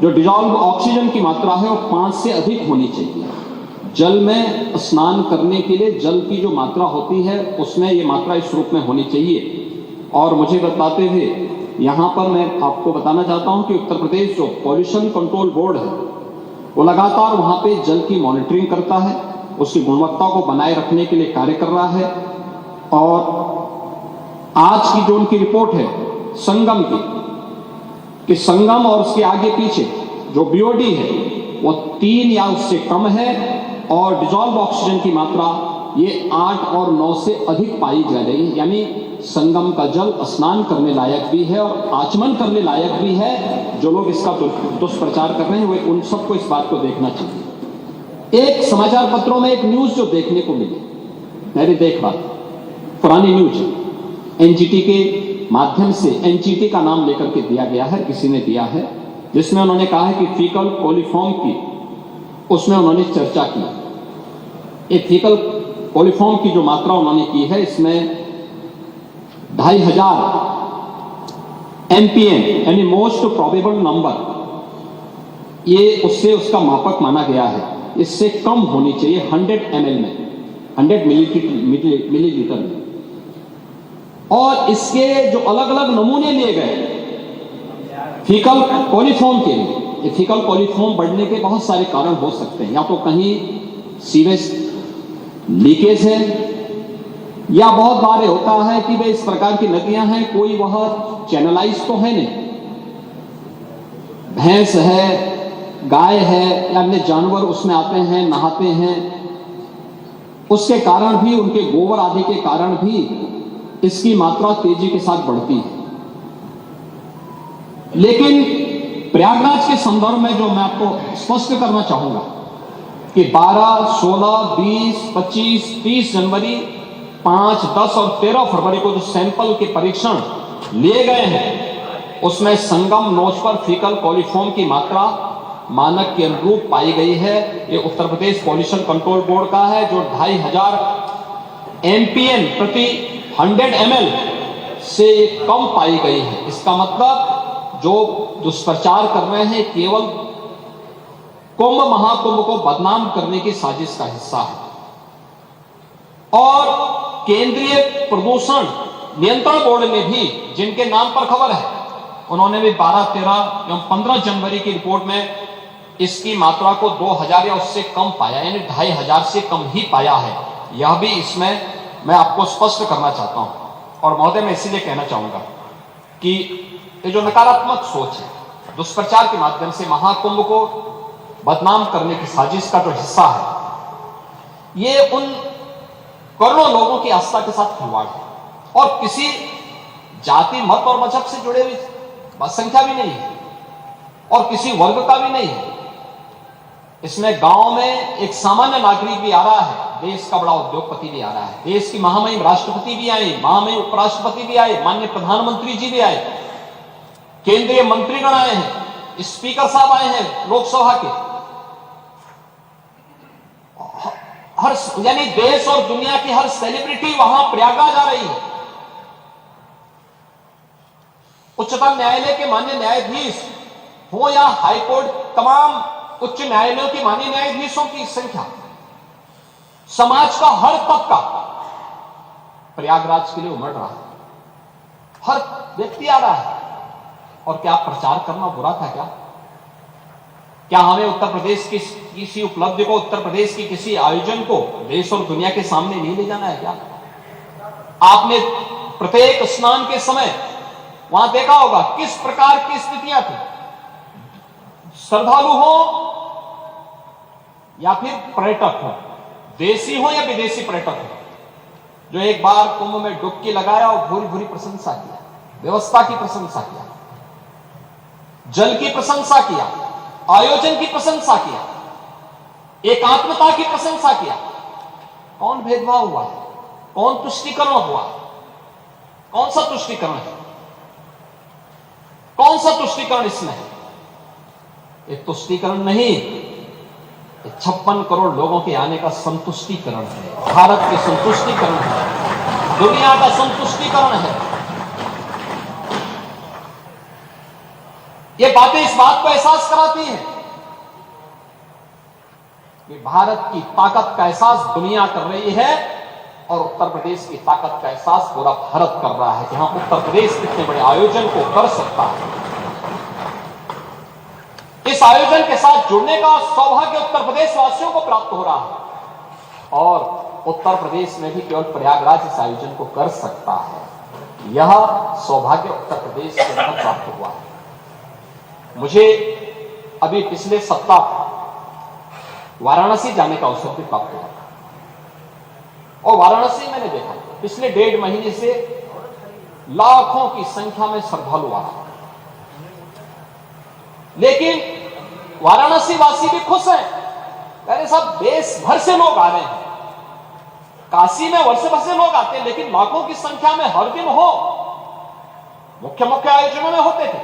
जो डिजॉल्व ऑक्सीजन की मात्रा है वो 5 से अधिक होनी चाहिए। जल में स्नान करने के लिए जल की जो मात्रा होती है उसमें ये मात्रा इस रूप में होनी चाहिए। और मुझे बताते हुए यहाँ पर मैं आपको बताना चाहता हूँ कि उत्तर प्रदेश जो पॉल्यूशन कंट्रोल बोर्ड है वो लगातार वहाँ पे जल की मॉनिटरिंग करता है, उसकी गुणवत्ता को बनाए रखने के लिए कार्य कर रहा है। और आज की जो उनकी रिपोर्ट है संगम की, कि संगम और उसके आगे पीछे जो BOD है वो 3 या उससे कम है और डिजॉल्व ऑक्सीजन की मात्रा ये 8 और 9 से अधिक पाई जा रही है। यानी संगम का जल स्नान करने लायक भी है और आचमन करने लायक भी है। जो लोग इसका दुष्प्रचार कर रहे हैं वे उन सबको इस बात को देखना चाहिए। एक समाचार पत्रों में एक न्यूज जो देखने को मिली, मैंने देख रहा था, पुरानी न्यूज NGT के माध्यम से, NGT का नाम लेकर के दिया गया है, किसी ने दिया है, जिसमें उन्होंने कहा है कि फीकल कोलिफॉर्म की, उसमें उन्होंने चर्चा की। एक फीकल कोलिफॉर्म की जो मात्रा उन्होंने की है इसमें 2500 MPM यानी मोस्ट प्रोबेबल नंबर, ये उससे उसका मापक माना गया है। इससे कम होनी चाहिए 100 ml में, 100 मिलीलीटर में। और इसके जो अलग अलग नमूने लिए गए फीकल कोलिफॉर्म के लिए, फीकल कोलिफॉर्म बढ़ने के बहुत सारे कारण हो सकते हैं। या तो कहीं सीवेज लीकेज है, या बहुत बार होता है कि वे इस प्रकार की नदियां हैं, कोई वह चैनलाइज तो है नहीं, भैंस है, गाय है या अन्य जानवर उसमें आते हैं, नहाते हैं, उसके कारण भी, उनके गोबर आदि के कारण भी इसकी मात्रा तेजी के साथ बढ़ती है। लेकिन प्रयागराज के संदर्भ में जो मैं आपको स्पष्ट करना चाहूंगा कि 12, 16, 20, 25, 30 जनवरी, 5, 10 और 13 फरवरी को जो सैंपल के परीक्षण लिए गए हैं उसमें संगम नोच पर फीकल कॉलीफॉर्म की मात्रा मानक के अनुरूप पाई गई है। ये Uttar Pradesh pollution control board का है, जो 2500 एमपीएन प्रति 100 ml से कम पाई गई है। इसका मतलब जो दुष्प्रचार कर रहे हैं केवल कुंभ महाकुंभ को बदनाम करने की साजिश का हिस्सा है। और केंद्रीय प्रदूषण नियंत्रण बोर्ड ने भी, जिनके नाम पर खबर है, उन्होंने भी 12, 13 एवं 15 जनवरी की रिपोर्ट में इसकी मात्रा को 2000 या उससे कम पाया, यानी 2500 से कम ही पाया है। यह भी इसमें मैं आपको स्पष्ट करना चाहता हूं। और महोदय, मैं इसीलिए कहना चाहूंगा कि ये जो नकारात्मक सोच है, दुष्प्रचार के माध्यम से महाकुंभ को बदनाम करने की साजिश का जो हिस्सा है, ये उन करोड़ों लोगों की आस्था के साथ खिलवाड़ है और किसी जाति, मत और मजहब से जुड़े हुई संख्या भी नहीं है और किसी वर्ग का भी नहीं है। इसमें गांव में एक सामान्य नागरिक भी आ रहा है, देश का बड़ा उद्योगपति भी आ रहा है, देश की महामहिम राष्ट्रपति भी आए, महामहिम उपराष्ट्रपति भी आए, माननीय प्रधानमंत्री जी भी आए, केंद्रीय मंत्रीगण आए हैं, स्पीकर साहब आए हैं लोकसभा के। हर, यानी देश और दुनिया की हर सेलिब्रिटी वहां प्रयागराज आ रही है। उच्चतम न्यायालय के माननीय न्यायाधीश हो या हाईकोर्ट, तमाम उच्च न्यायालयों के माननीय न्यायाधीशों की संख्या, समाज का हर तबका प्रयागराज के लिए उमड़ रहा है, हर व्यक्ति आ रहा है। और क्या प्रचार करना बुरा था क्या? क्या हमें उत्तर प्रदेश की किसी उपलब्धि को, उत्तर प्रदेश की किसी आयोजन को देश और दुनिया के सामने नहीं ले जाना है क्या? आपने प्रत्येक स्नान के समय वहां देखा होगा किस प्रकार की स्थितियां थी। श्रद्धालु हो या फिर पर्यटक हो, देशी हो या विदेशी पर्यटक हो, जो एक बार कुंभ में डुबकी लगाया और भूरी भूरी प्रशंसा किया, व्यवस्था की प्रशंसा किया, जल की प्रशंसा किया, आयोजन की प्रशंसा किया, एकात्मता की प्रशंसा किया। कौन भेदभाव हुआ है? कौन तुष्टीकरण हुआ? कौन सा तुष्टीकरण है? कौन सा तुष्टीकरण इसमें है? एक तुष्टीकरण नहीं, 56 करोड़ लोगों के आने का संतुष्टीकरण है, भारत के संतुष्टीकरण है, दुनिया का संतुष्टीकरण है। ये बातें इस बात को एहसास कराती हैं कि भारत की ताकत का एहसास दुनिया कर रही है और उत्तर प्रदेश की ताकत का एहसास पूरा भारत कर रहा है कि हाँ, उत्तर प्रदेश इतने बड़े आयोजन को कर सकता है। इस आयोजन के साथ जुड़ने का सौभाग्य उत्तर प्रदेश वासियों को प्राप्त हो रहा है और उत्तर प्रदेश में भी केवल प्रयागराज इस आयोजन को कर सकता है। यह सौभाग्य उत्तर प्रदेश के अंदर प्राप्त हुआ है। मुझे अभी पिछले सप्ताह वाराणसी जाने का अवसर भी प्राप्त हुआ और वाराणसी मैंने देखा पिछले 1.5 महीने से लाखों की संख्या में श्रद्धालु आ रहा है। लेकिन वाराणसी वासी भी खुश हैं, कह रहे साहब देश भर से लोग आ रहे हैं, काशी में वर्ष भर से लोग आते हैं, लेकिन लाखों की संख्या में हर दिन हो, मुख्य मुख्य आयोजनों में होते थे,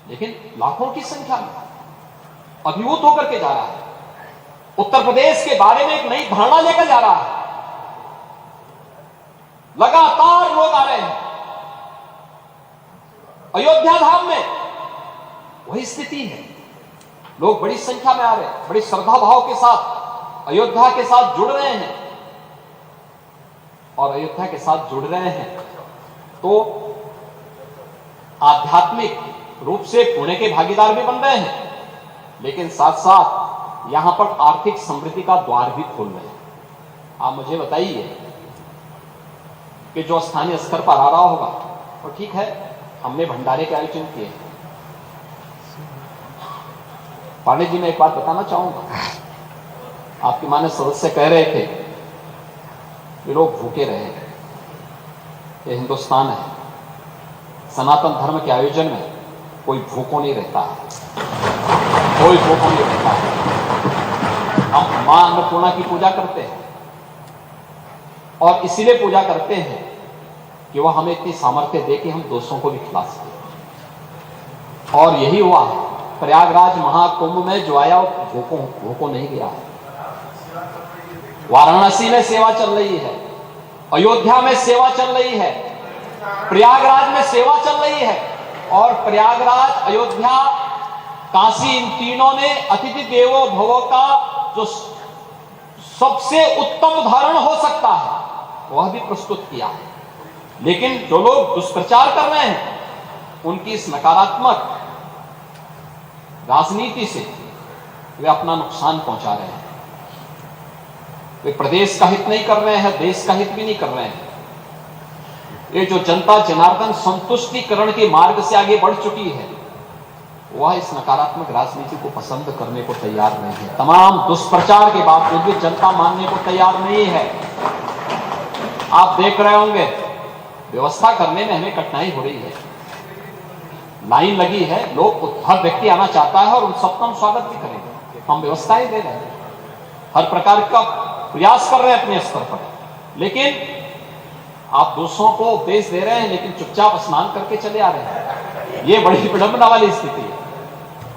लेकिन लाखों की संख्या में अभिभूत होकर के जा रहा है। उत्तर प्रदेश के बारे में एक नई धारणा लेकर जा रहा है। लगातार लोग आ रहे हैं। अयोध्या धाम में वही स्थिति है, लोग बड़ी संख्या में आ रहे हैं, बड़ी श्रद्धा भाव के साथ अयोध्या के साथ जुड़ रहे हैं और अयोध्या के साथ जुड़ रहे हैं तो आध्यात्मिक रूप से पुण्य के भागीदार भी बन रहे हैं, लेकिन साथ साथ यहां पर आर्थिक समृद्धि का द्वार भी खोल रहे हैं। आप मुझे बताइए कि जो स्थानीय स्तर पर आ रहा होगा तो ठीक है, हमने भंडारे के आयोजन किए, पांडे जी, मैं एक बात बताना चाहूंगा। आपके माननीय सदस्य कह रहे थे कि लोग भूखे रहे। ये हिंदुस्तान है, सनातन धर्म के आयोजन में कोई भूखों नहीं रहता है, कोई भूखों नहीं रहता है। हम मां अन्नपूर्णा की पूजा करते हैं और इसीलिए पूजा करते हैं कि वह हमें इतनी सामर्थ्य दे कि हम दूसरों को भी खिला सकें। और यही हुआ है, प्रयागराज महाकुंभ में जो आया वो भूखों नहीं गया है। वाराणसी में सेवा चल रही है, अयोध्या में सेवा चल रही है, प्रयागराज में सेवा चल रही है। और प्रयागराज, अयोध्या, काशी, इन तीनों ने अतिथि देवो भव का जो सबसे उत्तम उदाहरण हो सकता है वह भी प्रस्तुत किया है। लेकिन जो लोग दुष्प्रचार कर रहे हैं उनकी इस नकारात्मक राजनीति से वे अपना नुकसान पहुंचा रहे हैं। वे प्रदेश का हित नहीं कर रहे हैं, देश का हित भी नहीं कर रहे हैं। ये जो जनता जनार्दन संतुष्टिकरण के मार्ग से आगे बढ़ चुकी है वह इस नकारात्मक राजनीति को पसंद करने को तैयार नहीं है। तमाम दुष्प्रचार के बावजूद भी जनता मानने को तैयार नहीं है। आप देख रहे होंगे व्यवस्था करने में हमें कठिनाई हो रही है, लाइन लगी है, लोग, हर व्यक्ति आना चाहता है और उन सबका हम स्वागत भी करेंगे। हम व्यवस्थाएं दे रहे हैं, हर प्रकार का प्रयास कर रहे हैं अपने स्तर पर। लेकिन आप दूसरों को उपदेश दे रहे हैं लेकिन चुपचाप स्नान करके चले आ रहे हैं। ये बड़ी विडंबना वाली स्थिति है।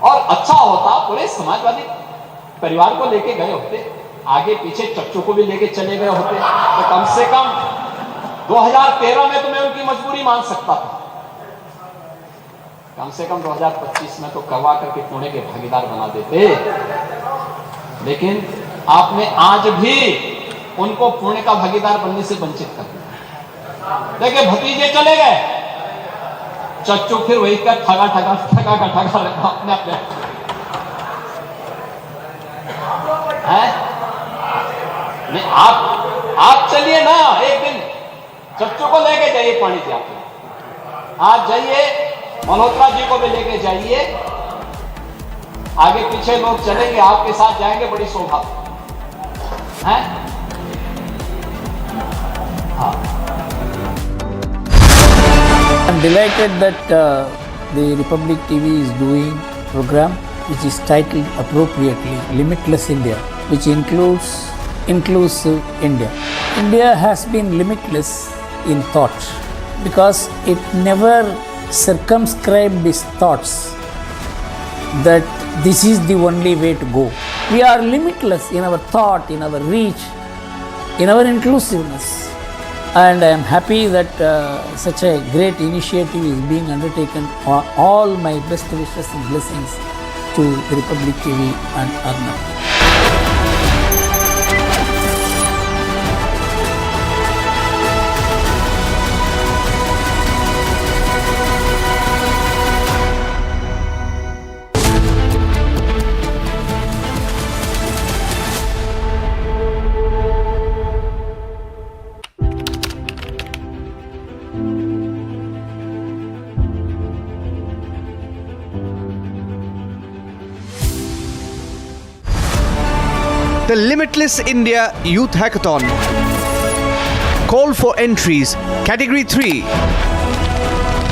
और अच्छा होता पूरे समाजवादी परिवार को लेके गए होते, आगे पीछे चच्चू को भी लेके चले गए होते, तो कम से कम 2013 में तो मैं उनकी मजबूरी मान सकता था। कम से कम 2025 में तो करवा करके पुणे के भागीदार बना देते। लेकिन आपने आज भी उनको पुणे का भागीदार बनने से वंचित कर दिया। देखिए, भतीजे चले गए, चच्चू फिर वही का ठगा अपने हैं। नहीं, आप चलिए ना, एक दिन चच्चू को लेके जाइए पानी से। आप जाइए, मल्होत्रा जी को भी लेके जाइए, आगे पीछे लोग चलेंगे, आपके साथ जाएंगे, बड़ी शोभा है। हाँ। I'm delighted that the Republic TV is doing program which is titled appropriately Limitless India, which includes inclusive India. India has been limitless in thought because it never circumscribed its thoughts that this is the only way to go. We are limitless in our thought, in our reach, in our inclusiveness. And I am happy that such a great initiative is being undertaken. All my best wishes and blessings to the Republic TV and Arnab. The Limitless India Youth Hackathon. Call for entries. Category 3.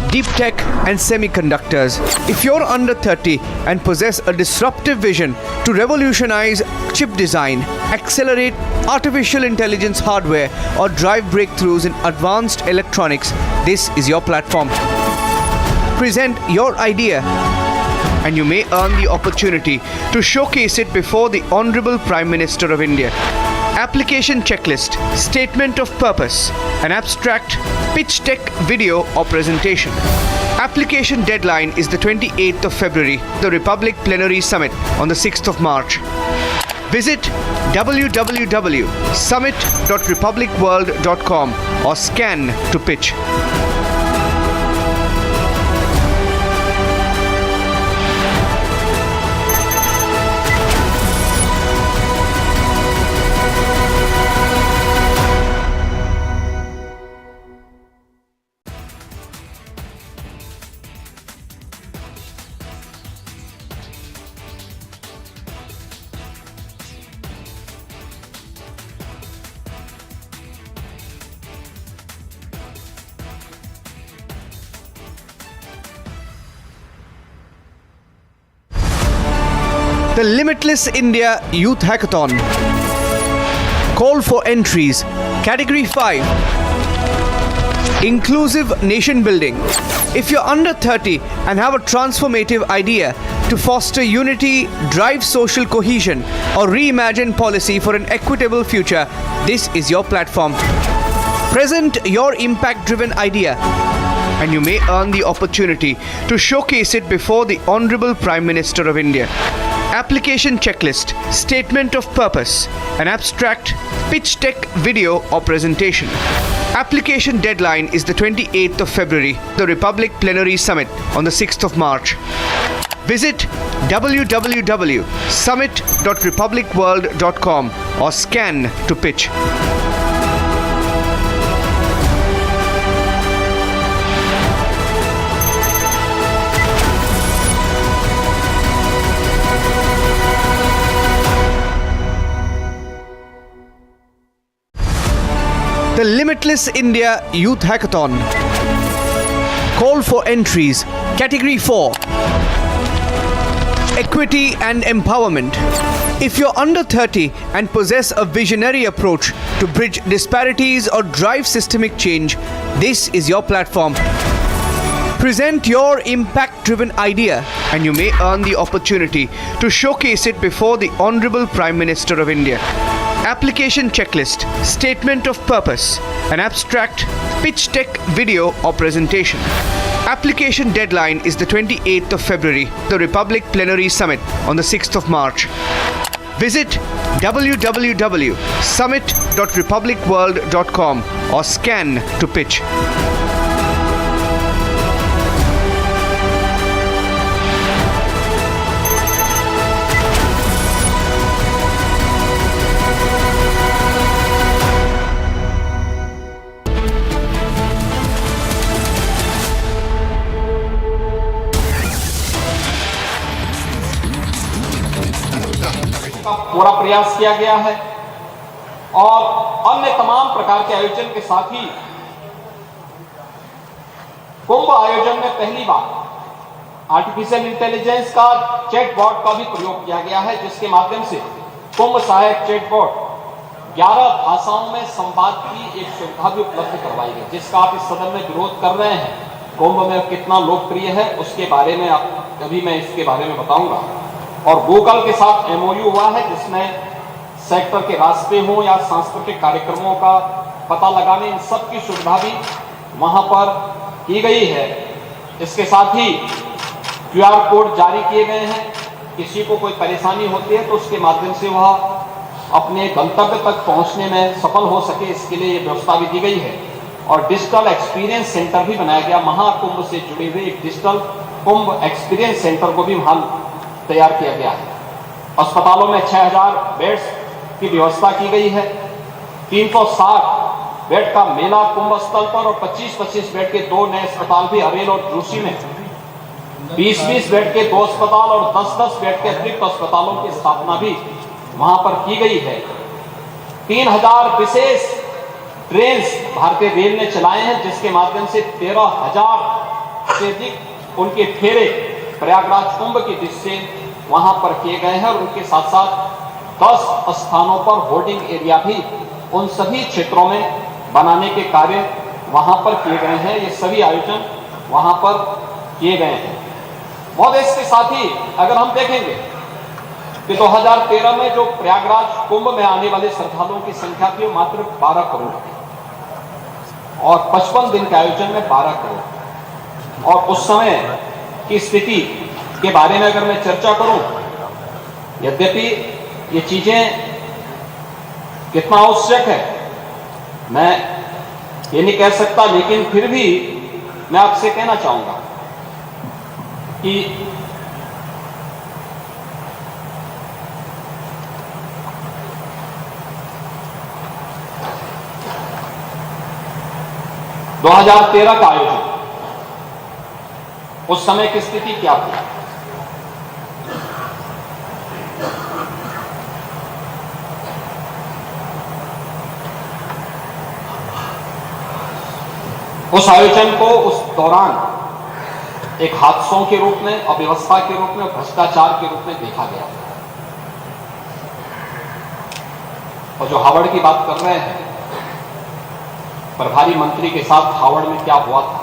Deep Tech and Semiconductors. If you're under 30 and possess a disruptive vision to revolutionize chip design, accelerate artificial intelligence hardware, or drive breakthroughs in advanced electronics, this is your platform. Present your idea and you may earn the opportunity to showcase it before the Honorable Prime Minister of India. Application checklist, statement of purpose, an abstract, pitch deck video or presentation. Application deadline is the 28th of February, the Republic Plenary Summit on the 6th of March. Visit www.summit.republicworld.com or scan to pitch. The Limitless India Youth Hackathon. Call for entries. Category 5. Inclusive Nation Building. If you're under 30 and have a transformative idea to foster unity, drive social cohesion, or reimagine policy for an equitable future, this is your platform. Present your impact-driven idea, and you may earn the opportunity to showcase it before the Honorable Prime Minister of India. Application checklist, statement of purpose, an abstract, pitch deck, video or presentation. Application deadline is the 28th of February, the Republic Plenary Summit on the 6th of March. Visit www.summit.republicworld.com or scan to pitch. The Limitless India Youth Hackathon. Call for entries. Category 4. Equity and Empowerment. If you're under 30 and possess a visionary approach to bridge disparities or drive systemic change, this is your platform. Present your impact-driven idea, and you may earn the opportunity to showcase it before the Honorable Prime Minister of India. Application checklist, statement of purpose, an abstract, pitch deck, video or presentation. Application deadline is the 28th of February, the Republic Plenary Summit on the 6th of March. Visit www.summit.republicworld.com or scan to pitch. पूरा प्रयास किया गया है और अन्य तमाम प्रकार के आयोजन के साथ ही कुंभ आयोजन में पहली बार आर्टिफिशियल इंटेलिजेंस का चैटबॉट का भी प्रयोग किया गया है, जिसके माध्यम से कुंभ सहायक चैटबॉट 11 भाषाओं में संवाद की एक सुविधा भी उपलब्ध करवाई गई, जिसका आप इस सदन में विरोध कर रहे हैं। कुंभ में कितना लोकप्रिय है उसके बारे में अभी मैं इसके बारे में बताऊंगा। और गूगल के साथ एमओयू हुआ है, जिसमें सेक्टर के रास्ते हों या सांस्कृतिक कार्यक्रमों का पता लगाने, इन सब की सुविधा भी वहां पर की गई है। इसके साथ ही क्यूआर कोड जारी किए गए हैं, किसी को कोई परेशानी होती है तो उसके माध्यम से वह अपने गंतव्य तक पहुंचने में सफल हो सके, इसके लिए ये व्यवस्था भी दी गई है। और डिजिटल एक्सपीरियंस सेंटर भी बनाया गया, महाकुंभ से जुड़े हुए एक डिजिटल कुंभ एक्सपीरियंस सेंटर को भी वहां तैयार किया गया है। अस्पतालों में 6000 बेड्स की व्यवस्था की गई है। 360 बेड का मेला कुंभ स्थल पर और 25-25 बेड के 2 नए अस्पताल भी अरेल और जोशी में, 20-20 बेड के 2 अस्पताल और 10-10 बेड के अतिरिक्त अस्पतालों की स्थापना भी वहां पर की गई है। 3000 विशेष ट्रेन भारतीय रेल ने चलाए हैं, जिसके माध्यम से 13,000 से अधिक उनके फेरे प्रयागराज कुंभ की दृष्टि से वहां पर किए गए हैं। और उनके साथ साथ 10 स्थानों पर होर्डिंग एरिया भी उन सभी क्षेत्रों में बनाने के कार्य वहां पर किए गए हैं। ये सभी आयोजन वहां पर किए गए हैं। महोदय, इसके साथ ही अगर हम देखेंगे कि 2013 में जो प्रयागराज कुंभ में आने वाले श्रद्धालुओं की संख्या थी मात्र 12 करोड़ और 55 दिन के आयोजन में 12 करोड़। और उस समय की स्थिति के बारे में अगर मैं चर्चा करूं, यद्यपि ये चीजें कितना आवश्यक है मैं ये नहीं कह सकता, लेकिन फिर भी मैं आपसे कहना चाहूंगा कि दो 2013 का आयोजन, उस समय की स्थिति क्या थी? उस आयोजन को उस दौरान एक हादसों के रूप में, अव्यवस्था के रूप में, भ्रष्टाचार के रूप में देखा गया। और जो हावड़ की बात कर रहे हैं, प्रभारी मंत्री के साथ हावड़ में क्या हुआ था